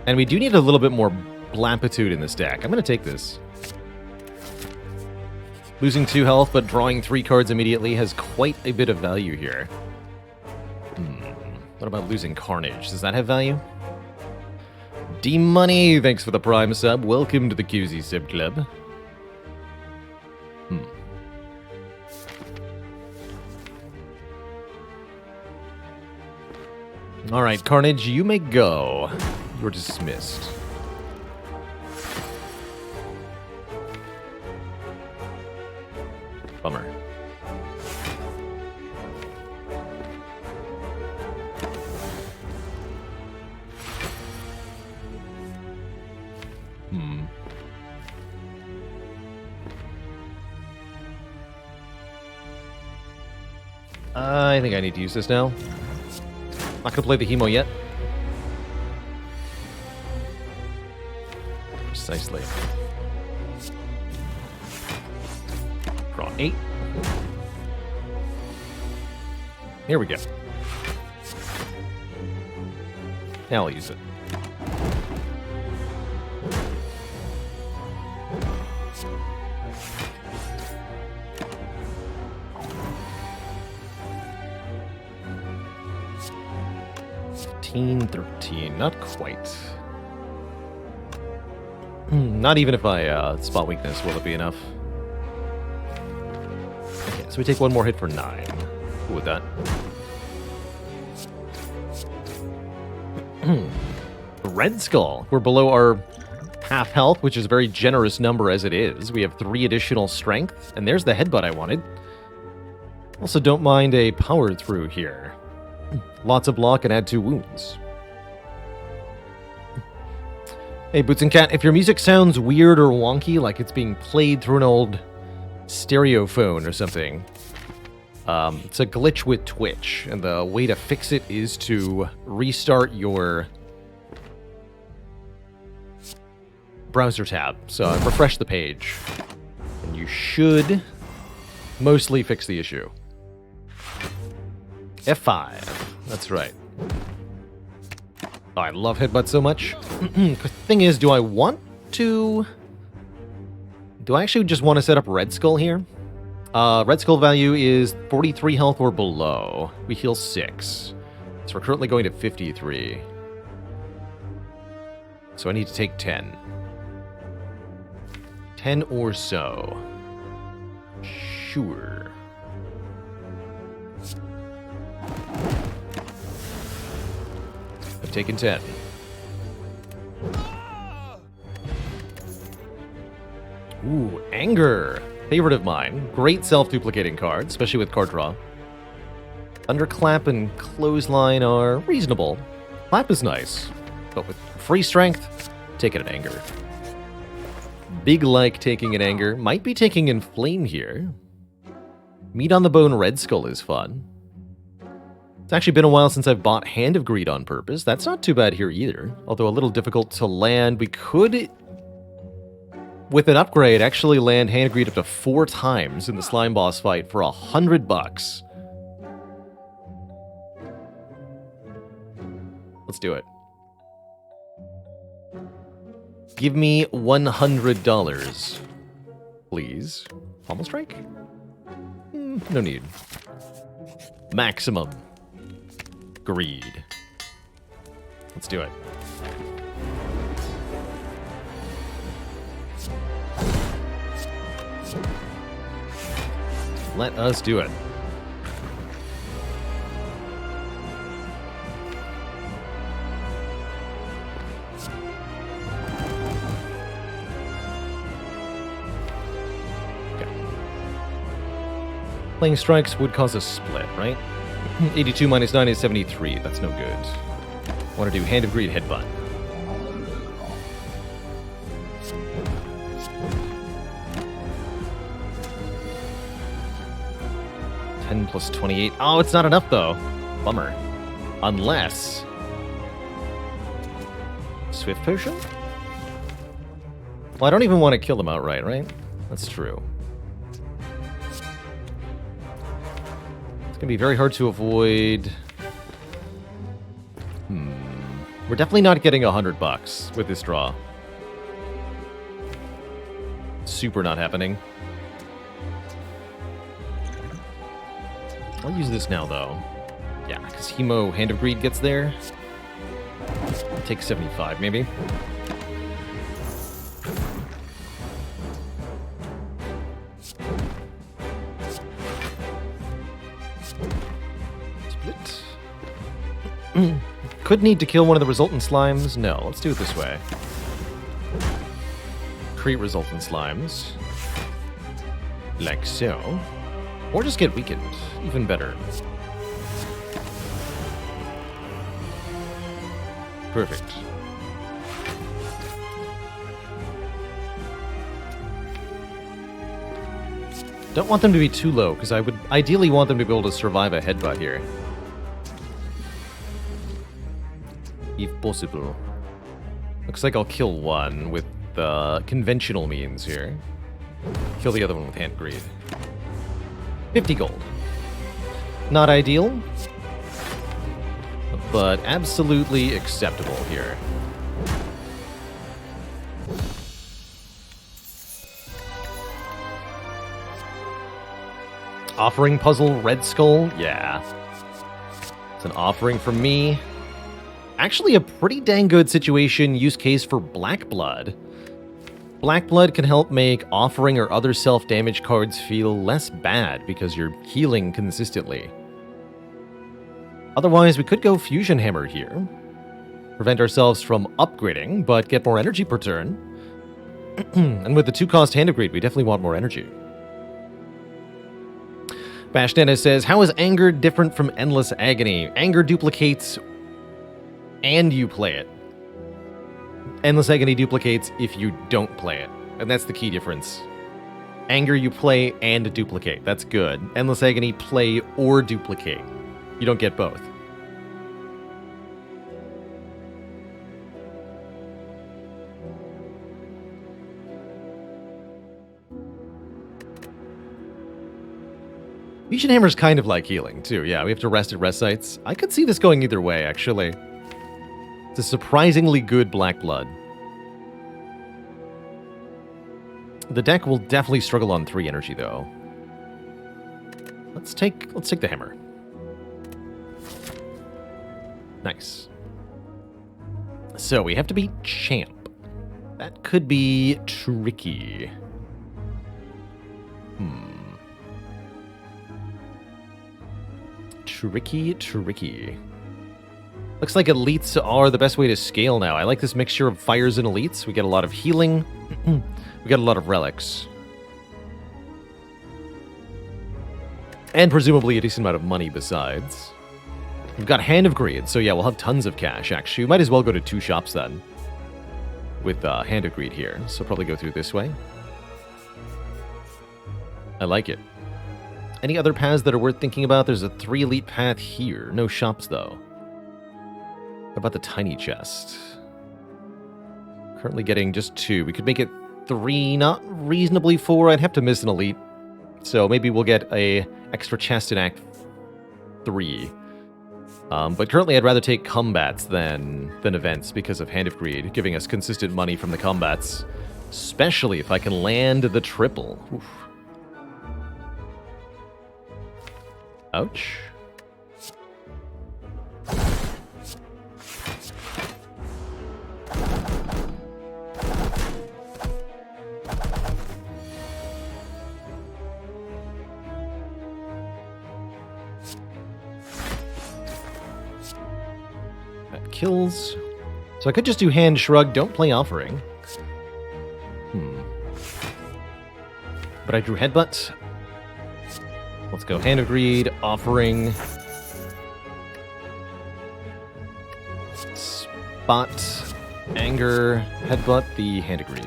And we do need a little bit more Blamplitude in this deck. I'm going to take this. Losing 2 health, but drawing 3 cards immediately has quite a bit of value here. What about losing Carnage? Does that have value? D-Money, thanks for the Prime sub. Welcome to the QZ Sub Club. Alright, Carnage, you may go. You're dismissed. Bummer. I think I need to use this now. Not gonna play the Hemo yet. Precisely. Draw 8. Here we go. Now I'll use it. Not quite. Not even if I spot weakness, will it be enough? Okay, so we take one more hit for 9. Cool with that. Red Skull. We're below our half health, which is a very generous number as it is. We have 3 additional strength, and there's the headbutt I wanted. Also, don't mind a power through here. Lots of block and add 2 wounds. Hey, Boots and Cat, if your music sounds weird or wonky, like it's being played through an old stereophone or something, it's a glitch with Twitch, and the way to fix it is to restart your browser tab. So refresh the page, and you should mostly fix the issue. F5. That's right. Oh, I love headbutt so much. The thing is, do I want to... Do I actually just want to set up Red Skull here? Red Skull value is 43 health or below. We heal 6. So we're currently going to 53. So I need to take 10. 10 or so. Sure. I've taken 10. Ooh, Anger. Favorite of mine. Great self-duplicating card, especially with card draw. Thunderclap and Clothesline are reasonable. Clap is nice, but with free strength, take it at Anger. Big like taking an Anger. Might be taking Inflame here. Meat on the Bone Red Skull is fun. It's actually been a while since I've bought Hand of Greed on purpose. That's not too bad here either, although a little difficult to land. We could, with an upgrade, actually land Hand of Greed up to 4 times in the slime boss fight for $100. Let's do it. Give me $100, please. Pommel strike? No need. Maximum. Greed. Let's do it. Let us do it. Playing strikes would cause a split, right? 82 minus 9 is 73. That's no good. Want to do Hand of Greed headbutt. Plus 28. Oh, it's not enough, though. Bummer. Unless... Swift Potion? Well, I don't even want to kill them outright, right? That's true. It's going to be very hard to avoid... We're definitely not getting $100 with this draw. Super not happening. I'll use this now, though. Yeah, because Hemo Hand of Greed gets there. I'll take 75, maybe. Split. Could need to kill one of the resultant slimes. No, let's do it this way. Create resultant slimes. Like so. Or just get weakened. Even better. Perfect. Don't want them to be too low, because I would ideally want them to be able to survive a headbutt here. If possible. Looks like I'll kill one with the conventional means here. Kill the other one with Hand Greed. 50 gold. Not ideal, but absolutely acceptable here. Offering puzzle, Red Skull? Yeah. It's an offering from me. Actually a pretty dang good situation use case for Black Blood. Black Blood can help make offering or other self-damage cards feel less bad because you're healing consistently. Otherwise, we could go Fusion Hammer here. Prevent ourselves from upgrading, but get more energy per turn. And with the 2-cost Hand of Greed, we definitely want more energy. Bashnetta says, how is Anger different from Endless Agony? Anger duplicates and you play it. Endless Agony duplicates if you don't play it. And that's the key difference. Anger you play and duplicate. That's good. Endless Agony play or duplicate. You don't get both. Fusion Hammer's kind of like healing, too. Yeah, we have to rest at rest sites. I could see this going either way, actually. It's a surprisingly good Black Blood. The deck will definitely struggle on 3 energy, though. Let's take the hammer. Nice. So we have to beat Champ. That could be tricky. Tricky. Looks like elites are the best way to scale now. I like this mixture of fires and elites. We get a lot of healing. We get a lot of relics. And presumably a decent amount of money besides. We've got Hand of Greed, so yeah, we'll have tons of cash, actually. We might as well go to 2 shops then. With Hand of Greed here. So probably go through this way. I like it. Any other paths that are worth thinking about? There's a 3 elite path here. No shops, though. How about the tiny chest? Currently getting just 2. We could make it 3, not reasonably 4. I'd have to miss an elite. So maybe we'll get a extra chest in Act 3. But currently I'd rather take combats than events because of Hand of Greed, giving us consistent money from the combats. Especially if I can land the triple. Oof. Ouch. That kills. So I could just do Hand Shrug, don't play Offering. But I drew Headbutt. Let's go Hand of Greed, Offering. Spot, Anger, Headbutt, the Hand of Greed.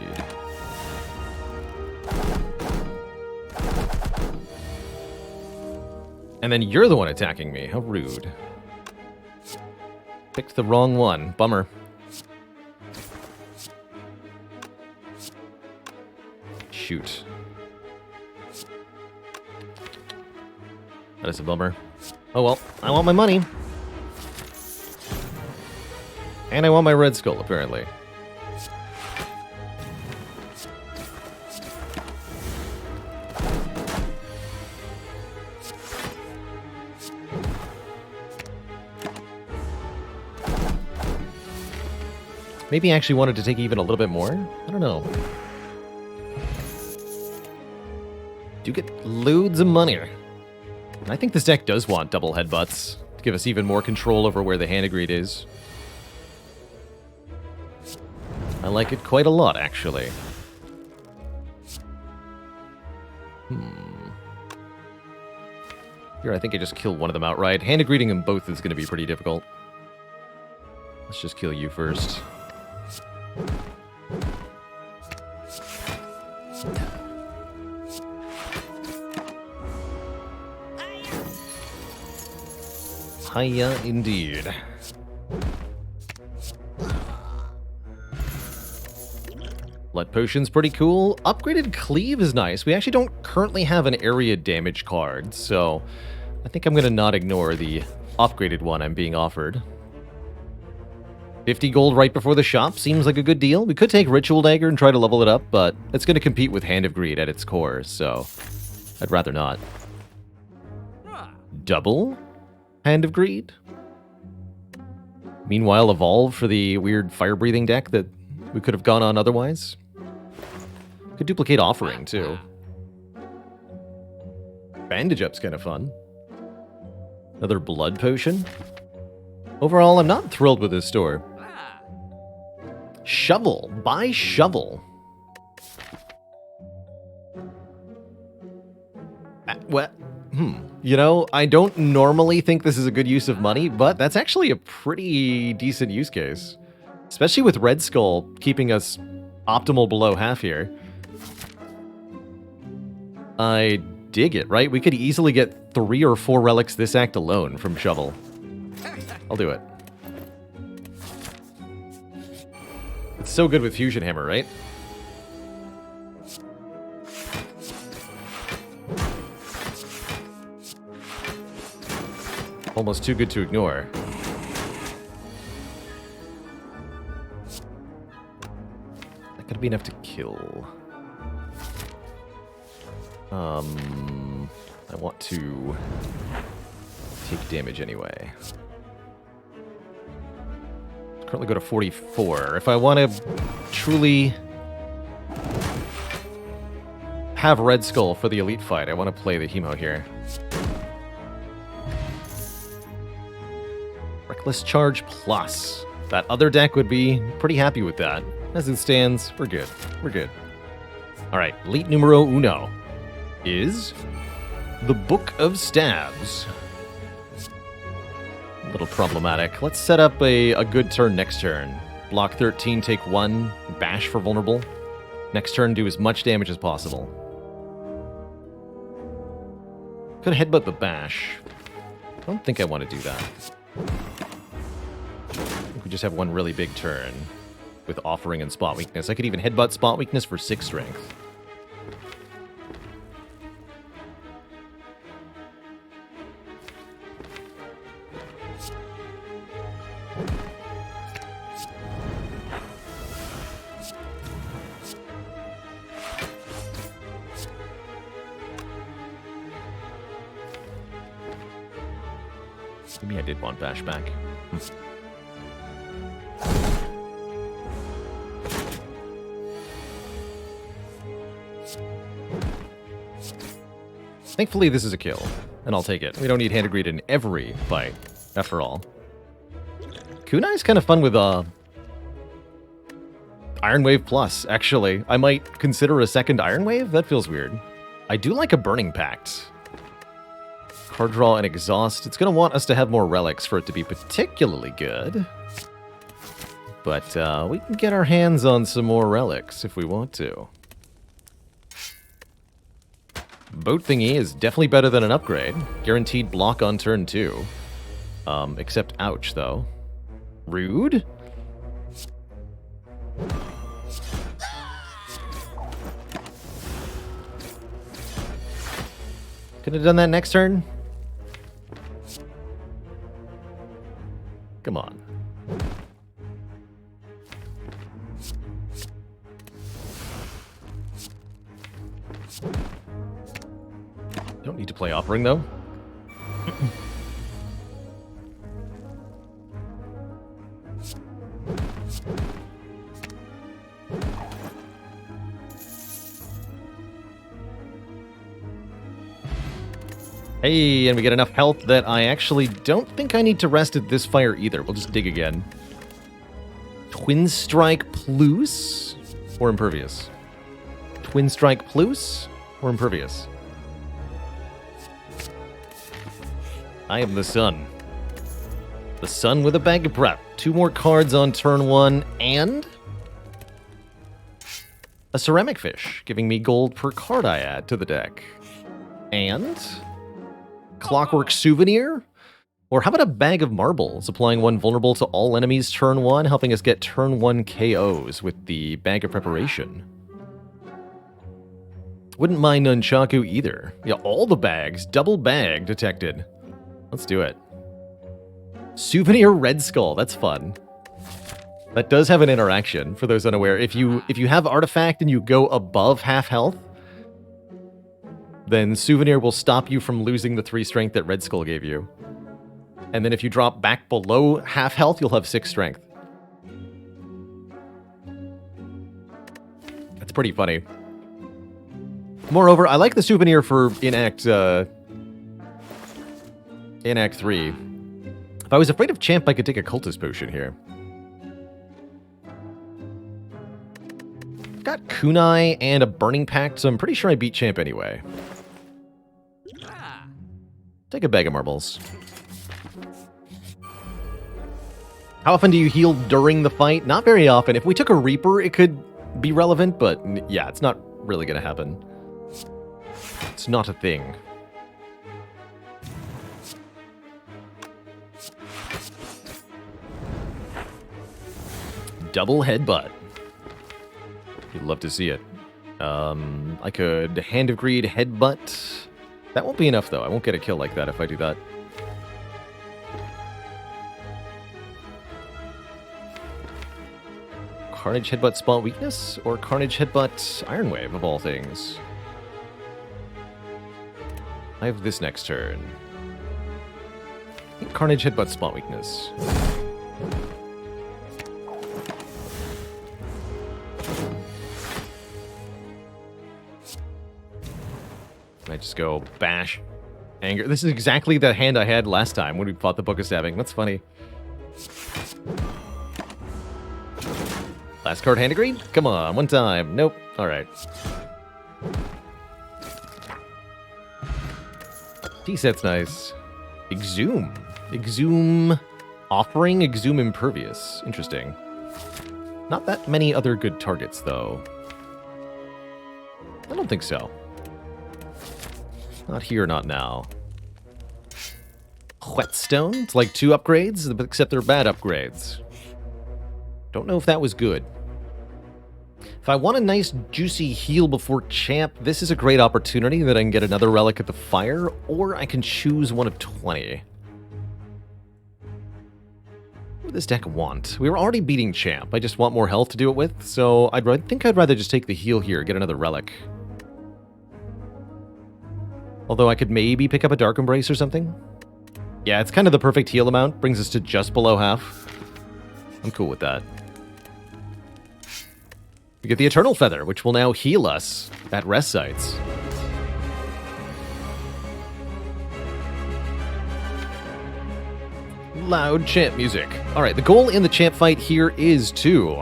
And then you're the one attacking me. How rude. Picked the wrong one. Bummer. Shoot. That is a bummer. Oh well, I want my money. And I want my red skull, apparently. Maybe I actually wanted to take even a little bit more? I don't know. Do get loads of money. I think this deck does want double headbutts to give us even more control over where the Hand of Greed is. I like it quite a lot, actually. Here, I think I just kill one of them outright. Hand of Greeding them both is going to be pretty difficult. Let's just kill you first. Hiya, indeed. Blood Potion's pretty cool. Upgraded Cleave is nice. We actually don't currently have an area damage card, so I think I'm going to not ignore the upgraded one I'm being offered. 50 gold right before the shop seems like a good deal. We could take Ritual Dagger and try to level it up, but it's going to compete with Hand of Greed at its core, so I'd rather not. Double Hand of Greed? Meanwhile, evolve for the weird fire-breathing deck that we could have gone on otherwise. Could duplicate Offering, too. Bandage Up's kind of fun. Another Blood Potion. Overall, I'm not thrilled with this store. Shovel. Buy Shovel. What? You know, I don't normally think this is a good use of money, but that's actually a pretty decent use case. Especially with Red Skull keeping us optimal below half here. I dig it, right? We could easily get 3 or 4 relics this act alone from Shovel. I'll do it. It's so good with Fusion Hammer, right? Almost too good to ignore. That could be enough to kill. I want to take damage anyway. Currently go to 44. If I want to truly have Red Skull for the elite fight, I want to play the Hemo here. Reckless Charge Plus. That other deck would be pretty happy with that. As it stands, we're good. We're good. Alright, elite numero uno is the Book of Stabs. A little problematic. Let's set up a good turn next turn. Block 13, take 1, bash for vulnerable. Next turn, do as much damage as possible. Could headbutt the bash. I don't think I want to do that. I think we just have one really big turn with Offering and Spot Weakness. I could even headbutt Spot Weakness for 6 strength. Maybe I did want bash back. Thankfully, this is a kill, and I'll take it. We don't need Hand of Greed in every fight, after all. Kunai's kind of fun with Iron Wave Plus, actually. I might consider a second Iron Wave? That feels weird. I do like a Burning Pact. Card draw and exhaust. It's going to want us to have more relics for it to be particularly good. But we can get our hands on some more relics if we want to. Boat Thingy is definitely better than an upgrade. Guaranteed block on turn 2. Except ouch, though. Rude? Could have done that next turn. Come on. Don't need to play Offering, though. Hey, and we get enough health that I actually don't think I need to rest at this fire either. We'll just dig again. Twin Strike Plus or Impervious? Twin Strike Plus or Impervious? I am the sun. The sun with a bag of prep. 2 more cards on turn 1 and a Ceramic Fish, giving me gold per card I add to the deck. And Clockwork Souvenir? Or how about a Bag of Marbles, applying 1 vulnerable to all enemies turn 1, helping us get turn 1 KOs with the Bag of Preparation. Wouldn't mind Nunchaku either. Yeah, all the bags, double bag detected. Let's do it. Souvenir Red Skull, that's fun. That does have an interaction, for those unaware. If you have Artifact and you go above half health, then Souvenir will stop you from losing the 3 strength that Red Skull gave you. And then if you drop back below half health, you'll have 6 strength. That's pretty funny. Moreover, I like the Souvenir for in Act 3. If I was afraid of Champ, I could take a Cultist Potion here. Got Kunai and a Burning Pact, so I'm pretty sure I beat Champ anyway. Take a Bag of Marbles. How often do you heal during the fight? Not very often. If we took a Reaper, it could be relevant, but yeah, it's not really going to happen. It's not a thing. Double Headbutt. You'd love to see it. I could Hand of Greed Headbutt. That won't be enough, though. I won't get a kill like that if I do that. Carnage Headbutt Spot Weakness? Or Carnage Headbutt Iron Wave, of all things? I have this next turn. I think Carnage Headbutt Spot Weakness. I just go bash, anger. This is exactly the hand I had last time when we fought the Book of Stabbing. That's funny. Last card, Hand of Greed? Come on, one time. Nope. All right. T-set's nice. Exhume. Exhume Offering, Exhume Impervious. Interesting. Not that many other good targets, though. I don't think so. Not here, not now. Whetstone. It's like 2 upgrades, except they're bad upgrades. Don't know if that was good. If I want a nice, juicy heal before Champ, this is a great opportunity that I can get another relic at the fire, or I can choose one of 20. What would this deck want? We were already beating Champ. I just want more health to do it with, so I think I'd rather just take the heal here, get another Relic. Although I could maybe pick up a Dark Embrace or something. Yeah, it's kind of the perfect heal amount. Brings us to just below half. I'm cool with that. We get the Eternal Feather, which will now heal us at rest sites. Loud champ music. Alright, the goal in the champ fight here is to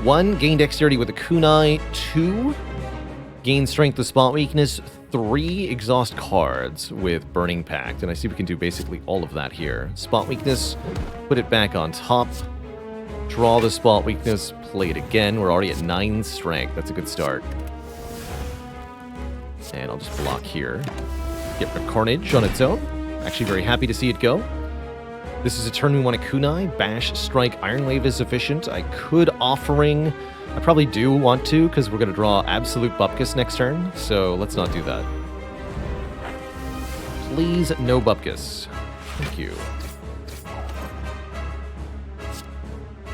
1. Gain dexterity with a kunai. 2. Gain strength with spot weakness. 3. Exhaust cards with Burning Pact. And I see we can do basically all of that here. Spot weakness, put it back on top. Draw the spot weakness, play it again. We're already at 9 strength. That's a good start. And I'll just block here. Get rid of Carnage on its own. Actually very happy to see it go. This is a turn we want a kunai. Bash, Strike, Iron Wave is sufficient. I could Offering. I probably do want to, because we're going to draw Absolute Bupkis next turn, so let's not do that. Please, no Bupkis. Thank you.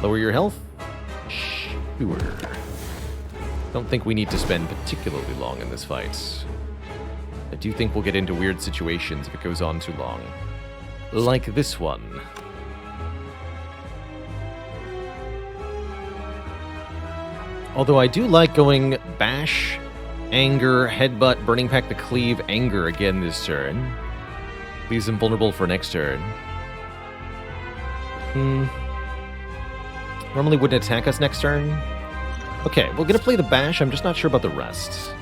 Lower your health? Sure. Don't think we need to spend particularly long in this fight. I do think we'll get into weird situations if it goes on too long. Like this one. Although I do like going Bash, Anger, Headbutt, Burning Pact the Cleave, Anger again this turn. Leaves him vulnerable for next turn. Normally wouldn't attack us next turn. Okay, we're gonna play the Bash. I'm just not sure about the rest.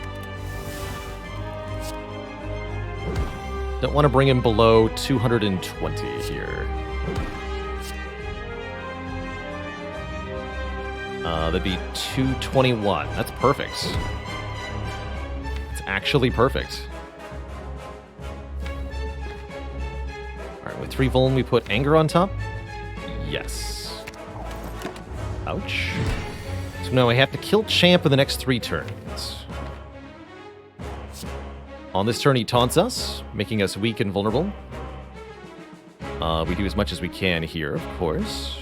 Don't want to bring him below 220 here. That'd be 221. That's perfect. It's actually perfect. Alright, with 3 Vuln, we put Anger on top? Yes. Ouch. So now I have to kill Champ in the next 3 turns. On this turn, he taunts us, making us weak and vulnerable. We do as much as we can here, of course.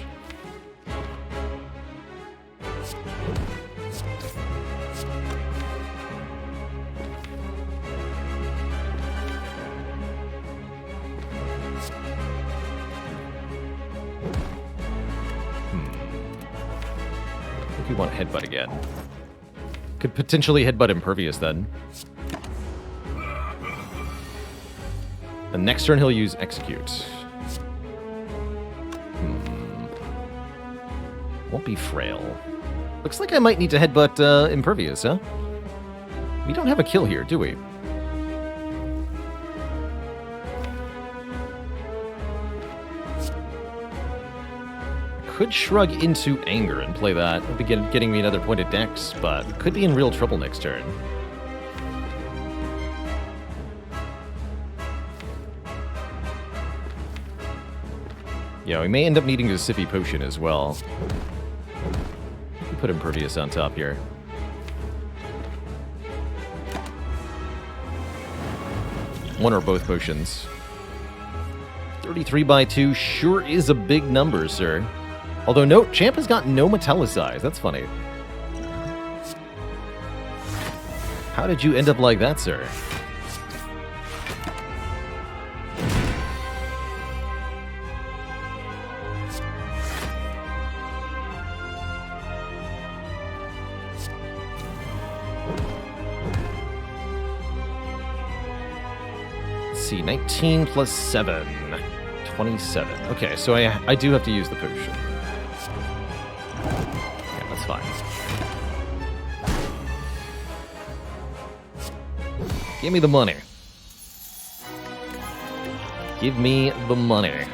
I think we want Headbutt again. Could potentially Headbutt Impervious then. The next turn he'll use Execute. Won't be Frail. Looks like I might need to Headbutt Impervious, huh? We don't have a kill here, do we? Could shrug into Anger and play that. It'd be getting me another point of Dex, but could be in real trouble next turn. Yeah, we may end up needing a Sippy Potion as well. Put Impervious on top here. One or both potions. 33 by 2 sure is a big number, sir. Although, no, Champ has got no Metallicize. That's funny. How did you end up like that, sir? Let's see, 19 plus 7. 27. Okay, so I do have to use the potion. Yeah, that's fine. Give me the money. Give me the money.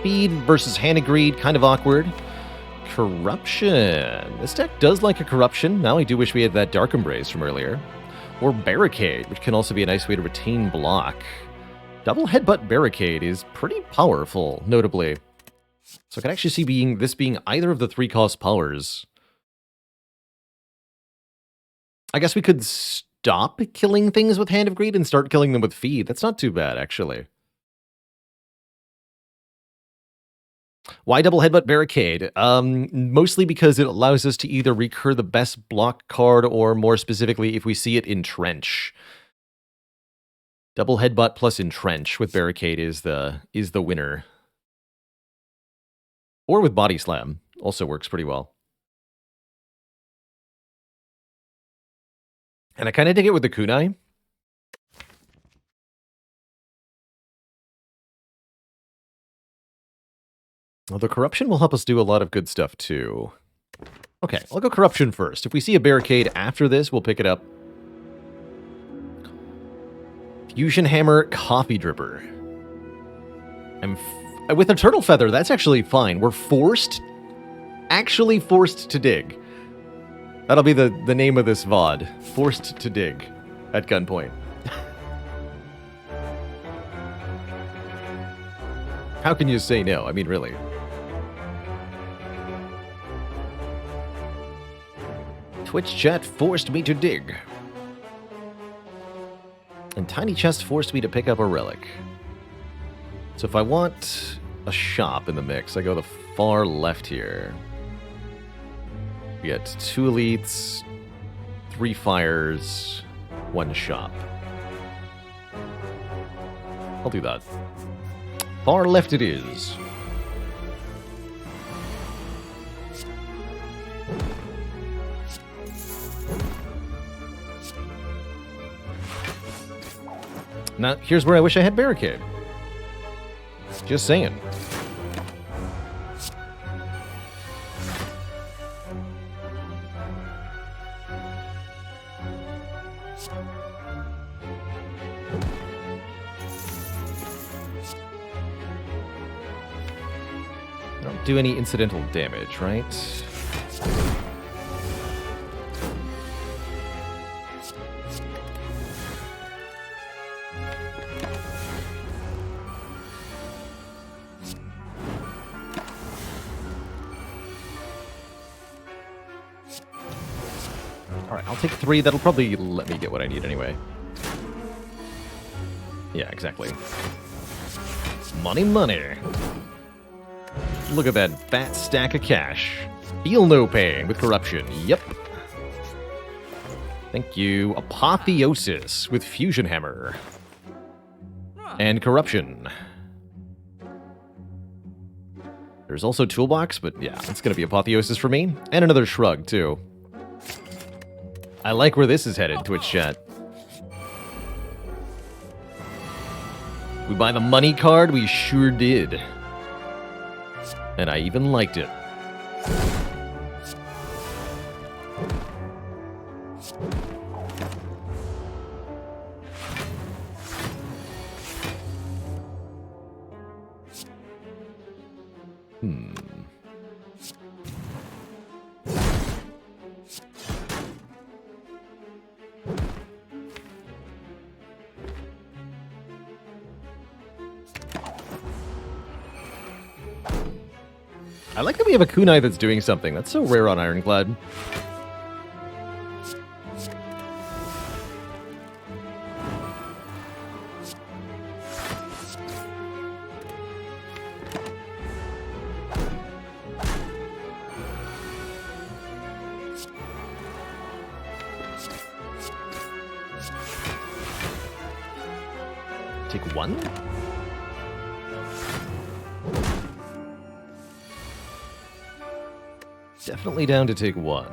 Speed versus Hand of Greed, kind of awkward. Corruption. This deck does like a Corruption. Now I do wish we had that Dark Embrace from earlier. Or Barricade, which can also be a nice way to retain block. Double Headbutt Barricade is pretty powerful, notably. So I can actually see this being either of the 3-cost powers. I guess we could stop killing things with Hand of Greed and start killing them with Feed. That's not too bad, actually. Why double headbutt barricade? Mostly because it allows us to either recur the best block card, or more specifically, if we see it entrench. Double headbutt plus entrench with barricade is the winner. Or with body slam, also works pretty well. And I kind of dig it with the kunai. Although corruption will help us do a lot of good stuff too. Okay, I'll go corruption first. If we see a barricade after this, we'll pick it up. Fusion hammer, coffee dripper. With a turtle feather, that's actually fine. We're actually forced to dig. That'll be the name of this VOD. Forced to dig at gunpoint. How can you say no? I mean, really. Twitch chat forced me to dig. And Tiny Chest forced me to pick up a relic. So if I want a shop in the mix, I go the far left here. We get 2 elites, 3 fires, 1 shop. I'll do that. Far left it is. Now, here's where I wish I had barricade. Just saying. Don't do any incidental damage, right? Alright, I'll take 3. That'll probably let me get what I need anyway. Yeah, exactly. Money, money. Look at that fat stack of cash. Feel no pain with corruption. Yep. Thank you. Apotheosis with fusion hammer. And corruption. There's also toolbox, but yeah, it's gonna be apotheosis for me. And another shrug, too. I like where this is headed, Twitch chat. We buy the money card? We sure did. And I even liked it. I like that we have a kunai that's doing something. That's so rare on Ironclad. Take 1? Definitely down to take 1.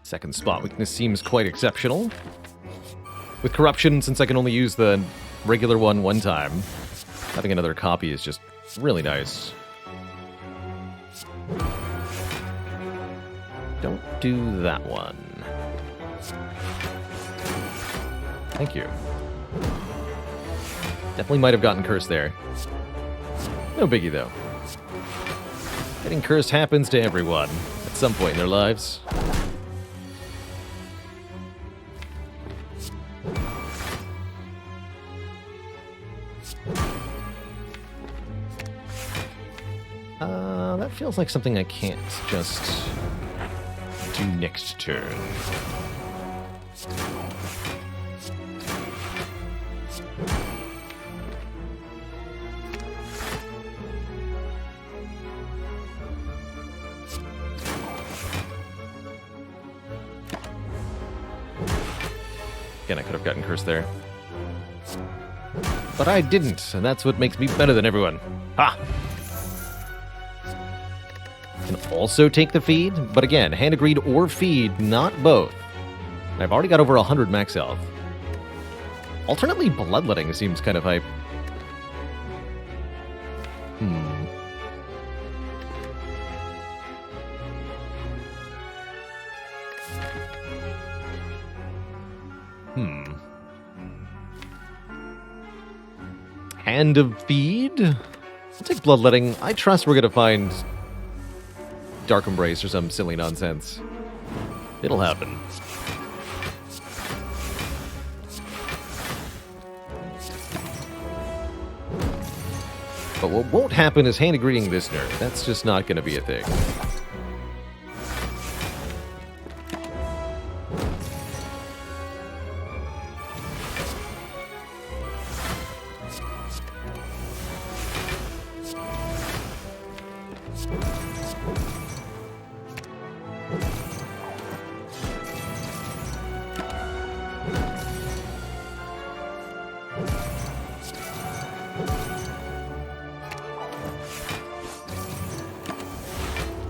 Second spot weakness seems quite exceptional. With corruption, since I can only use the regular one time, having another copy is just really nice. Don't do that one. Thank you. Definitely might have gotten cursed there. No biggie, though. Getting cursed happens to everyone at some point in their lives. That feels like something I can't just do next turn. Again, I could have gotten cursed there. But I didn't, and that's what makes me better than everyone. Ha! Can also take the feed, but again, hand agreed or feed, not both. I've already got over 100 max health. Alternately, bloodletting seems kind of hype. Hand of feed? I'll take bloodletting. I trust we're gonna find Dark Embrace or some silly nonsense. It'll happen. But what won't happen is hand agreeing this nerd. That's just not gonna be a thing.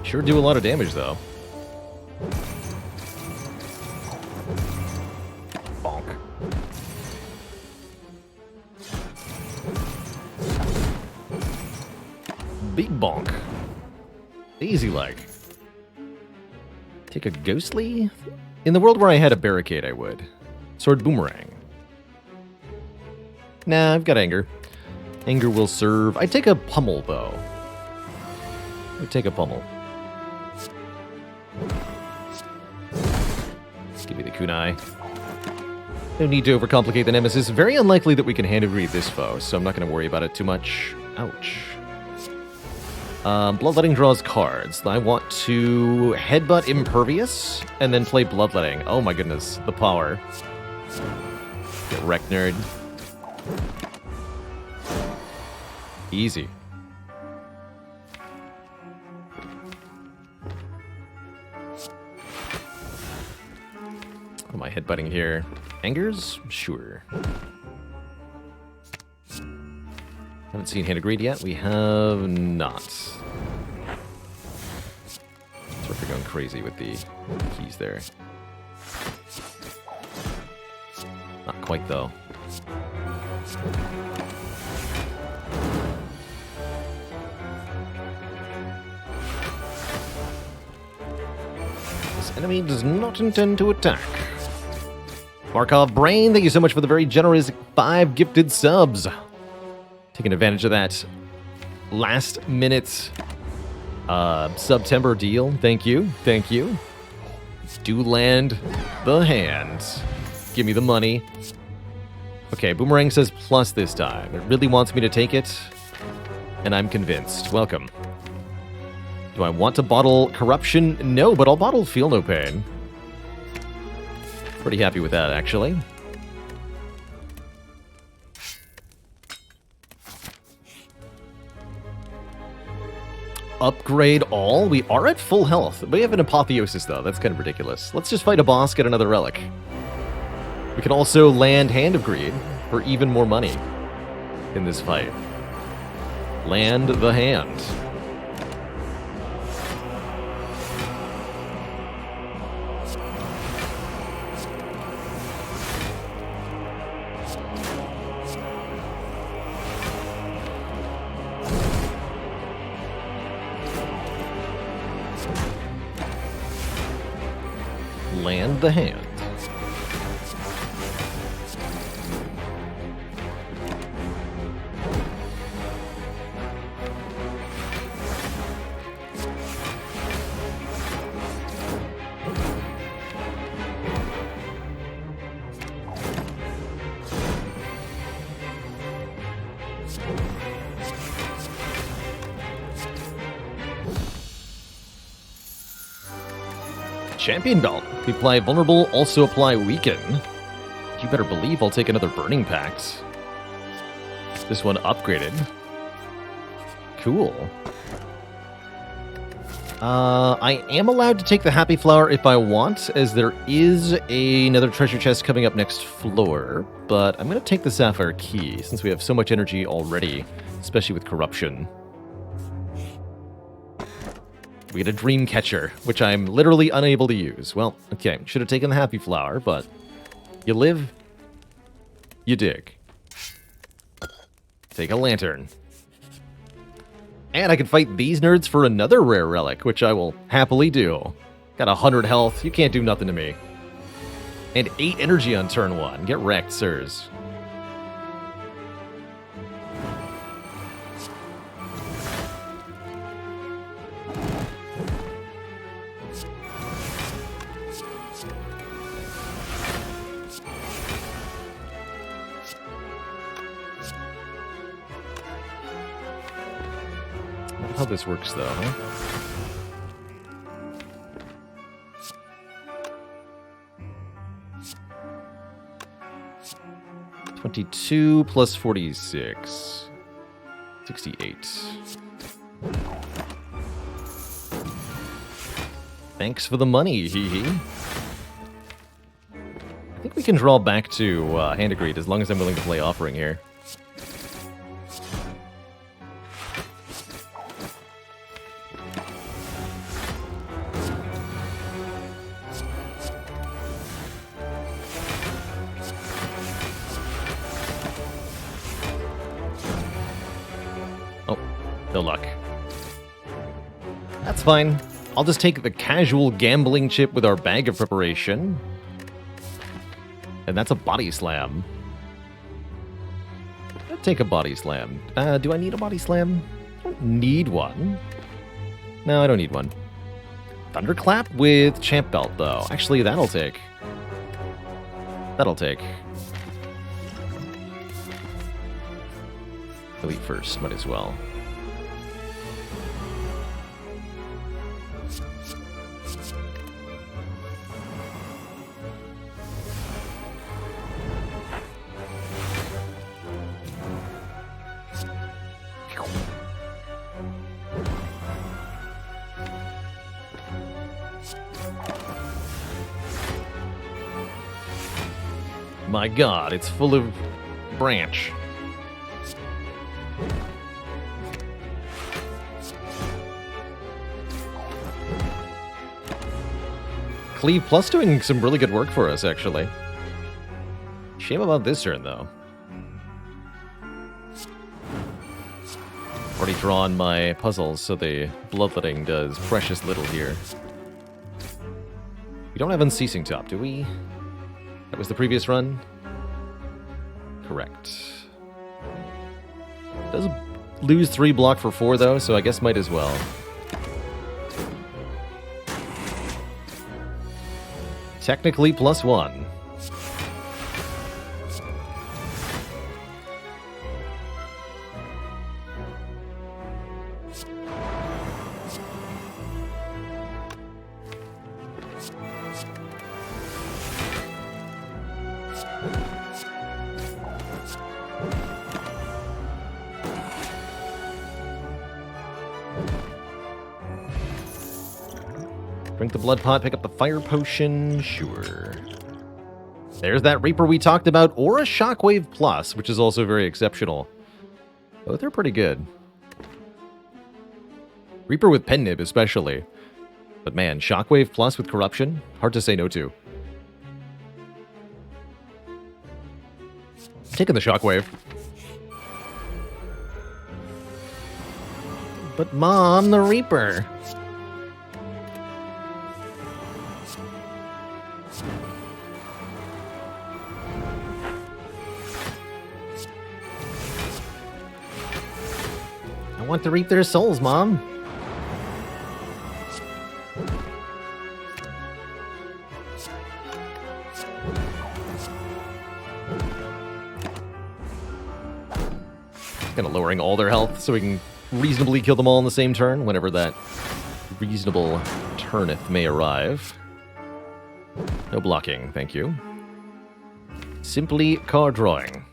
Sure do a lot of damage, though. Bonk. Big bonk. Easy like. Take a ghostly? In the world where I had a barricade, I would. Sword boomerang. Nah, I've got anger. Anger will serve. I'd take a pummel, though. I would take a pummel. Give me the kunai. No need to overcomplicate the nemesis. Very unlikely that we can hand agree this foe, so I'm not going to worry about it too much. Ouch. Bloodletting draws cards. I want to headbutt Impervious and then play Bloodletting. Oh my goodness, the power. Get wrecked, nerd. Easy. What am I headbutting here? Angers? Sure. Haven't seen hand agreed yet. We have not. Sort of going crazy with the keys there. Not quite, though. This enemy does not intend to attack. Markov Brain, thank you so much for the very generous 5 gifted subs. Taking advantage of that last minute September deal. Thank you. Thank you. Do land the hand. Give me the money. Okay, Boomerang says plus this time. It really wants me to take it, and I'm convinced. Welcome. Do I want to bottle Corruption? No, but I'll bottle Feel No Pain. Pretty happy with that, actually. Upgrade all? We are at full health. We have an Apotheosis, though. That's kind of ridiculous. Let's just fight a boss, get another relic. We can also land Hand of Greed for even more money in this fight. Land the hand. Land the hand. Champion Belt. If you apply Vulnerable, also apply Weaken. You better believe I'll take another Burning Pact. This one upgraded. Cool. I am allowed to take the Happy Flower if I want, as there is another treasure chest coming up next floor, but I'm going to take the Sapphire Key, since we have so much energy already, especially with Corruption. We get a Dream Catcher, which I'm literally unable to use. Well, okay, should have taken the Happy Flower, but you live, you dig. Take a Lantern. And I can fight these nerds for another rare relic, which I will happily do. Got 100 health, you can't do nothing to me. And 8 energy on turn 1. Get wrecked, sirs. How this works, though, huh? $22 plus 46. 68. Thanks for the money, hee-hee. I think we can draw back to Hand of Greed as long as I'm willing to play Offering here. No luck. That's fine. I'll just take the casual gambling chip with our bag of preparation. And that's a Body Slam. I'll take a Body Slam. Do I need a Body Slam? I don't need one. No, I don't need one. Thunderclap with Champ Belt, though. Actually, that'll take. That'll take. Elite first, might as well. My god, it's full of branch. Cleave Plus doing some really good work for us, actually. Shame about this turn, though. Already drawn my puzzles, so the Bloodletting does precious little here. We don't have Unceasing Top, do we? That was the previous run? Correct. Does lose 3 block for 4, though, so I guess might as well. Technically +1. Drink the blood pot, pick up the fire potion, sure. There's that Reaper we talked about, or a Shockwave Plus, which is also very exceptional. Both are pretty good. Reaper with Pen Nib especially. But man, Shockwave Plus with Corruption, hard to say no to. Taking the Shockwave. But Mom, the Reaper. I want to reap their souls, Mom. Kind of lowering all their health so we can reasonably kill them all in the same turn, whenever that reasonable turneth may arrive. No blocking, thank you. Simply card drawing.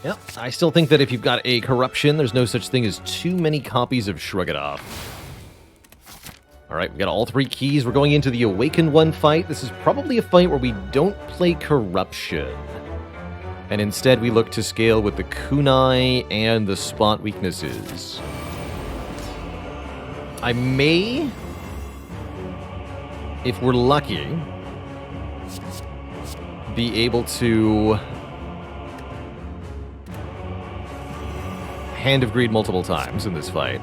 Yep, I still think that if you've got a corruption, there's no such thing as too many copies of Shrug It Off. Alright, we got all 3 keys. We're going into the Awakened One fight. This is probably a fight where we don't play corruption. And instead we look to scale with the kunai and the spot weaknesses. I may, if we're lucky, be able to Hand of Greed multiple times in this fight.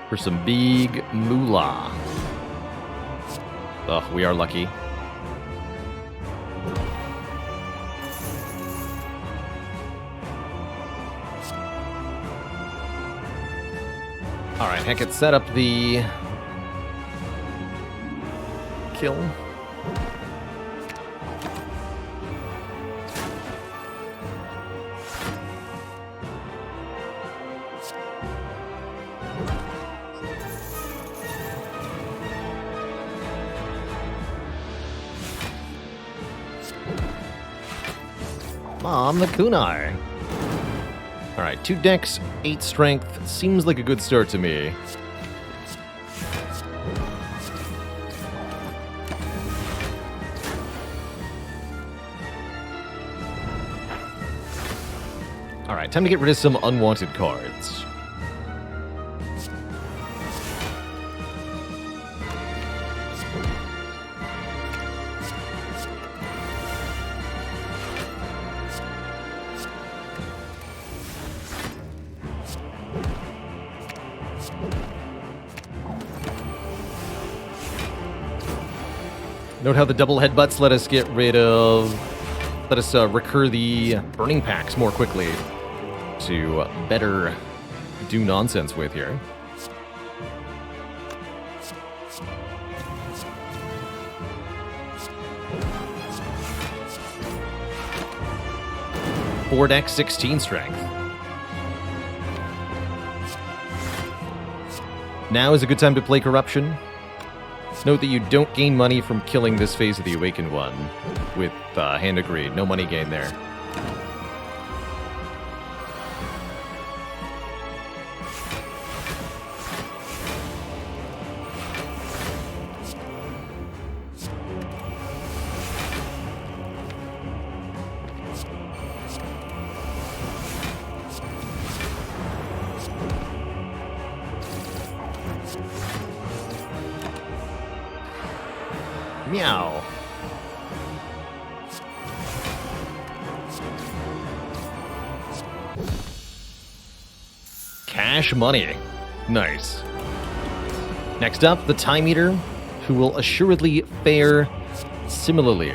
For some big moolah. Ugh, we are lucky. Alright, Hecate, set up the kill. On the kunai. Alright, 2 dex, 8 strength. Seems like a good start to me. Alright, time to get rid of some unwanted cards. Note how the double headbutts let us recur the burning packs more quickly to better do nonsense with here. Four dex, 16 strength. Now is a good time to play Corruption. Note that you don't gain money from killing this phase of the Awakened One with Hand of Greed. No money gain there. Meow. Cash money. Nice. Next up, the Time Eater, who will assuredly fare similarly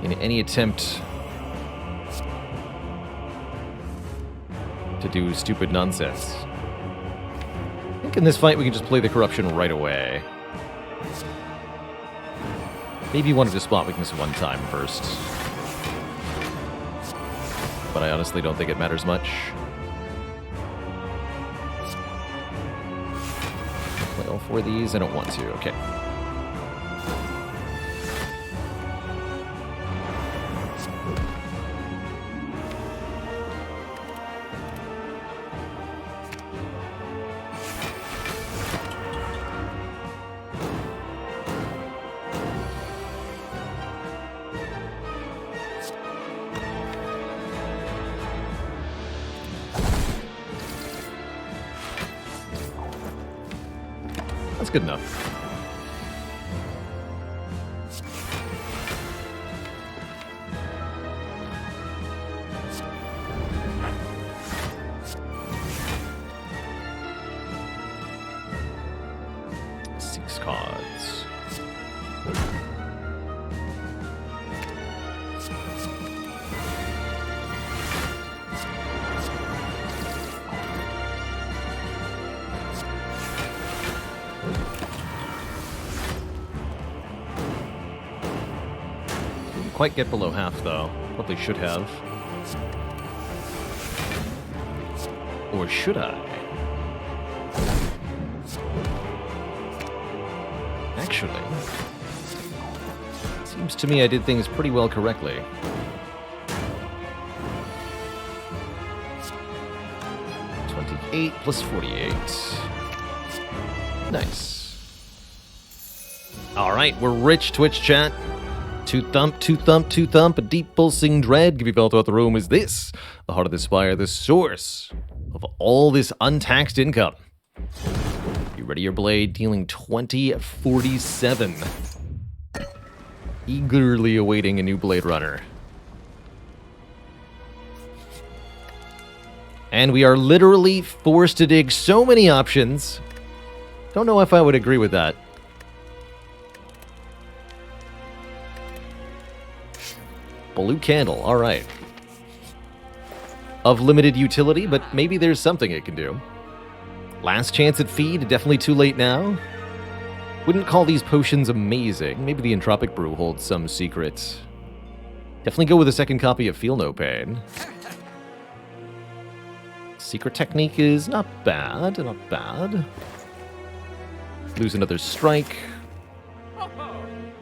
in any attempt to do stupid nonsense. I think in this fight we can just play the Corruption right away. Maybe wanted to spot weakness one time first. But I honestly don't think it matters much. Play all four of these? I don't want to. Okay. That's good enough. Six cards. quite get below half, though. Probably should have. Or should I? Actually, seems to me I did things pretty well correctly. +28 plus 48. Nice. Alright, we're rich, Twitch chat. Two thump, two thump, two thump, a deep pulsing dread. Give you felt throughout the room is this. The heart of the Spire, the source of all this untaxed income. You ready your blade, dealing 2047. Eagerly awaiting a new Blade Runner. And we are literally forced to dig so many options. Don't know if I would agree with that. Blue candle, alright. Of limited utility, but maybe there's something it can do. Last chance at feed, definitely too late now. Wouldn't call these potions amazing. Maybe the Entropic Brew holds some secret. Definitely go with a second copy of Feel No Pain. Secret Technique is not bad, not bad. Lose another strike.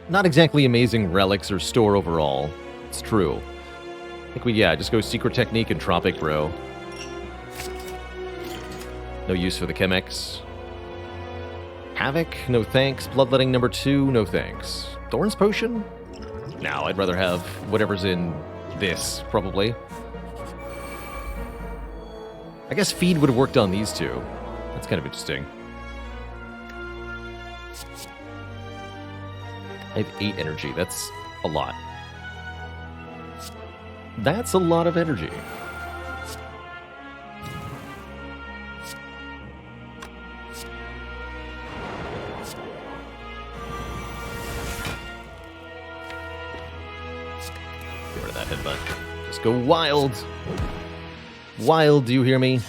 Not exactly amazing relics or store overall. It's true. I think we, just go Secret Technique and Tropic Brew. No use for the Chemex. Havoc, no thanks. Bloodletting number 2, no thanks. Thorns Potion? No, I'd rather have whatever's in this, probably. I guess Feed would have worked on these two. That's kind of interesting. I have 8 energy. That's a lot. That's a lot of energy. Get rid of that headbutt. Just go wild. Wild, do you hear me?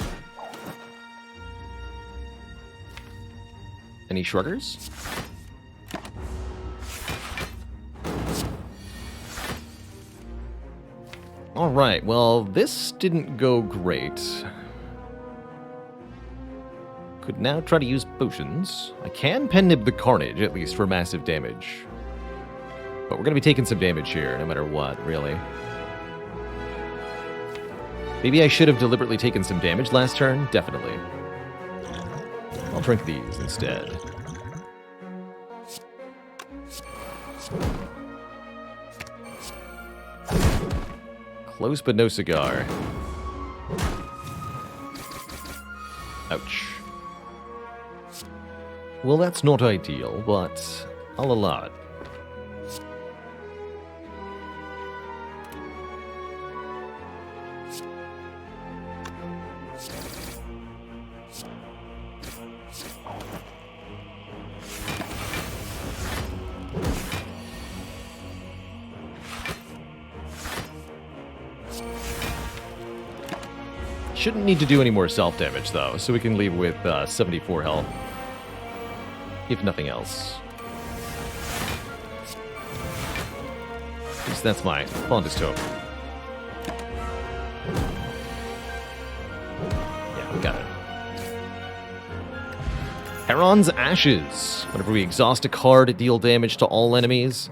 Any shruggers? Alright, well, this didn't go great. Could now try to use potions. I can pen nib the Carnage, at least, for massive damage. But we're going to be taking some damage here, no matter what, really. Maybe I should have deliberately taken some damage last turn? Definitely. I'll drink these instead. Close but no cigar. Ouch. Well, that's not ideal, but I'll allow it. Shouldn't need to do any more self-damage, though, so we can leave with 74 health. If nothing else. At least that's my fondest hope. Yeah, we got it. Heron's Ashes. Whenever we exhaust a card, deal damage to all enemies.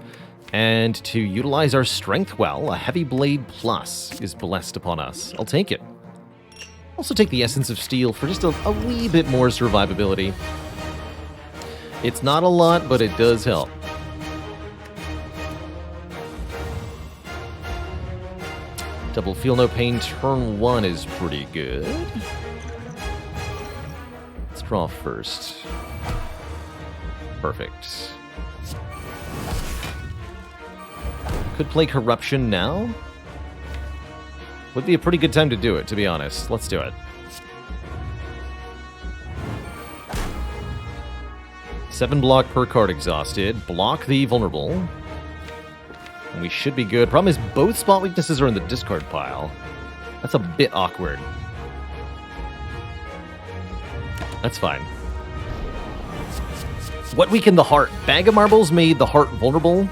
And to utilize our Strength well, a Heavy Blade Plus is blessed upon us. I'll take it. Also take the Essence of Steel for just a wee bit more survivability. It's not a lot, but it does help. Double Feel No Pain turn 1 is pretty good. Let's draw first. Perfect. Could play Corruption now. Would be a pretty good time to do it, to be honest. Let's do it. Seven block per card exhausted. Block the vulnerable. And we should be good. Problem is, both spot weaknesses are in the discard pile. That's a bit awkward. That's fine. What weakened the heart? Bag of Marbles made the heart vulnerable.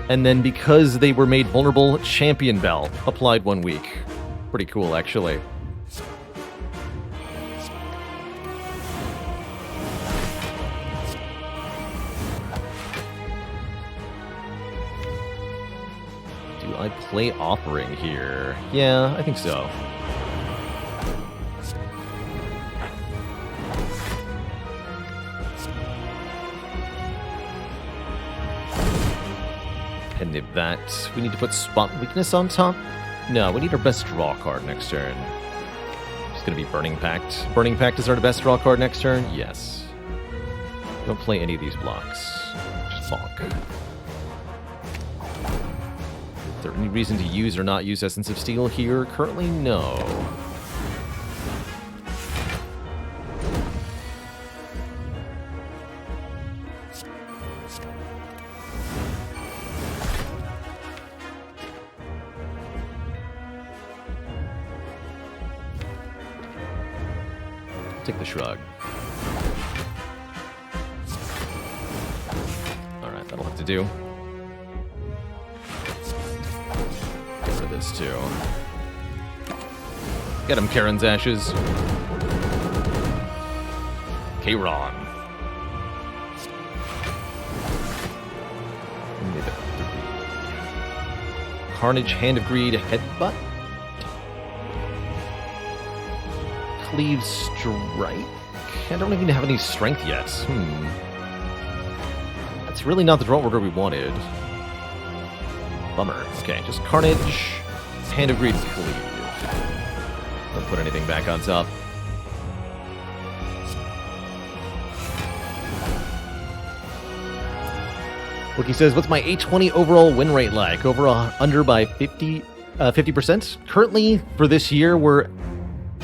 And then because they were made vulnerable, Champion Bell applied 1 week. Pretty cool, actually. Do I play Offering here? Yeah, I think so. And if that, we need to put Spot Weakness on top? No, we need our best draw card next turn. It's going to be Burning Pact. Burning Pact is our best draw card next turn? Yes. Don't play any of these blocks. Just bonk. Is there any reason to use or not use Essence of Steel here? Currently, no. Take the shrug. Alright, that'll have to do. Get rid of this too. Get him, Karen's Ashes. K-Ron. Carnage, Hand of Greed, Headbutt. Cleave Strike? I don't even have any strength yet. That's really not the draw order we wanted. Bummer. Okay, just Carnage, Hand of Greed, Cleave. Don't put anything back on top. Wookie says, what's my 820 overall win rate like? Overall under by 50%? Currently, for this year, we're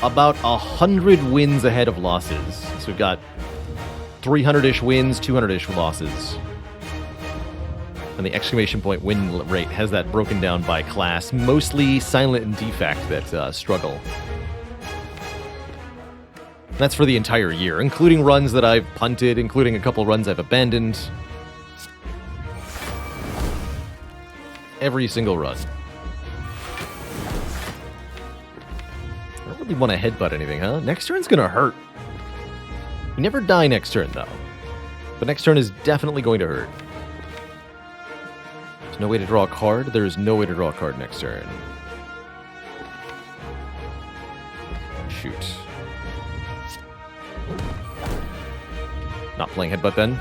about 100 wins ahead of losses. So we've got 300-ish wins, 200-ish losses. And the exclamation point win rate has that broken down by class. Mostly Silent and Defect that struggle. That's for the entire year, including runs that I've punted, including a couple runs I've abandoned. Every single run. I don't really want to headbutt anything, huh? Next turn's gonna hurt. You never die next turn, though. But next turn is definitely going to hurt. There's no way to draw a card. There's no way to draw a card next turn. Shoot. Not playing headbutt then.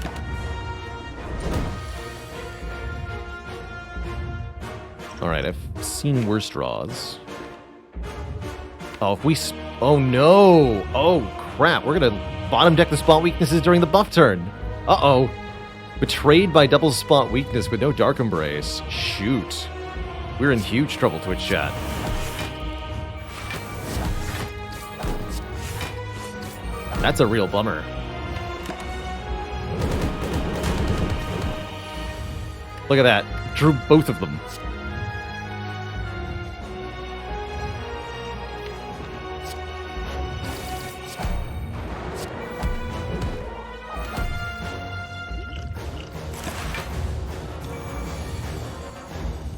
Alright, I've seen worse draws. Oh, if we... Oh, no! Oh, crap. We're gonna bottom deck the spot weaknesses during the buff turn. Uh-oh. Betrayed by double spot weakness with no Dark Embrace. Shoot. We're in huge trouble, Twitch chat. That's a real bummer. Look at that. Drew both of them.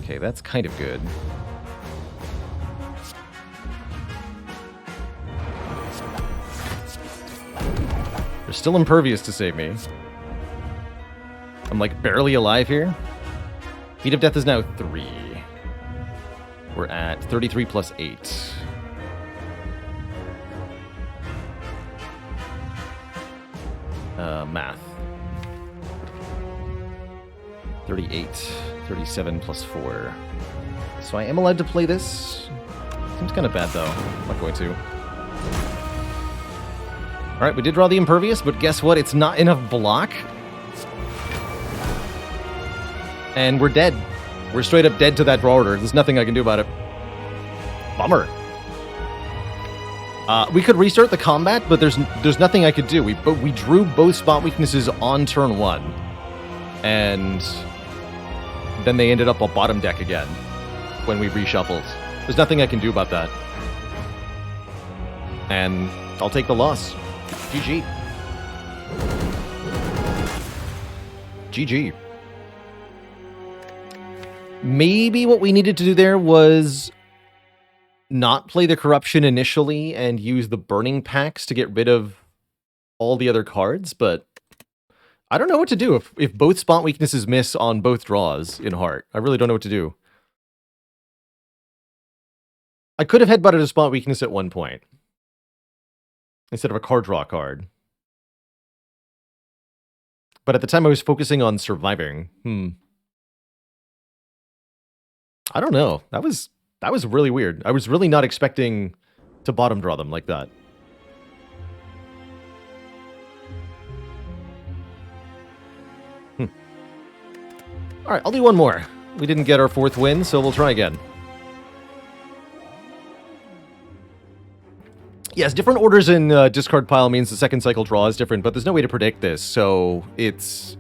Okay, that's kind of good. They're still impervious to save me. I'm like barely alive here. Beat of Death is now 3. We're at 33 plus 8. Math. 38. 37 plus 4. So I am allowed to play this. Seems kind of bad, though. I'm not going to. Alright, we did draw the Impervious, but guess what? It's not enough block. And we're dead. We're straight up dead to that draw order. There's nothing I can do about it. Bummer. We could restart the combat, but there's nothing I could do. We drew both spot weaknesses on turn 1. And then they ended up on bottom deck again when we reshuffled. There's nothing I can do about that. And I'll take the loss. GG. GG. Maybe what we needed to do there was not play the corruption initially and use the burning packs to get rid of all the other cards, but I don't know what to do if both spot weaknesses miss on both draws in Heart. I really don't know what to do. I could have headbutted a spot weakness at one point instead of a card draw card. But at the time I was focusing on surviving. I don't know. That was really weird. I was really not expecting to bottom draw them like that. Alright, I'll do one more. We didn't get our 4th win, so we'll try again. Yes, different orders in discard pile means the second cycle draw is different, but there's no way to predict this, so it's...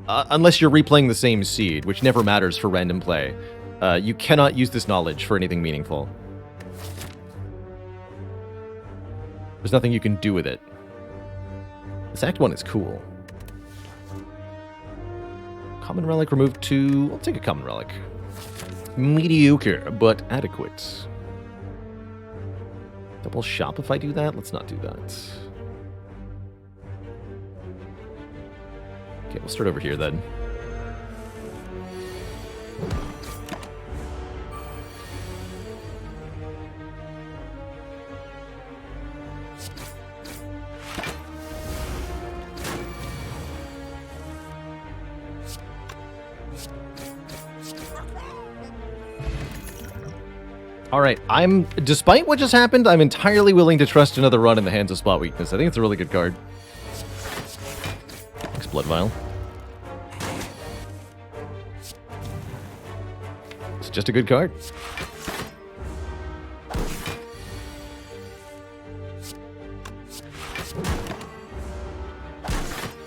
unless you're replaying the same seed, which never matters for random play, you cannot use this knowledge for anything meaningful. There's nothing you can do with it. This Act 1 is cool. Common Relic removed 2. I'll take a Common Relic. Mediocre, but adequate. Double shop if I do that? Let's not do that. Okay, we'll start over here then. Alright, despite what just happened, I'm entirely willing to trust another run in the hands of Spot Weakness. I think it's a really good card. Thanks, Blood Vial. It's just a good card.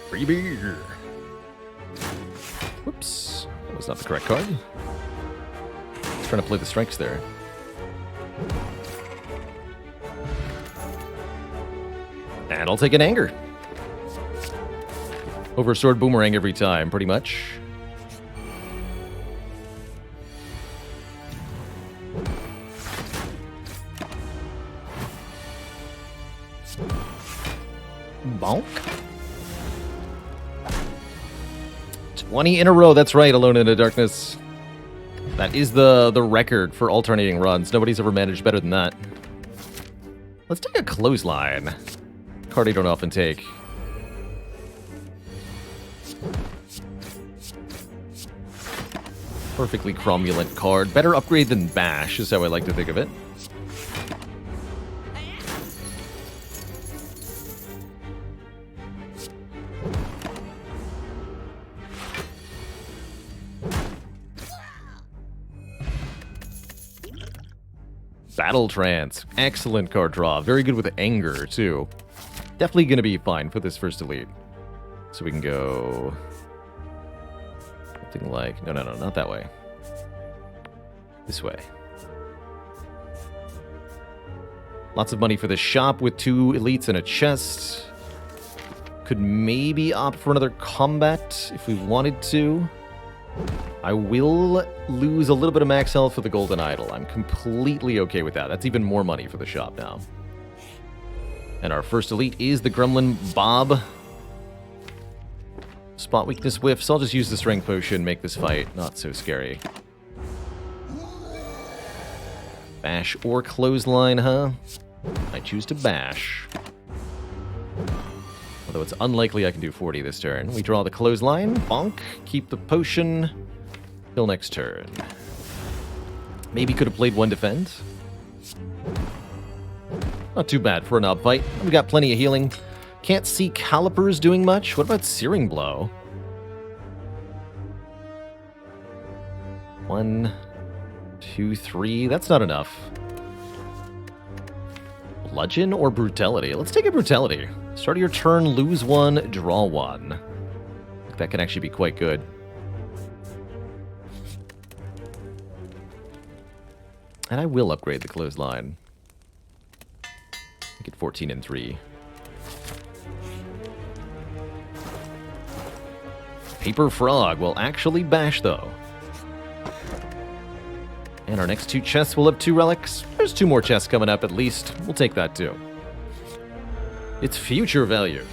Free beer. Whoops. That was not the correct card. I was trying to play the strikes there. And I'll take an Anger. Overstored Boomerang every time, pretty much. Bonk. 20 in a row, that's right, Alone in the Darkness. That is the record for alternating runs. Nobody's ever managed better than that. Let's take a Clothesline. Card I don't often take. Perfectly cromulent card. Better upgrade than Bash is how I like to think of it. Battle Trance. Excellent card draw. Very good with Anger, too. Definitely going to be fine for this first elite. So we can go... something like... No, not that way. This way. Lots of money for the shop with 2 elites and a chest. Could maybe opt for another combat if we wanted to. I will lose a little bit of max health for the Golden Idol. I'm completely okay with that. That's even more money for the shop now. And our first elite is the Gremlin Bob. Spot weakness whiffs. I'll just use the Strength Potion, make this fight not so scary. Bash or Clothesline, huh? I choose to bash. Although it's unlikely I can do 40 this turn. We draw the Clothesline, bonk, keep the potion till next turn. Maybe could have played 1 defend. Not too bad for an up fight. We got plenty of healing. Can't see Calipers doing much. What about Searing Blow? 1, 2, 3. That's not enough. Bludgeon or Brutality? Let's take a Brutality. Start of your turn, lose 1, draw 1. That can actually be quite good. And I will upgrade the Clothesline. Get 14 and 3. Paper Frog will actually bash, though. And our next 2 chests will have 2 relics. There's 2 more chests coming up, at least. We'll take that, too. It's future value.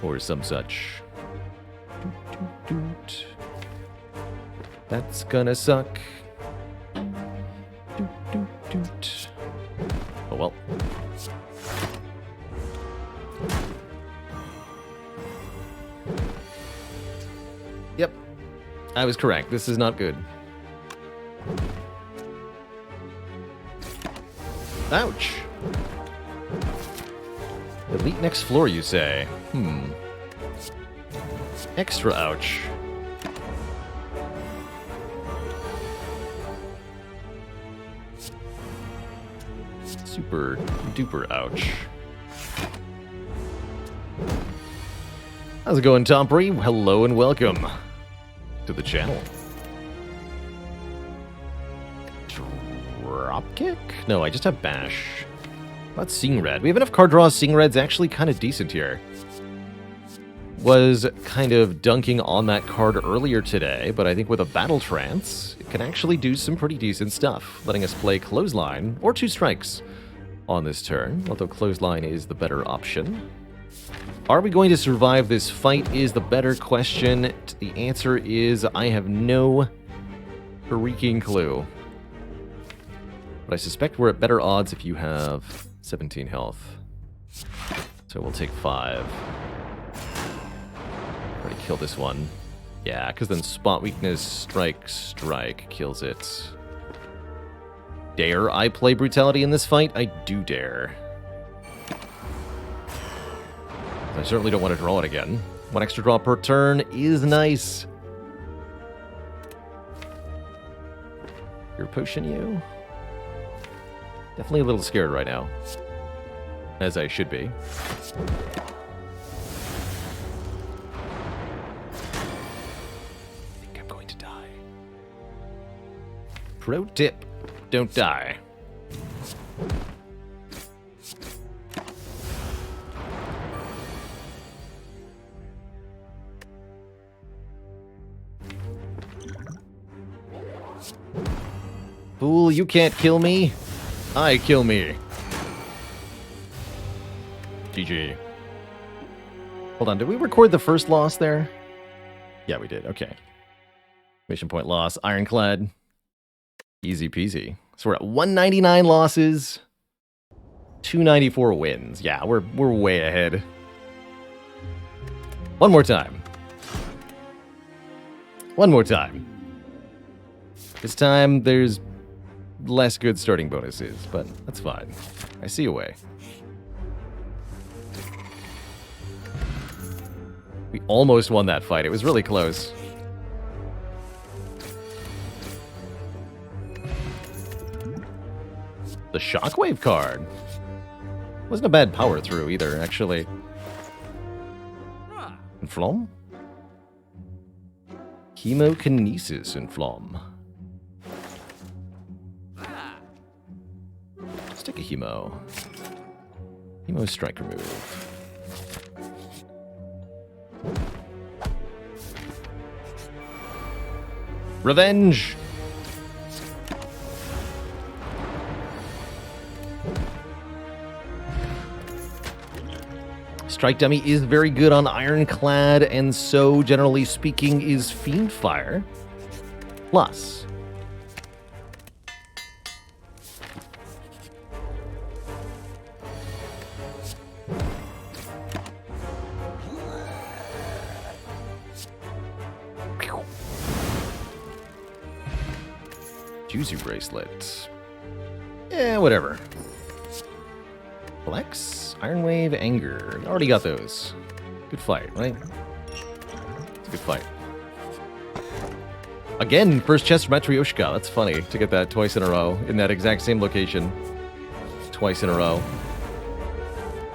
Or some such. That's gonna suck. Oh well. Yep. I was correct. This is not good. Ouch. Elite next floor, you say? Extra ouch. Super duper ouch. How's it going, Tompree? Hello and welcome to the channel. Dropkick? No, I just have bash. That's Seeing Red. We have enough card draws. Seeing Red's actually kind of decent here. Was kind of dunking on that card earlier today, but I think with a Battle Trance, it can actually do some pretty decent stuff, letting us play Clothesline or 2 strikes on this turn, although Clothesline is the better option. Are we going to survive this fight is the better question. The answer is I have no freaking clue. But I suspect we're at better odds if you have 17 health. So we'll take 5. Already kill this one. Yeah, because then Spot Weakness, Strike kills it. Dare I play Brutality in this fight? I do dare. I certainly don't want to draw it again. 1 extra draw per turn is nice. Your potion, you? Definitely a little scared right now. As I should be. I think I'm going to die. Pro tip, don't die. Fool, you can't kill me. I kill me. GG. Hold on, did we record the first loss there? Yeah, we did. Okay. Mission point loss. Ironclad. Easy peasy. So we're at 199 losses. 294 wins. Yeah, we're way ahead. One more time. One more time. This time, there's less good starting bonuses, but that's fine. I see a way. We almost won that fight. It was really close. The Shockwave card. Wasn't a bad power through either, actually. Inflom? Chemokinesis Inflom. Stick a Hemo. Hemo Strike remove. Revenge! Strike Dummy is very good on Ironclad, and so, generally speaking, is Fiendfire. Plus, Juicy Bracelet. Yeah, whatever. Flex, Iron Wave, Anger. Already got those. Good fight, right? It's a good fight. Again, first chest from Matryoshka. That's funny to get that twice in a row in that exact same location. Twice in a row.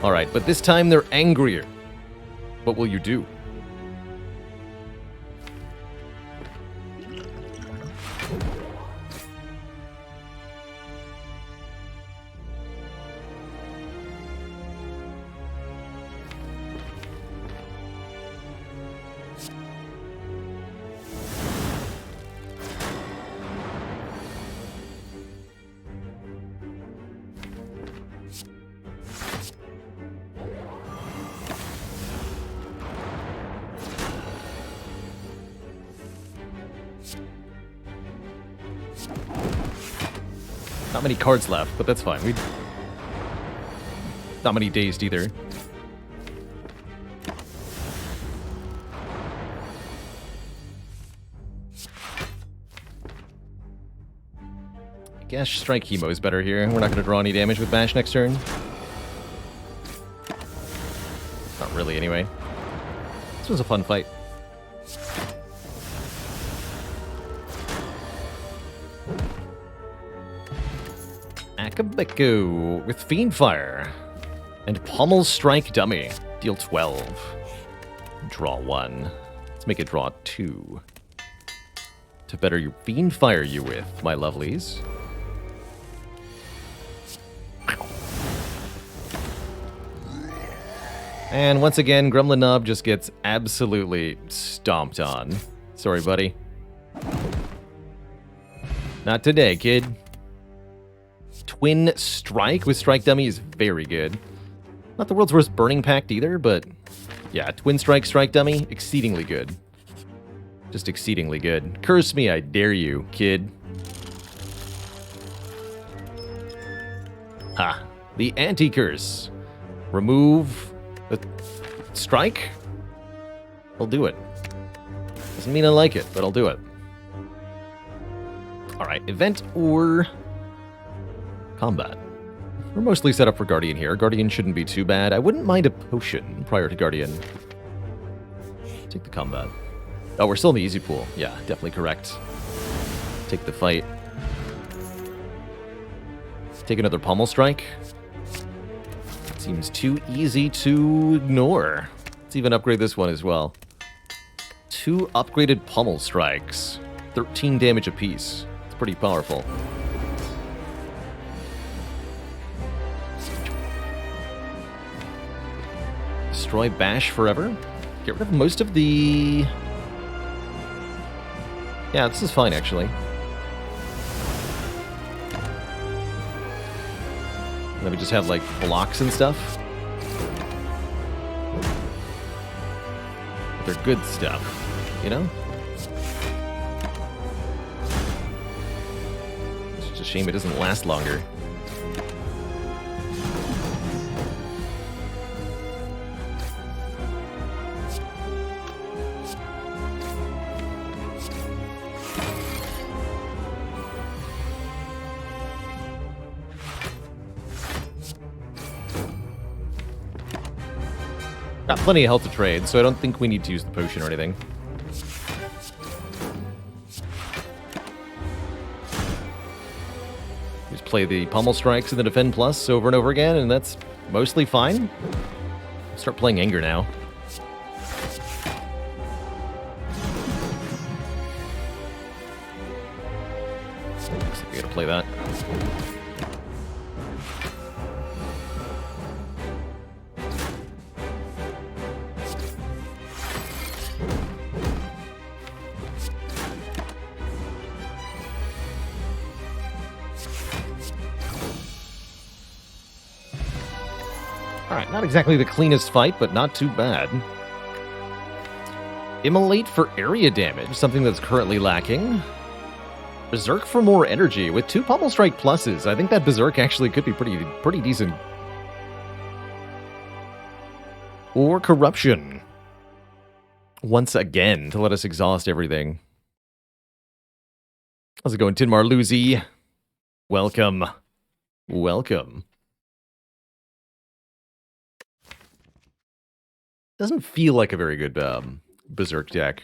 Alright, but this time they're angrier. What will you do? Not many cards left, but that's fine. Not many dazed either. I guess Strike Hemo is better here. We're not going to draw any damage with Bash next turn. Not really, anyway. This was a fun fight. Akabeko with Fiendfire. And Pommel Strike Dummy. Deal 12. Draw 1. Let's make it draw 2. To better your Fiendfire you with, my lovelies. And once again, Gremlin Knob just gets absolutely stomped on. Sorry, buddy. Not today, kid. Twin Strike with Strike Dummy is very good. Not the world's worst Burning Pact either, but yeah, Twin Strike, Strike Dummy, exceedingly good. Just exceedingly good. Curse me, I dare you, kid. Ha. The Anti-Curse. Remove the strike? I'll do it. Doesn't mean I like it, but I'll do it. Alright, event or combat. We're mostly set up for Guardian here. Guardian shouldn't be too bad. I wouldn't mind a potion prior to Guardian. Take the combat. Oh, we're still in the easy pool. Yeah, definitely correct. Take the fight. Take another Pommel Strike. Seems too easy to ignore. Let's even upgrade this one as well. 2 upgraded Pommel Strikes. 13 damage apiece. It's pretty powerful. Destroy Bash forever. Get rid of most of the... Yeah, this is fine, actually. And then we just have, like, blocks and stuff. But they're good stuff, you know? It's just a shame it doesn't last longer. Got plenty of health to trade, so I don't think we need to use the potion or anything. Just play the Pommel Strikes and the Defend Plus over and over again, and that's mostly fine. Start playing Anger now. Looks like we gotta play that. Alright, not exactly the cleanest fight, but not too bad. Immolate for area damage, something that's currently lacking. Berserk for more energy. With 2 Pommel Strike pluses, I think that Berserk actually could be pretty decent. Or Corruption. Once again, to let us exhaust everything. How's it going, Tinmar Luzi? Welcome. Welcome. Doesn't feel like a very good Berserk deck.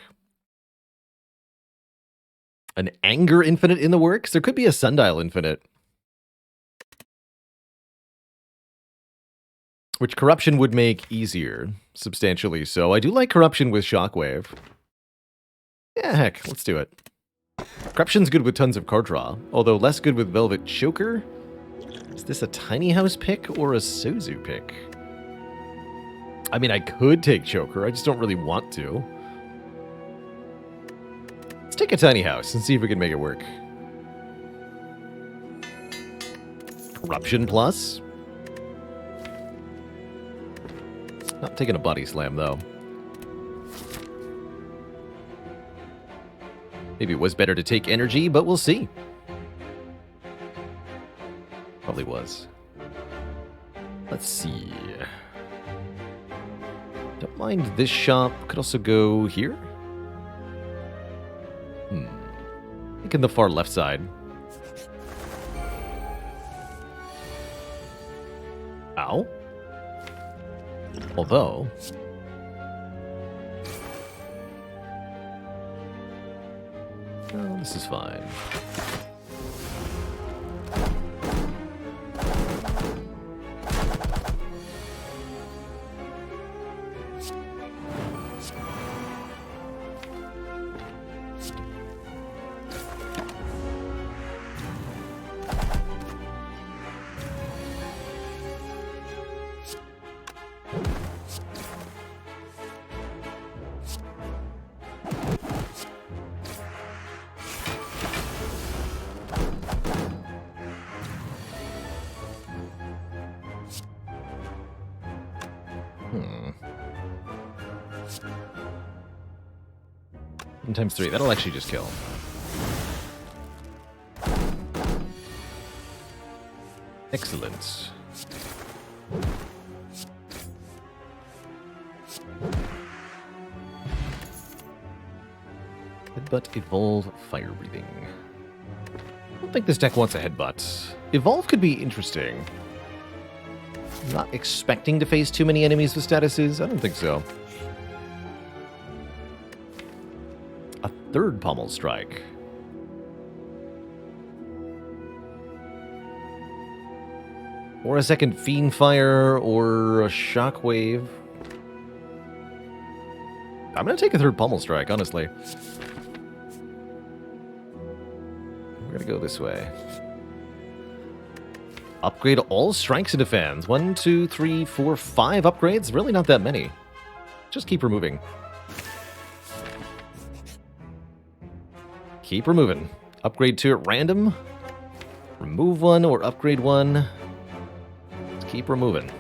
An Anger Infinite in the works? There could be a Sundial Infinite. Which Corruption would make easier, substantially so. I do like Corruption with Shockwave. Yeah, heck, let's do it. Corruption's good with tons of card draw, although less good with Velvet Choker. Is this a Tiny House pick or a Sozu pick? I mean, I could take Choker, I just don't really want to. Let's take a Tiny House and see if we can make it work. Corruption Plus. Not taking a Body Slam, though. Maybe it was better to take Energy, but we'll see. does. Let's see. Don't mind this shop. Could also go here. I think in the far left side. Ow. Although... oh, this is fine. Times 3. That'll actually just kill. Excellent. Headbutt, evolve, fire breathing. I don't think this deck wants a headbutt. Evolve could be interesting. Not expecting to face too many enemies with statuses? I don't think so. A third Pommel Strike. Or a second Fiend Fire, or a Shockwave. I'm going to take a third Pommel Strike, honestly. We're going to go this way. Upgrade all strikes into fans. 1, 2, 3, 4, 5 upgrades. Really not that many. Just keep removing. Keep removing. Upgrade 2 at random. Remove 1 or upgrade 1. Just keep removing.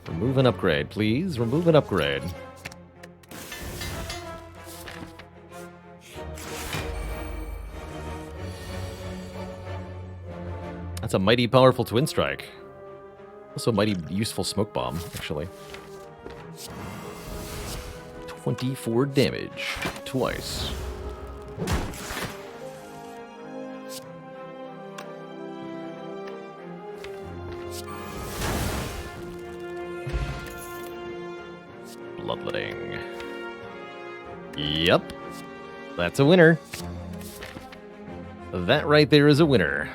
Remove an upgrade, please. Remove an upgrade. That's a mighty powerful Twin Strike. Also a mighty useful Smoke Bomb, actually. 24 damage. Twice. Bloodletting. Yep. That's a winner. That right there is a winner.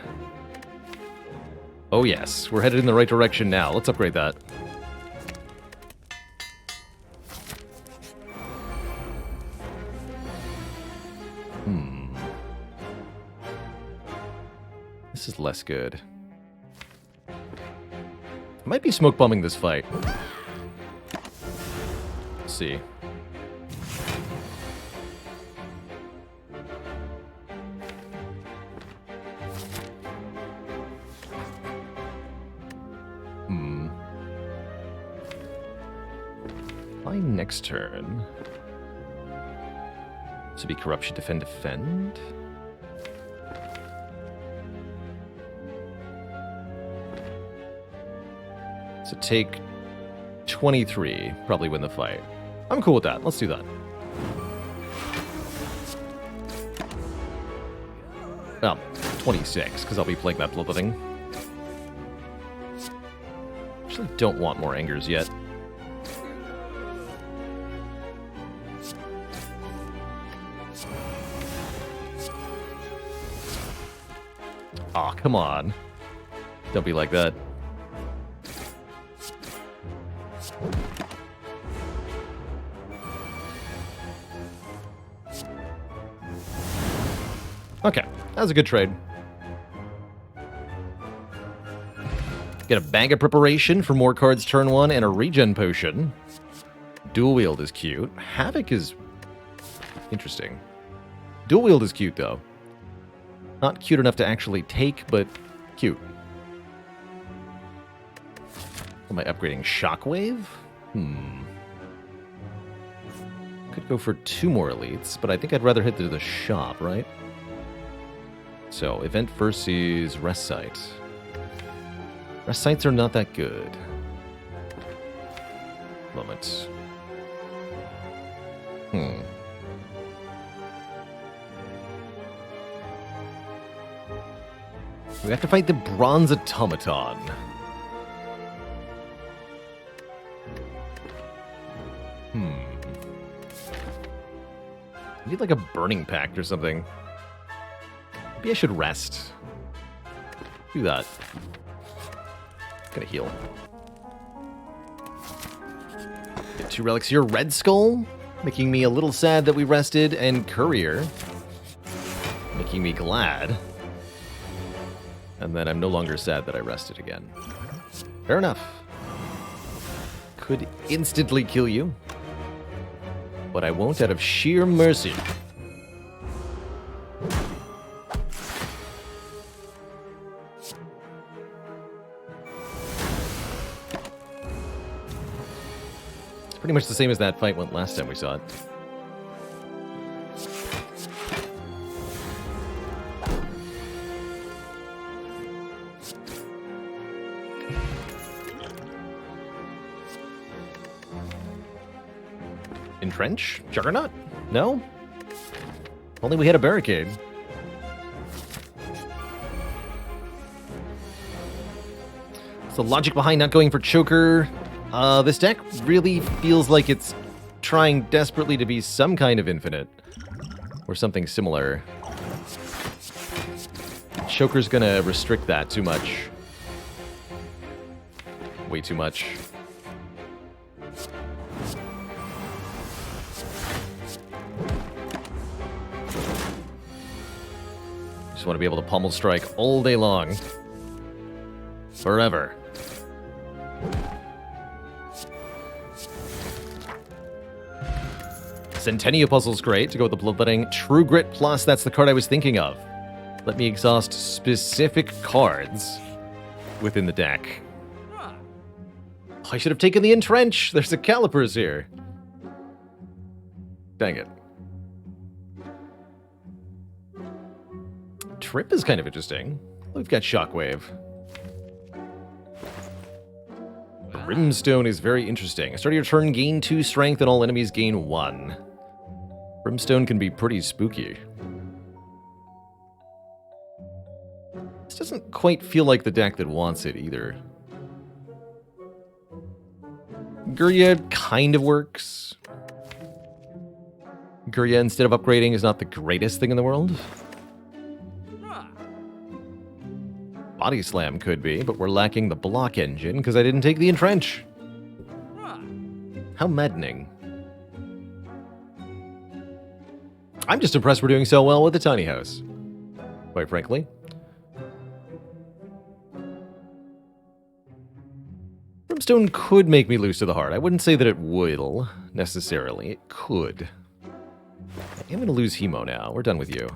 Oh yes, we're headed in the right direction now. Let's upgrade that. This is less good. I might be smoke bombing this fight. Let's see. My next turn. This would be Corruption, Defend, Defend. So take 23, probably win the fight. I'm cool with that. Let's do that. Oh, 26, because I'll be playing that Bloodletting. Actually don't want more Angers yet. Aw, come on. Don't be like that. Okay, that was a good trade. Get a bag of preparation for more cards turn 1 and a regen potion. Dual wield is cute. Havoc is interesting. Dual wield is cute though. Not cute enough to actually take, but cute. Am I upgrading Shockwave? Could go for 2 more elites, but I think I'd rather hit the shop, right? So, event versus rest site. Our sights are not that good. Moment. We have to fight the bronze automaton. I need like a burning pact or something. Maybe I should rest. Do that. Gonna heal. Get 2 relics here. Red Skull, making me a little sad that we rested, and Courier, making me glad. And then I'm no longer sad that I rested again. Fair enough. Could instantly kill you, but I won't out of sheer mercy. It's pretty much the same as that fight went last time we saw it. Entrench? Juggernaut? No? Only we had a barricade. So logic behind not going for Choker. This deck really feels like it's trying desperately to be some kind of infinite. Or something similar. Choker's gonna restrict that too much. Way too much. Just want to be able to pummel strike all day long. Forever. Centennial Puzzle's great to go with the Bloodletting. True Grit Plus, that's the card I was thinking of. Let me exhaust specific cards within the deck. I should have taken the Entrench. There's a Calipers here. Dang it. Trip is kind of interesting. We've got Shockwave. Brimstone is very interesting. Start of your turn, gain 2 strength, and all enemies gain 1. Brimstone can be pretty spooky. This doesn't quite feel like the deck that wants it either. Gurya kind of works. Gurya, instead of upgrading, is not the greatest thing in the world. Body Slam could be, but we're lacking the block engine because I didn't take the Entrench. How maddening. I'm just impressed we're doing so well with the tiny house, quite frankly. Brimstone could make me lose to the heart. I wouldn't say that it will, necessarily. It could. I'm going to lose Hemo now. We're done with you.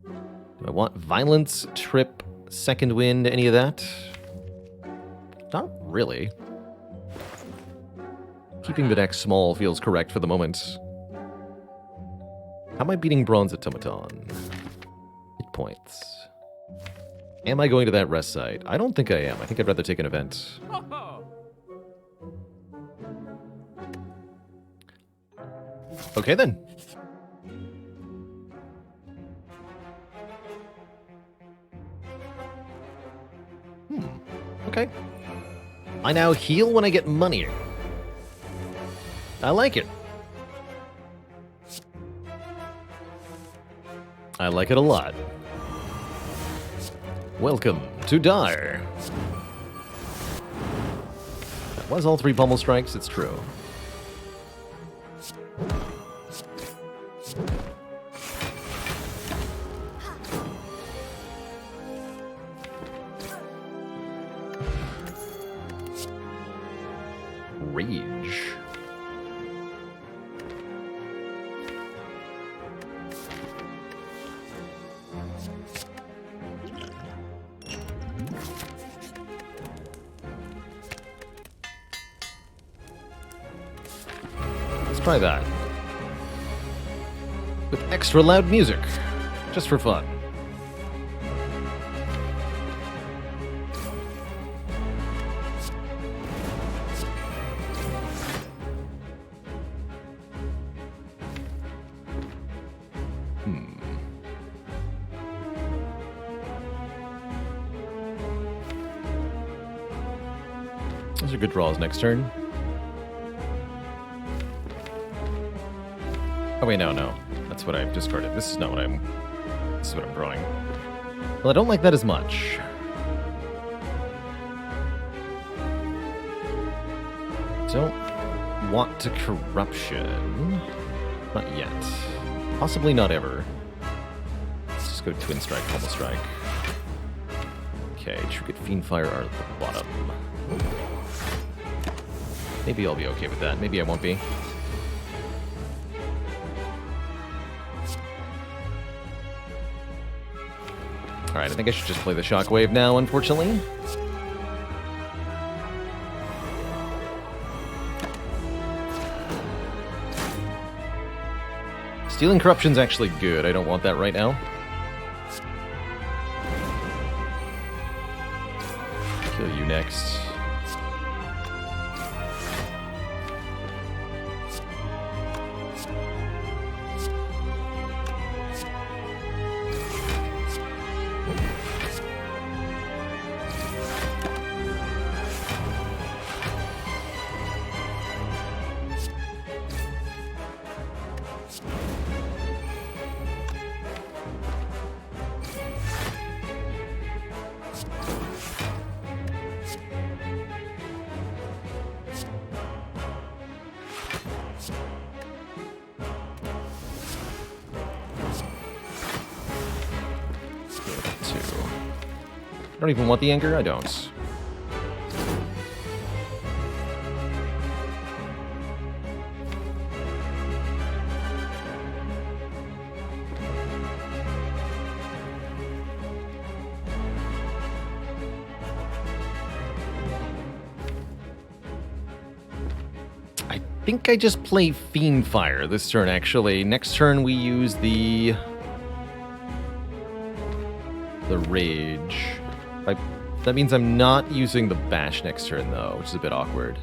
Do I want Violence, Trip, Second Wind, any of that? Not really. Keeping the deck small feels correct for the moment. How am I beating Bronze Automaton? Hit points. Am I going to that rest site? I don't think I am. I think I'd rather take an event. Okay then. Okay. I now heal when I get money. I like it. I like it a lot. Welcome to Dire. That was all 3 pummel strikes, it's true. Rage. Let's try that. With extra loud music, just for fun. Those are good draws next turn. Oh wait, no. That's what I've discarded. This is not what I'm... This is what I'm drawing. Well, I don't like that as much. Don't want to corruption. Not yet. Possibly not ever. Let's just go Twin Strike, Pummel Strike. Okay, Trinket Fiendfire are at the bottom. Maybe I'll be okay with that. Maybe I won't be. Alright, I think I should just play the Shockwave now, unfortunately. Stealing Corruption's actually good. I don't want that right now. Kill you next. I don't even want the anger? I don't. I think I just play Fiendfire this turn, actually. Next turn we use the Rage. That means I'm not using the Bash next turn, though, which is a bit awkward.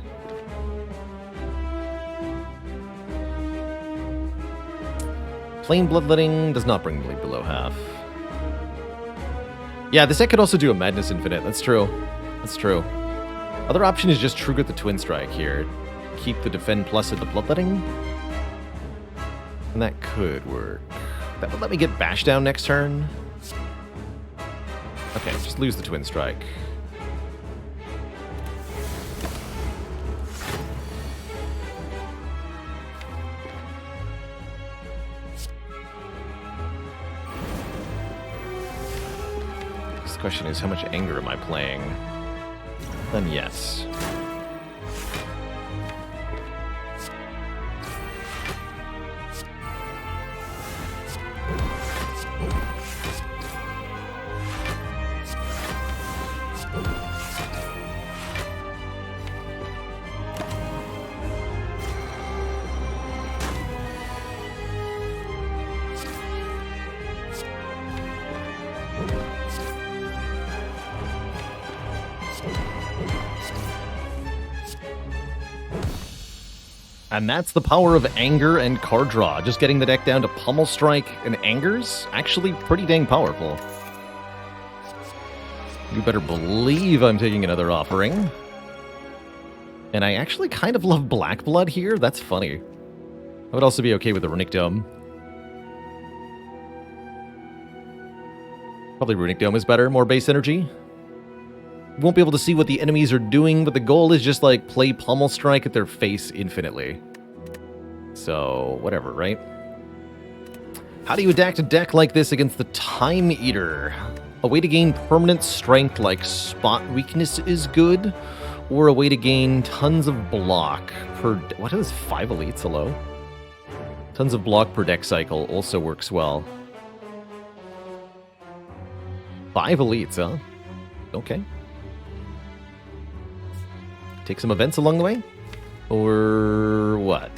Plain Bloodletting does not bring Bleed below half. Yeah, this deck could also do a Madness Infinite. That's true. That's true. Other option is just Trigger the Twin Strike here. Keep the Defend Plus at the Bloodletting. And that could work. That would let me get Bash down next turn. Okay, just lose the Twin Strike. This question is, how much anger am I playing? Then yes. And that's the power of anger and card draw. Just getting the deck down to Pummel Strike and Angers, actually pretty dang powerful. You better believe I'm taking another offering. And I actually kind of love Black Blood here. That's funny. I would also be okay with the Runic Dome. Probably Runic Dome is better, more base energy. You won't be able to see what the enemies are doing, but the goal is just, like, play Pummel Strike at their face infinitely. So, whatever, right? How do you adapt a deck like this against the Time Eater? A way to gain permanent strength like Spot Weakness is good, or a way to gain tons of block per... What is 5 elites? Hello? Tons of block per deck cycle also works well. 5 elites, huh? Okay. Take some events along the way? Or what?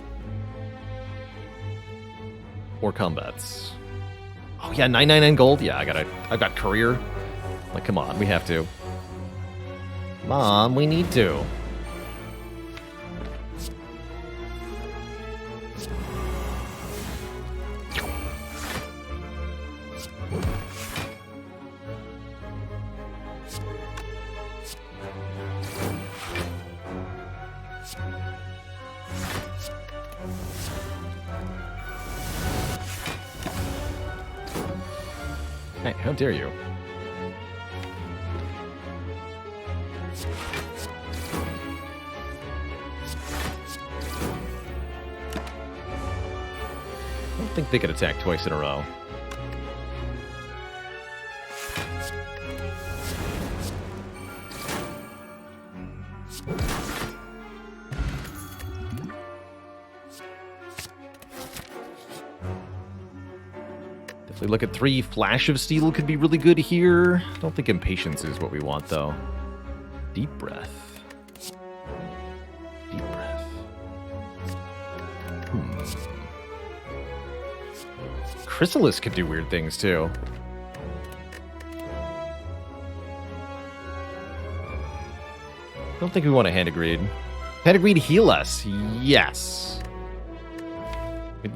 Or combats? Oh yeah, 999 gold? Yeah, I've got career. Like, come on, we have to. Mom, we need to. Hey, how dare you? I don't think they could attack twice in a row. Definitely look at 3. Flash of Steel could be really good here. Don't think Impatience is what we want, though. Deep breath. Deep breath. Chrysalis could do weird things, too. Don't think we want a Hand of Greed. Hand of Greed heal us. Yes.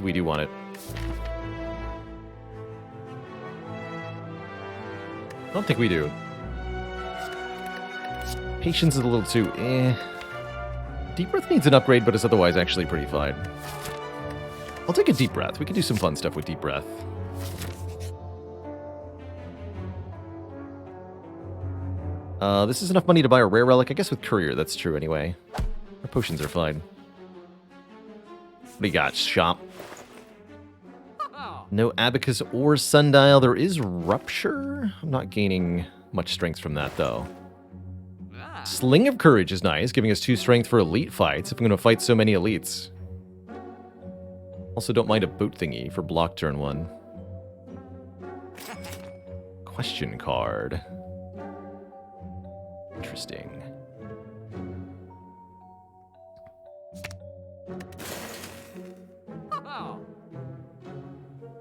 We do want it. I don't think we do. Patience is a little too Deep Breath needs an upgrade, but is otherwise actually pretty fine. I'll take a Deep Breath. We can do some fun stuff with Deep Breath. This is enough money to buy a Rare Relic. I guess with Courier, that's true anyway. Our potions are fine. What do you got, Shop? No Abacus or Sundial. There is Rupture. I'm not gaining much strength from that, though. Sling of Courage is nice, giving us 2 strength for elite fights if I'm going to fight so many elites. Also, don't mind a boot thingy for block turn 1. Question card. Interesting.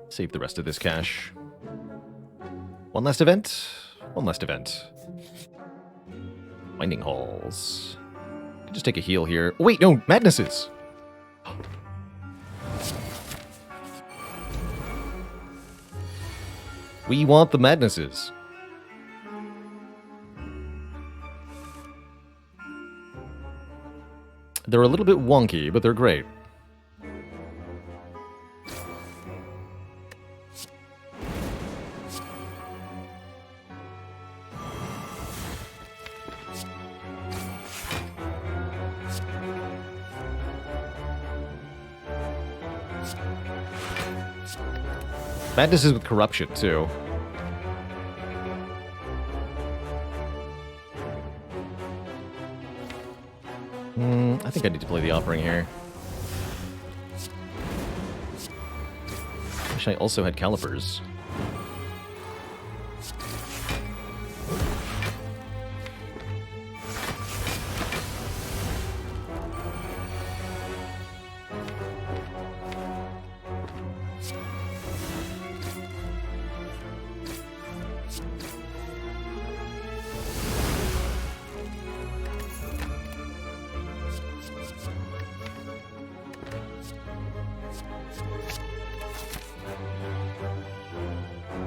Save the rest of this cash. One last event. One last event. Winding Halls. Could just take a heal here. Oh, wait, no, Madnesses. We want the Madnesses. They're a little bit wonky, but they're great. Madness is with corruption, too. I think I need to play the Offering here. Wish I also had Calipers.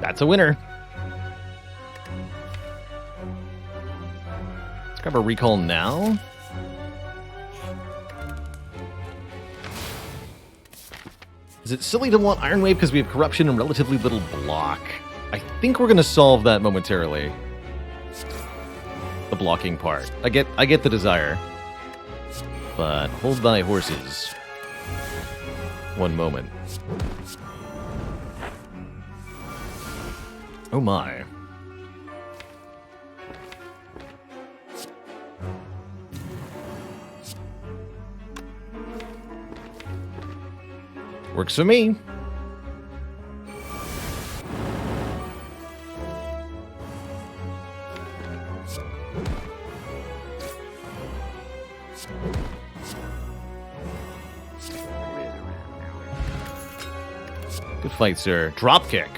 That's a winner. Let's grab a recall now. Is it silly to want Iron Wave because we have corruption and relatively little block? I think we're going to solve that momentarily. The blocking part. I get the desire. But hold thy horses. One moment. Oh my. Works for me. Good fight, sir. Dropkick.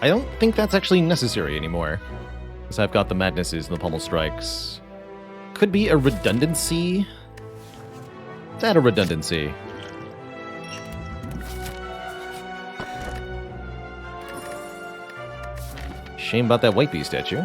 I don't think that's actually necessary anymore, because I've got the Madnesses and the Pummel Strikes. Could be a redundancy. Let's add a redundancy. Shame about that White Bee statue.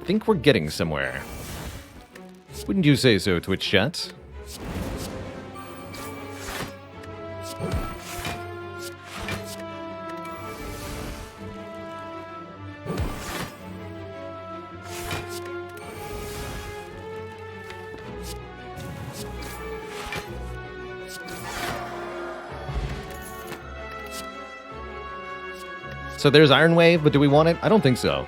think we're getting somewhere. Wouldn't you say so, Twitch chat? So there's Iron Wave, but do we want it? I don't think so.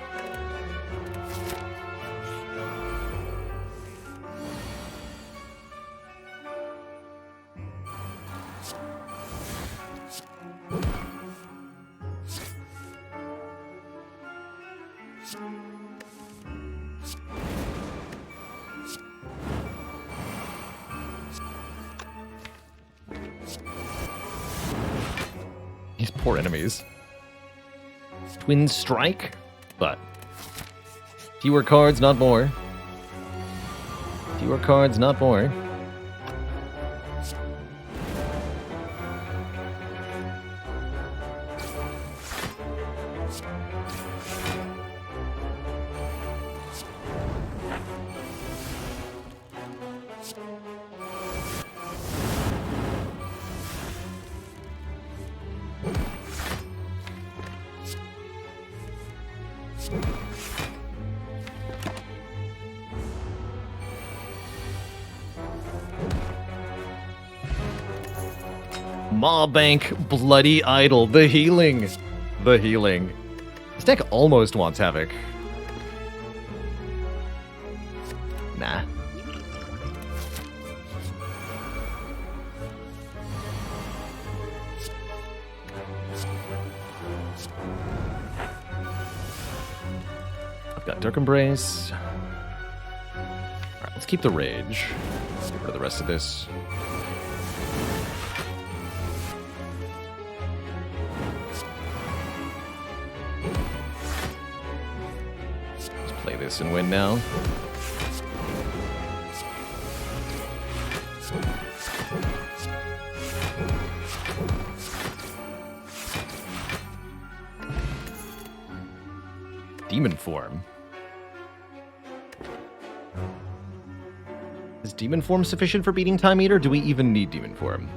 These poor enemies. Twin Strike, but fewer cards, not more. Fewer cards, not more. Mawbank, Bloody Idol, the healing. The healing. This deck almost wants Havoc. Nah. I've got Dark Embrace. Alright, let's keep the Rage. Get rid of the rest of this. Play this and win now. Demon Form. Is Demon Form sufficient for beating Time Eater? Do we even need Demon Form?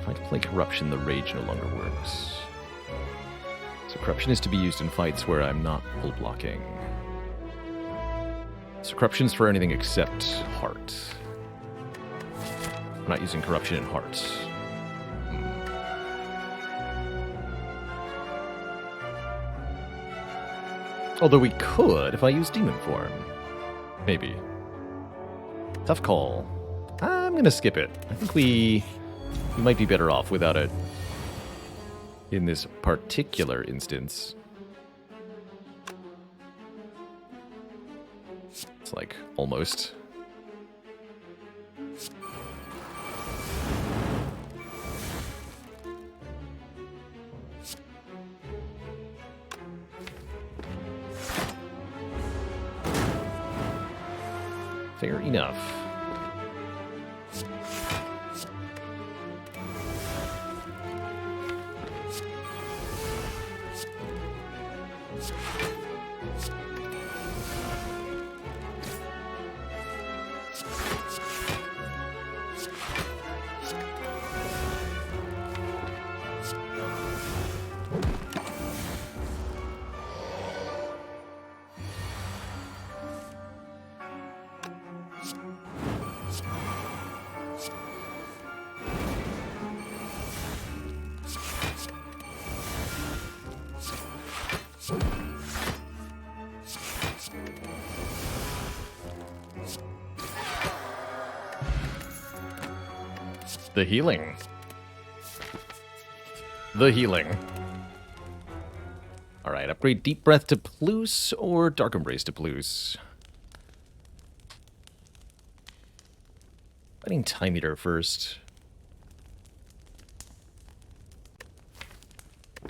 If I play Corruption, the Rage no longer works. So Corruption is to be used in fights where I'm not full blocking. So Corruption's for anything except Heart. I'm not using Corruption in Heart. Although we could if I use Demon Form. Maybe. Tough call. I'm gonna skip it. I think we might be better off without it in this particular instance. It's like almost. Fair enough. The healing. The healing. Alright, upgrade Deep Breath to Plus or Dark Embrace to Plus. Fighting Time Eater first.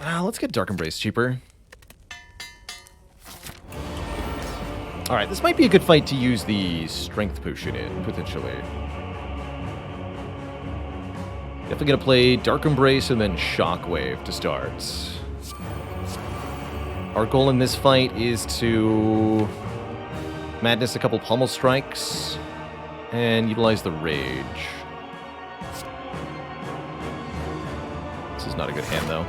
Let's get Dark Embrace cheaper. Alright, this might be a good fight to use the strength potion in, potentially. Definitely gonna play Dark Embrace and then Shockwave to start. Our goal in this fight is to Madness a couple Pummel Strikes and utilize the Rage. This is not a good hand, though.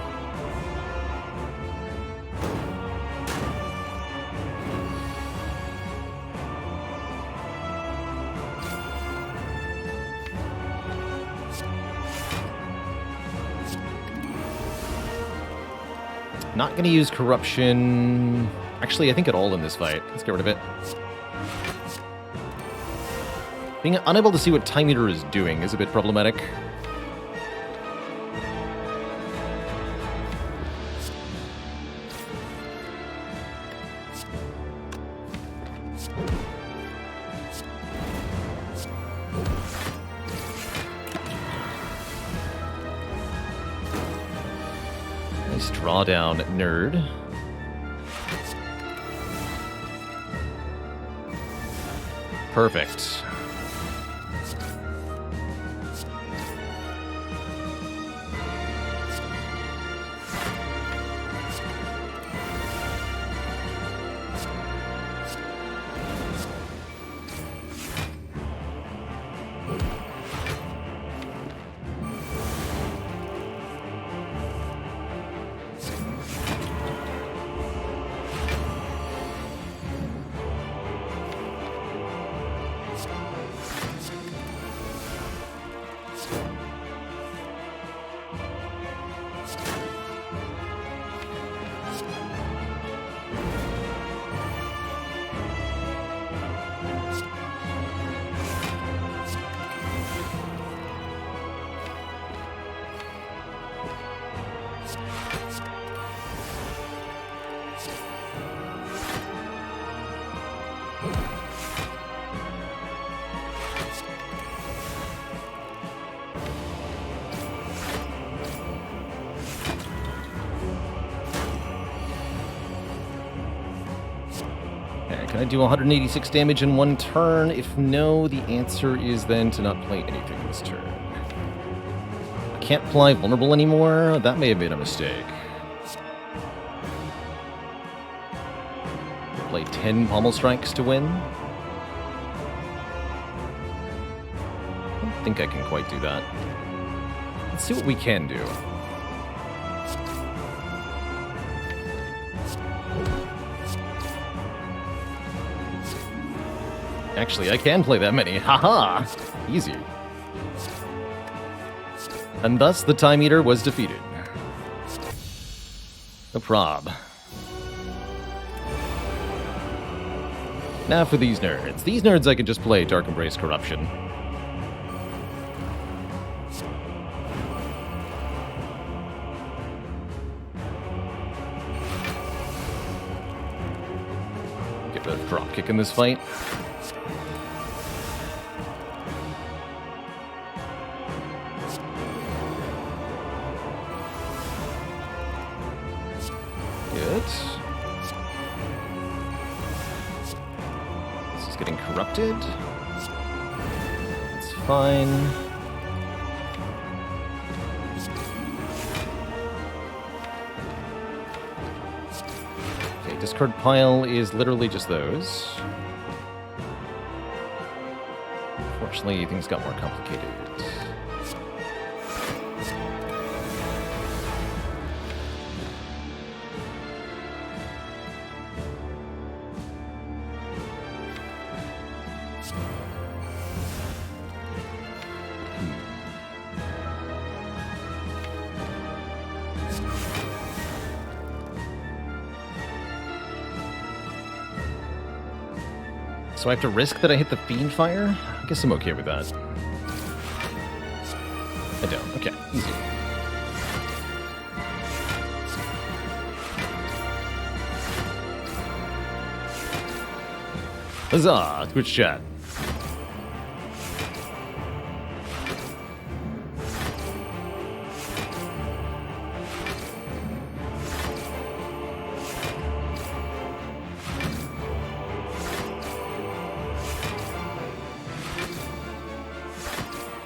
Not going to use Corruption. Actually, I think at all in this fight. Let's get rid of it. Being unable to see what Time Eater is doing is a bit problematic. Nice drawdown, nerd. Perfect. Can I do 186 damage in one turn? If no, the answer is then to not play anything this turn. I can't play Vulnerable anymore? That may have been a mistake. Play 10 Pommel Strikes to win? I don't think I can quite do that. Let's see what we can do. Actually, I can play that many. Haha! Easy. And thus, the Time Eater was defeated. No prob. Now for these nerds. These nerds I can just play Dark Embrace Corruption. Get a drop kick in this fight. This is getting corrupted. It's fine. Okay, discard pile is literally just those. Unfortunately, things got more complicated. So I have to risk that I hit the Fiend Fire? I guess I'm okay with that. I don't. Okay, easy. Huzzah! Twitch chat.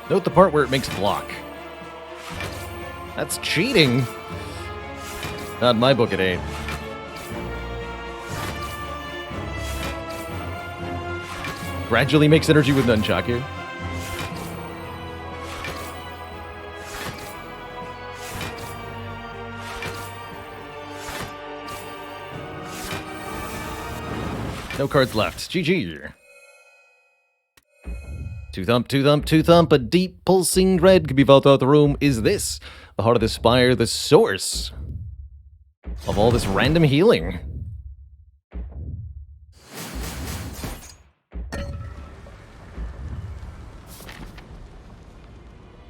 Note the part where it makes block. That's cheating. Not in my book, it ain't. Gradually makes energy with Nunchaku. No cards left. GG. Two thump, two thump, two thump. A deep pulsing red could be felt throughout the room. Is this the heart of the Spire, the source of all this random healing?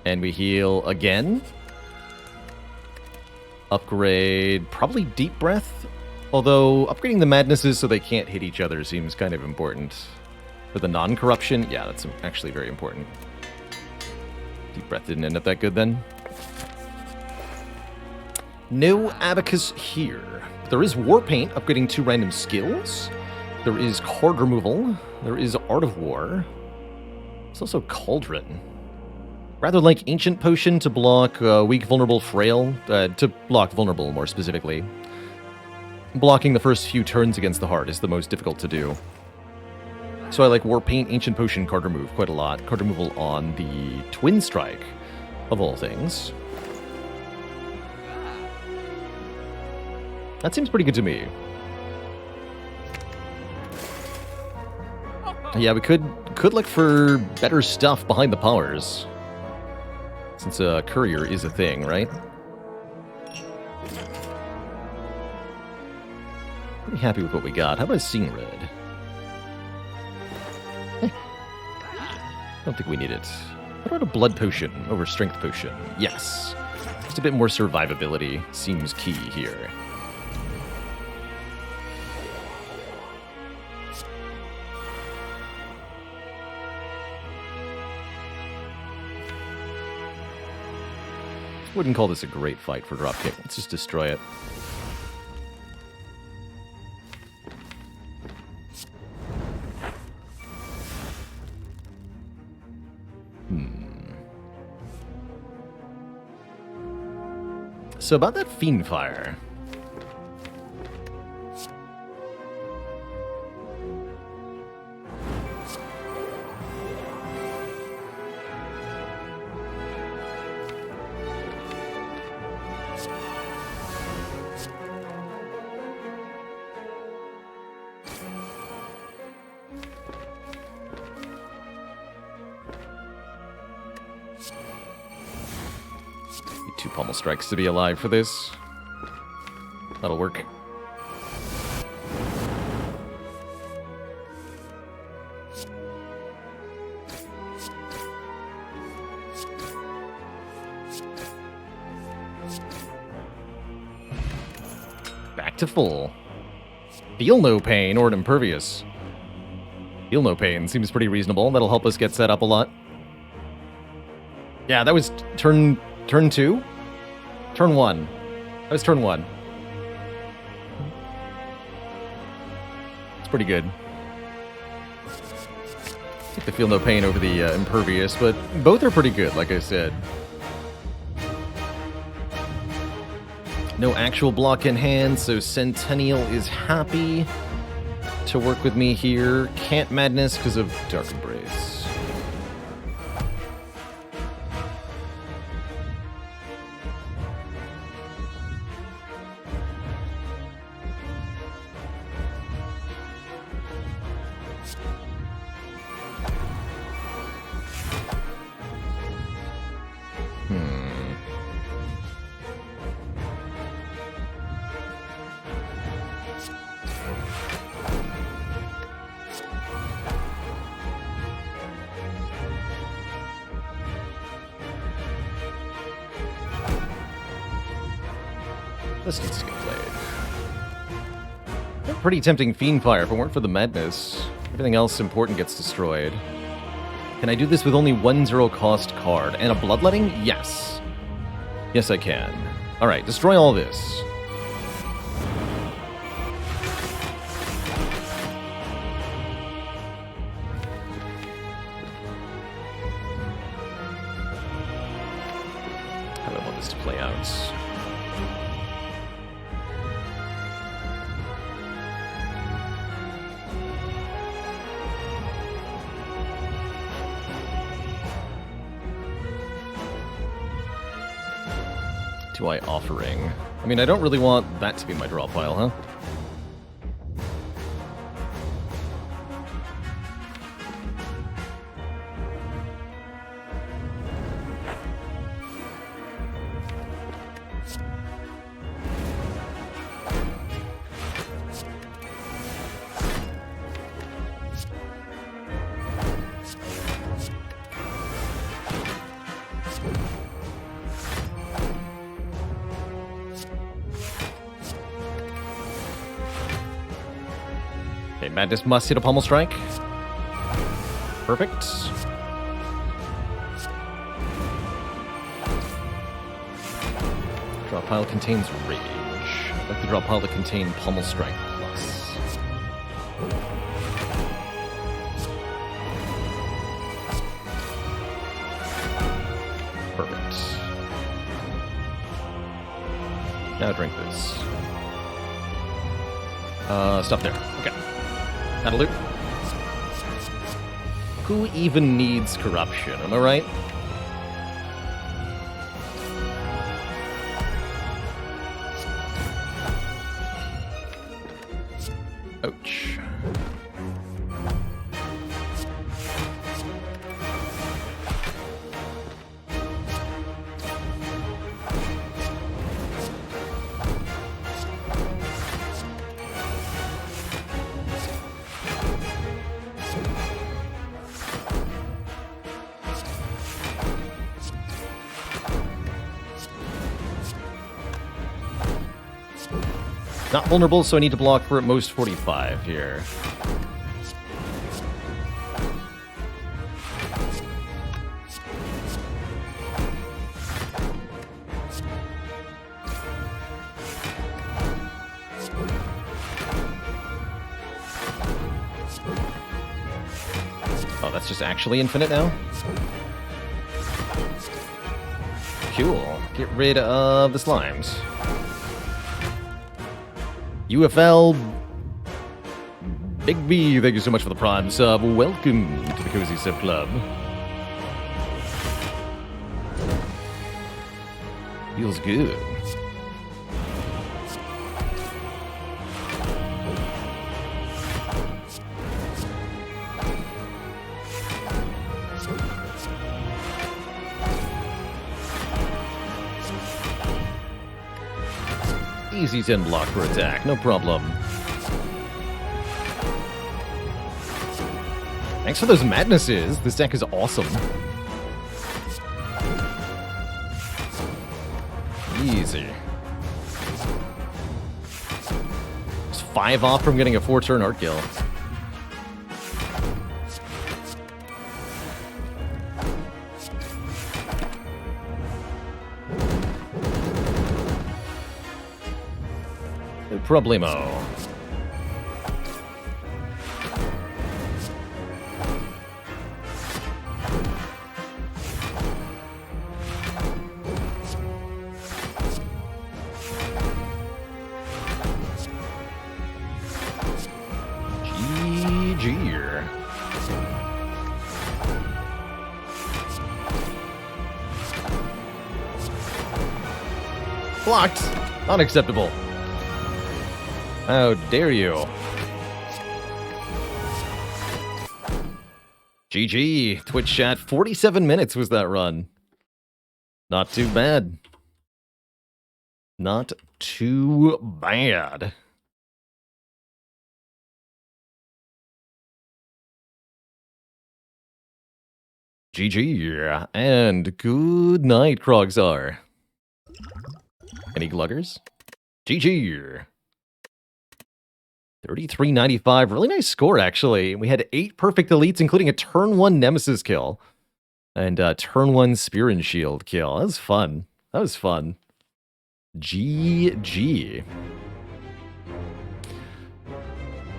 And we heal again. Upgrade, probably Deep Breath. Although, upgrading the Madnesses so they can't hit each other seems kind of important. For the non-corruption, yeah, that's actually very important. Deep Breath didn't end up that good then. No Abacus here. There is War Paint, upgrading 2 random skills. There is Card Removal. There is Art of War. There's also Cauldron. Rather like Ancient Potion to block Weak, Vulnerable, Frail. To block Vulnerable, more specifically. Blocking the first few turns against the heart is the most difficult to do. So I like War Paint, Ancient Potion, Card Remove quite a lot. Card Removal on the Twin Strike, of all things. That seems pretty good to me. Yeah, we could look for better stuff behind the powers. Since a courier is a thing, right? Pretty happy with what we got. How about Seeing Red? Don't think we need it. What about a Blood Potion over Strength Potion? Yes. Just a bit more survivability seems key here. Wouldn't call this a great fight for dropkick. Let's just destroy it. So about that Fiend Fire. Two pommel strikes to be alive for this. That'll work. Back to full. Feel no pain or an impervious. Feel no pain seems pretty reasonable. That'll help us get set up a lot. Yeah, that was turn 2? Turn 1. That was turn 1. It's pretty good. Take the Feel No Pain over the Impervious, but both are pretty good, like I said. No actual block in hand, so Centennial is happy to work with me here. Can't Madness because of Dark Embrace. This needs to get played. Pretty tempting Fiend Fire if it weren't for the Madness. Everything else important gets destroyed. Can I do this with only 1/0 cost card and a Bloodletting? Yes. Yes, I can. Alright, destroy all this. do I offering? I mean, I don't really want that to be my draw pile, huh? Okay, Madness must hit a Pummel Strike. Perfect. Draw pile contains Rage. I'd like the draw pile to contain Pummel Strike Plus. Perfect. Now drink this. Stop there. Okay. That'll do. Who even needs corruption, am I right? Ouch. Not vulnerable, so I need to block for at most 45 here. Oh, that's just actually infinite now? Cool. Get rid of the slimes. UFL Big B, thank you so much for the Prime sub. Welcome to the Cozy Sub Club. Feels good. Easy 10 block for attack, no problem. Thanks for those madnesses. This deck is awesome. Easy. Just 5 off from getting a 4-turn art kill. No problemo. Blocked. Unacceptable. How dare you? GG. Twitch chat. 47 minutes was that run. Not too bad. Not too bad. GG. And good night, Krogsar. Any gluggers? GG. 33.95. Really nice score, actually. We had 8 perfect elites, including a turn 1 Nemesis kill. And a turn 1 Spear and Shield kill. That was fun. That was fun. GG.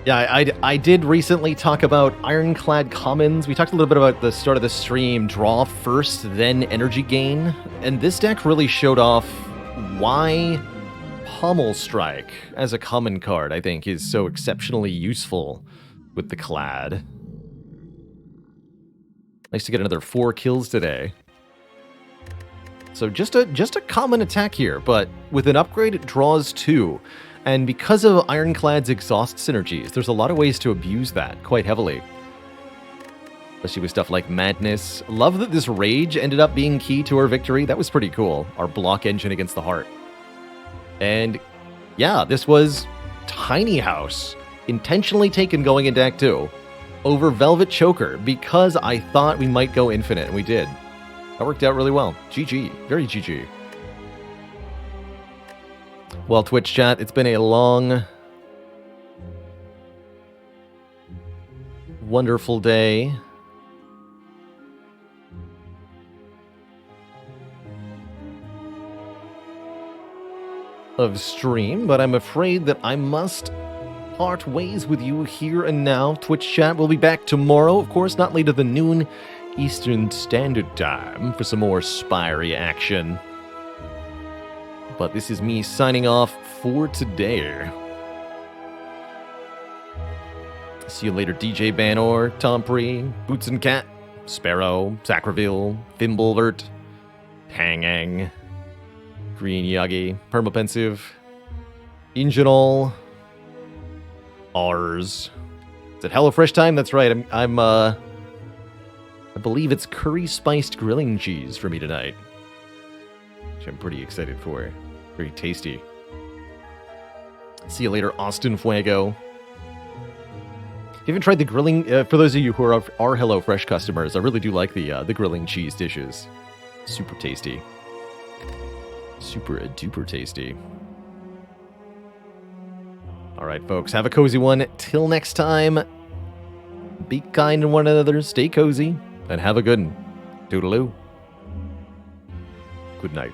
Yeah, I did recently talk about Ironclad Commons. We talked a little bit about the start of the stream. Draw first, then energy gain. And this deck really showed off why Pummel Strike as a common card, I think, is so exceptionally useful with the Clad. Nice to get another 4 kills today. So just a common attack here, but with an upgrade, it draws 2. And because of Ironclad's exhaust synergies, there's a lot of ways to abuse that quite heavily. Especially with stuff like Madness. Love that this Rage ended up being key to our victory. That was pretty cool. Our block engine against the Heart. And yeah, this was Tiny House. Intentionally taken going into Act 2 over Velvet Choker because I thought we might go infinite, and we did. That worked out really well. GG. Very GG. Well, Twitch chat, it's been a long, wonderful day. Of stream, but I'm afraid that I must part ways with you here and now. Twitch chat will be back tomorrow, of course, not later than noon Eastern Standard Time for some more Spire action. But this is me signing off for today. See you later, DJ Banor, Tompree, Boots and Cat, Sparrow, Sacraville, Thimblevert, Tangang, Green Yagi, Permapensive, Ingenol, Ours. Is it HelloFresh time? That's right. I believe it's curry spiced grilling cheese for me tonight, which I'm pretty excited for. Very tasty. See you later, Austin Fuego. If you haven't tried the grilling, for those of you who are HelloFresh customers, I really do like the grilling cheese dishes. Super tasty. Super duper tasty. All right, folks, have a cozy one. Till next time, be kind to one another, stay cozy, and have a good one. Toodaloo. Good night.